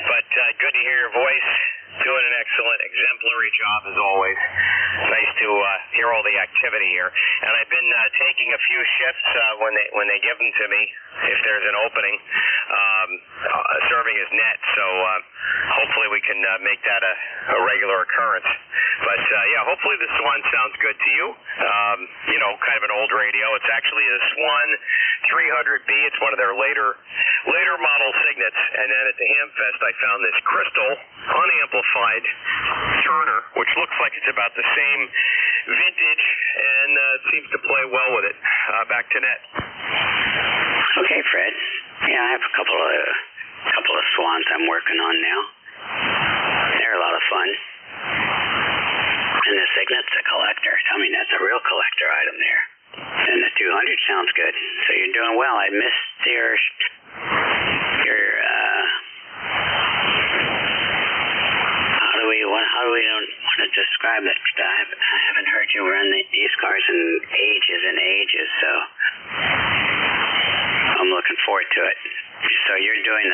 But good to hear your voice. Doing an excellent, exemplary job as always. Nice to hear all the activity here. And I've been taking a few shifts when they give them to me, if there's an opening, serving as net. So hopefully we can make that a regular occurrence. But yeah, hopefully the Swan sounds good to you. You know, kind of an old radio. It's actually a Swan 300B. It's one of their later model Signets. And then at the Ham Fest, I found this crystal unamplified Turner, which looks like it's about the same vintage and seems to play well with it. Back to net. Okay, Fred. Yeah, I have a couple of swans I'm working on now. They're a lot of fun. And the Cygnet's a collector. I mean, that's a real collector item there. And the 200 sounds good. So you're doing well. I missed your how do we want to describe it? I haven't heard you run these cars in ages, so I'm looking forward to it. So you're doing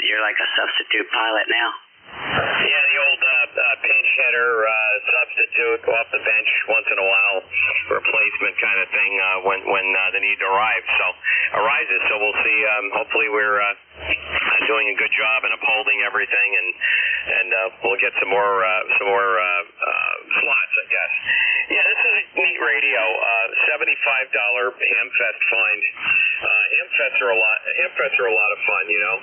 you're like a substitute pilot now? Yeah, the old pinch hitter, substitute, go off the bench once in a while, replacement kind of thing when the need arises. So we'll see. Hopefully we're doing a good job and upholding everything, and we'll get some more slots, I guess. Yeah, this is a neat radio. $75 Hamfest find. Hamfests are a lot of fun, you know.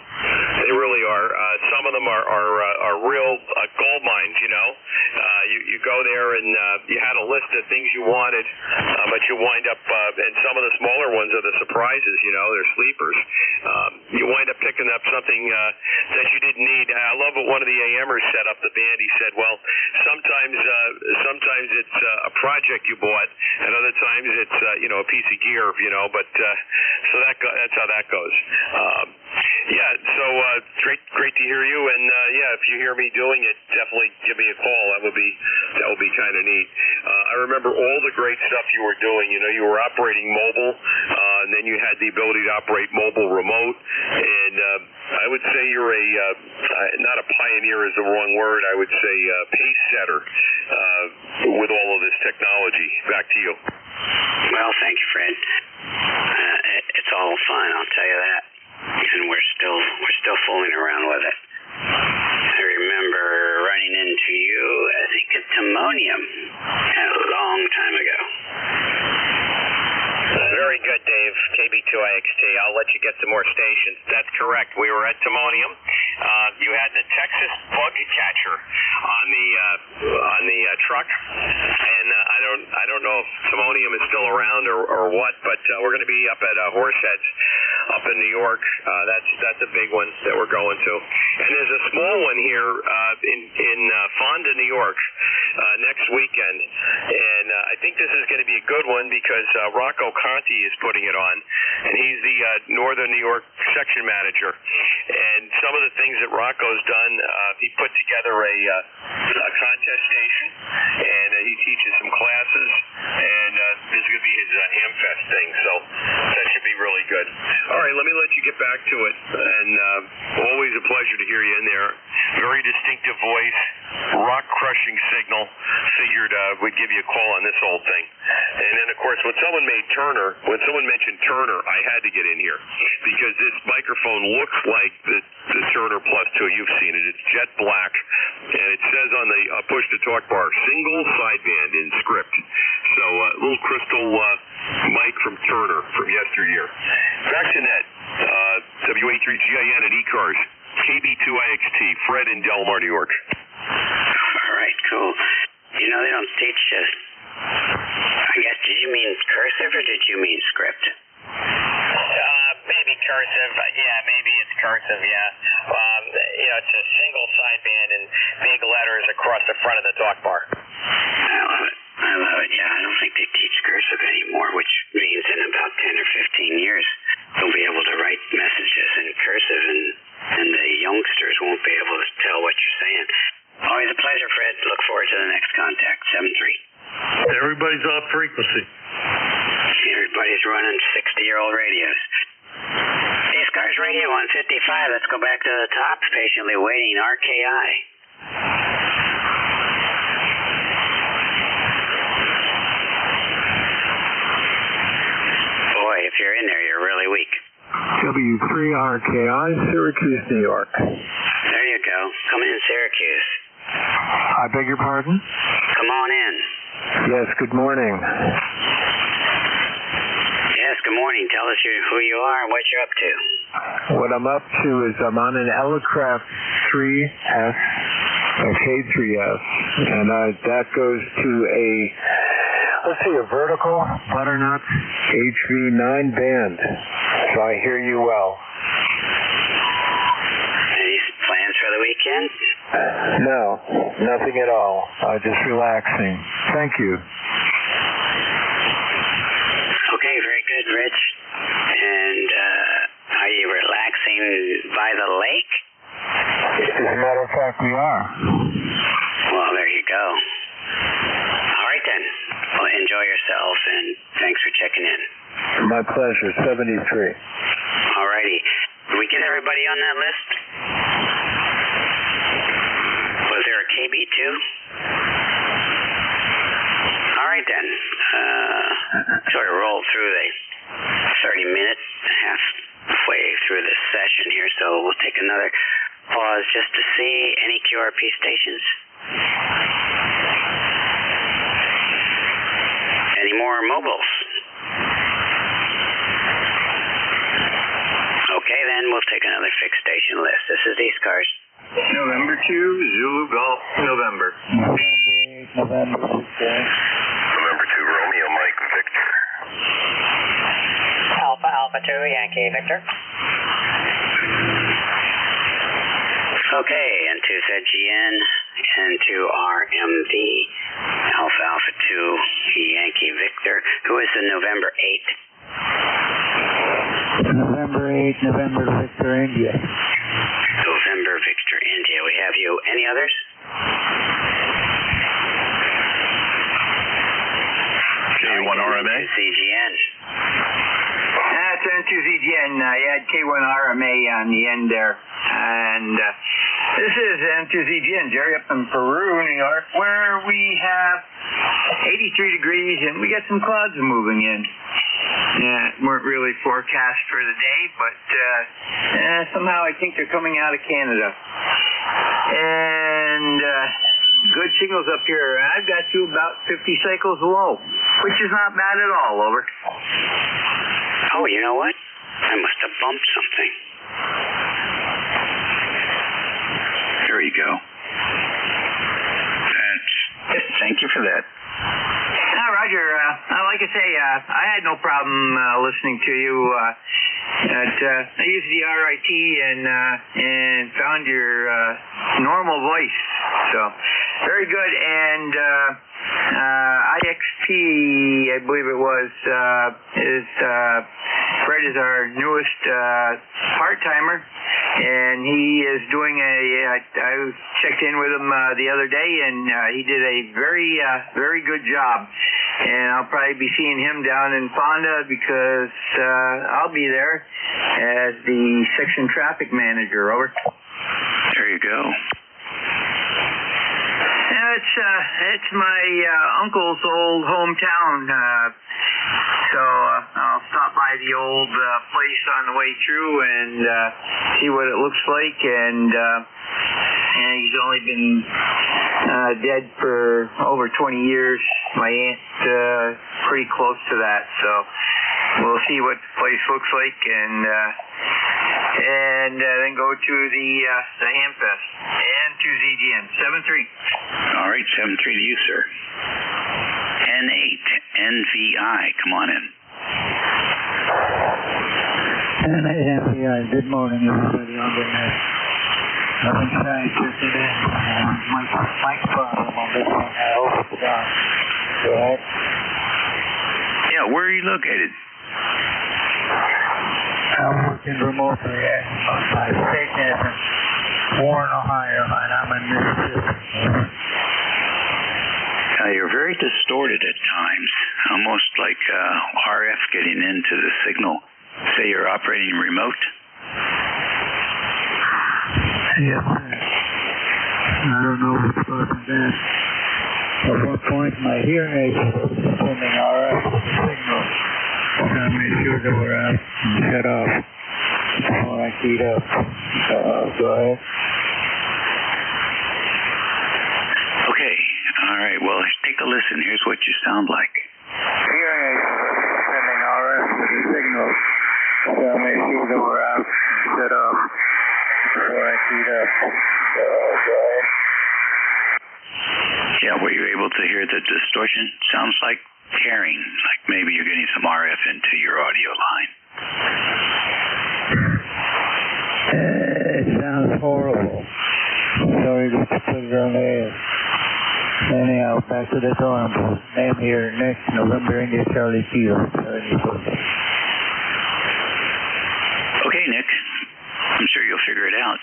They really are. Some of them are real gold mines, you know. You go there and you had a list of things you wanted, but you wind up, and some of the smaller ones are the surprises, you know. They're sleepers. You wind up picking up something that you didn't need. I love what one of the AMers said up the band. He said, well, sometimes it's a project you bought, and other times it's a piece of gear, you know. But so that's how that goes. Yeah, so great to hear you, and yeah, if you hear me doing it, definitely give me a call. That would be kind of neat. I remember all the great stuff you were doing. You know, you were operating mobile, and then you had the ability to operate mobile remote, and I would say you're not a pioneer is the wrong word. I would say pace setter with all of this technology. Back to you. Well, thank you, Fred. It's all fun, I'll tell you that. And we're still fooling around with it. I remember running into you, I think at Timonium, a long time ago. Very good, Dave. KB2IXT. I'll let you get some more stations. That's correct. We were at Timonium. You had the Texas bug catcher on the truck, and I don't know if Timonium is still around or what, but we're going to be up at Horseheads up in New York. That's a big one that we're going to. And there's a small one here in Fonda, New York, next weekend, and I think this is going to be a good one because Rocco Conti is putting it on, and he's the Northern New York section manager. And some of the things that Rocco's done, he put together a contest station, and he teaches some classes, and this is going to be his Hamfest thing, so that should be really good. All right, let me let you get back to it, and always a pleasure to hear you in there. Very distinctive voice, rock-crushing signal. Figured we'd give you a call on this whole thing. And then, of course, when someone mentioned Turner, I had to get in here because this microphone looks like the Turner Plus 2. You've seen it. It's jet black, and it says on the push-to-talk bar, single sideband in script. So little crystal mic from Turner from yesteryear. Back to net. WA3GIN and ECARS. KB2IXT. Fred in Delmar, New York. All right, cool. You know, they don't teach us. I guess, did you mean cursive or did you mean script? Maybe cursive. Yeah, maybe it's cursive, yeah. It's a single sideband and big letters across the front of the talk bar. I love it, yeah. I don't think they teach cursive anymore, which means in about 10 or 15 years, they'll be able to write messages in cursive, and the youngsters won't be able to tell what you're saying. Always a pleasure, Fred. Look forward to the next contact, 7-3. Everybody's off frequency. Everybody's running 60-year-old radios. ECARS Radio 155. Let's go back to the top. Patiently waiting, RKI. Boy, if you're in there, you're really weak. W3RKI, Syracuse, New York. There you go. Come in, Syracuse. I beg your pardon? Come on in. Yes, good morning. Yes, good morning. Tell us who you are and what you're up to. What I'm up to is I'm on an Elecraft 3S K3S, and that goes to a, let's see, a vertical butternut HV9 band. So I hear you well. Any plans for the weekend? No, nothing at all. Just relaxing. Thank you. Okay, very good, Rich. And are you relaxing by the lake? As a matter of fact, we are. Well, there you go. All right, then. Well, enjoy yourself, and thanks for checking in. My pleasure. 73. All righty. Did we get everybody on that list? Was there a KB too? All right, then. Sort of rolled through the 30 minutes, halfway through this session here, so we'll take another pause just to see any QRP stations. Any more mobiles? Okay, then we'll take another fixed station list. This is ECARS. November 2, Zulu Golf, November. November 2, Romeo Mike Victor. Alpha 2, Yankee Victor. Okay, N2ZGN, N2RMD, Alpha 2, Yankee Victor. Who is the November 8? November 8, November Victor India. November Victor India. We have you. Any others? K1RMA. N2ZGN. That's N2ZGN. You had K1RMA on the end there. And this is N2ZGN, Jerry, up in Peru, New York, where we have 83 degrees and we got some clouds moving in. Weren't really forecast for the day, but somehow I think they're coming out of Canada. And good signals up here. I've got to about 50 cycles low, which is not bad at all, over. Oh, you know what? I must have bumped something. There you go. Thank you for that. Roger. Like I say, I had no problem listening to you. I used the RIT and found your normal voice. So, very good. And IXP, I believe it was, Fred is our newest part-timer. And he is doing I checked in with him the other day, and he did a very good job. And I'll probably be seeing him down in Fonda because I'll be there as the section traffic manager, over. There you go. It's my uncle's old hometown. So I'll stop by the old place on the way through and see what it looks like. And he's only been dead for over 20 years. My aunt pretty close to that. So we'll see what the place looks like and then go to the Hamfest. And to ZGN 7-3. All right, 7-3 to you, sir. N8 NVI, come on in. N8 NVI, good morning, everybody on the net. I've been trying to get in. Mike problem on this one. I hope it's done. Go ahead. Yeah, where are you located? I'm working remotely at my station in Warren, Ohio, and I'm in Mississippi. You're very distorted at times, almost like RF getting into the signal. Say you're operating remote? Yes, sir. I don't know what's causing that. At one point, my hearing aids were sending RF signal. And I made sure they were out and shut off before I keyed up. Go ahead. Okay. All right. Well, take a listen. Here's what you sound like. Hearing aids were sending RF signals. So I made sure they were out and shut off before I keyed up. Go ahead. Yeah, were you able to hear the distortion? Sounds like tearing, like maybe you're getting some RF into your audio line. It sounds horrible. Sorry to put it on the air. Anyhow, back to the drawing board. Name here next November India Charlie Kilo. Okay, Nick. I'm sure you'll figure it out.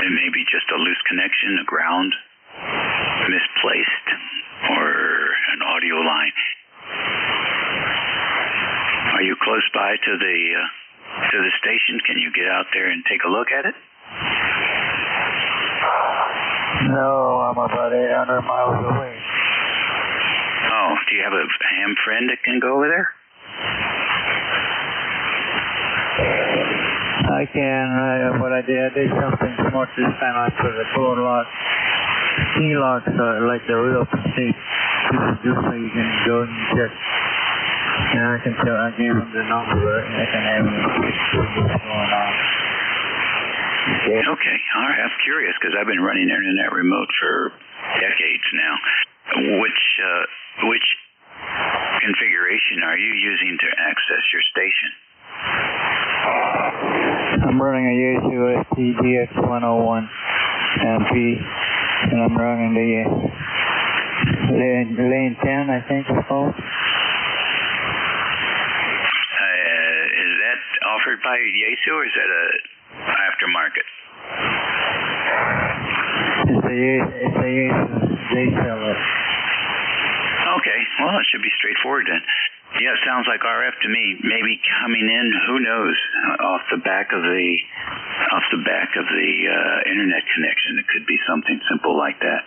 It may be just a loose connection, a ground, misplaced, or an audio line. Are you close by to the station? Can you get out there and take a look at it? No, I'm about 800 miles away. Oh, do you have a ham friend that can go over there? I can. What I did something smart this time. I put a phone lock, key locks, like the real estate people do, so you can go and check. And I can tell. I gave them the number. I can have them what's going on. Okay, all right. I'm curious because I've been running internet remote for decades now. Which configuration are you using to access your station? I'm running a NJ2US DX101 MP, and I'm running the lane 10, I think it's called. Is that offered by Yaesu or is that a aftermarket? It's a Yaesu. They sell it. Okay, well, it should be straightforward then. Yeah, it sounds like RF to me. Maybe coming in, who knows, off the back of the internet connection. It could be something simple like that.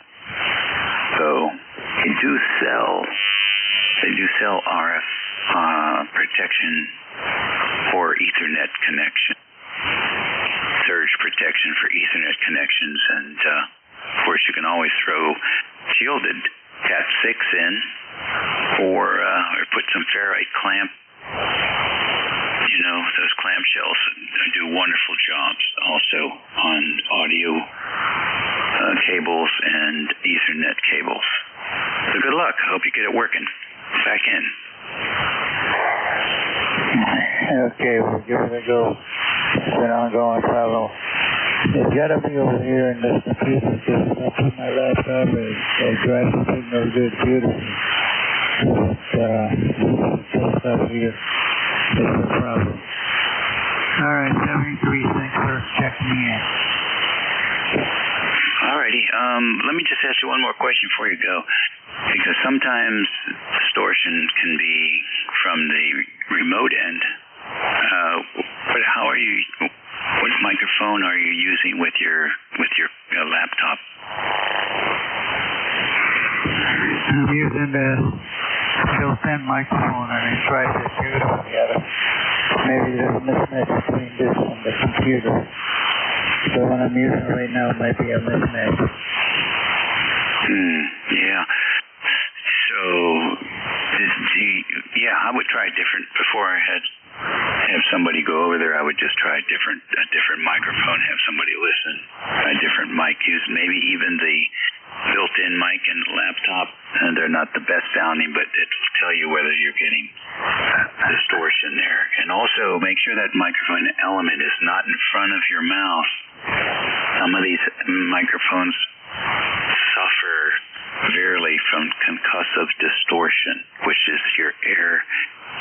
So they do sell RF protection for Ethernet connection, surge protection for Ethernet connections, and of course you can always throw shielded Cat6 in, or put some ferrite clamp. You know, those clamshells do wonderful jobs also on audio cables and Ethernet cables. So good luck. I hope you get it working. Back in. Okay, we'll give it a go. It's an ongoing problem. It's got to be over here in this computer because I put my laptop and it drives the signal good, beautiful. This stuff here is the problem. All right, 73, thanks for checking me in. Alrighty, let me just ask you one more question before you go, because sometimes distortion can be from the remote end. What microphone are you using with your laptop? I'm using the built-in microphone and it tries to shoot them together. Maybe there's a mismatch between this and the computer. So what I'm using right now might be a mismatch. Yeah. So, I would try different. Before I have somebody go over there, I would just try a different microphone, have somebody listen, a different mic, use maybe even the built-in mic in the laptop. And they're not the best sounding, but it'll tell you whether you're getting distortion there. And also make sure that microphone element is not in front of your mouth. Some of these microphones suffer severely from concussive distortion, which is your air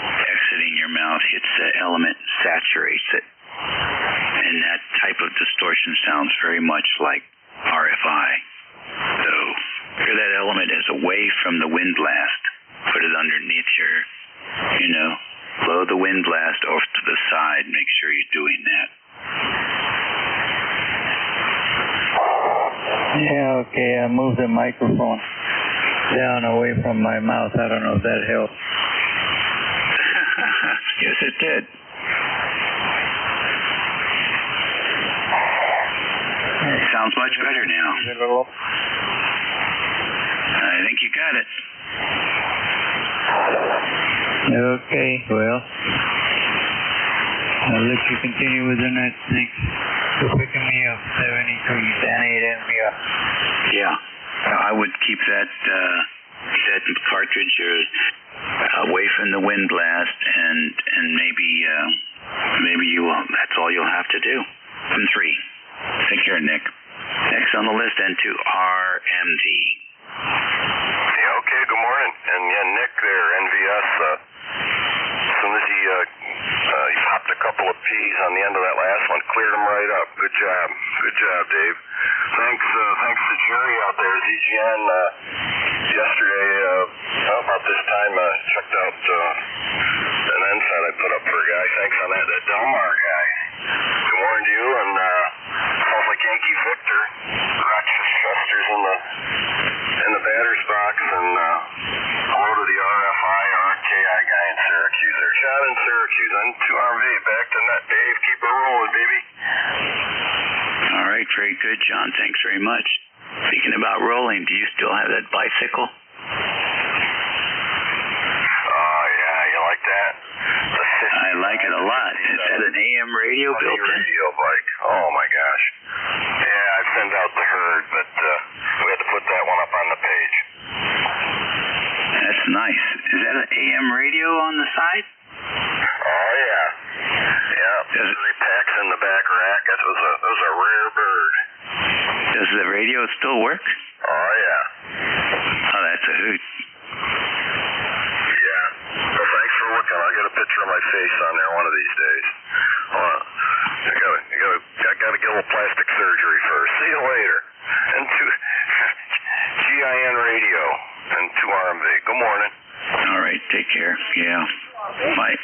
exiting your mouth hits the element, saturates it. And that type of distortion sounds very much like RFI. So here that element is away from the wind blast. Put it underneath your, blow the wind blast off to the side. Make sure you're doing that. Yeah, okay, I moved the microphone down away from my mouth. I don't know if that helps. Yes, it did. Sounds much better now. I think you got it. Okay, well, I'll let you continue with the net. Thanks for picking me up. 73, Danny, it me up. Yeah. I would keep that cartridge away from the wind blast, and maybe you will. That's all you'll have to do. And 3. Take care, Nick. Next on the list, N2RMD. Yeah, okay, good morning. And yeah, Nick there, NVS, as soon as he popped a couple of P's on the end of that last one, cleared them right up. Good job, Dave. Thanks to Jerry out there, ZGN, yesterday, about this time, checked out an NSAT I put up for a guy. Thanks on that Delmar guy. Good morning to you, and sounds like Yankee Victor. Rochester's in the batter's box, and hello to the RFI or RKI guy in Syracuse there. John in Syracuse, N2RV, back to net. Dave, keep it rolling, baby. All right, very good, John. Thanks very much. Speaking about rolling, do you still have that bicycle? Oh, yeah, you like that? I like it a lot. Is that an AM radio built in? Radio bike. Oh, my gosh. Yeah, I sent out the herd, but we had to put that one up on the page. That's nice. Is that an AM radio on the side? Oh, yeah. Yeah, the packs in the back rack. That was a rare bird. Does the radio still work? Oh, yeah. Oh, that's a hoot. Yeah. Well, thanks for looking. I'll get a picture of my face on there one of these days. I gotta get a little plastic surgery first. See you later. GIN radio and 2RMV. Good morning. All right, take care. Yeah. My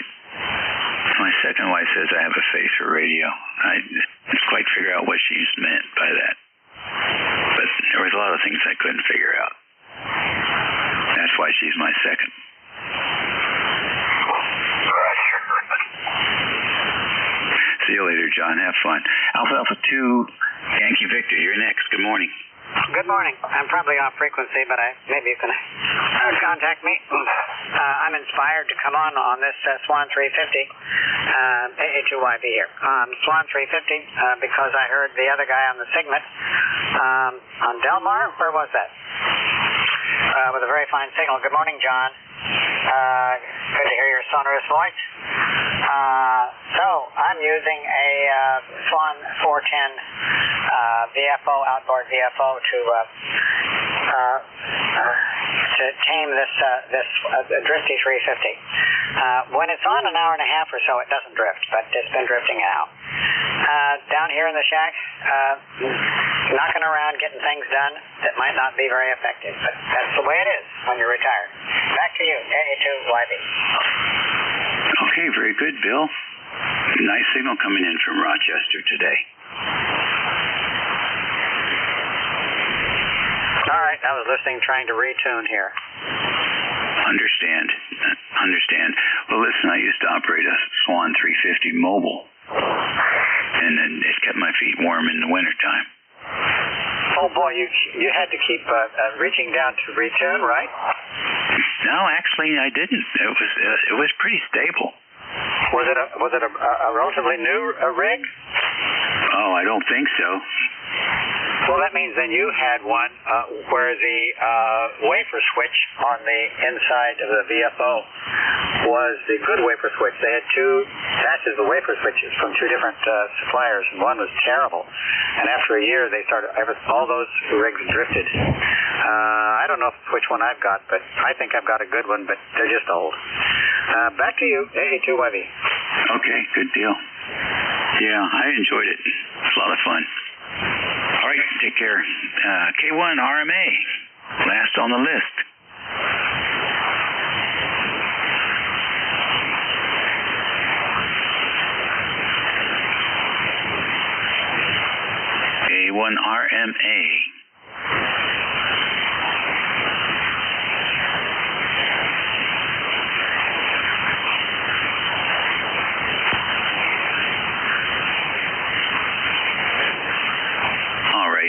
second wife says I have a face for radio. I didn't quite figure out what she's meant by that. But there was a lot of things I couldn't figure out. That's why she's my second. See you later, John. Have fun. Alpha 2, Yankee Victor, you're next. Good morning. Good morning. I'm probably off frequency, but maybe you can contact me. I'm inspired to come on this Swan 350, A2YB here. Swan 350 because I heard the other guy on the Signet on Delmar. Where was that? With a very fine signal. Good morning, John. Good to hear your sonorous voice. So I'm using a Swan 410 VFO, outboard VFO to tame this Drifty 350. When it's on an hour and a half or so, it doesn't drift, but it's been drifting out. Down here in the shack, knocking around, getting things done that might not be very effective, but that's the way it is when you're retired. Back to you, A2YB. Okay, very good, Bill. Nice signal coming in from Rochester today. All right, I was listening, trying to retune here. Understand. Well, listen, I used to operate a Swan 350 mobile, and then it kept my feet warm in the wintertime. Oh boy, you had to keep reaching down to retune, right? No, actually, I didn't. It was pretty stable. Was it a relatively new rig? Oh, I don't think so. Well, that means then you had one where the wafer switch on the inside of the VFO was the good wafer switch. They had two batches of wafer switches from two different suppliers, and one was terrible. And after a year, they started all those rigs drifted. I don't know which one I've got, but I think I've got a good one, but they're just old. Back to you, A2YB. Okay, good deal. Yeah, I enjoyed it. It's a lot of fun. All right, take care. K1 RMA, last on the list. K1 RMA.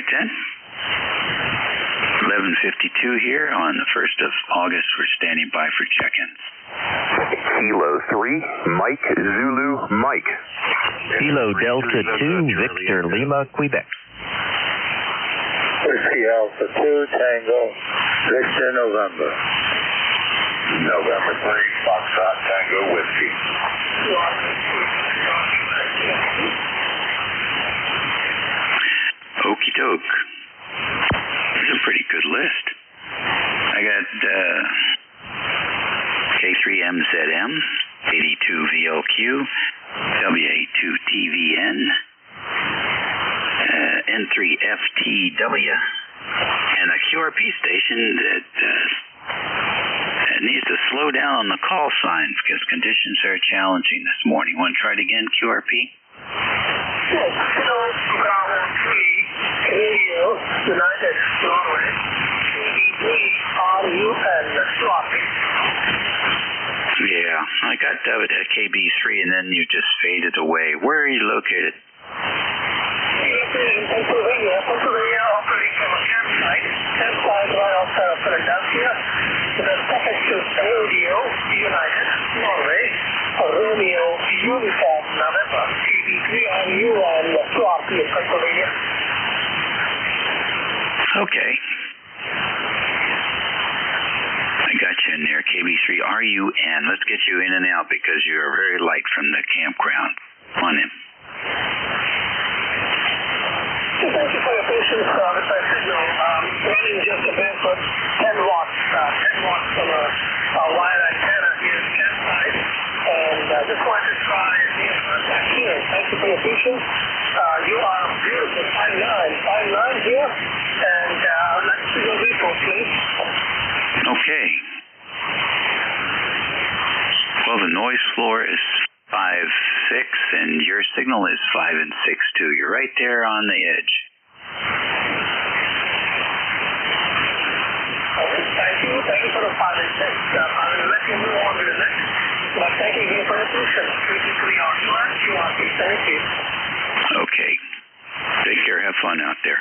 Then 11:52 here on the 1st of August. We're standing by for check-ins. Kilo 3, Mike Zulu Mike. Kilo Delta 2, Victor Lima, Quebec. Whiskey Alpha 2, Tango, Victor, November. November 3, Foxtrot Tango Whiskey. Okie doke. It's a pretty good list. I got K3MZM, 82VLQ, WA2TVN, N3FTW, and a QRP station that needs to slow down on the call signs because conditions are challenging this morning. Want to try it again, QRP? Yes, Bravo 3, Radio, United, Norway, TV3, RU, and Swapping. Yeah, I got that at KB3 and then you just faded away. Where are you located? Pennsylvania, operating from a campsite, campsite right outside of Philadelphia. The second to Radio, United, Norway, Romeo, Uniform, November, TV3, RU, and Swapping, Pennsylvania. Okay. I got you in there, KB3RUN. Let's get you in and out because you are very light from the campground. Come on in. Thank you for your patience, this is signal. Running just a bit for 10 watts from a wire antenna here at the campsite. And just wanted to try and back here. Thank you for your patience. You are beautiful, 5'9" here. And I'd like to see your report, please. Okay. Well, the noise floor is 5.6, and your signal is 5 and 6 too. You're right there on the edge. Thank you for the 5 and 6. I will let you move on to the next. But thank you again for the solution. 323 on QRP. Thank you. Okay. Take care. Have fun out there.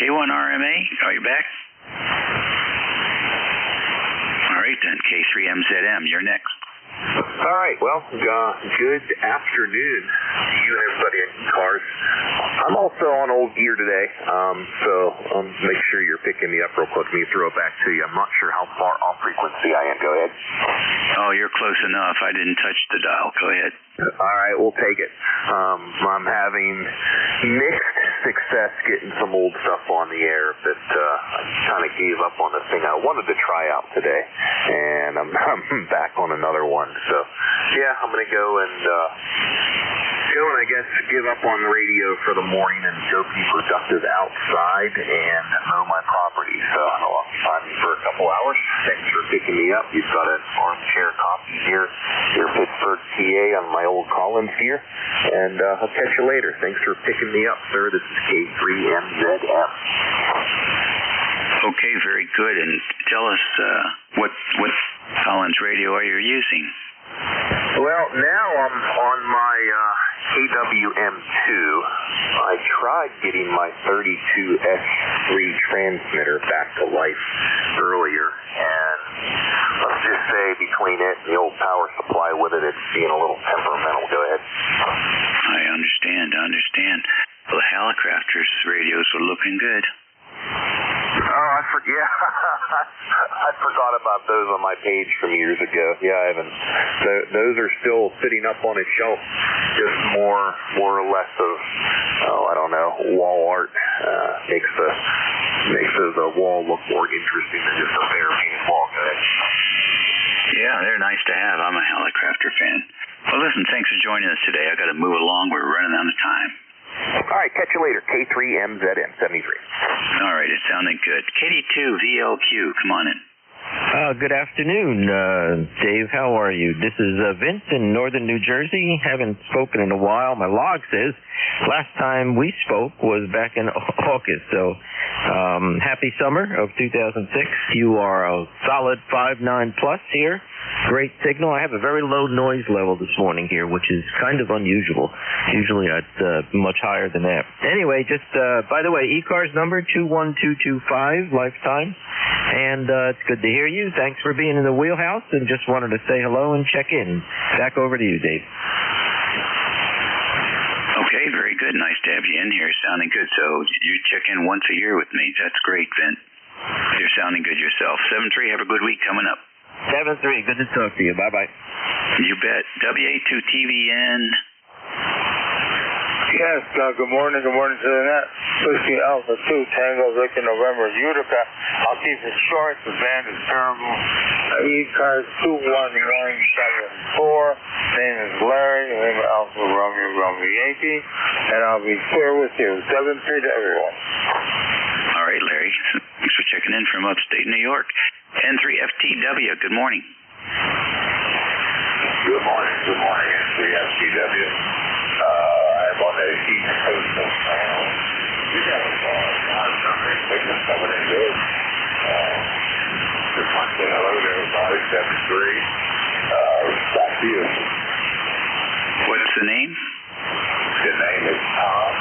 K1RMA, are you back? All right then, K3MZM, you're next. All right, well, good afternoon to you and everybody at ECARS. I'm also on old gear today, so make sure you're picking me up real quick. Let me throw it back to you. I'm not sure how far off frequency I am. Go ahead. Oh, you're close enough. I didn't touch the dial. Go ahead. All right, we'll take it. I'm having mixed success getting some old stuff on the air that I kind of gave up on the thing I wanted to try out today, and I'm back on another one. So, yeah, I'm going to go and I guess give up on the radio for the morning and go be productive outside and mow my property. So I'll occupy me for a couple hours. Thanks for picking me up. You've got an armchair copy here, your Pittsburgh PA on my old Collins here, and I'll catch you later. Thanks for picking me up, sir. This is K3MZM. Okay, very good. And tell us what Collins radio are you using? Well, now I'm on my KWM2. I tried getting my 32S3 transmitter back to life earlier, and let's just say between it and the old power supply with it, it's being a little temperamental. Go ahead. I understand. Well, the Hallicrafters radios are looking good. Oh, I forgot about those on my page from years ago. Yeah, I haven't. Those are still sitting up on a shelf, just more or less of, I don't know, wall art. Makes the wall look more interesting than just a bare painted wall. Go ahead. Yeah, they're nice to have. I'm a Hallicrafter fan. Well, listen, thanks for joining us today. I got to move along. We're running out of time. All right, catch you later. K3MZM 73. All right, it sounded good. KD2VLQ, come on in. Good afternoon, Dave. How are you? This is Vince in northern New Jersey. Haven't spoken in a while. My log says last time we spoke was back in August. So happy summer of 2006. You are a solid 5.9 plus here. Great signal. I have a very low noise level this morning here, which is kind of unusual. Usually it's much higher than that. Anyway, just by the way, ECARS number 21225, lifetime. And it's good to hear you. Thanks for being in the wheelhouse, and just wanted to say hello and check in. Back over to you, Dave. Okay, very good. good. Nice to have you in here. Sounding good. So you check in once a year with me. That's great, Vint. You're sounding good yourself. 7-3, have a good week coming up. 7-3, good to talk to you. Bye-bye. You bet. WA2TVN. Yes, good morning to the net. Whiskey Alpha 2, Tango, Victor, November, Utica. I'll keep it short, the band is terrible. ECARS 21174. Name is Larry, name is Alpha Romeo Yankee, and I'll be clear with you. 7-3 to everyone. All right, Larry. Thanks for checking in from upstate New York. N3FTW, good morning. Good morning, N3FTW. I'm on the east coast of town. We got a lot of numbers coming in good. Just want to say hello to everybody, 7-3. Back to you. What's the name? The name is Tom.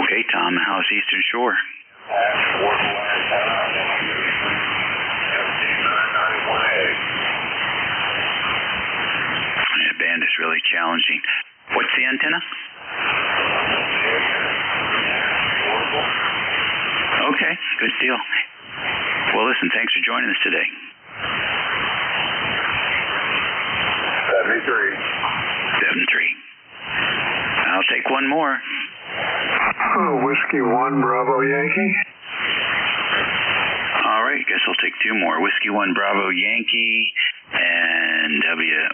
Okay, Tom. How's Eastern Shore? That band is really challenging. What's the antenna? Okay, good deal. Well, listen, thanks for joining us today. 73. 7-3. I'll take one more. Whiskey 1, Bravo Yankee. All right, guess I'll take two more. Whiskey 1, Bravo Yankee, and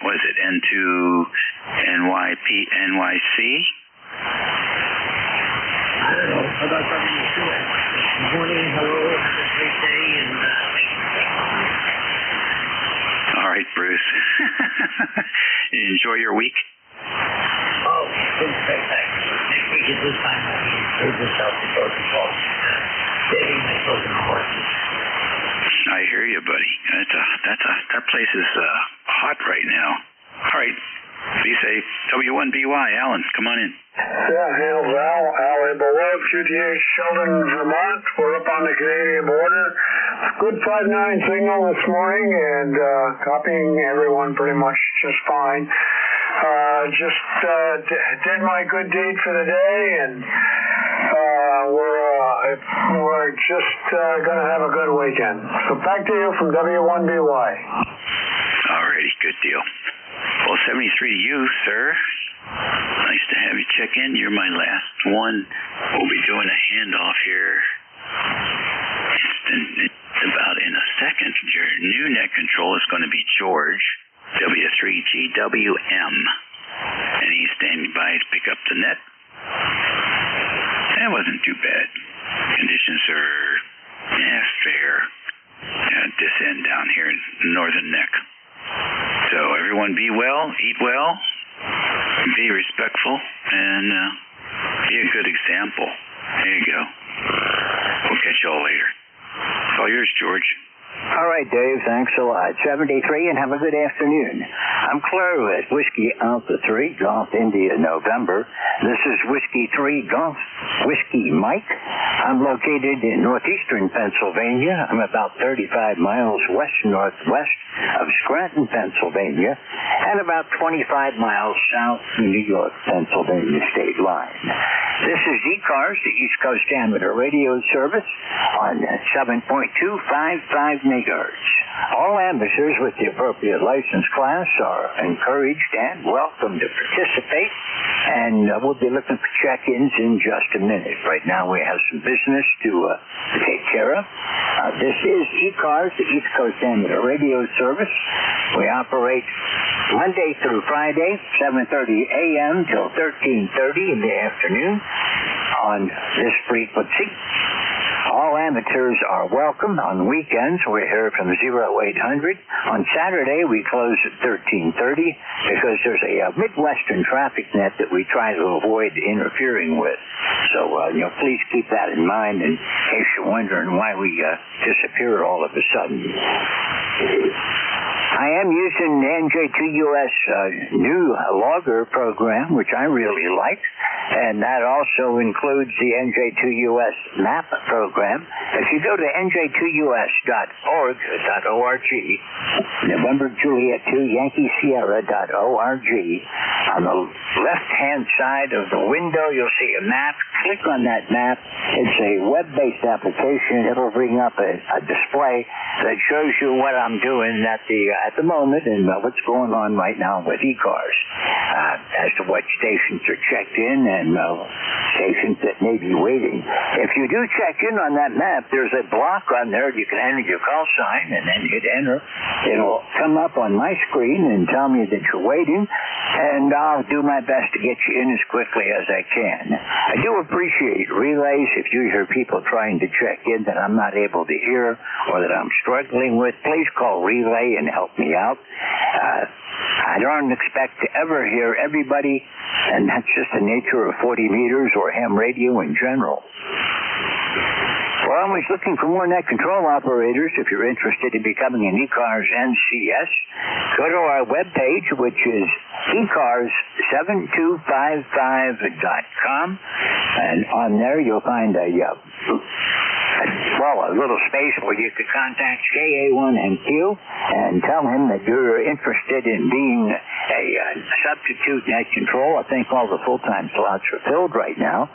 what is it, N2 NYP NYC? I don't know. How about something you do? Good morning, hello, have a great day, and all right, Bruce. You enjoy your week? oh, it's been spectacular. Next week at this time, I'll be in Sturgis, South Dakota, saving my frozen horses. I hear you, buddy. That place is hot right now. All right, be safe. W1BY, Alan, come on in. Yeah, hail Val, Alley below, QTH, Sheldon, Vermont. We're up on the Canadian border. Good 5-9 signal this morning, and copying everyone pretty much just fine. Did my good deed for the day, and we're just gonna have a good weekend. So back to you from W1BY. Alrighty, good deal. Well, 73 to you, sir. Nice to have you check in. You're my last one. We'll be doing a handoff here. It's about in a second. Your new net control is going to be George, W3GWM. And he's standing by to pick up the net. That wasn't too bad. Conditions are fair at this end down here in the northern neck. So everyone be well, eat well, be respectful, and be a good example. There you go. We'll catch you all later. It's all yours, George. All right, Dave, thanks a lot. 73, and have a good afternoon. I'm Claire with Whiskey Alpha 3, Golf India, November. This is Whiskey 3, Golf Whiskey Mike. I'm located in northeastern Pennsylvania. I'm about 35 miles west-northwest of Scranton, Pennsylvania, and about 25 miles south of New York, Pennsylvania state line. This is ECARS, the East Coast Amateur Radio Service, on 7.255 megahertz. All amateurs with the appropriate license class are encouraged and welcome to participate, and we'll be looking for check-ins in just a minute. Right now we have some business to take care of. This is ECARS, the East Coast Amateur Radio Service. We operate Monday through Friday, 7:30 a.m. till 13:30 in the afternoon on this frequency. All amateurs are welcome. On weekends, we're here from 0800. On Saturday, we close at 13:30 because there's a Midwestern traffic net that we try to avoid interfering with. So, please keep that in mind in case you're wondering why we disappear all of a sudden. I am using the NJ2US new logger program, which I really like, and that also includes the NJ2US map program. If you go to NJ2US.org, November Juliet 2 Yankee Sierra.org, on the left-hand side of the window, you'll see a map. Click on that map. It's a web-based application. It'll bring up a display that shows you what I'm doing at the moment and what's going on right now with ECARS, as to what stations are checked in and stations that may be waiting. If you do check in on that map, there's a block on there. You can enter your call sign and then hit enter. It'll come up on my screen and tell me that you're waiting, and I'll do my best to get you in as quickly as I can. I do appreciate relays. If you hear people trying to check in that I'm not able to hear or that I'm struggling with, please call relay and help me out. I don't expect to ever hear everybody, and that's just the nature of 40 meters or ham radio in general. We're always looking for more net control operators. If you're interested in becoming an ECARS NCS, go to our webpage, which is ECARS7255.com, and on there you'll find a little space where you could contact KA1NQ and tell him that you're interested in being a substitute net control. I think all the full-time slots are filled right now,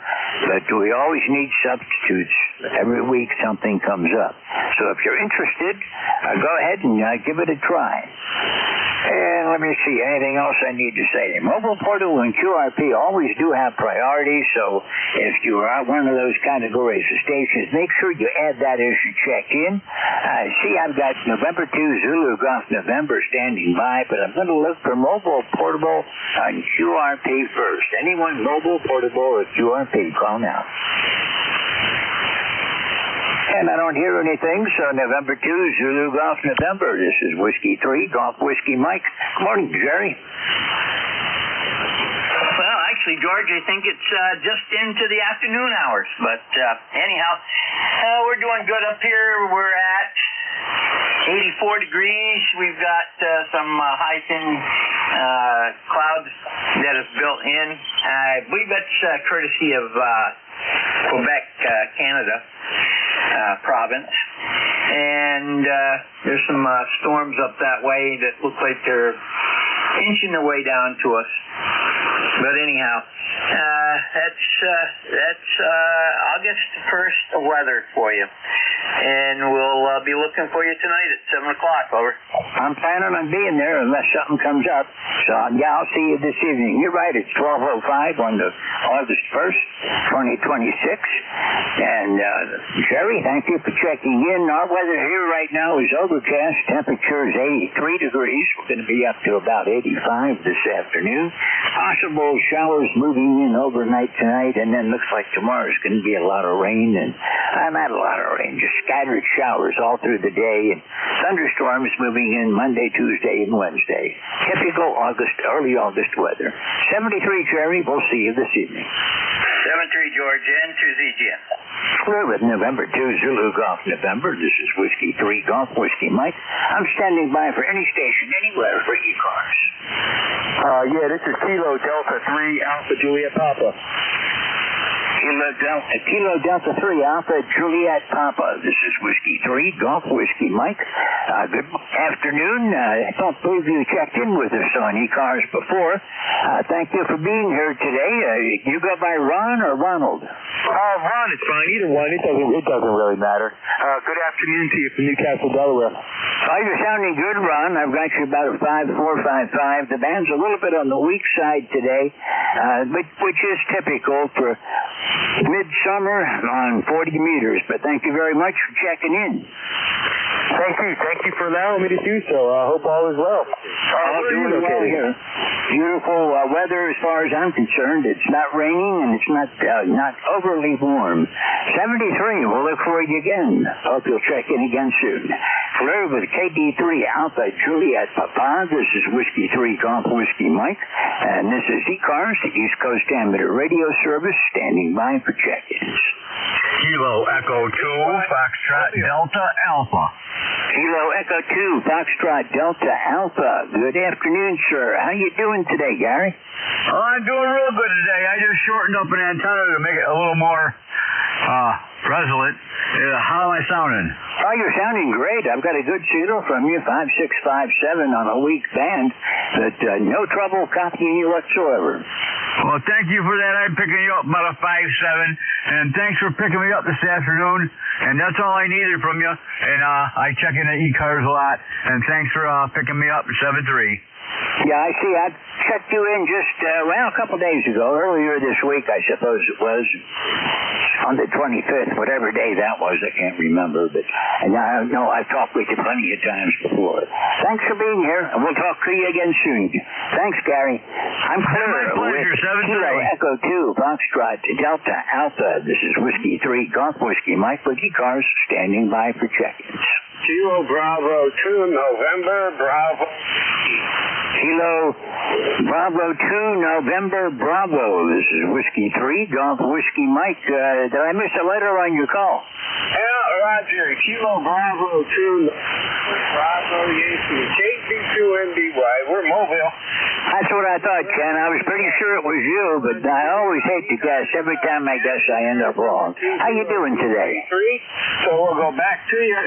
but we always need substitutes. Every week something comes up. So if you're interested, go ahead and give it a try. And let me see, anything else I need to say? Mobile, portable, and QRP always do have priority, so if you are one of those categories of stations, make sure you add that as you check in. See, I've got November 2 Zulu Golf November standing by, but I'm going to look for mobile, portable, and QRP first. Anyone mobile, portable, or QRP, call now. And I don't hear anything, so November 2, Zulu Golf November. This is Whiskey 3, Golf Whiskey Mike. Good morning, Jerry. Well, actually, George, I think it's just into the afternoon hours. But anyhow, we're doing good up here. We're at 84 degrees. We've got some high thin clouds that have built in. I believe that's courtesy of Quebec, Canada. Province, and there's some storms up that way that look like they're inching their way down to us. But anyhow, that's August 1st weather for you, and we'll be looking for you tonight at 7 o'clock. Over. I'm planning on being there unless something comes up. So yeah, I'll see you this evening. You're right, it's 12:05 on the August 1st, 2026. And Jerry, thank you for checking in. Our weather here right now is overcast. Temperature is 83 degrees. We're going to be up to about 85 this afternoon. Possible showers moving in overnight tonight, and then looks like tomorrow's going to be a lot of rain, and not a lot of rain, just scattered showers all through the day, and thunderstorms moving in Monday, Tuesday, and Wednesday. Typical early August weather. 73, Jerry. We'll see you this evening. 7-3, George, and to ZGN. We're with November 2 Zulu Golf November. This is Whiskey 3 Golf Whiskey Mike. I'm standing by for any station anywhere for ECARS. Yeah, this is Kilo Delta 3 Alpha Juliet Papa. Kilo Delta 3 Alpha Juliet Papa. This is Whiskey 3 Golf Whiskey Mike. Good afternoon. I don't believe you checked in with us on ECARS before. Thank you for being here today. You go by Ron or Ronald? Ron, it's fine. Either one. It doesn't really matter. Good afternoon to you from Newcastle, Delaware. Oh, you're sounding good, Ron. I've got you about a 5.455. The band's a little bit on the weak side today, which is typical for midsummer on 40 meters. But thank you very much for checking in. Thank you for allowing me to do so. I hope all is well. All doing well here. Beautiful weather as far as I'm concerned. It's not raining and it's not overly warm. 73. We'll look for you again. Hope you'll check in again soon. Fleur with KD3 Alpha Juliet Papa. This is Whiskey 3 Golf Whiskey Mike. And this is ECARS, the East Coast Amateur Radio Service, standing by for check-ins. Kilo Echo 2 Foxtrot Delta Alpha. Kilo Echo 2, Foxtrot Delta Alpha. Good afternoon, sir. How you doing today, Gary? Oh, I'm doing real good today. I just shortened up an antenna to make it a little more resonant. How am I sounding? Oh, you're sounding great. I've got a good signal from you, 5657 on a weak band, but no trouble copying you whatsoever. Well, thank you for that. I'm picking you up about a 5.7, and thanks for picking me up this afternoon. And that's all I needed from you. And I check in at ECARS a lot, and thanks for picking me up at 7.3. Yeah, I see. I checked you in just, a couple days ago, earlier this week, I suppose it was, on the 25th, whatever day that was, I can't remember, but I know I've talked with you plenty of times before. Thanks for being here, and we'll talk to you again soon. Thanks, Gary. I'm clear with Kilo Echo 2, Foxtrot Delta Alpha. This is Whiskey 3, Golf Whiskey Mike with ECARS, standing by for check-ins. Kilo Bravo 2, November Bravo. Kilo Bravo 2, November Bravo. This is Whiskey 3, Golf Whiskey Mike. Did I miss a letter on your call? Yeah, Roger. Kilo Bravo 2, Bravo Yankee. KP2NBY. We're mobile. That's what I thought, Ken. I was pretty sure it was you, but I always hate to guess. Every time I guess, I end up wrong. How you doing today? So we'll go back to you.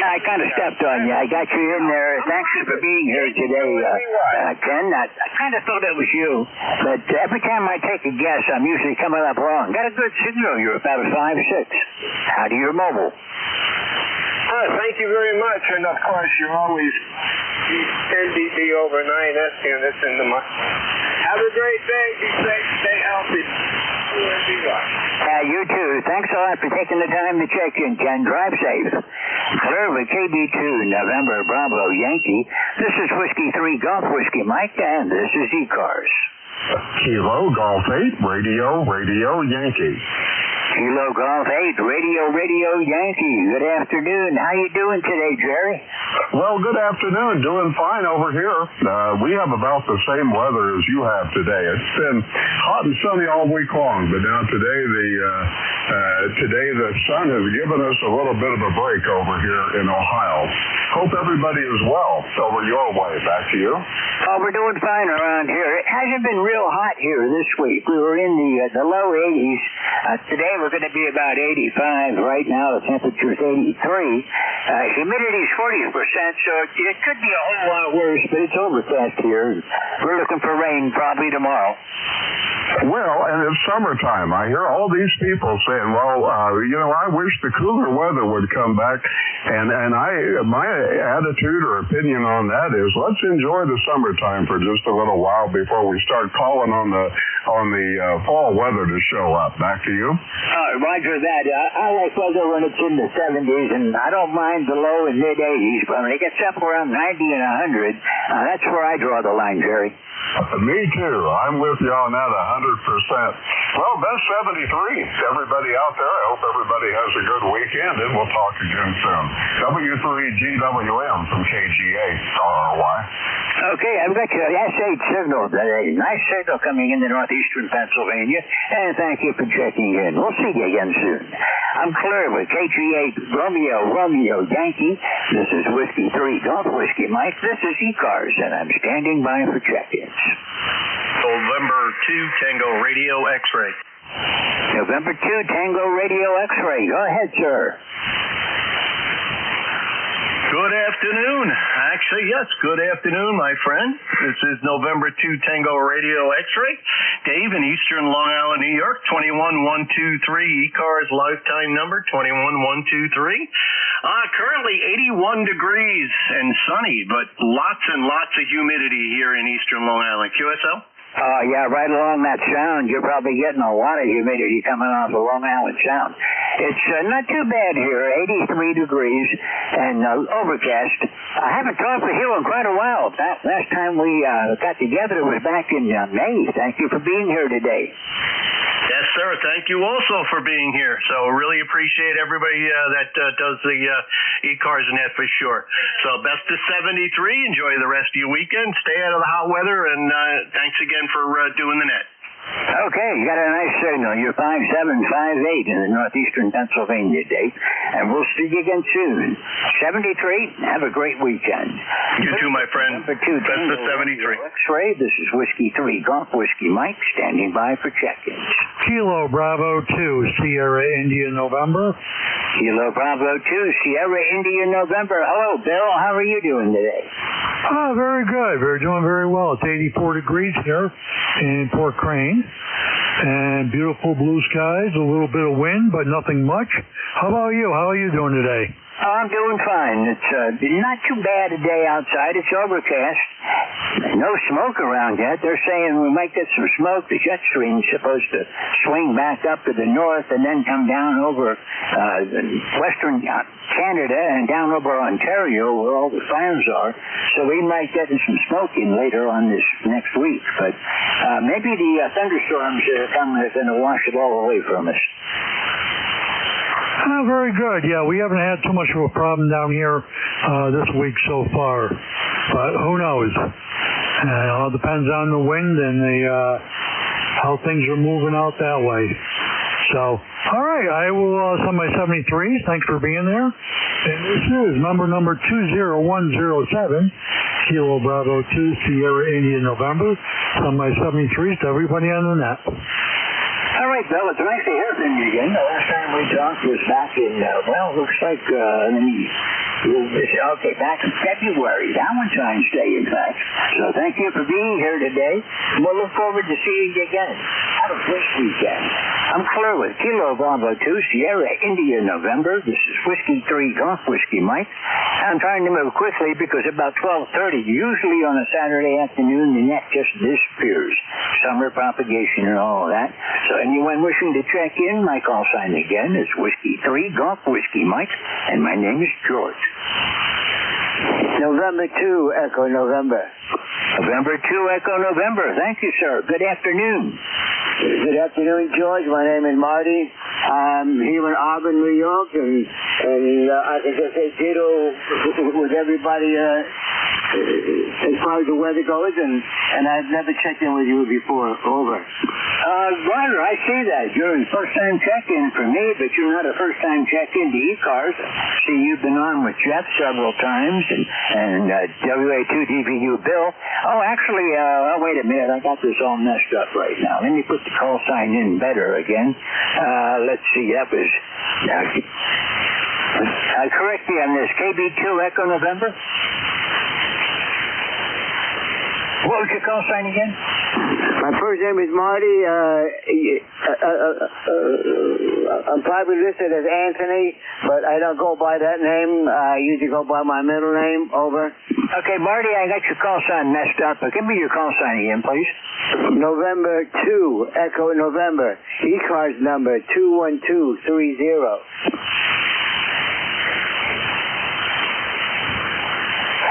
I kind of stepped on you. I got you in there. Thanks for being here today, Ken. I kind of thought it was you, but every time I take a guess, I'm usually coming up wrong. Got a good signal. You're about a 5.6. How do your mobile? Thank you very much. And of course, you're always 10 dB over 9S units in the month. Have a great day. Be safe. Stay healthy. You too. Thanks a lot for taking the time to check in, Ken. Drive safe. Clear with KB2, November Bravo Yankee. This is Whiskey 3, Golf Whiskey Mike, and this is ECARS. Kilo Golf 8, Radio Yankee. Kilo Golf 8, Radio Yankee. Good afternoon. How you doing today, Jerry? Well, good afternoon. Doing fine over here. We have about the same weather as you have today. It's been hot and sunny all week long, but now today the sun has given us a little bit of a break over here in Ohio. Hope everybody is well over your way. Back to you. Oh, we're doing fine around here. It hasn't been real hot here this week. We were in the low 80s. Today we're going to be about 85. Right now the temperature's 83. Humidity is 40%, so it could be a whole lot worse, but it's overcast here. We're looking for rain probably tomorrow. Well, and it's summertime. I hear all these people saying, well, I wish the cooler weather would come back. And my attitude or opinion on that is let's enjoy the summertime for just a little while before we start calling on the fall weather to show up. Back to you. Roger that. I like weather when it's in the 70s, and I don't mind the low and mid 80s, but when it gets up around 90 and 100, that's where I draw the line, Jerry. Me too. I'm with you on that 100%. Well, that's 73. Everybody out there, I hope everybody has a good weekend, and we'll talk again soon. W3GWM from KGA, RRY. Okay, I've got your S8 signal today. Nice signal coming into northeastern Pennsylvania, and thank you for checking in. We'll see you again soon. I'm clear with KG8 Romeo Yankee. This is Whiskey 3 Golf Whiskey Mike. This is ECARS, and I'm standing by for check-ins. November 2 Tango Radio X-Ray. November 2 Tango Radio X-Ray. Go ahead, sir. Good afternoon. Actually, yes, good afternoon, my friend. This is November 2 Tango Radio X-Ray. Dave in Eastern Long Island, New York, 21123, ECARS lifetime number 21123. Currently 81 degrees and sunny, but lots and lots of humidity here in Eastern Long Island. QSL? Yeah, right along that sound, you're probably getting a lot of humidity coming off of Long Island Sound. It's not too bad here, 83 degrees and overcast. I haven't talked with you in quite a while. Last time we got together was back in May. Thank you for being here today. Yes, sir. Thank you also for being here. So really appreciate everybody that does the ECARS and that for sure. So best of 73. Enjoy the rest of your weekend. Stay out of the hot weather, and thanks again for doing the net. Okay, you got a nice signal. You're 5758 in the northeastern Pennsylvania, Dave. And we'll see you again soon. 73, have a great weekend. You too, my friend. Best of 73. X-ray, this is Whiskey 3 Golf Whiskey Mike, standing by for check-ins. Kilo Bravo 2, Sierra India November. Kilo Bravo 2, Sierra India November. Hello, Bill. How are you doing today? Oh, very good. We're doing very well. It's 84 degrees here in Port Crane. And beautiful blue skies, a little bit of wind, but nothing much. How about you? How are you doing today? I'm doing fine. It's not too bad a day outside. It's overcast. No smoke around yet. They're saying we might get some smoke. The jet stream's supposed to swing back up to the north and then come down over western Canada and down over Ontario where all the fires are. So we might get some smoke in later on this next week. But maybe the thunderstorms that are coming are going to wash it all away from us. Oh, very good. Yeah, we haven't had too much of a problem down here this week so far. But who knows? It all depends on the wind and how things are moving out that way. So, all right, I will send my 73s. Thanks for being there. And this is number 20107, Kilo Bravo 2, Sierra India November. Send my 73s to everybody on the net. All right, Bill, it's nice to hear from you again. The last time we talked was back in, looks like, back in February, Valentine's Day, in fact. So thank you for being here today. We'll look forward to seeing you again. Have a great weekend. I'm clear with Kilo Bravo 2, Sierra India November. This is Whiskey 3 Golf Whiskey Mike. I'm trying to move quickly because about 12:30, usually on a Saturday afternoon, the net just disappears. Summer propagation and all of that. So anyone wishing to check in, my call sign again is Whiskey 3 Golf Whiskey Mike, and my name is George. November 2, Echo November. November 2, Echo November. Thank you, sir. Good afternoon. Good afternoon, George. My name is Marty. I'm here in Auburn, New York, and I can just say ditto with everybody as far as the weather goes, and I've never checked in with you before. Over. Roger, I see that. You're a first-time check-in for me, but you're not a first-time check-in to ECARS. See, you've been on with Jeff several times, and WA2DVU Bill. Oh, actually, wait a minute. I got this all messed up right now. Let me put the call sign in better again. Let's see. That was... correct me on this. KB2 Echo November? What was your call sign again? My first name is Marty. I'm probably listed as Anthony, but I don't go by that name. I usually go by my middle name. Over. Okay, Marty, I got your call sign messed up, but give me your call sign again, please. November 2, Echo November. ECARS number 21230.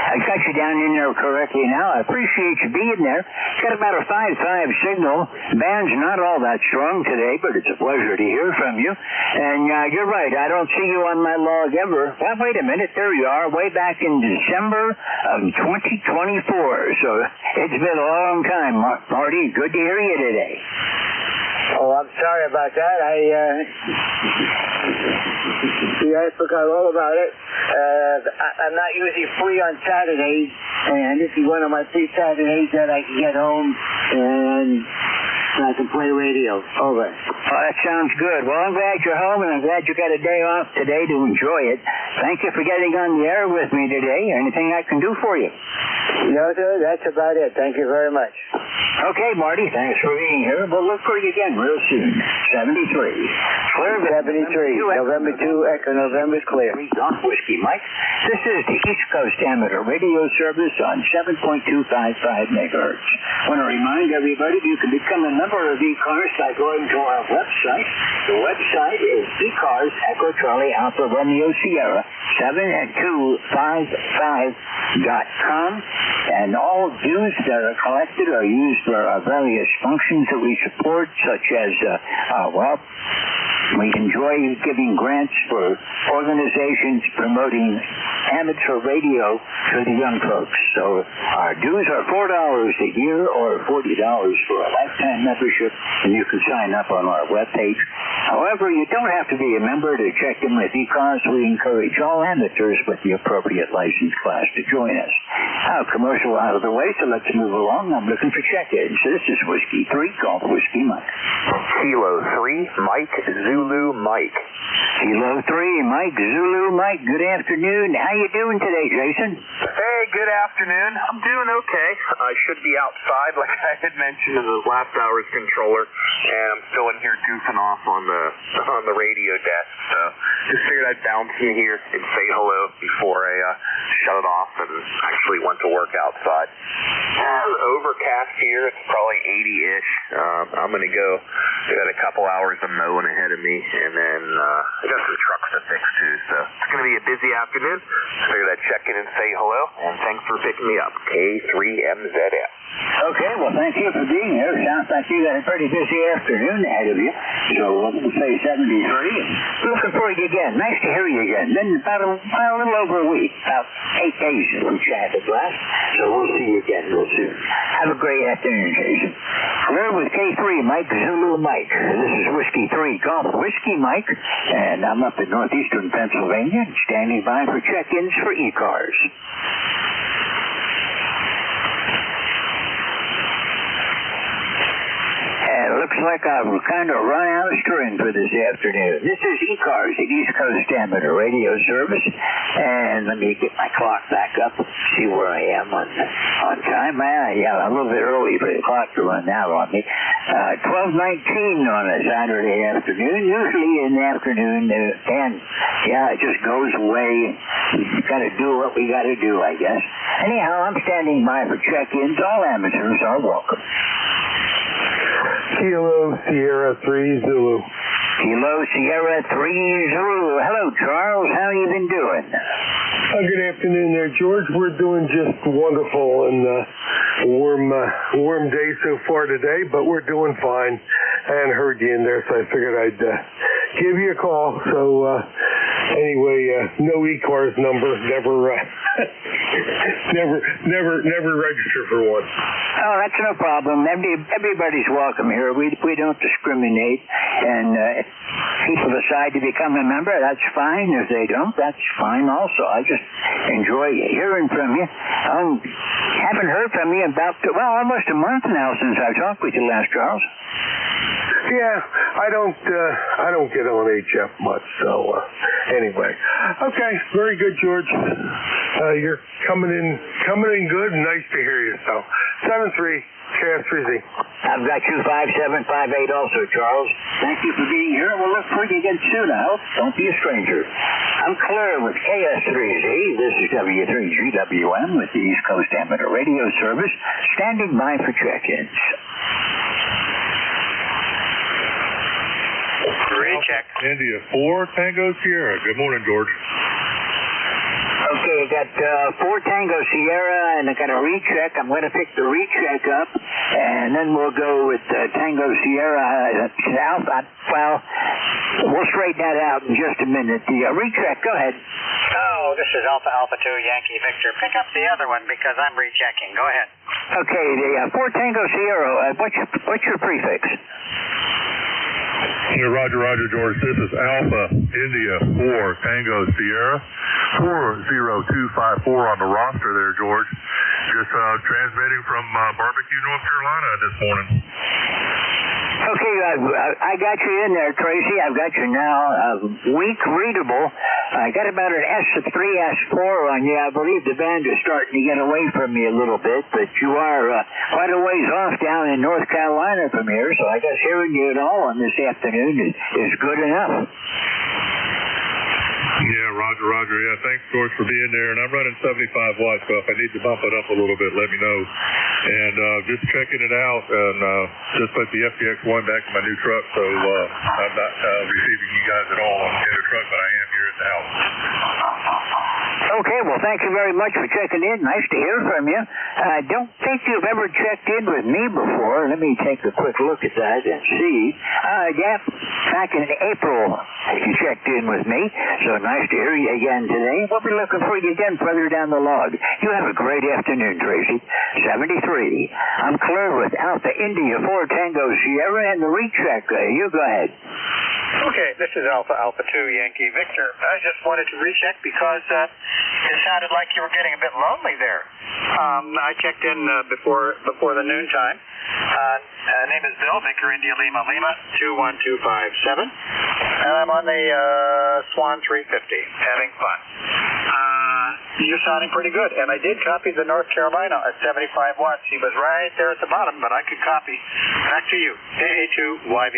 I got you down in there correctly now. I appreciate you being there. Got about a 5.5 signal. Band's not all that strong today, but it's a pleasure to hear from you. And you're right. I don't see you on my log ever. Well, wait a minute. There you are, way back in December of 2024. So it's been a long time, Marty. Good to hear you today. Oh, I'm sorry about that. I forgot all about it. I'm not usually free on Saturdays, and this is one of my free Saturdays that I can get home and I can play radio. Over. Oh, that sounds good. Well, I'm glad you're home, and I'm glad you got a day off today to enjoy it. Thank you for getting on the air with me today. Anything I can do for you? No, sir. That's about it. Thank you very much. Okay, Marty. Thanks for being here. We'll look for you again real soon. 73. Clear. 73. November 2, Echo November is clear. Golf Whiskey Mike. This is the East Coast Amateur Radio Service on 7.255 megahertz. I want to remind everybody you can become a member of ECARS by going to our website. The website is ECARS Echo Charlie Alpha Romeo Sierra 7255.com, and all dues that are collected are used for various functions that we support, such as we enjoy giving grants for organizations promoting amateur radio to the young folks. So our dues are $4 a year or $40 for a lifetime membership, and you can sign up on our webpage. However, you don't have to be a member to check in with ECARS. We encourage all amateurs with the appropriate license class to join us. Now, commercial out of the way, so let's move along. I'm looking for check-ins. This is Whiskey 3, Golf Whiskey Mike. Kilo 3, Mike, Zulu, Mike. Kilo 3, Mike, Zulu, Mike. Good afternoon. How you doing today, Jason? Hey, good afternoon. I'm doing okay. I should be outside, like I had mentioned in the last hour's controller, and I'm still in here goofing off on the radio desk. So just figured I'd bounce in here and say hello before I shut it off and actually went to work outside. Overcast here. It's probably 80-ish. I'm going to go. I got a couple hours of mowing ahead of me, and then I got some trucks to fix too. So it's going to be a busy afternoon. Figured I'd check in and say hello, and thanks for picking me up. K3MZF. Okay, well, thank you for being here. Sounds like you got a pretty busy afternoon ahead of you. So we'll say 73. Looking for you again. Nice to hear you again. Been about a little over a week, about 8 days since we chatted last. So we'll see you again real soon. Have a great afternoon, Jason. We're with K3, Mike, Zulu, Mike. This is Whiskey 3, Golf Whiskey Mike, and I'm up in northeastern Pennsylvania, standing by for check-ins for ECARS. It looks like I've kind of run out of string for this afternoon. This is ECARS, the East Coast Amateur Radio Service. And let me get my clock back up, see where I am on time. Yeah, a little bit early for the clock to run out on me. 12:19 on a Saturday afternoon. Usually in the afternoon, and yeah, it just goes away. We got to do what we got to do, I guess. Anyhow, I'm standing by for check-ins. All amateurs are welcome. Kilo Sierra 3 Zulu. Kilo Sierra 3 Zulu. Hello, Charles. How you been doing? Good afternoon there, George. We're doing just wonderful and warm day so far today, but we're doing fine. I hadn't heard you in there, so I figured I'd give you a call. So anyway, no ECARS number, never register for one. Oh, that's no problem. Everybody's welcome here. We don't discriminate, and if people decide to become a member, that's fine. If they don't, that's fine also. I just enjoy hearing from you. Haven't heard from you about almost a month now since I talked with you last, Charles. Yeah, I don't get on HF much, so anyway. Okay, very good, George. You're coming in good. Nice to hear you. So 73 KS3Z. I've got you 5758 also, Charles. Thank you for being here. We'll look for you again soon, I hope. Don't be a stranger. I'm Claire with KS3Z. This is W3GWM with the East Coast Amateur Radio Service, standing by for check-ins. Green check. India 4 Tango Sierra. Good morning, George. Okay, I got 4 Tango Sierra, and I got a recheck. I'm going to pick the recheck up, and then we'll go with Tango Sierra South. We'll straighten that out in just a minute. The recheck, go ahead. Oh, this is Alpha Alpha 2 Yankee Victor. Pick up the other one because I'm rechecking. Go ahead. Okay, the 4 Tango Sierra, what's your prefix? Roger, George. This is Alpha India 4 Tango Sierra 40254 on the roster there, George. Just transmitting from Barbecue, North Carolina this morning. Okay, I got you in there, Tracy. I've got you now. Weak readable. I got about an S3, S4 on you. I believe the band is starting to get away from me a little bit, but you are quite a ways off down in North Carolina from here, so I guess hearing you at all on this afternoon is good enough. Yeah, Roger. Yeah, thanks, George, for being there. And I'm running 75 watts, so if I need to bump it up a little bit, let me know. And just checking it out, and just put the FTX1 back in my new truck, so I'm not receiving you guys at all in the truck, but I am here at the house. Okay, well, thank you very much for checking in. Nice to hear from you. I don't think you've ever checked in with me before. Let me take a quick look at that and see. Yeah, back in April, you checked in with me, so nice to hear you again today. We'll be looking for you again further down the log. You have a great afternoon, Tracy. 73. I'm clear with Alpha India 4 Tango Sierra and the recheck. You go ahead. Okay, this is Alpha 2 Yankee Victor. I just wanted to recheck because it sounded like you were getting a bit lonely there. I checked in before the noon time. Name is Bill, Victor India Lima 21257. And I'm on the Swan 350, having fun. You're sounding pretty good. And I did copy the North Carolina at 75 watts. He was right there at the bottom, but I could copy. Back to you, AA2YV.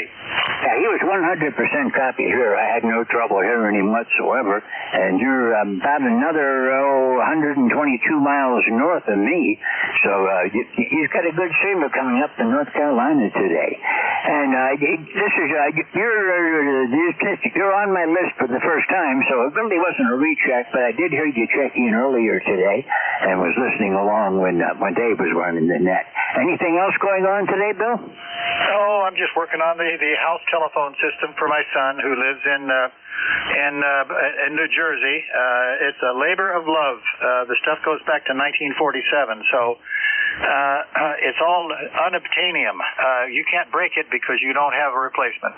Yeah, he was 100% copy here. I had no trouble hearing him whatsoever. And you're about another 122 miles north of me. So he's got a good signal coming up to North Carolina today. And this is you're on my list for the first time, so it really wasn't a recheck, but I did hear you checking in earlier today and was listening along when Dave was running the net. Anything else going on today, Bill? Oh, I'm just working on the house telephone system for my son who lives in New Jersey. It's a labor of love. The stuff goes back to 1947, so it's all unobtainium. You can't break it because you don't have a replacement.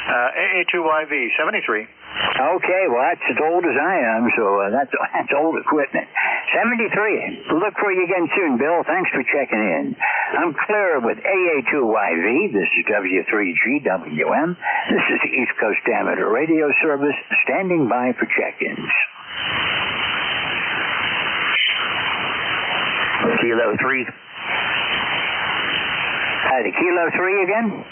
AA2YV 73. Okay, well, that's as old as I am, so that's old equipment. 73. We'll look for you again soon, Bill. Thanks for checking in. I'm clear with AA2YV. This is W3GWM. This is the East Coast Amateur Radio Service, standing by for check-ins. Kilo 3. The Kilo 3 again?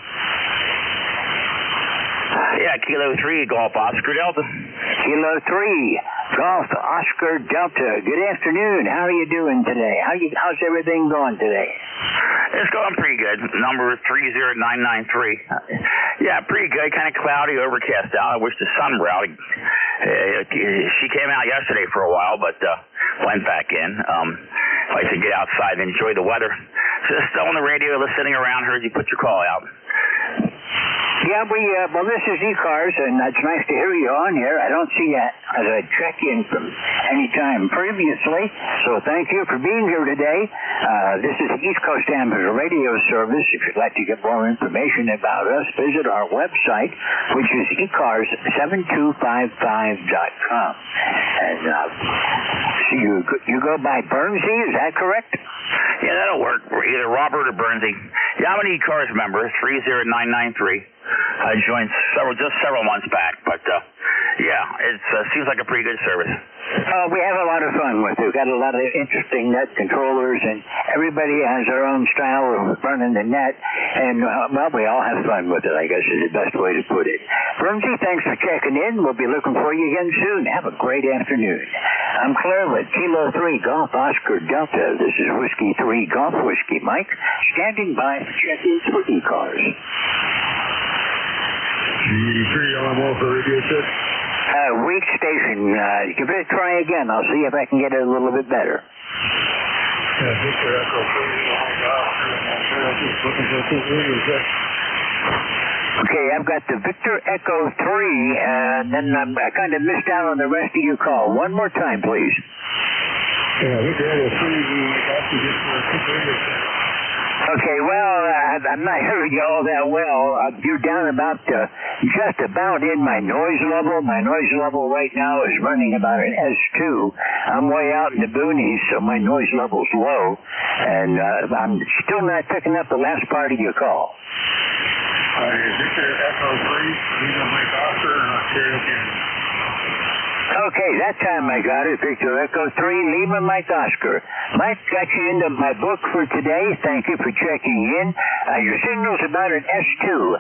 Yeah, Kilo 3, Golf Oscar Delta. Kilo 3, Golf Oscar Delta. Good afternoon. How are you doing today? How's everything going today? It's going pretty good. Number 30993. Yeah, pretty good. Kind of cloudy, overcast out. I wish the sun were out. She came out yesterday for a while, but went back in. Like to get outside and enjoy the weather. Just on the radio, listening around, heard you put your call out. Yeah, well, this is ECARS, and it's nice to hear you on here. I don't see you as a check-in from any time previously, so thank you for being here today. This is the East Coast Amateur Radio Service. If you'd like to get more information about us, visit our website, which is ECARS7255.com. And so you go by Bernsey, is that correct? Yeah, that'll work. Either Robert or Bernsey. Yeah, I'm an ECARS member, 30993. I joined several months back, but yeah, it seems like a pretty good service. We have a lot of fun with it. We've got a lot of interesting net controllers, and everybody has their own style of running the net, and, well, we all have fun with it, I guess is the best way to put it. Bernsey, thanks for checking in. We'll be looking for you again soon. Have a great afternoon. I'm Claire with Kilo 3 Golf Oscar Delta. This is Whiskey 3 Golf Whiskey Mike, standing by for check-ins for ECARS. Weak station. Give it a try again. I'll see if I can get it a little bit better. Okay, I've got the Victor Echo 3, and then I kind of missed out on the rest of your call. One more time, please. Victor Echo 3, okay, well, I'm not hearing you all that well. You're down about, just about in my noise level. My noise level right now is running about an S2. I'm way out in the boonies, so my noise level's low. And I'm still not picking up the last part of your call. Victor Echo 3, Lima Mike Oscar, Ontario, Canada. Okay, that time I got it. Victor Echo 3, Lima Mike Oscar. Mike, got you into my book for today. Thank you for checking in. Your signal's about an S2.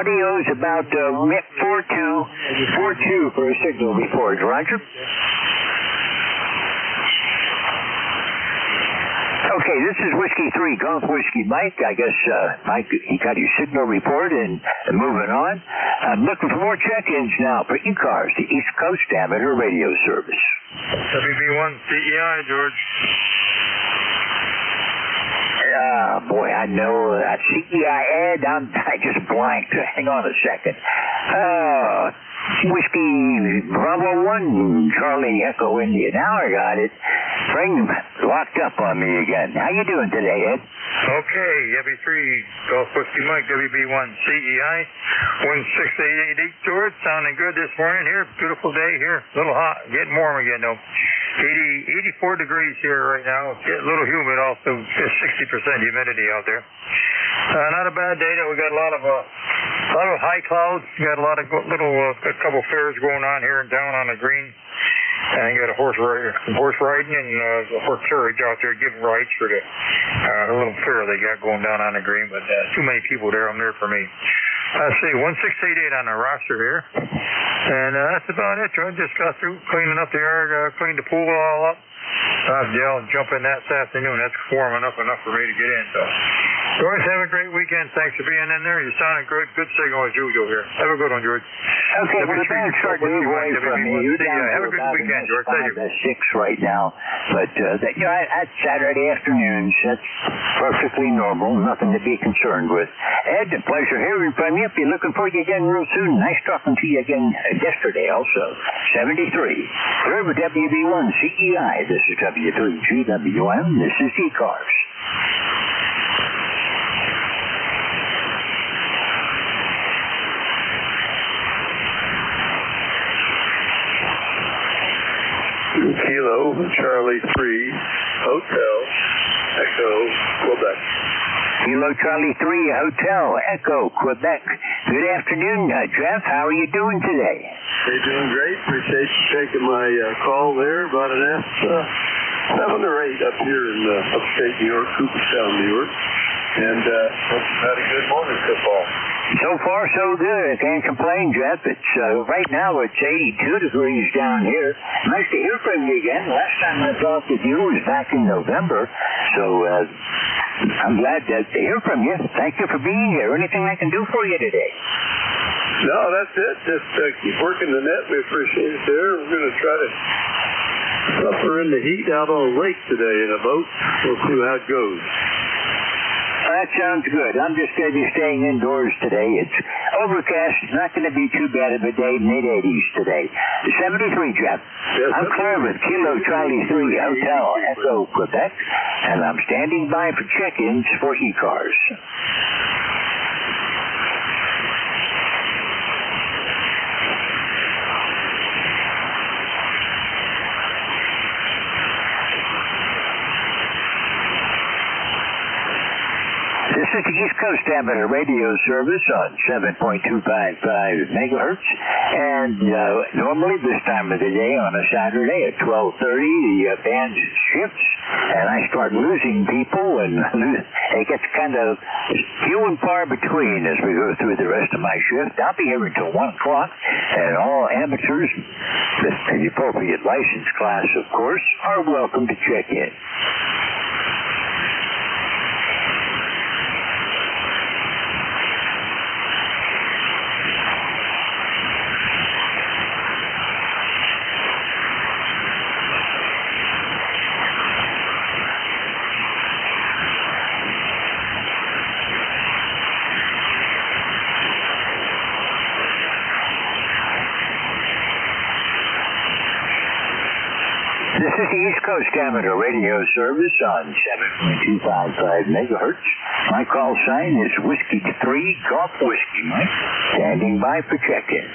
Audio's about 4.2 for a signal report. Roger? Okay, this is Whiskey 3, Golf Whiskey Mike. I guess, Mike, you got your signal report and moving on. I'm looking for more check-ins now for ECARS, the East Coast Amateur Radio Service. WB1 CEI, George. Boy, I know that CEI ad. I just blanked. Hang on a second. Whiskey Bravo 1, Charlie Echo India. Now I got it. Frank locked up on me again. How you doing today, Ed? Okay, W3 Golf Whiskey Mike, WB1 CEI, 16888, George. Sounding good this morning here. Beautiful day here. A little hot. Getting warm again, though. 84 degrees here right now. It's getting a little humid also. Just 60% humidity out there. Not a bad day though. We got a lot of high clouds. We got a lot of a couple fairs going on here in town on the green. And you got a horse riding and a horse carriage out there giving rides for the little fair they got going down on the green. But too many people there. I'm there for me. Let's see, 1688 on the roster here. And that's about it. I just got through cleaning up the yard, cleaned the pool all up. I'll jump in that this afternoon. That's warm enough for me to get in. So, George, have a great weekend. Thanks for being in there. You sounded good. Good signal as usual here. Have a good one, George. Okay, well, the band's starting to move away from me. You're down to have a good weekend, George. Thank you. 5 to 6 right now. But, that's Saturday afternoons. That's perfectly normal. Nothing to be concerned with. Ed, a pleasure hearing from you. Be looking for you again real soon. Nice talking to you again yesterday also. 73. We're with WB1 CEI. This is W3GWM. This is ECARS. Kilo Charlie 3 Hotel Echo Quebec. Kilo Charlie 3 Hotel Echo Quebec. Good afternoon, Jeff. How are you doing today? Hey, doing great. Appreciate you taking my call there about an F7 or 8 up here in upstate New York, Cooperstown, New York. And hope you've had a good morning so far. So far, so good. Can't complain, Jeff. It's right now it's 82 degrees down here. Nice to hear from you again. Last time I talked with you was back in November. So I'm glad to hear from you. Thank you for being here. Anything I can do for you today? No, that's it. Just keep working the net. We appreciate it there. We're going to try to suffer in the heat out on the lake today in a boat. We'll see how it goes. That sounds good. I'm just going to be staying indoors today. It's overcast. It's not going to be too bad of a day. Mid-80s today. 73, Jeff. Yes, I'm clear with Kilo Charlie 3 Hotel Echo Quebec, and I'm standing by for check-ins for ECARS. This is the East Coast Amateur Radio Service on 7.255 megahertz, and normally this time of the day on a Saturday at 12:30, the band shifts, and I start losing people, and it gets kind of few and far between as we go through the rest of my shift. I'll be here until 1 o'clock, and all amateurs, the appropriate license class, of course, are welcome to check in. This is the East Coast Amateur Radio Service on 7.255 megahertz. My call sign is Whiskey 3 Golf Whiskey Mike, standing by for check-ins.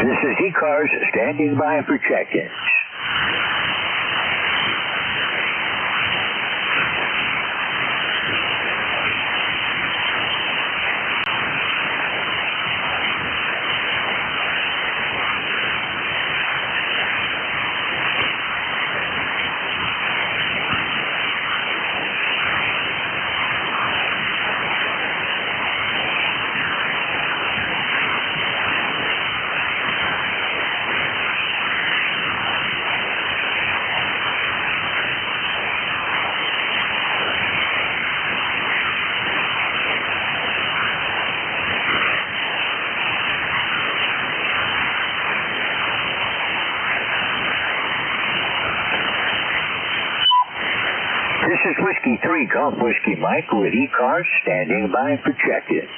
This is ECARS standing by for check-ins. Whiskey 3 Golf Whiskey Mike with ECARS standing by for check-ins.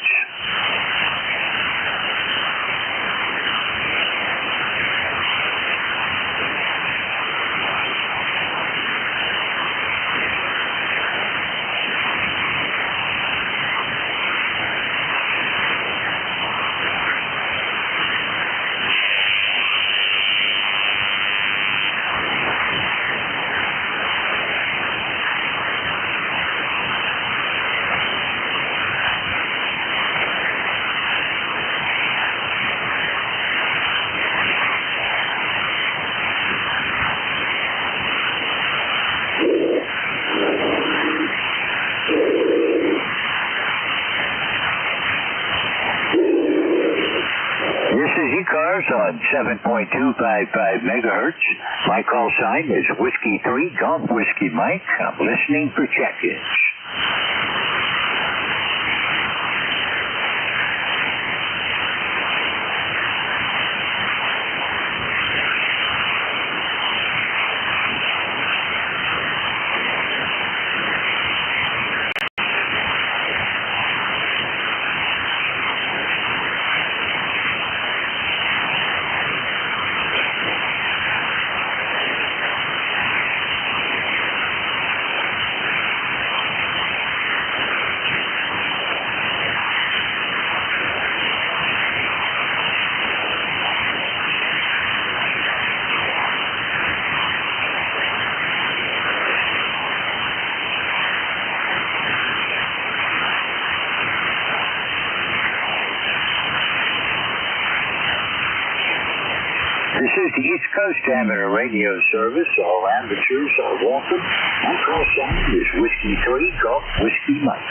ECARS on 7.255 megahertz. My call sign is Whiskey 3 Golf Whiskey Mike. I'm listening for check-ins. This is the East Coast Amateur Radio Service. All amateurs are welcome. My call sign is Whiskey 3 Golf Whiskey Mike.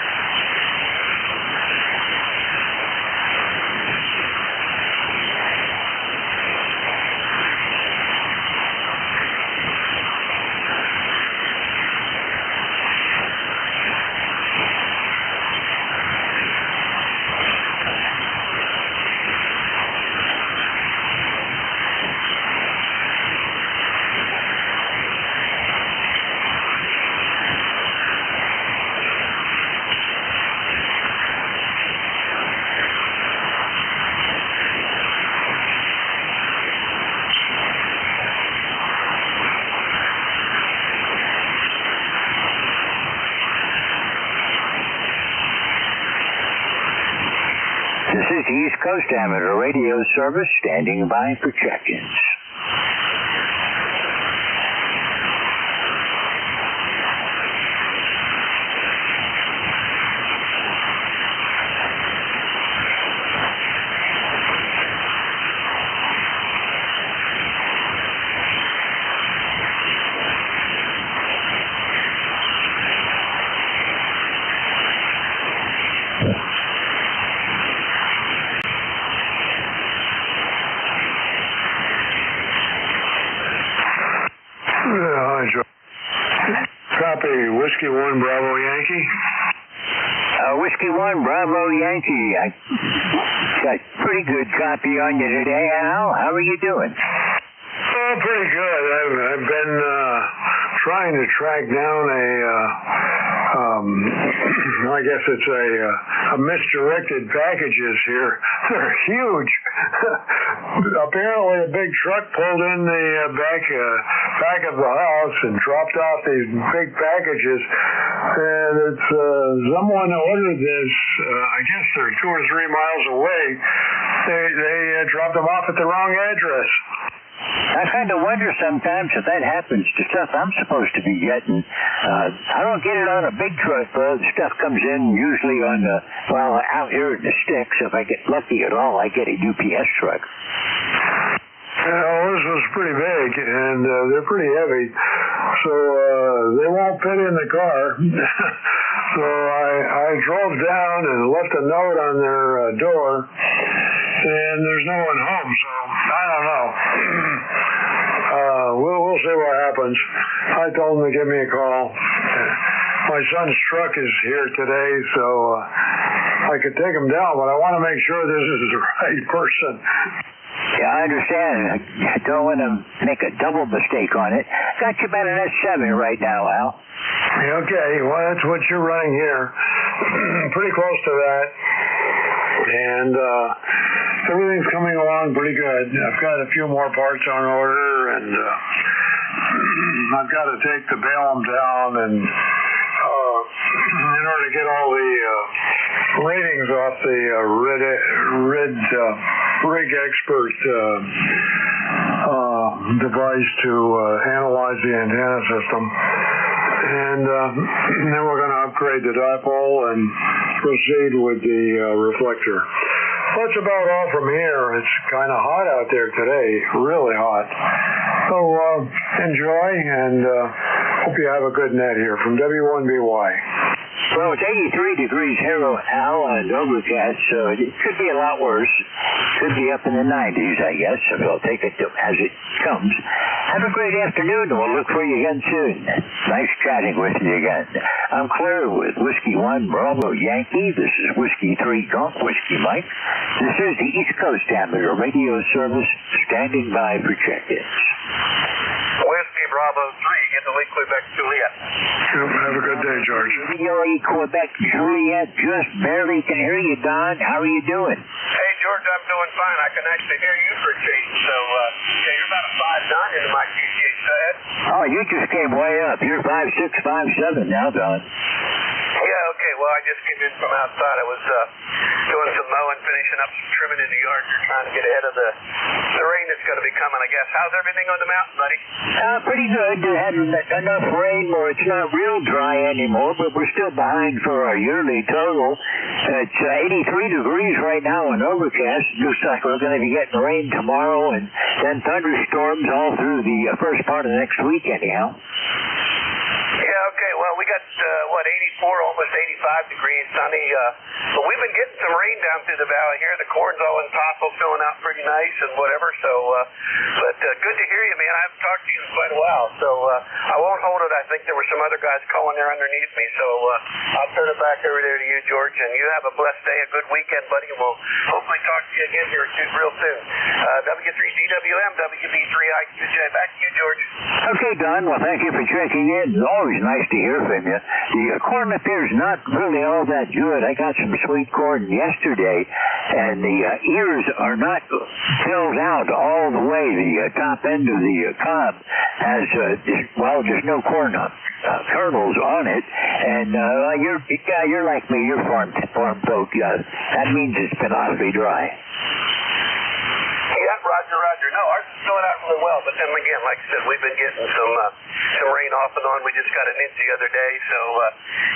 This is the East Coast Amateur Radio Service standing by for check-ins. Copy, Whiskey 1 Bravo Yankee. Whiskey 1 Bravo Yankee. I got pretty good copy on you today, Al. How are you doing? Oh, pretty good. I've been trying to track down I guess it's a misdirected packages here. They're huge. Apparently a big truck pulled in the back of the house and dropped off these big packages. And it's someone ordered this, I guess they're 2 or 3 miles away. They dropped them off at the wrong address. I kind of wonder sometimes if that happens to stuff I'm supposed to be getting. I don't get it on a big truck, though. The stuff comes in usually on out here in the sticks. If I get lucky at all, I get a UPS truck. Well, this was pretty big, and they're pretty heavy, so they won't fit in the car. So I drove down and left a note on their door, and there's no one home, so I don't know. We'll see what happens. I told them to give me a call. My son's truck is here today, so I could take him down, but I want to make sure this is the right person. Yeah, I understand. I don't want to make a double mistake on it. Got you about an S7 right now, Al. Okay, well, that's what you're running here. Pretty close to that. And everything's coming along pretty good. I've got a few more parts on order, and I've got to take the Balaam down and in order to get all the ratings off the rig expert device to analyze the antenna system. And then we're going to upgrade the dipole and proceed with the reflector. That's about all from here. It's kind of hot out there today, really hot. So enjoy, and hope you have a good net here from W1BY. Well, it's 83 degrees here, Al, and overcast, so it could be a lot worse. Could be up in the 90s, I guess, so we'll take it as it comes. Have a great afternoon, and we'll look for you again soon. Nice chatting with you again. I'm Claire with Whiskey 1 Bravo Yankee. This is Whiskey 3 Golf Whiskey Mike. This is the East Coast Amateur Radio Service, standing by for check-ins. Whiskey Bravo 3, get the lead Quebec Juliet. Have a good day, George. VOA Quebec Juliet, just barely can hear you, Don. How are you doing? Hey, George, I'm doing fine. I can actually hear you for a change. So, yeah, you're about a 5'9" into my QTH. Go ahead. Oh, you just came way up. You're 5'6", 5'7" now, Don. Yeah, okay. Well, I just came in from outside. I was doing some mowing, finishing up some trimming in the yard. You're trying to get ahead of the rain that's going to be coming, I guess. How's everything on the mountain, buddy? Pretty good. We had enough rain where it's not real dry anymore, but we're still behind for our yearly total. It's 83 degrees right now and overcast. Looks like we're going to be getting rain tomorrow and then thunderstorms all through the first part of next week anyhow. Yeah, okay. Well, we got, 84, almost 85 degrees, sunny. But we've been getting some rain down through the valley here. The corn's all in tassel, filling out pretty nice and whatever. So, but good to hear you, man. I haven't talked to you in quite a while. So I won't hold it. I think there were some other guys calling there underneath me. So I'll turn it back over there to you, George. And you have a blessed day, a good weekend, buddy. And we'll hopefully talk to you again here real soon. W3DWM, WB3IQJ. Back to you, George. Okay, Don. Well, thank you for checking in. It's always nice to hear from you. The corn up here is not really all that good. I got some sweet corn yesterday, and the ears are not filled out all the way. The top end of the cob has, just no corn kernels on it. And you're like me. You're farm folk. That means it's been awfully dry. Yeah, Roger. No, ours is filling out really well, but then again, like I said, we've been getting some rain off and on. We just got an inch the other day, so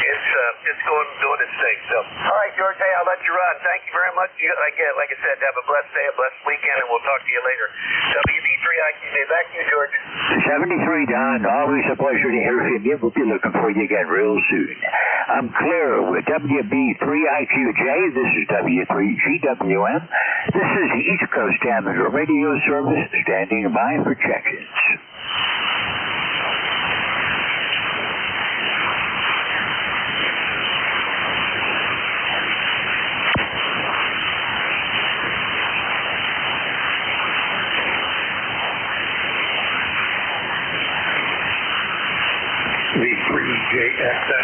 it's doing its thing. So, all right, George, hey, I'll let you run. Thank you very much. Like I said, have a blessed day, a blessed weekend, and we'll talk to you later. WB3IQJ, back to you, George. 73, Don. Always a pleasure to hear from you. We'll be looking for you again real soon. I'm Claire with WB3IQJ. This is W3GWM. This is the East Coast Amateur Radio Service, standing by for check-ins. V3JXX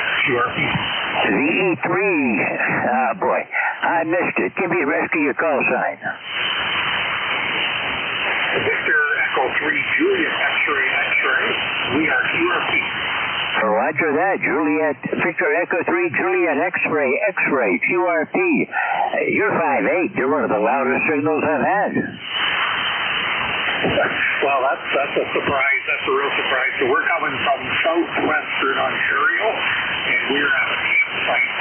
VE3, boy, I missed it. Give me the rest of your call sign. Victor Echo 3 Juliet X-ray. We are QRP. Roger that, Juliet. Victor Echo 3 Juliet X-ray QRP. You're 5'8". You're one of the loudest signals I've had. Well, that's a surprise. That's a real surprise. So we're coming from southwestern Ontario, and we're at a campsite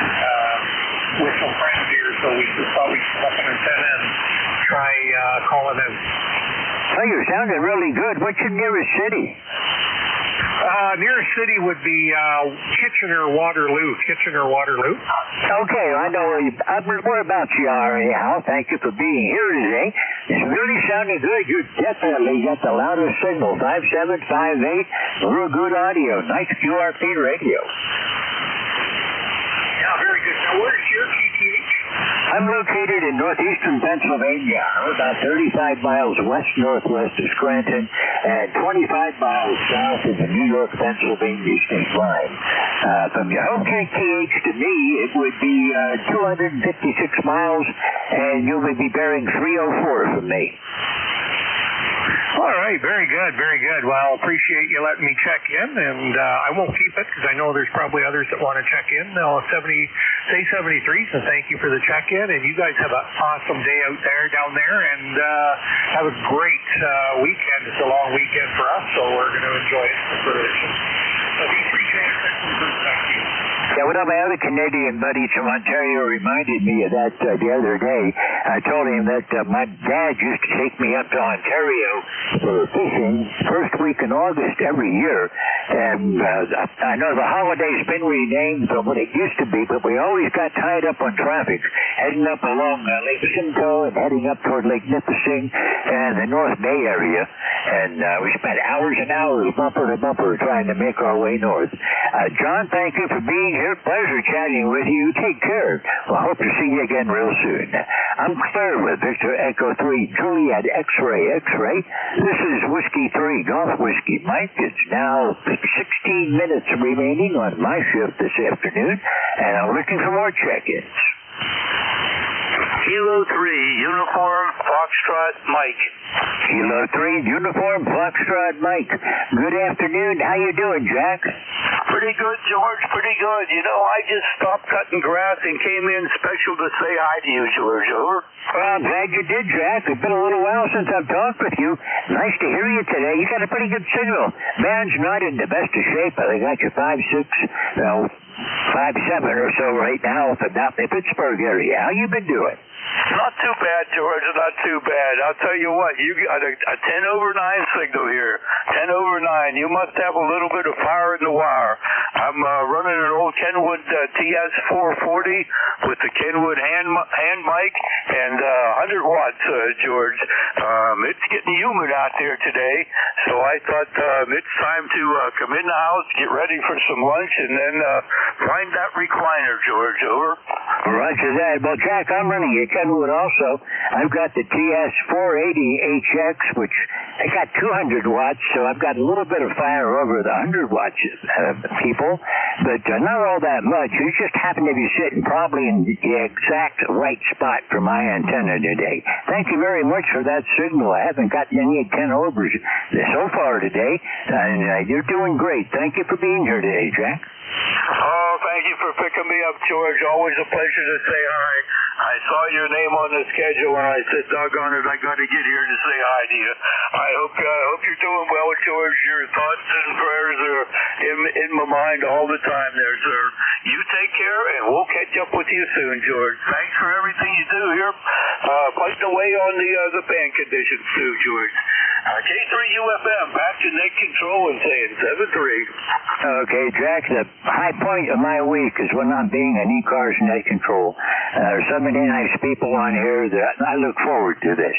with some friends here, so we just thought we'd put up an antenna and try calling in. Oh, you're sounding really good. What's your nearest city? Nearest city would be Kitchener-Waterloo. Kitchener-Waterloo. Okay, I know where about you are anyhow. Thank you for being here today. It's really sounding good. You definitely got the loudest signal. 5'7", 5'8", real good audio. Nice QRP radio. Yeah, very good. Now, where's your QTH? I'm located in northeastern Pennsylvania. I'm about 35 miles west-northwest of Scranton and 25 miles south of the New York-Pennsylvania state line. From your home QTH to me, it would be 256 miles, and you would be bearing 304 from me. All right, very good, very good. Well, appreciate you letting me check in, and I won't keep it because I know there's probably others that want to check in. They'll say 73, so thank you for the check-in, and you guys have an awesome day out there, down there, and have a great weekend. It's a long weekend for us, so we're going to enjoy it for these three transactions. Back to you. Yeah, one of my other Canadian buddies from Ontario reminded me of that the other day. I told him that my dad used to take me up to Ontario for fishing first week in August every year. And I know the holiday's been renamed from what it used to be, but we always got tied up on traffic, heading up along Lake Simcoe and heading up toward Lake Nipissing and the North Bay area. And we spent hours and hours, bumper to bumper, trying to make our way north. John, thank you for being here. Pleasure chatting with you. Take care. We'll hope to see you again real soon. I'm Claire with Victor Echo 3, Juliet X-Ray X-Ray. This is Whiskey 3, Golf Whiskey Mike. It's now 16 minutes remaining on my shift this afternoon, and I'm looking for more check-ins. Kilo 3, Uniform Foxtrot Mike. Kilo 3, Uniform Foxtrot Mike. Good afternoon. How you doing, Jack? Pretty good, George. Pretty good. You know, I just stopped cutting grass and came in special to say hi to you, George. Over. Well, I'm glad you did, Jack. It's been a little while since I've talked with you. Nice to hear you today. You got a pretty good signal. Man's not in the best of shape. I got you 5'6", 5'7" or so right now up in the Pittsburgh area. How you been doing? Not too bad, George. Not too bad. I'll tell you what. You got a 10/9 signal here. 10/9. You must have a little bit of fire in the wire. I'm running an old Kenwood TS440 with the Kenwood hand mic and 100 watts, George. It's getting humid out there today, so I thought it's time to come in the house, get ready for some lunch, and then find that recliner, George. Over. Roger that. Well, Jack, I'm running a Kenwood also. I've got the TS480HX, which I got 200 watts, so I've got a little bit of fire over the 100 watts people, but not all that much. You just happen to be sitting probably in the exact right spot for my antenna today. Thank you very much for that signal. I haven't gotten any 10 overs so far today, and you're doing great. Thank you for being here today, Jack. Oh, thank you for picking me up, George. Always a pleasure to say hi. I saw your name on the schedule, and I said, doggone it, I got to get here to say hi to you. I hope you're doing well, George. Your thoughts and prayers are in my mind all the time there, sir. You take care, and we'll catch up with you soon, George. Thanks for everything you do here. Fighting away on the fan conditions, too, George. K3UFM, back to net control and saying 7-3. Okay, Jack, the high point of my week is when I'm being an ECARS net control. There's so many nice people on here that I look forward to this.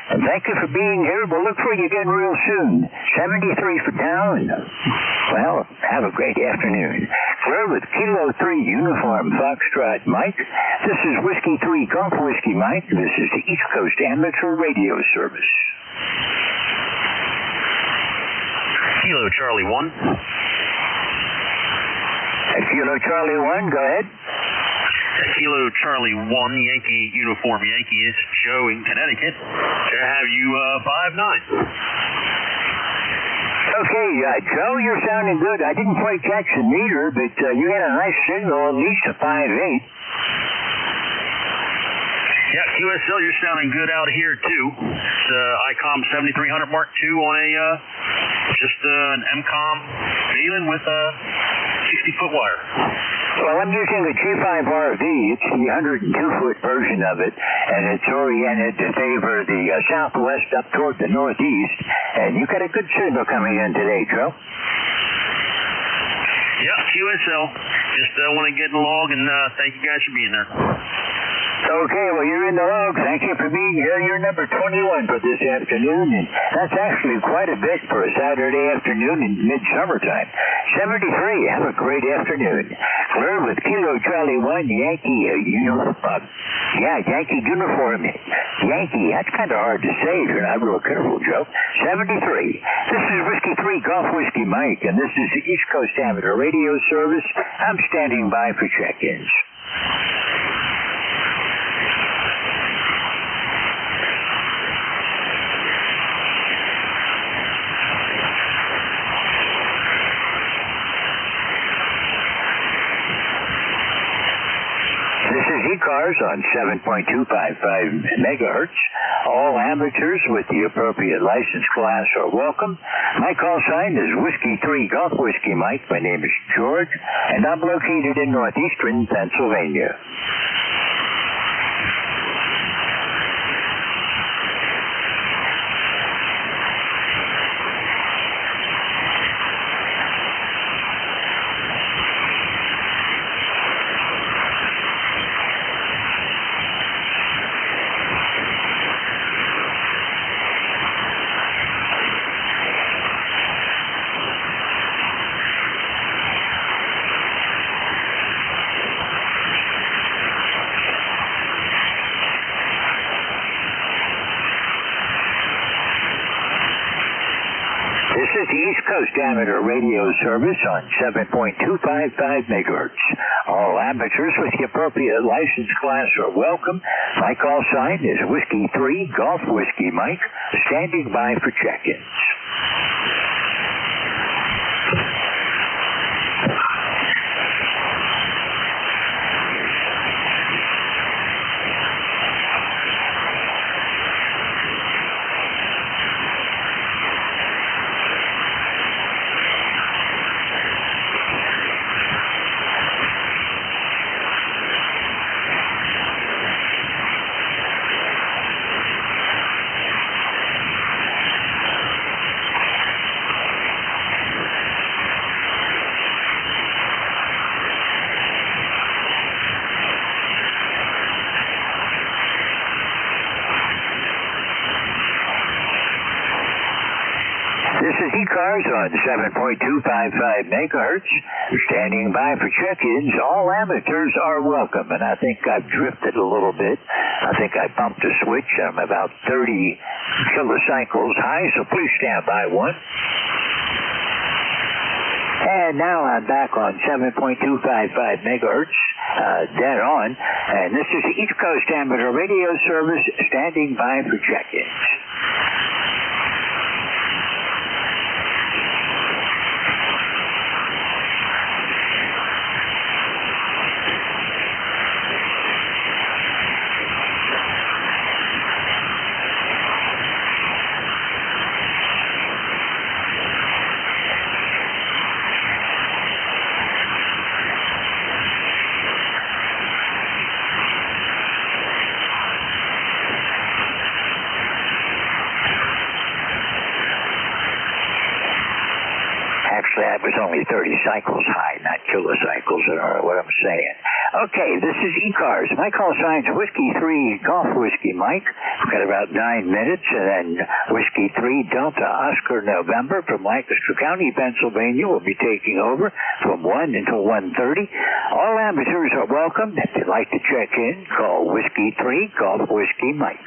And thank you for being here. We'll look for you again real soon. 73 for down. Well, have a great afternoon. Claire with Kilo 3 Uniform Foxtrot Mike. This is Whiskey 3 Golf Whiskey Mike. This is the East Coast Amateur Radio Service. Kilo Charlie 1. Kilo Charlie 1, go ahead. Kilo Charlie 1, Yankee Uniform Yankee is Joe in Connecticut. To have you 5'9". Okay, Joe, you're sounding good. I didn't quite catch the meter, but you had a nice signal, at least a 5'8". Yeah, QSL, you're sounding good out here, too. It's ICOM 7300 Mark II on just an MCOM Phelan with a 60-foot wire. Well, I'm using the G5RV. It's the 102-foot version of it, and it's oriented to favor the southwest up toward the northeast. And you got a good signal coming in today, Joe. Yeah, QSL. Just want to get in the log and thank you guys for being there. Okay, well, you're in the log. Thank you for being here. You're number 21 for this afternoon, and that's actually quite a bit for a Saturday afternoon in mid-summertime. 73, have a great afternoon. Fleur with Kilo Charlie 1, Yankee uniform. Yankee uniform. Yankee, that's kind of hard to say if you're not real careful, Joe. 73. This is Whiskey 3 Golf Whiskey Mike, and this is the East Coast Amateur Radio Service. I'm standing by for check-ins. This is ECARS on 7.255 megahertz. All amateurs with the appropriate license class are welcome. My call sign is Whiskey 3 Golf Whiskey Mike. My name is George, and I'm located in northeastern Pennsylvania. This is the East Coast Amateur Radio Service on 7.255 megahertz. All amateurs with the appropriate license class are welcome. My call sign is Whiskey 3 Golf Whiskey Mike, standing by for check-ins. This is ECARS on 7.255 megahertz. Standing by for check-ins. All amateurs are welcome, and I think I've drifted a little bit. I think I bumped a switch. I'm about 30 kilocycles high, so please stand by one. And now I'm back on 7.255 megahertz, dead on. And this is the East Coast Amateur Radio Service, standing by for check-ins. Actually, I was only 30 cycles high, not kilocycles, what I'm saying. Okay, this is ECARS. My call sign's Whiskey 3 Golf Whiskey Mike. We've got about 9 minutes, and then Whiskey 3 Delta Oscar November from Lancaster County, Pennsylvania will be taking over from 1 until 1:30. All amateurs are welcome. If you'd like to check in, call Whiskey 3 Golf Whiskey Mike.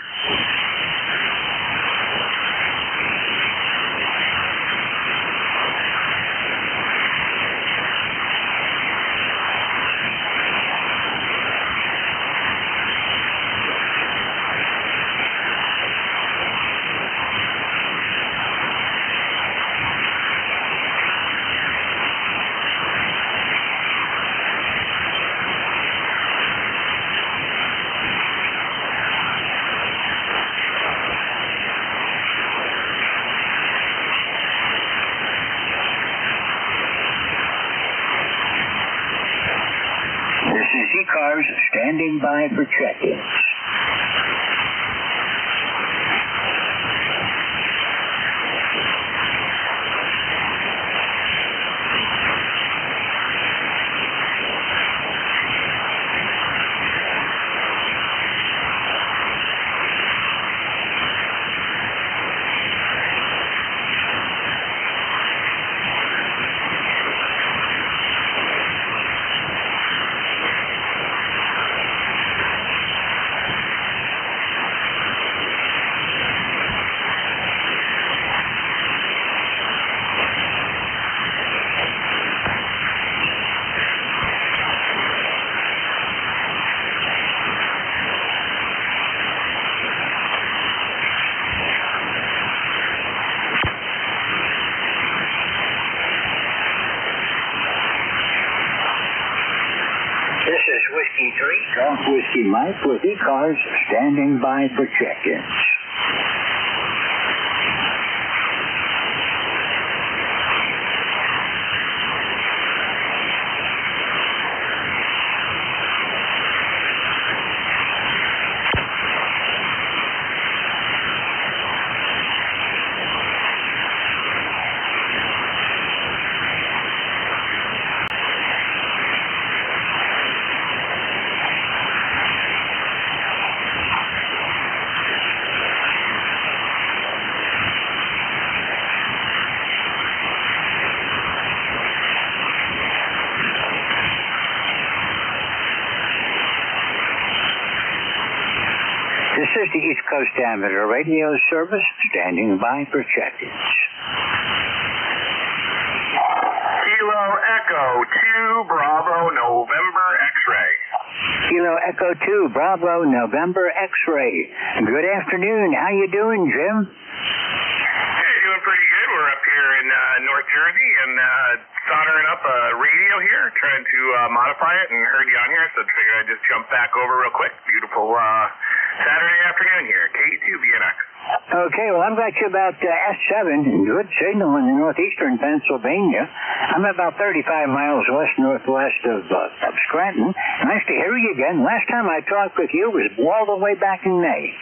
ECARS standing by for check-ins. Golf Whiskey Mike with ECARS standing by for check-ins. This is the East Coast Amateur Radio Service, standing by for check-ins. Kilo Echo 2 Bravo November X-ray. Kilo Echo 2 Bravo November X-ray. Good afternoon. How you doing, Jim? Hey, doing pretty good. We're up here in North Jersey and soldering up a radio here, trying to modify it, and heard you on here, so I figured I'd just jump back over real quick. Beautiful Saturday afternoon here, KE2BNX. Okay, well, I've got you about S7, good signal in the northeastern Pennsylvania. I'm about 35 miles west-northwest of Scranton. Nice to hear you again. Last time I talked with you was all the way back in May.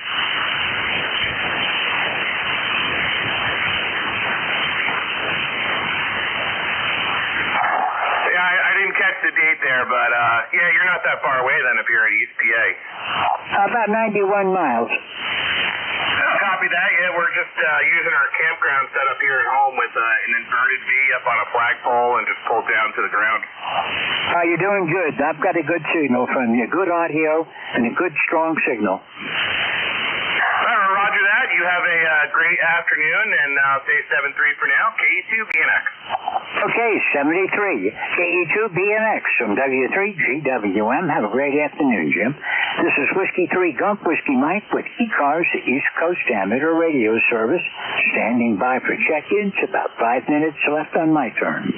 I didn't catch the date there, but yeah, you're not that far away then if you're at East PA. About 91 miles. Copy that. Yeah, we're just using our campground setup here at home with an inverted V up on a flagpole and just pulled down to the ground. You're doing good. I've got a good signal from you. Good audio and a good, strong signal. Roger that. You have a great afternoon, and I'll say 7-3 for now. KE2BNX. Okay, 73. KE2BNX from W3GWM. Have a great afternoon, Jim. This is Whiskey 3 Golf Whiskey Mike with ECARS, the East Coast Amateur Radio Service. Standing by for check-ins. About 5 minutes left on my turn. Kilo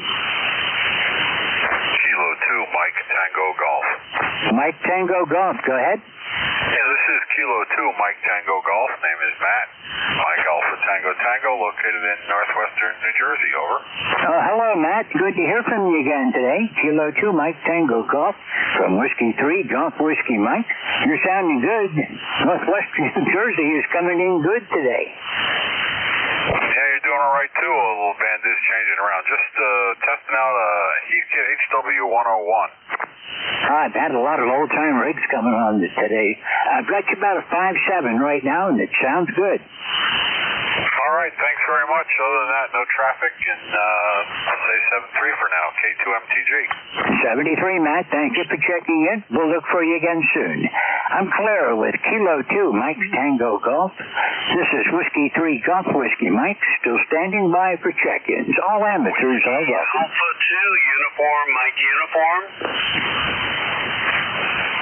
2 Mike Tango Golf. Mike Tango Golf, go ahead. Yeah, this is Kilo 2 Mike Tango Golf. Name is Matt. Mike Alpha Tango Tango, located in northwestern New Jersey, over. Hello, Matt. Good to hear from you again today. Kilo 2 Mike Tango Golf from Whiskey 3 Golf Whiskey Mike. You're sounding good. Northwestern New Jersey is coming in good today. Yeah, you're doing all right, too. A little band is changing around. Just testing out a Heathkit HW101. I've had a lot of old-time rigs coming on today. I've got you about a 5.7 right now, and it sounds good. All right, thanks very much. Other than that, no traffic, and I'll say 7-3 for now, K2MTG. 73, Matt. Thank you for checking in. We'll look for you again soon. I'm Clara with Kilo 2 Mike Tango Golf. This is Whiskey 3 Golf Whiskey Mike, still standing by for check-ins. All amateurs are welcome. Alpha 2 Uniform Mike Uniform.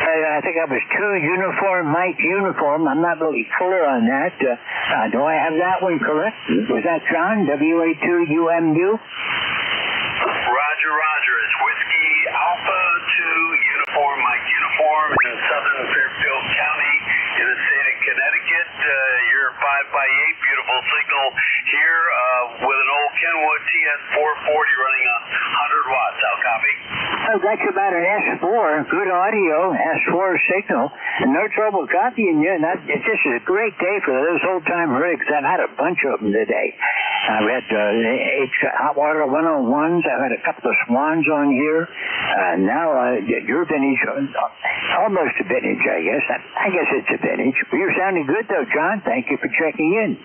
I think I was 2 Uniform Mike Uniform. I'm not really clear on that. Do I have that one correct? Was that John? WA2UMU? Roger. It's Whiskey Alpha 2 Uniform Mike Uniform in southern Fairfield County in the state of Connecticut. You're 5x8, beautiful signal here with an old Kenwood TS440 running 100 watts. I'll copy. I've got you about an S4, good audio, S4 signal, and no trouble copying you. And this is a great day for those old-time rigs. I've had a bunch of them today. I've had Hot Water 101s. I've had a couple of Swans on here. Now your vintage, almost a vintage, I guess. I guess it's a vintage. You're sounding good, though, John. Thank you for checking in.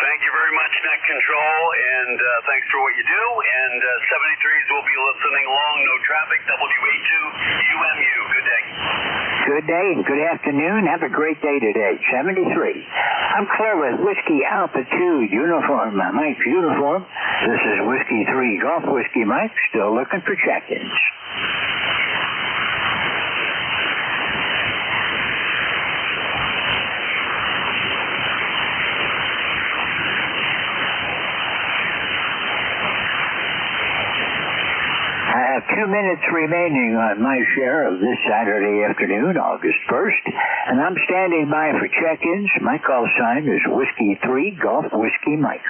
Thank you very much, Net Control, and thanks for what you do. And 73s will be listening along. No traffic. WA2UMU. Good day. Good day and good afternoon. Have a great day today. 73. I'm Claire with Whiskey Alpha 2 Uniform Mike Uniform. This is Whiskey 3 Golf Whiskey Mike, still looking for check-ins. I have 2 2 minutes remaining on my share of this Saturday afternoon, August 1st, and I'm standing by for check-ins. My call sign is Whiskey 3 Golf Whiskey Mike.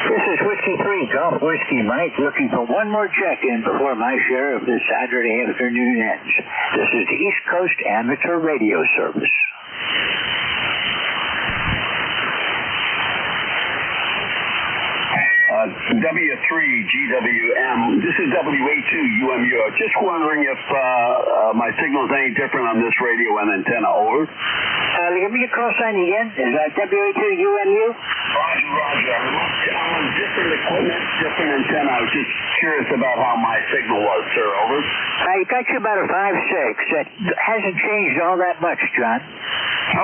This is Whiskey 3 Golf Whiskey Mike looking for one more check-in before my share of this Saturday afternoon ends. This is the East Coast Amateur Radio Service. W3GWM. This is WA2UMU. Just wondering if my signal is any different on this radio and antenna. Over. Give me your call sign again. Is that WA2UMU? Roger. I'm on different equipment, different antenna. I was just curious about how my signal was, sir. Over. You got you about a 5.6. It hasn't changed all that much, John.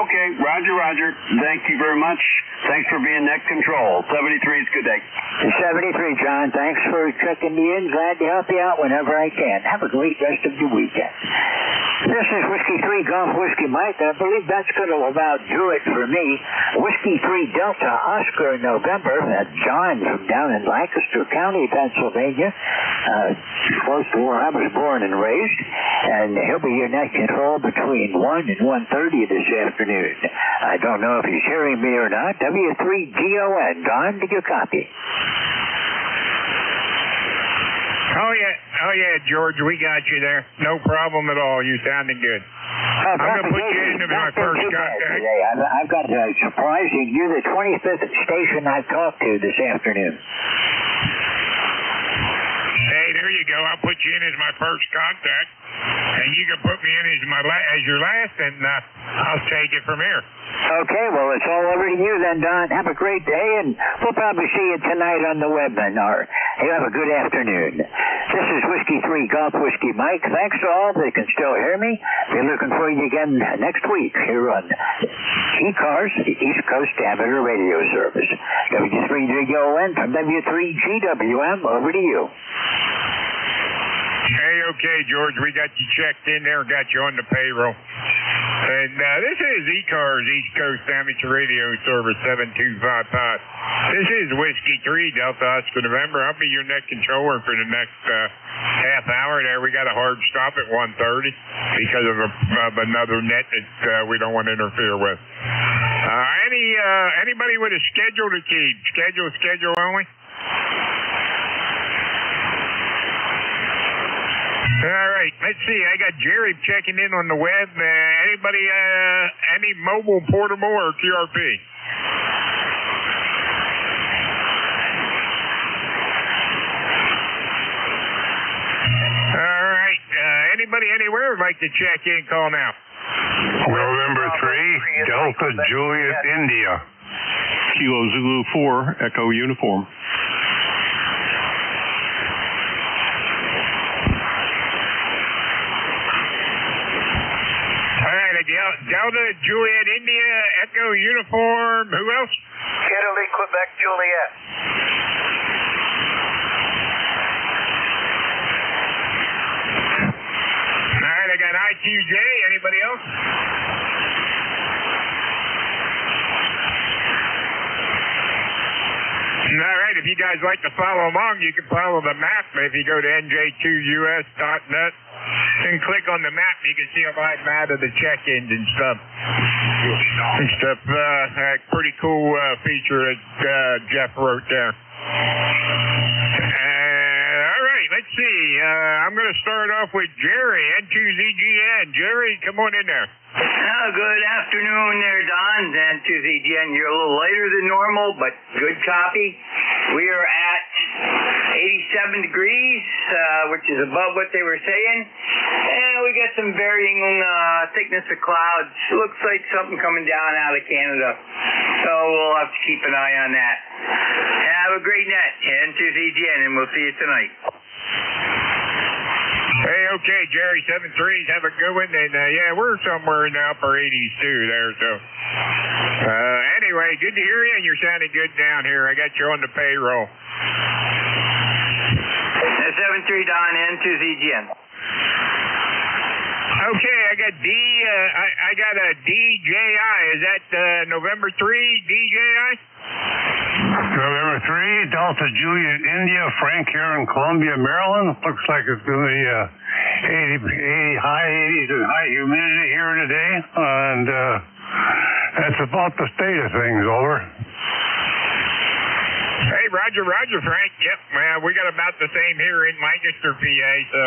Okay. Roger. Thank you very much. Thanks for being net control. 73 is good day. 73, John. Thanks for checking me in. Glad to help you out whenever I can. Have a great rest of your weekend. This is Whiskey 3 Golf Whiskey Mike. I believe that's going to about do it for me. Whiskey 3 Delta Oscar November. John from down in Lancaster County, Pennsylvania. Close to where I was born and raised. And he'll be your net control between 1 and 1:30 this afternoon. I don't know if he's hearing me or not. W3GON. Don, did you copy? Oh yeah, George, we got you there. No problem at all. You sounding good. I'm going to put you into my first contact. I've got a surprising. You're the 25th station I've talked to this afternoon. Hey, there you go. I'll put you in as my first contact, and you can put me in as your last, and I'll take it from here. Okay, well, it's all over to you then, Don. Have a great day, and we'll probably see you tonight on the webinar. You have a good afternoon. This is Whiskey 3 Golf Whiskey Mike. Thanks to all that can still hear me. Be looking for you again next week here on ECARS, the East Coast Amateur Radio Service. W3GON from W3GWM, over to you. Hey, okay, George, we got you checked in there, got you on the payroll. And this is ECARS, East Coast Amateur Radio Service 7255. This is Whiskey 3 Delta Oscar November. I'll be your net controller for the next half hour there. We got a hard stop at 1:30 because of another net that we don't want to interfere with. Anybody with a schedule to keep? Schedule only? All right, let's see. I got Jerry checking in on the web. Anybody, any mobile, portable, or QRP? All right. Anybody anywhere would like to check in? Call now. November 3, Delta Juliet, India. Kilo Zulu 4, Echo Uniform. Delta, Juliet, India, Echo, Uniform, who else? Italy, Quebec, Juliet. All right, I got IQJ. Anybody else? All right, if you guys like to follow along, you can follow the map. If you go to NJ2US.net and click on the map, you can see a live map of the check-ins and stuff. Pretty cool feature that Jeff wrote there. All right, let's see. I'm going to start off with Jerry, N2ZGN. Jerry, come on in there. Good afternoon there, Don. N2ZGN, you're a little later than normal, but good copy. We are at 87 degrees, which is above what they were saying. And we got some varying thickness of clouds. Looks like something coming down out of Canada. So we'll have to keep an eye on that. Have a great night. N2ZGN, and we'll see you tonight. Hey, okay, Jerry, 7-3s, have a good one. And, yeah, we're somewhere in the upper 80s, too, there, so. Anyway, good to hear you, and you're sounding good down here. I got you on the payroll. 7-3, Don, N2ZGN. Okay, I got I got a DJI. Is that November 3, DJI? November 3, Delta Juliet India, Frank here in Columbia, Maryland. Looks like it's going to be 80, high 80s and high humidity here today. And that's about the state of things, over. Hey, Roger, Frank. Yep, man, we got about the same here in Lancaster, PA, so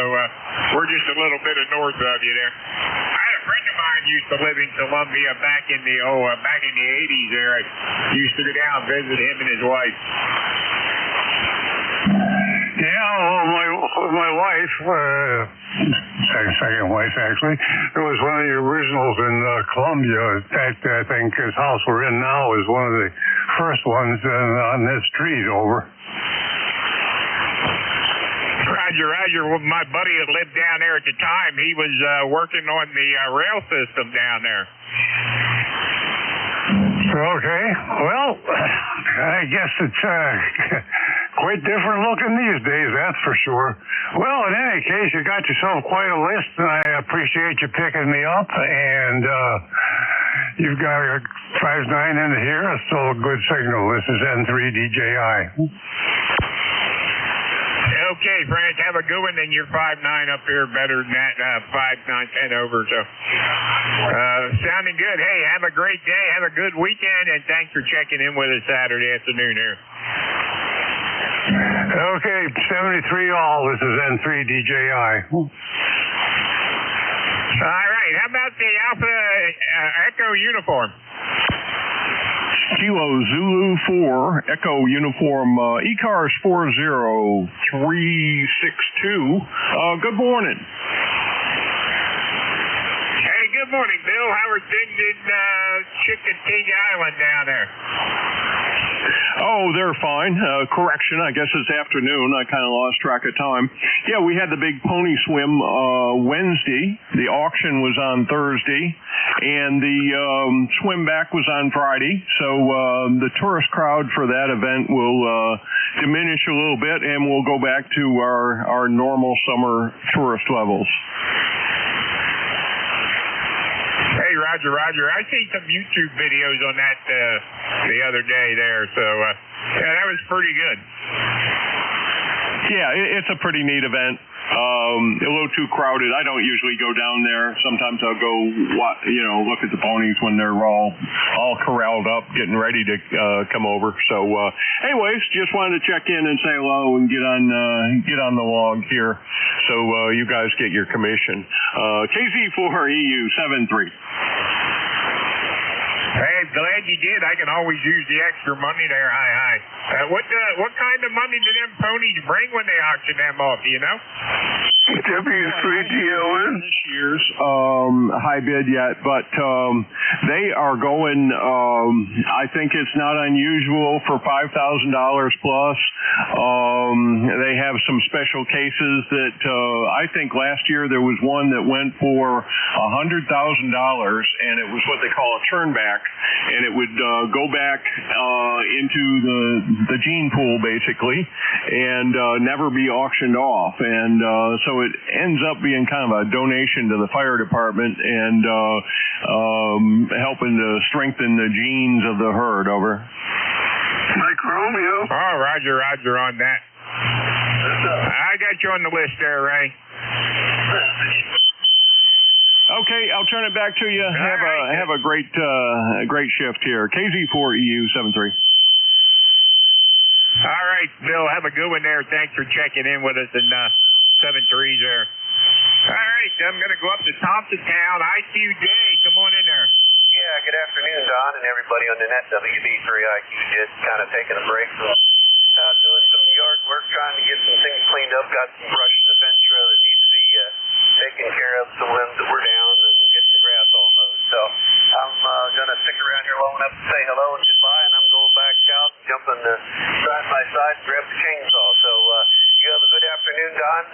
we're just a little bit north of you there. I had a friend of mine used to live in Columbia back in the 80s there. I used to go down and visit him and his wife. Yeah, well, my wife, second wife actually, it was one of the originals in Columbia. In fact, I think his house we're in now is one of the first ones on this street, over. Roger. Well, my buddy that lived down there at the time, he was working on the rail system down there. Okay, well, I guess it's quite different looking these days, that's for sure. Well, in any case, you got yourself quite a list, and I appreciate you picking me up, and you've got a 5.9 in here. It's still a good signal. This is N3DJI. Okay, Frank, have a good one, and you're 5.9 up here, better than that, 5.9, 10 over, so. Sounding good. Hey, have a great day, have a good weekend, and thanks for checking in with us Saturday afternoon here. Okay, 73 all. This is N3DJI. All right, how about the Alpha Echo uniform? Kilo Zulu 4, Echo Uniform, ECARS 40362. Good morning. Hey, good morning, Bill. How are things in Chicken Island down there? Oh, they're fine. Correction, I guess it's afternoon. I kind of lost track of time. Yeah, we had the big pony swim Wednesday. The auction was on Thursday, and the swim back was on Friday. So the tourist crowd for that event will diminish a little bit, and we'll go back to our normal summer tourist levels. Hey, Roger. I seen some YouTube videos on that the other day there, so yeah, that was pretty good. Yeah, it's a pretty neat event. A little too crowded. I don't usually go down there. Sometimes I'll go, look at the ponies when they're all corralled up, getting ready to come over. So, anyways, just wanted to check in and say hello and get on the log here, so you guys get your commission. KZ4EU 73. Hey, glad you did. I can always use the extra money there. Hi. What kind of money do them ponies bring when they auction them off? Do you know? W3DON. This year's high bid yet, but they are going. I think it's not unusual for $5,000 plus. They have some special cases that I think last year there was one that went for $100,000, and it was what they call a turn back, and it would go back into the gene pool basically, and never be auctioned off, and so it ends up being kind of a donation to the fire department and helping to strengthen the genes of the herd. Over. Mike Romeo. Oh, Roger on that. I got you on the list there, Ray. Okay, I'll turn it back to you. Have a great shift here. KZ4EU 73. All right, Bill, have a good one there. Thanks for checking in with us in 7-3s there. All right, I'm going to go up to Thompsontown. IQJ, come on in there. Yeah, good afternoon, Don, and everybody on the net. WB3IQ just kind of taking a break from doing some yard work, trying to get got some brush in the fence row that needs to be taken care of, some limbs that were down, and getting the grass all mowed. So I'm going to stick around here long enough to say hello and goodbye, and I'm going back out and jump in the side by side and grab the chainsaw. So you have a good afternoon, Don.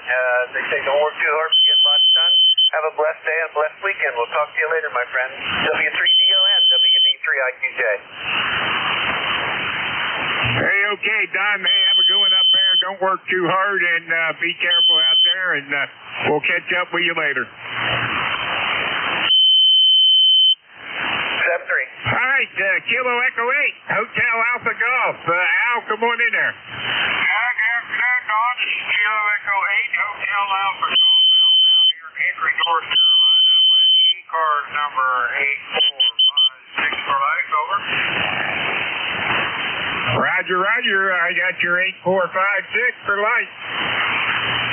They say don't work too hard, but get lots done. Have a blessed day and blessed weekend. We'll talk to you later, my friend. W3DON, WB3IQJ. Hey, okay, Don. Hey, have a good one up there. Don't work too hard, and be careful out there, and we'll catch up with you later. Step 3. All right, Kilo Echo 8, Hotel Alpha Golf. Al, come on in there. Good afternoon, Don. This is Kilo Echo 8, Hotel Alpha Golf. Al down here in Hickory, North Carolina with ECARS number 8456 for life. Over. Roger, Roger. I got your 8456 for life.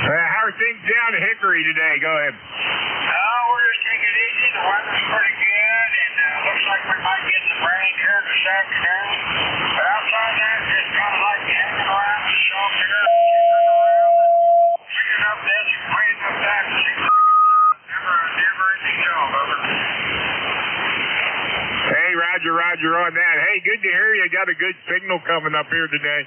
How are things down at Hickory today? Go ahead. We're just taking it easy. The weather's pretty good, and looks like we might get some rain here this afternoon. But outside that, just kind of like hanging around the shop here, picking up this and cleaning up that. Never-ending job, over. Hey, Roger on that. Hey, good to hear you got a good signal coming up here today.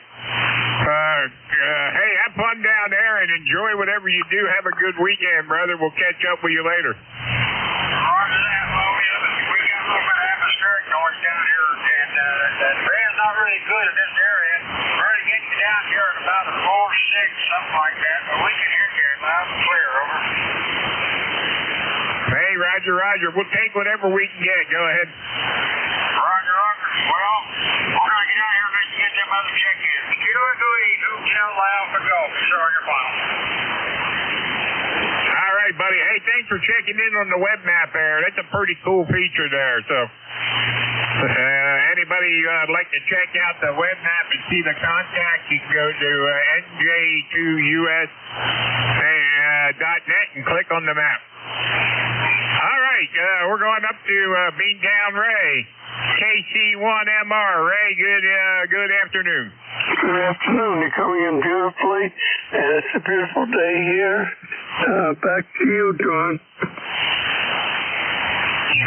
Hey, have fun down there and enjoy whatever you do. Have a good weekend, brother. We'll catch up with you later. Roger that. Well, we got a little bit of atmospheric noise down here, and the band's not really good in this area. We're going to get you down here at about a 4-6, something like that, but we can hear you loud and clear, over. Hey, Roger. We'll take whatever we can get. Go ahead. Roger. Well, we're going to get out here and get them other check-ins. Kilo Echo 8, Hotel Alpha Golf. Sorry, your final. All right, buddy. Hey, thanks for checking in on the web map there. That's a pretty cool feature there. So, anybody like to check out the web map and see the contact, you can go to NJ2US.net and click on the map. All right, we're going up to Beantown Ray, KC1MR. Ray, good afternoon. Good afternoon. You're coming in beautifully, and it's a beautiful day here. Back to you, Don.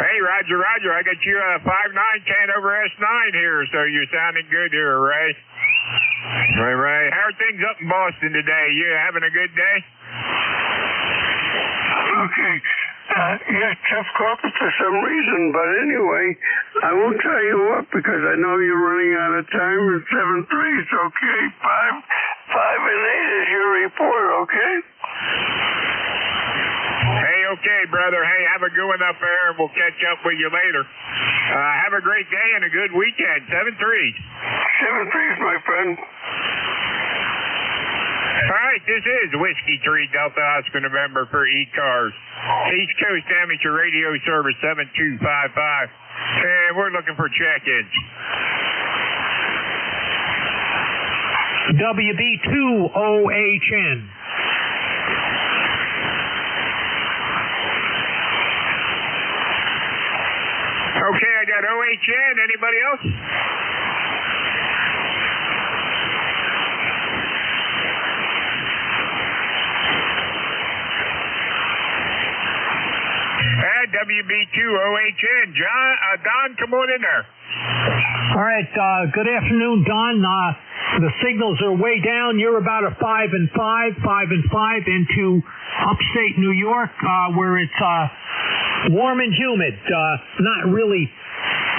Hey, Roger. I got you a 5910 over S9 here, so you're sounding good here, Ray. Ray. How are things up in Boston today? You having a good day? Okay. Yes, tough carpet for some reason, but anyway, I won't tell you what because I know you're running out of time. And 7-3 is okay. 5 and 8 is your report, okay? Hey, okay, brother. Hey, have a good one up there, and we'll catch up with you later. Have a great day and a good weekend. 7-3. 7-3, my friend. All right, this is Whiskey 3 Delta Oscar November for ECARS. East Coast Amateur Radio Service 7255. And we're looking for check-ins. WB2OHN. Okay, I got OHN. Anybody else? WB2OHN. Don, come on in there. All right. Good afternoon, Don. The signals are way down. You're about a 5 and 5 into upstate New York, where it's warm and humid. Not really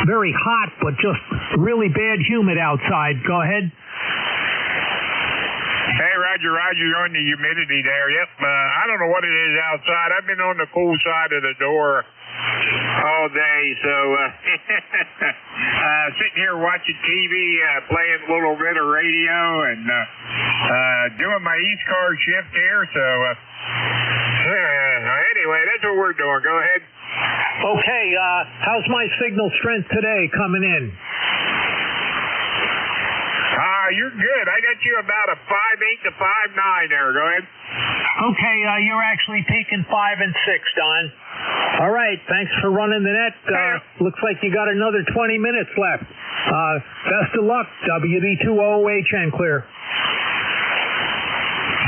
very hot, but just really bad humid outside. Go ahead. Hey, Roger, you're on the humidity there. Yep. I don't know what it is outside. I've been on the cool side of the door all day, so sitting here watching TV, playing a little bit of radio, and doing my ECARS shift here. So anyway, that's what we're doing. Go ahead. Okay. How's my signal strength today coming in? You're good. I got you about a 5.8 to 5.9 there. Go ahead. Okay, you're actually peaking 5 and 6, Don. All right, thanks for running the net. Looks like you got another 20 minutes left. Best of luck. WB2OHN clear.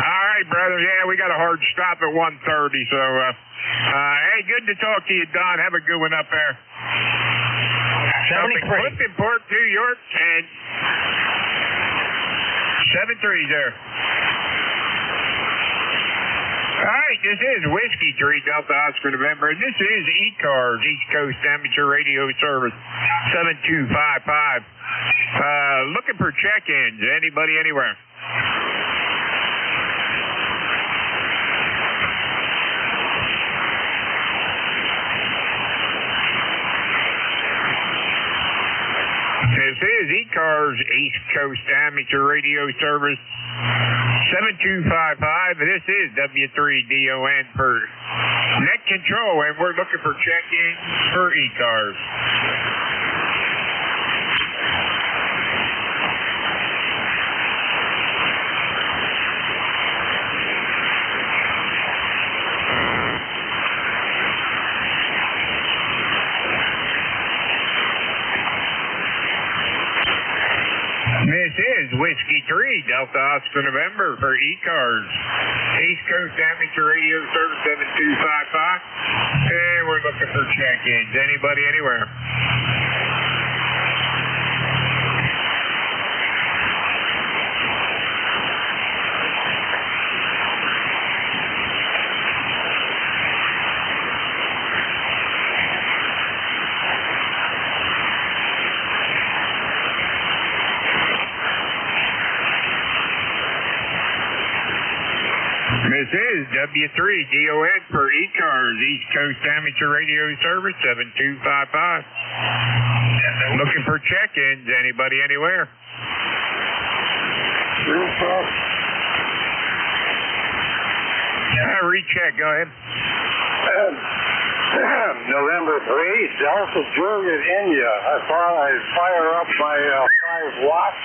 All right, brother. Yeah, we got a hard stop at 1:30. So, hey, good to talk to you, Don. Have a good one up there. 73. Cliftonport, New York, and 73 there. All right, this is Whiskey 3 Delta Oscar November, and this is ECARS, East Coast Amateur Radio Service 7255. Looking for check-ins. Anybody, anywhere? This is ECARS, East Coast Amateur Radio Service 7255. This is W3DON for net control, and we're looking for check-ins for ECARS. This is Whiskey 3 Delta Oscar November for ECARS, East Coast Amateur Radio Service 7255. And we're looking for check-ins. Anybody, anywhere? This is W3DON for ECARS, East Coast Amateur Radio Service 7255. Looking for check-ins. Anybody, anywhere? Recheck. Go ahead. November 3, Delta Juliet, India. I thought I'd fire up my 5 watt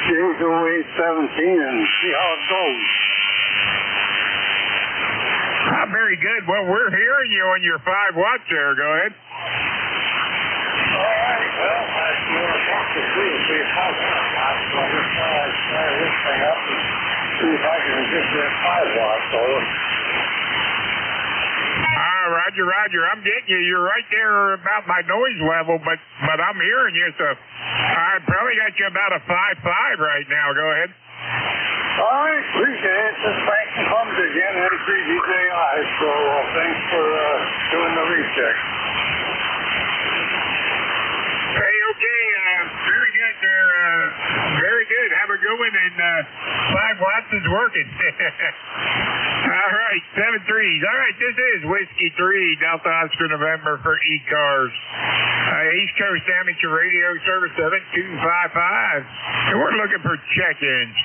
AZI-Loop 17 and see how it goes. Very good. Well, we're hearing you on your 5 watts there. Go ahead. All right. Well, I want to talk to see how it's watts. So I'm just trying to fire this thing up and see if I can get that 5 watts. So. Roger, Roger. I'm getting you. You're right there about my noise level, but I'm hearing you. So I probably got you about a 5.5 right now. Go ahead. All right, appreciate it. This is Frank from Columbus again, N3DJI. So thanks for doing the recheck. Hey, okay. Very good there. Very good. Have a good one. And 5 watts is working. All right, 7 3s. All right, this is Whiskey 3 Delta Oscar November for ECARS, East Coast Amateur Radio Service 7255. And we're looking for check-ins.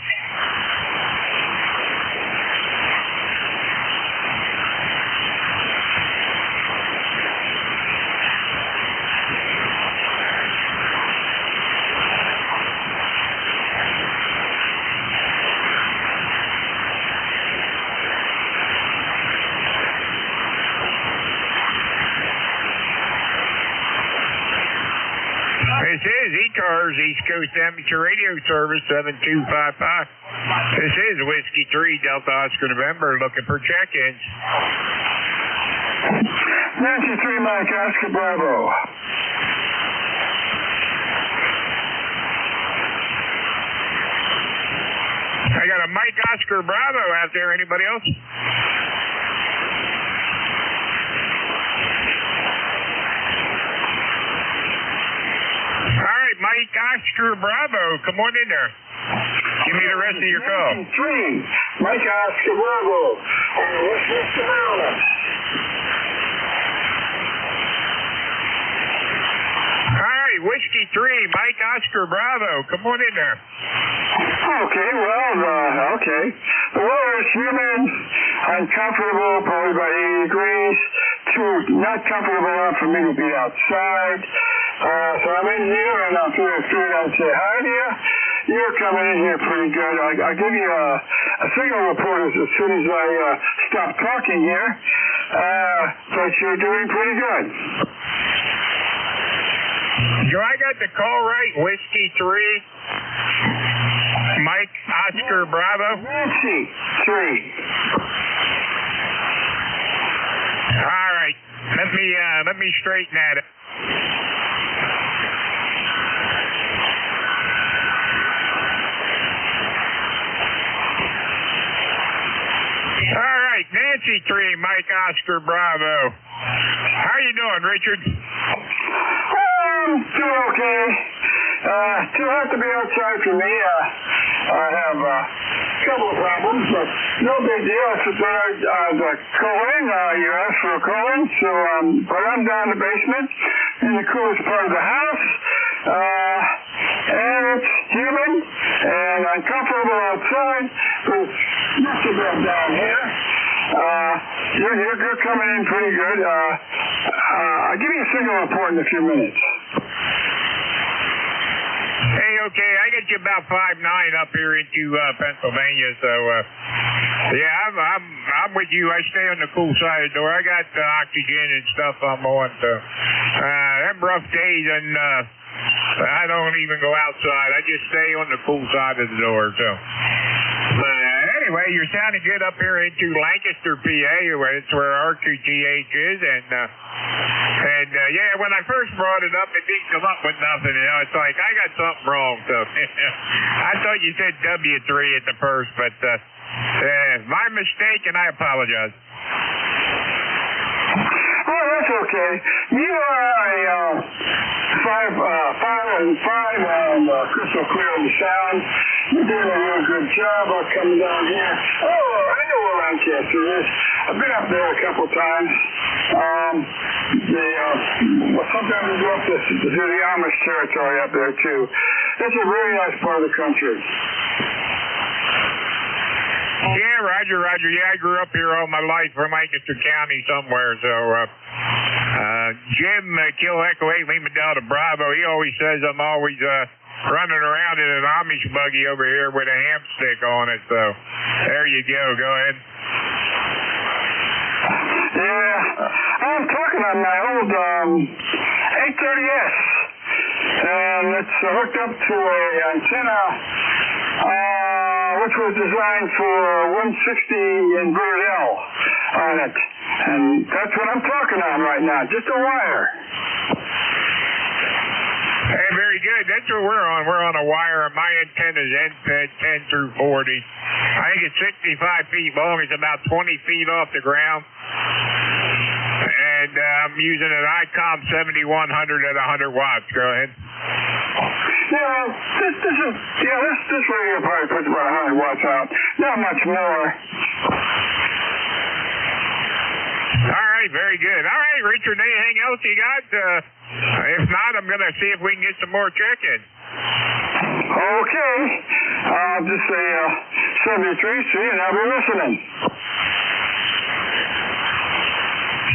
This is ECARS, East Coast Amateur Radio Service 7255. This is Whiskey 3 Delta Oscar November looking for check-ins. Nancy 3 Mike Oscar Bravo. I got a Mike Oscar Bravo out there. Anybody else? Mike Oscar Bravo, come on in there. Give me the rest of your call. 3, Mike Oscar Bravo. What's this about? Hi, Whiskey 3, Mike Oscar Bravo, come on in there. Okay, well, okay. The weather is humid, uncomfortable, probably about 80 degrees. Too not comfortable enough for me to be outside. So I'm in here and I'm through the street and say hi to you. You're coming in here pretty good. I'll give you a signal report as soon as I stop talking here. But you're doing pretty good. So I got the call right, Whiskey 3, Mike Oscar Oscar Bravo. Nancy 3. All right. Let me straighten that up. All right, Nancy 3, Mike Oscar Bravo. How you doing, Richard? Doing okay. Too hot to be outside for me. I have a couple of problems, but no big deal. It's just the cooling. You asked for a cooling, so but I'm down in the basement in the coolest part of the house. And it's humid and uncomfortable outside, but it's not too bad down here. You're coming in pretty good. I'll give you a signal report in a few minutes. Hey, okay, I get you about 5'9" up here into Pennsylvania, so yeah, I'm with you. I stay on the cool side of the door. I got oxygen and stuff I'm on, so them rough days, and I don't even go outside. I just stay on the cool side of the door, so. But anyway, you're sounding good up here into Lancaster, PA, where it's where RQTH is, and yeah, when I first brought it up, it didn't come up with nothing. You know, it's like I got something wrong. So I thought you said W3 at the first, but my mistake, and I apologize. Oh, that's okay. You are a 5 and 5 on crystal clear on the sound. You're doing a real good job of coming down here. Oh, I know where Lancaster is. I've been up there a couple times. Sometimes we go up to the Amish territory up there too. It's a really nice part of the country. Yeah, Roger. Yeah, I grew up here all my life from Lancaster County somewhere. So, Jim, Kill Echo 8, Lima Delta Bravo, he always says I'm always running around in an Amish buggy over here with a ham stick on it. So, there you go. Go ahead. Yeah, I'm talking on my old 830S, and it's hooked up to an antenna which was designed for 160 invert L on it, and that's what I'm talking on right now, just a wire. Hey, very good. That's what we're on. We're on a wire, and my antenna is N10 through 40. I think it's 65 feet long. It's about 20 feet off the ground. And I'm using an ICOM 7100 at 100 watts. Go ahead. Yeah, this radio probably puts about 100 watts out. Not much more. All right, very good. All right, Richard, anything else you got? If not, I'm going to see if we can get some more check-in. Okay. I'll just say 73C, and I'll be listening.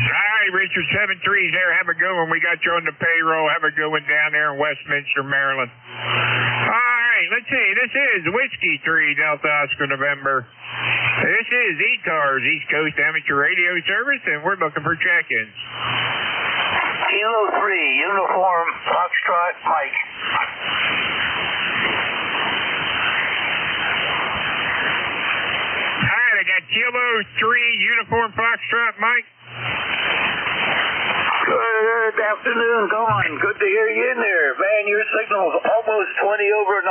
All right, Richard, 73's there. Have a good one. We got you on the payroll. Have a good one down there in Westminster, Maryland. All right, let's see. This is Whiskey 3, Delta Oscar November. This is ECARS, East Coast Amateur Radio Service, and we're looking for check-ins. Kilo 3, Uniform Foxtrot Mike. All right, I got Kilo 3, Uniform Foxtrot Mike. Good afternoon, Dawn. Good to hear you in there. Man, your signal's almost 20 over 9.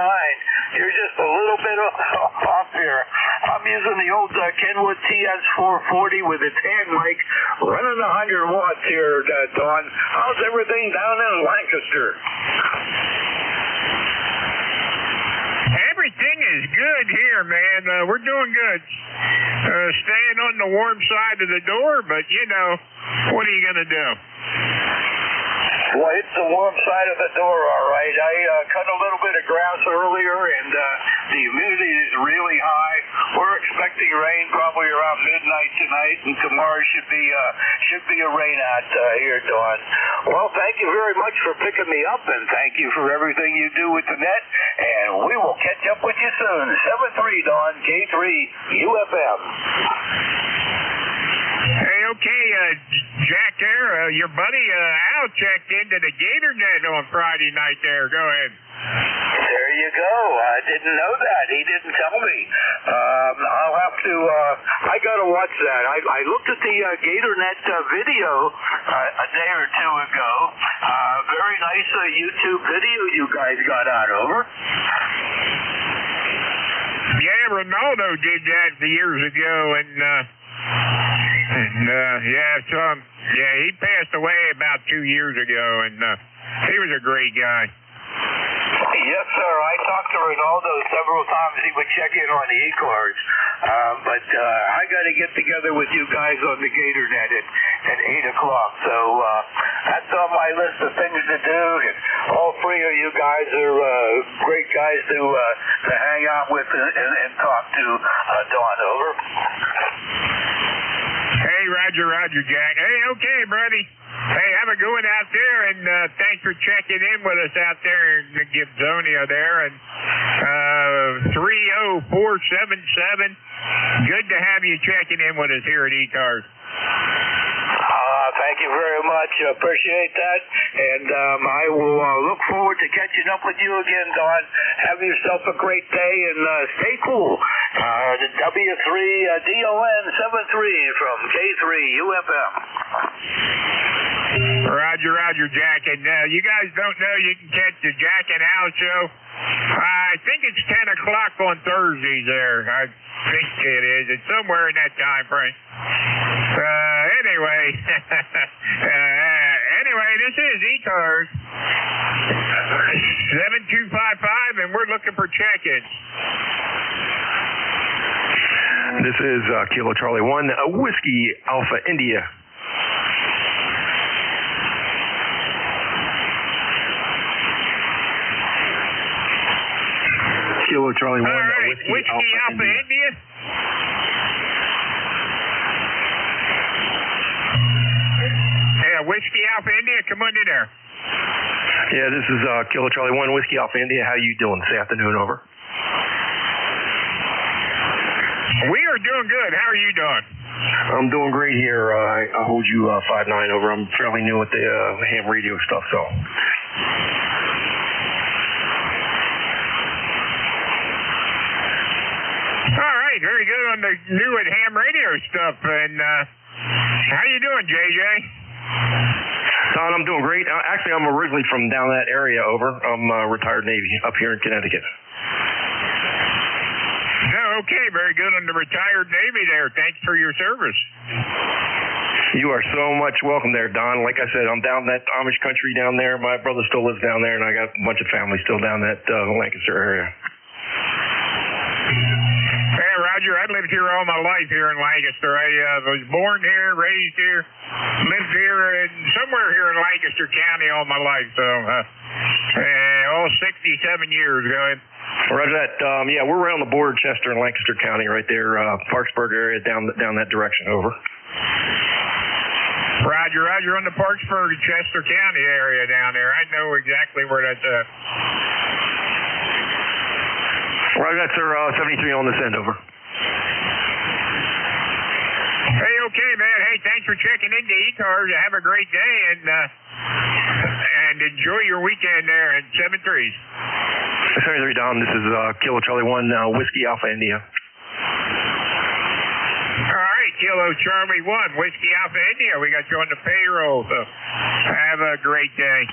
You're just a little bit off here. I'm using the old Kenwood TS440 with its hand mic, running 100 watts here, Dawn. How's everything down in Lancaster? Everything is good here, man. We're doing good. Staying on the warm side of the door, but, you know, what are you going to do? Well, it's the warm side of the door, all right. I cut a little bit of grass earlier, and the humidity is really high. We're expecting rain probably around midnight tonight, and tomorrow should be a rain out here, Dawn. Well, thank you very much for picking me up, and thank you for everything you do with the net, and we will catch up with you soon. 7-3, Dawn, K3, UFM. Hey, okay, Jack there, your buddy Al checked into the Gator Net on Friday night there. Go ahead. There you go. I didn't know that. He didn't tell me. I'll have to, I got to watch that. I looked at the GatorNet video a day or two ago. Very nice YouTube video you guys got out over. Yeah, Ronaldo did that years ago, and he passed away about 2 years ago, and he was a great guy. Yes, sir. I talked to Ronaldo several times. He would check in on the ECARS. But I got to get together with you guys on the GatorNet at 8 o'clock. So that's on my list of things to do. And all three of you guys are great guys to hang out with and talk to. Don, over. Hey, Roger, Jack. Hey, okay, buddy. Hey, have a good one out there, and thanks for checking in with us out there in Gibsonia there. And 30477. Good to have you checking in with us here at ECARS. Thank you very much. Appreciate that. And I will look forward to catching up with you again, Don. Have yourself a great day and stay cool. The W3DON 73 from K3UFM. Roger, Jack. And you guys don't know you can catch the Jack and Al show. I think it's 10 o'clock on Thursdays there. I think it is. It's somewhere in that time frame. Anyway, this is ECARS 7255, and we're looking for check-ins. This is Kilo Charlie 1, Whiskey Alpha India. Kilo Charlie 1, Whiskey Alpha India. Yeah, Whiskey Alpha India, come on in there. Yeah, this is Kilo Charlie 1, Whiskey Alpha India. How you doing this afternoon, over? We are doing good. How are you doing? I'm doing great here. I hold you 5-9 over. I'm fairly new with the ham radio stuff, so. All right, very good on the new at ham radio stuff. And how you doing, JJ? Don, I'm doing great. Actually, I'm originally from down that area, over. I'm retired Navy up here in Connecticut. Okay, very good on the retired Navy there. Thanks for your service. You are so much welcome there, Don. Like I said, I'm down that Amish country down there. My brother still lives down there, and I got a bunch of family still down that Lancaster area. Hey, Roger, I lived here all my life here in Lancaster. I was born here, raised here, lived here, and somewhere here in Lancaster County all my life. So, all 67 years going. Roger that. Yeah, we're right on the border of Chester and Lancaster County, right there, Parksburg area, down that direction. Over. Roger, on the Parksburg, Chester County area down there. I know exactly where that's at. Roger, that's our 73 on this end. Over. Hey, okay, man. Hey, thanks for checking into ECARS. Have a great day, and enjoy your weekend there in 7-3s. 73, Don. This is Kilo Charlie 1, Whiskey Alpha India. All right, Kilo Charlie 1, Whiskey Alpha India. We got you on the payroll, so have a great day.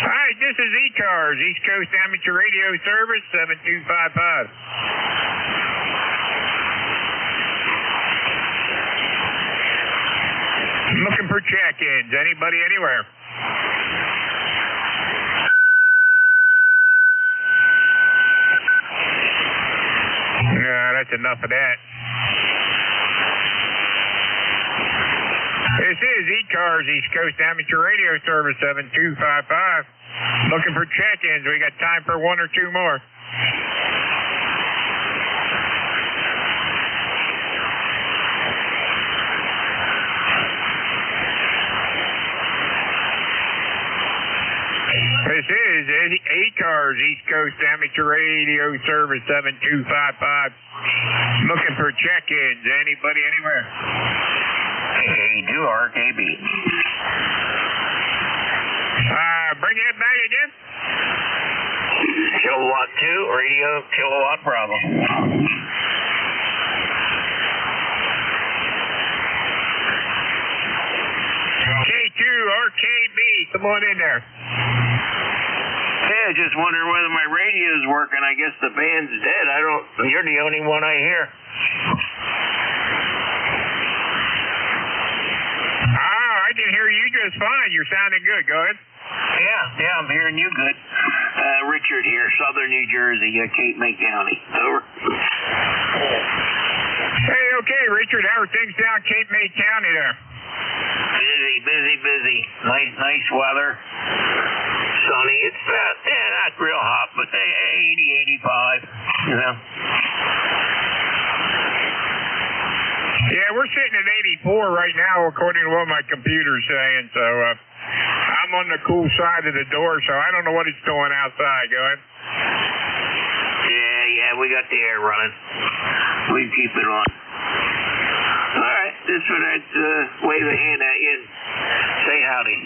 All right, this is ECARS, East Coast Amateur Radio Service, 7255. Looking for check-ins. Anybody, anywhere? That's enough of that. This is ECARS, East Coast Amateur Radio Service, 7255. Looking for check-ins. We got time for one or two more. This is ECARS, East Coast Amateur Radio Service, 7255. Looking for check-ins. Anybody, anywhere? Hey, do RKB. Bring that back again. Kilowatt 2, radio, kilowatt Bravo. K2, RKB, come on in there. Hey, I just wondering whether my radio's working. I guess the band's dead. You're the only one I hear. I can hear you just fine. You're sounding good. Go ahead. Yeah, I'm hearing you good. Richard here, Southern New Jersey, Cape May County. Over. Hey, okay, Richard. How are things down Cape May County there? Busy. Nice weather. Sunny. It's not real hot, but 80, 85. You know. Yeah, we're sitting at 84 right now, according to what my computer's saying. So I'm on the cool side of the door, so I don't know what it's doing outside. Go ahead. Yeah, we got the air running. We keep it on. All right, just for that wave a hand at you and say howdy.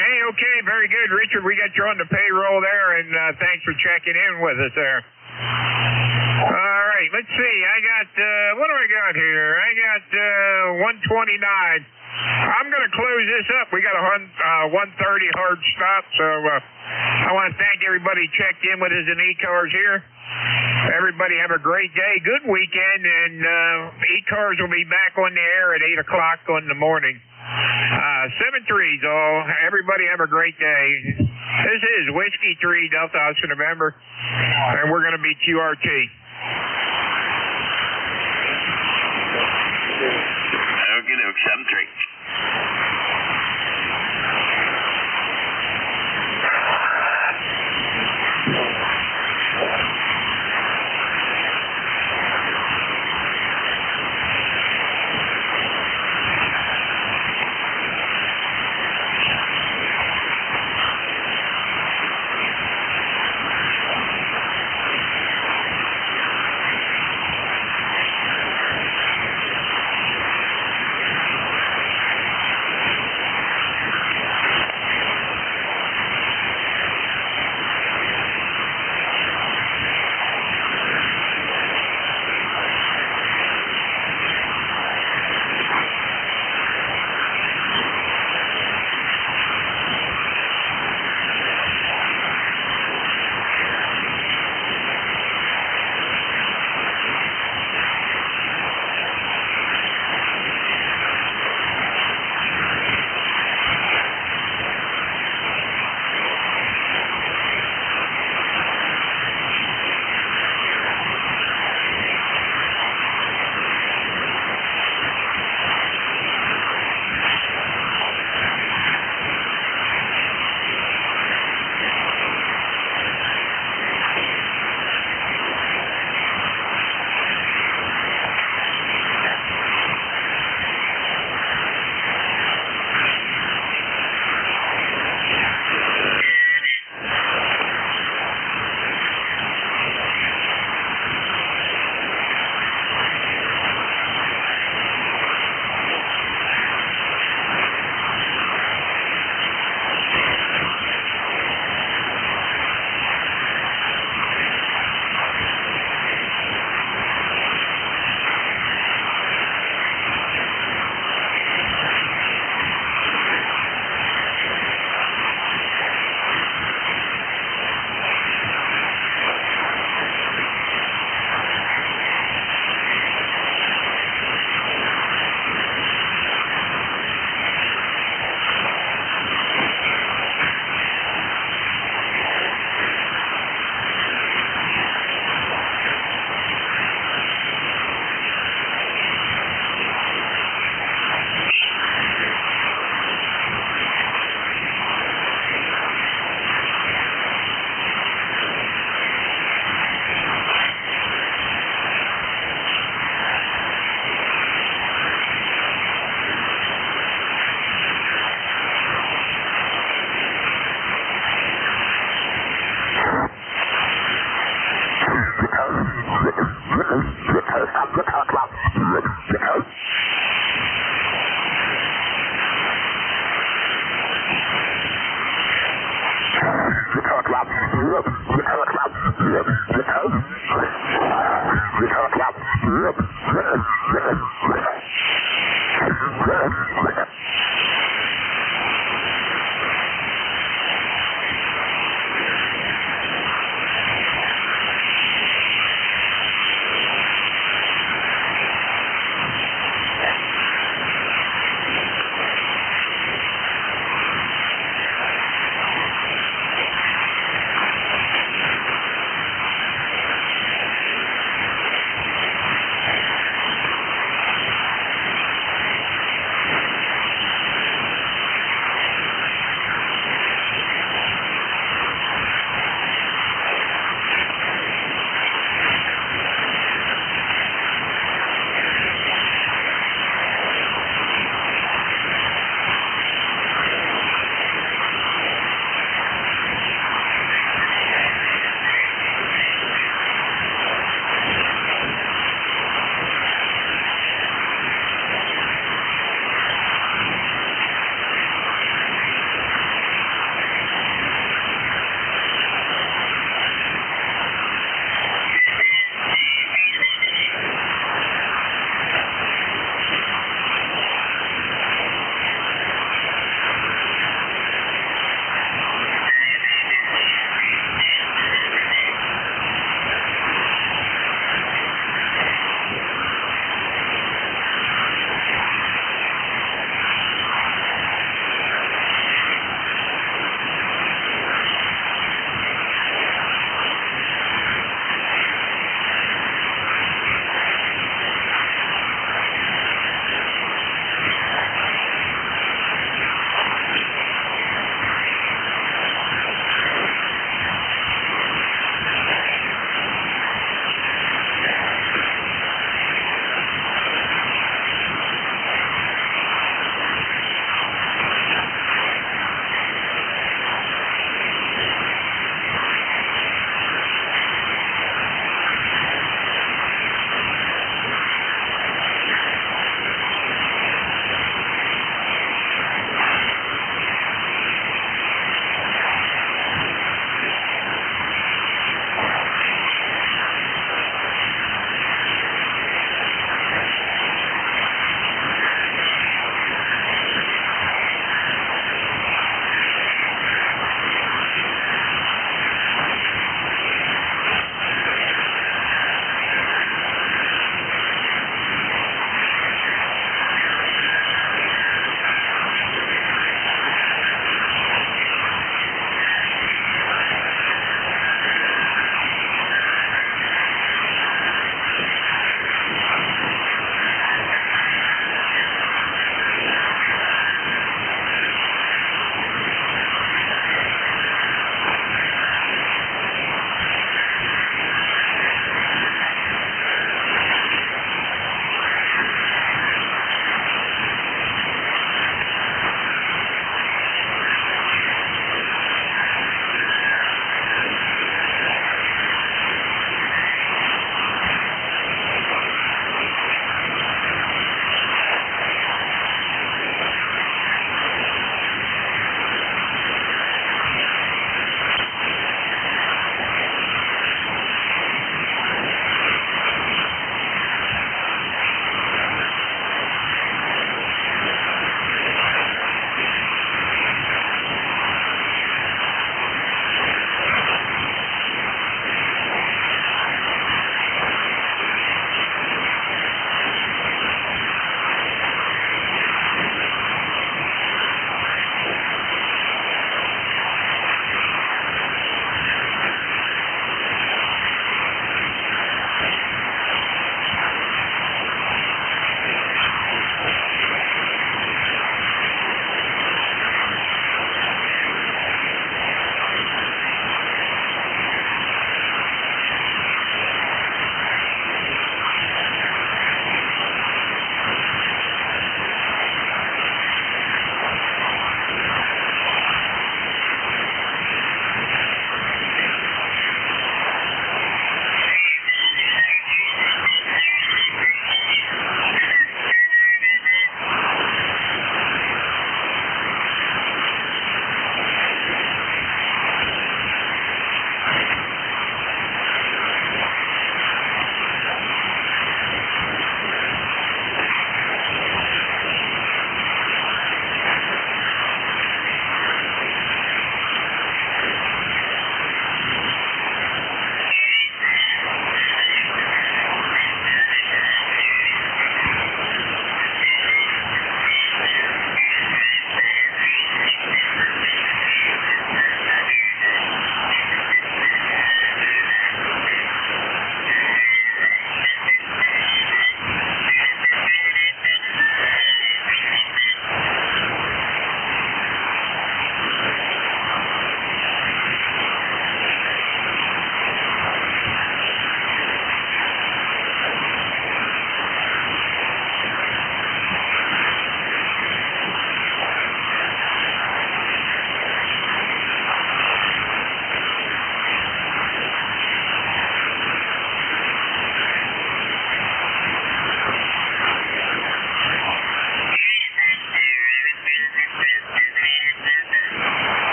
Hey, okay, very good, Richard. We got you on the payroll there, and thanks for checking in with us there. All right, let's see. I got, what do I got here? I got 129. I'm going to close this up. We got a 130 hard stop, so I want to thank everybody who checked in with us in ECARS here. Everybody have a great day, good weekend, and ECARS will be back on the air at 8 o'clock in the morning. 7-3s all. Everybody have a great day. This is Whiskey 3 Delta Oscar November, and we're going to be QRT. Okay, 7-3.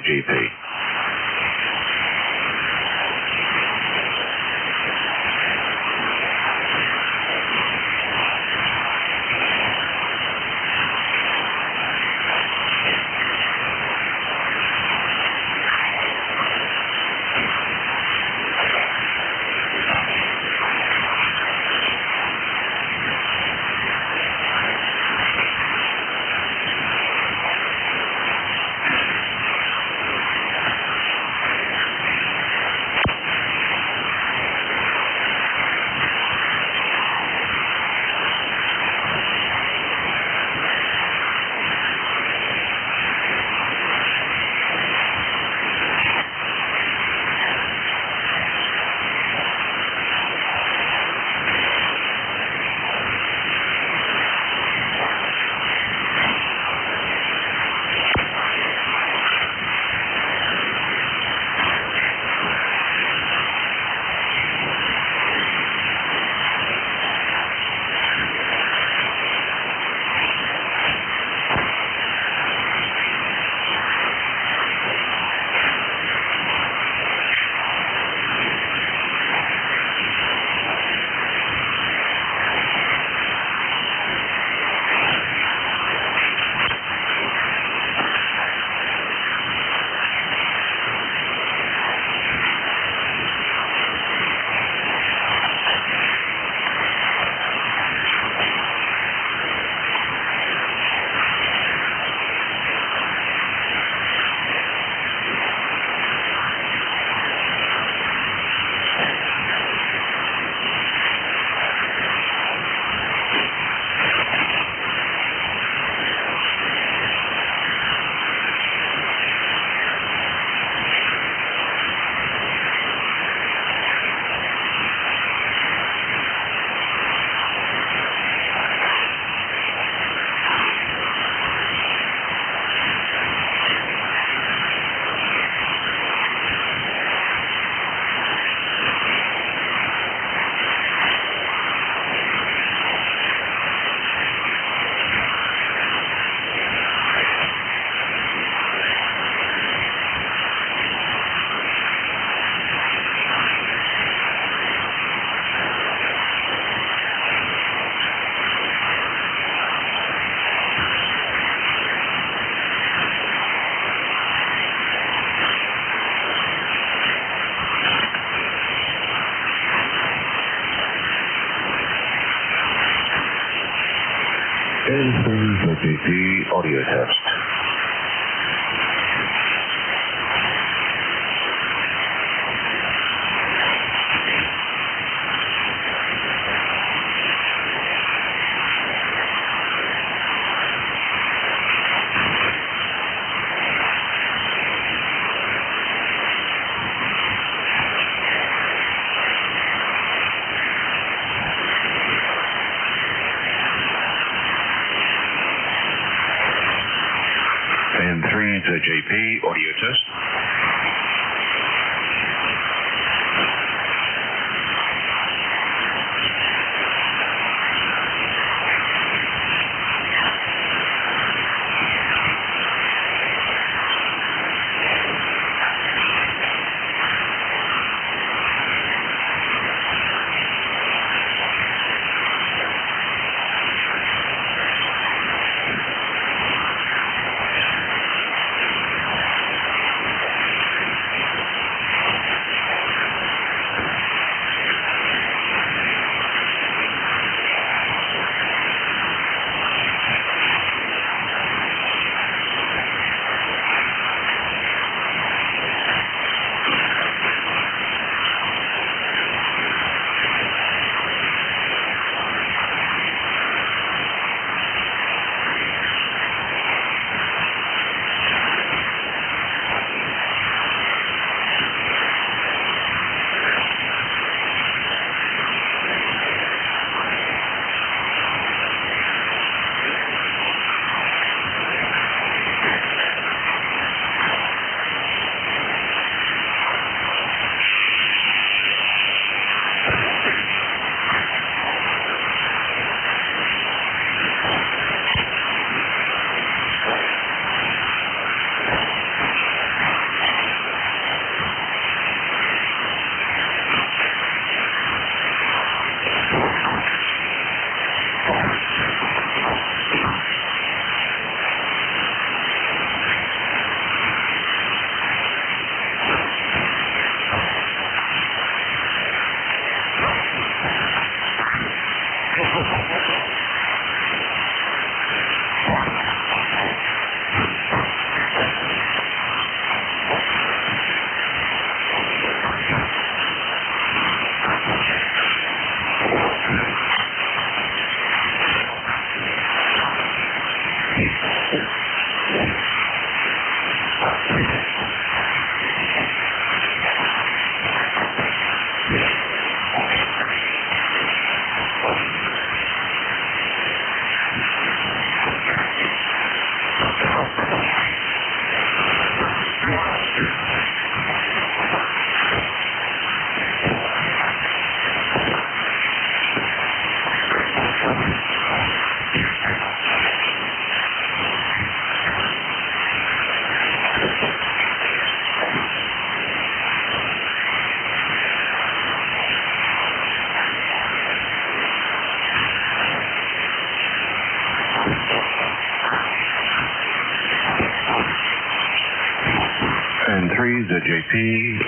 GP. NJ2US audio test.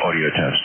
audio test.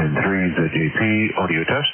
NJ2US audio test.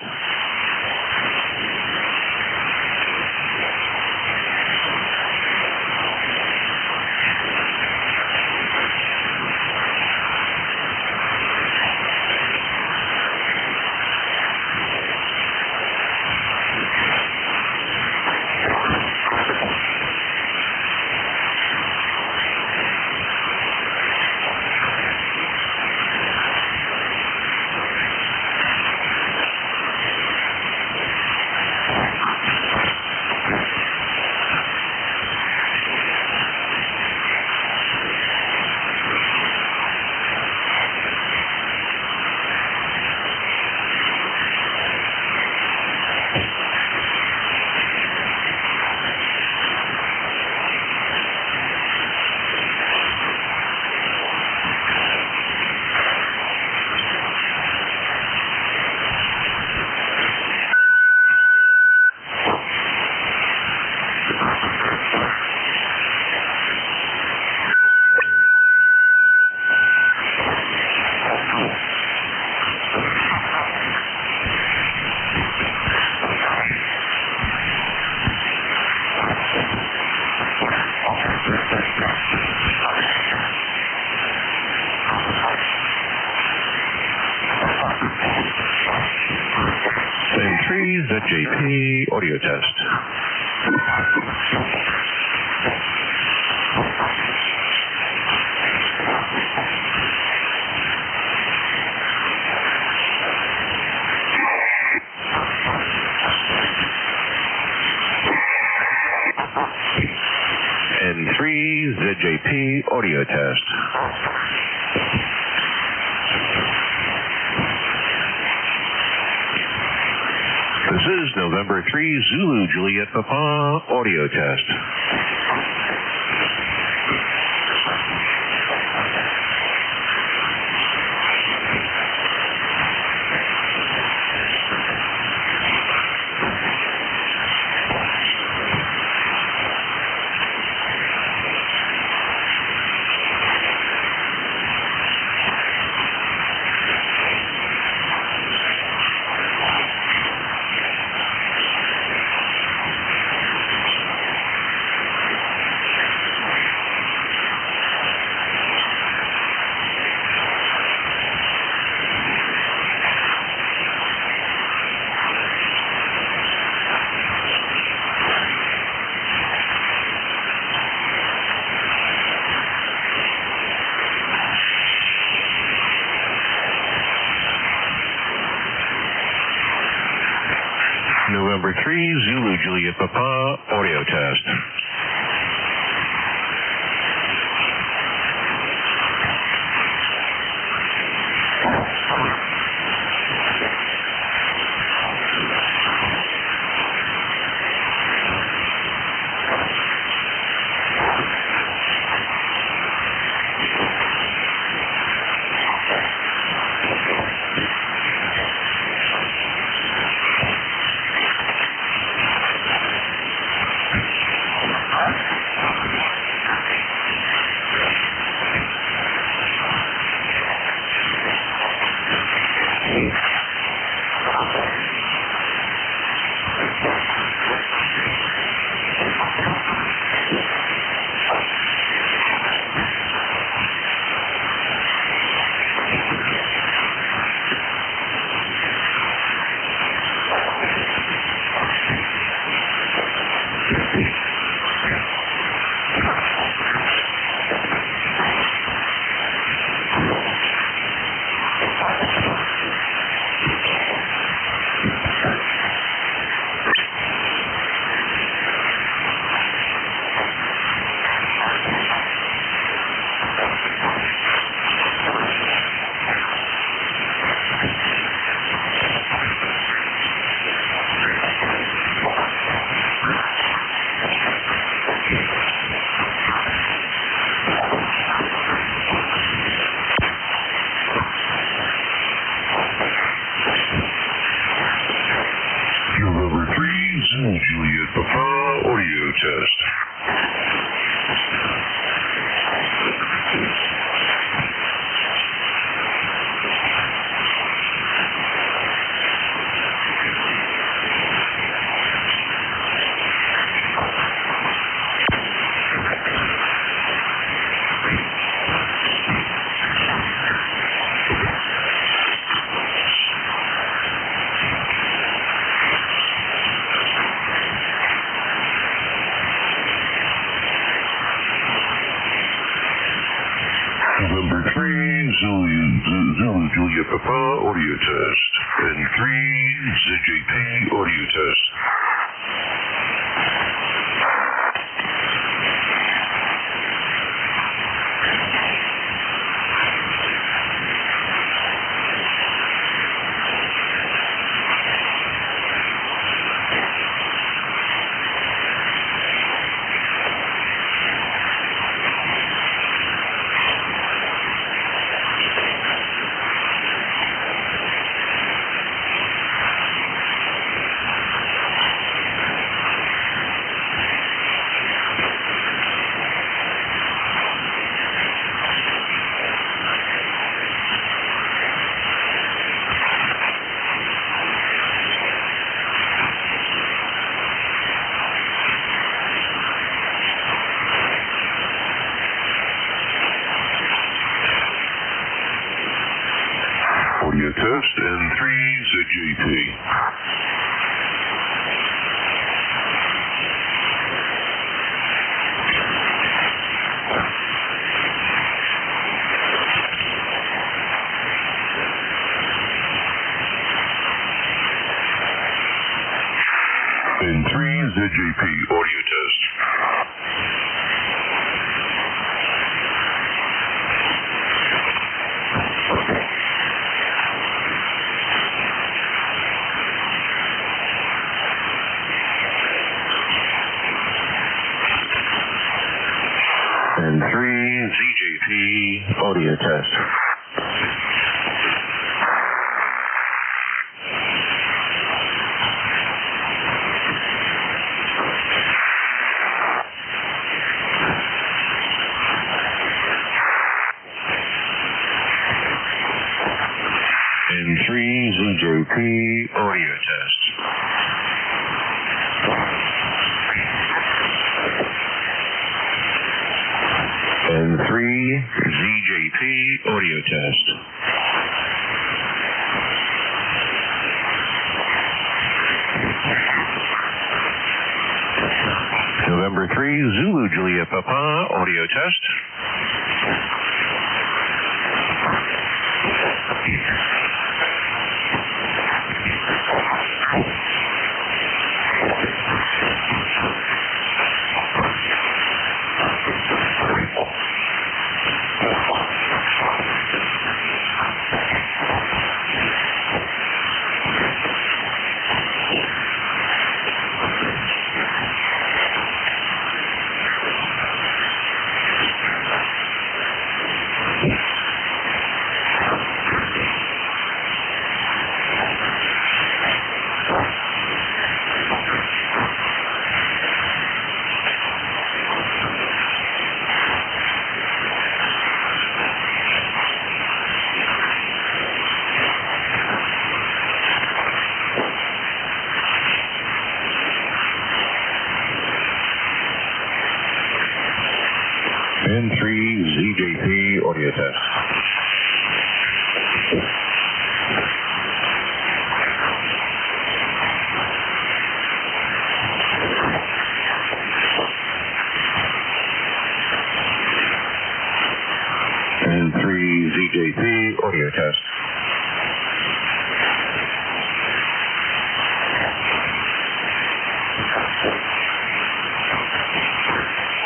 NJ2US audio test. NJ2US audio test. This is November 3 Zulu Juliet Papa audio test. November 3 Zulu Juliet Papa audio test. November 3, Zulu Juliet Papa audio test. N3, ZJP audio test. Audio test N3 ZJP. N3 ZJP audio test. N3 ZJP audio test. N3 ZJP audio test. N3 ZJP audio test. November 3 Zulu Juliet Papa audio test. N3 ZJP audio test. N3 ZJP audio test.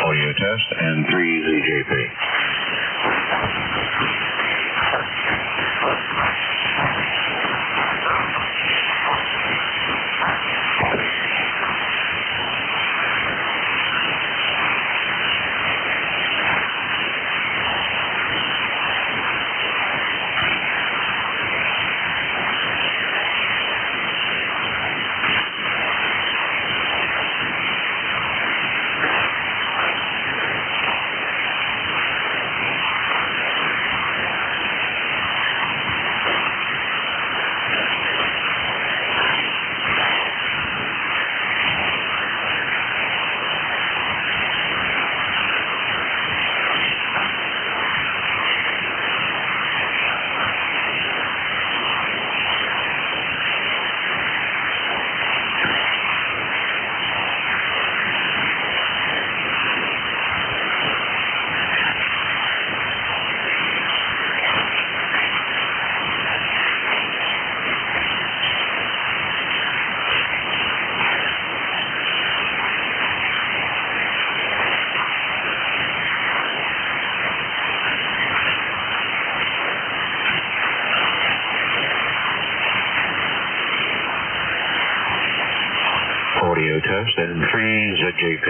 Audio test N3 ZJP. test, and 3 ZJP.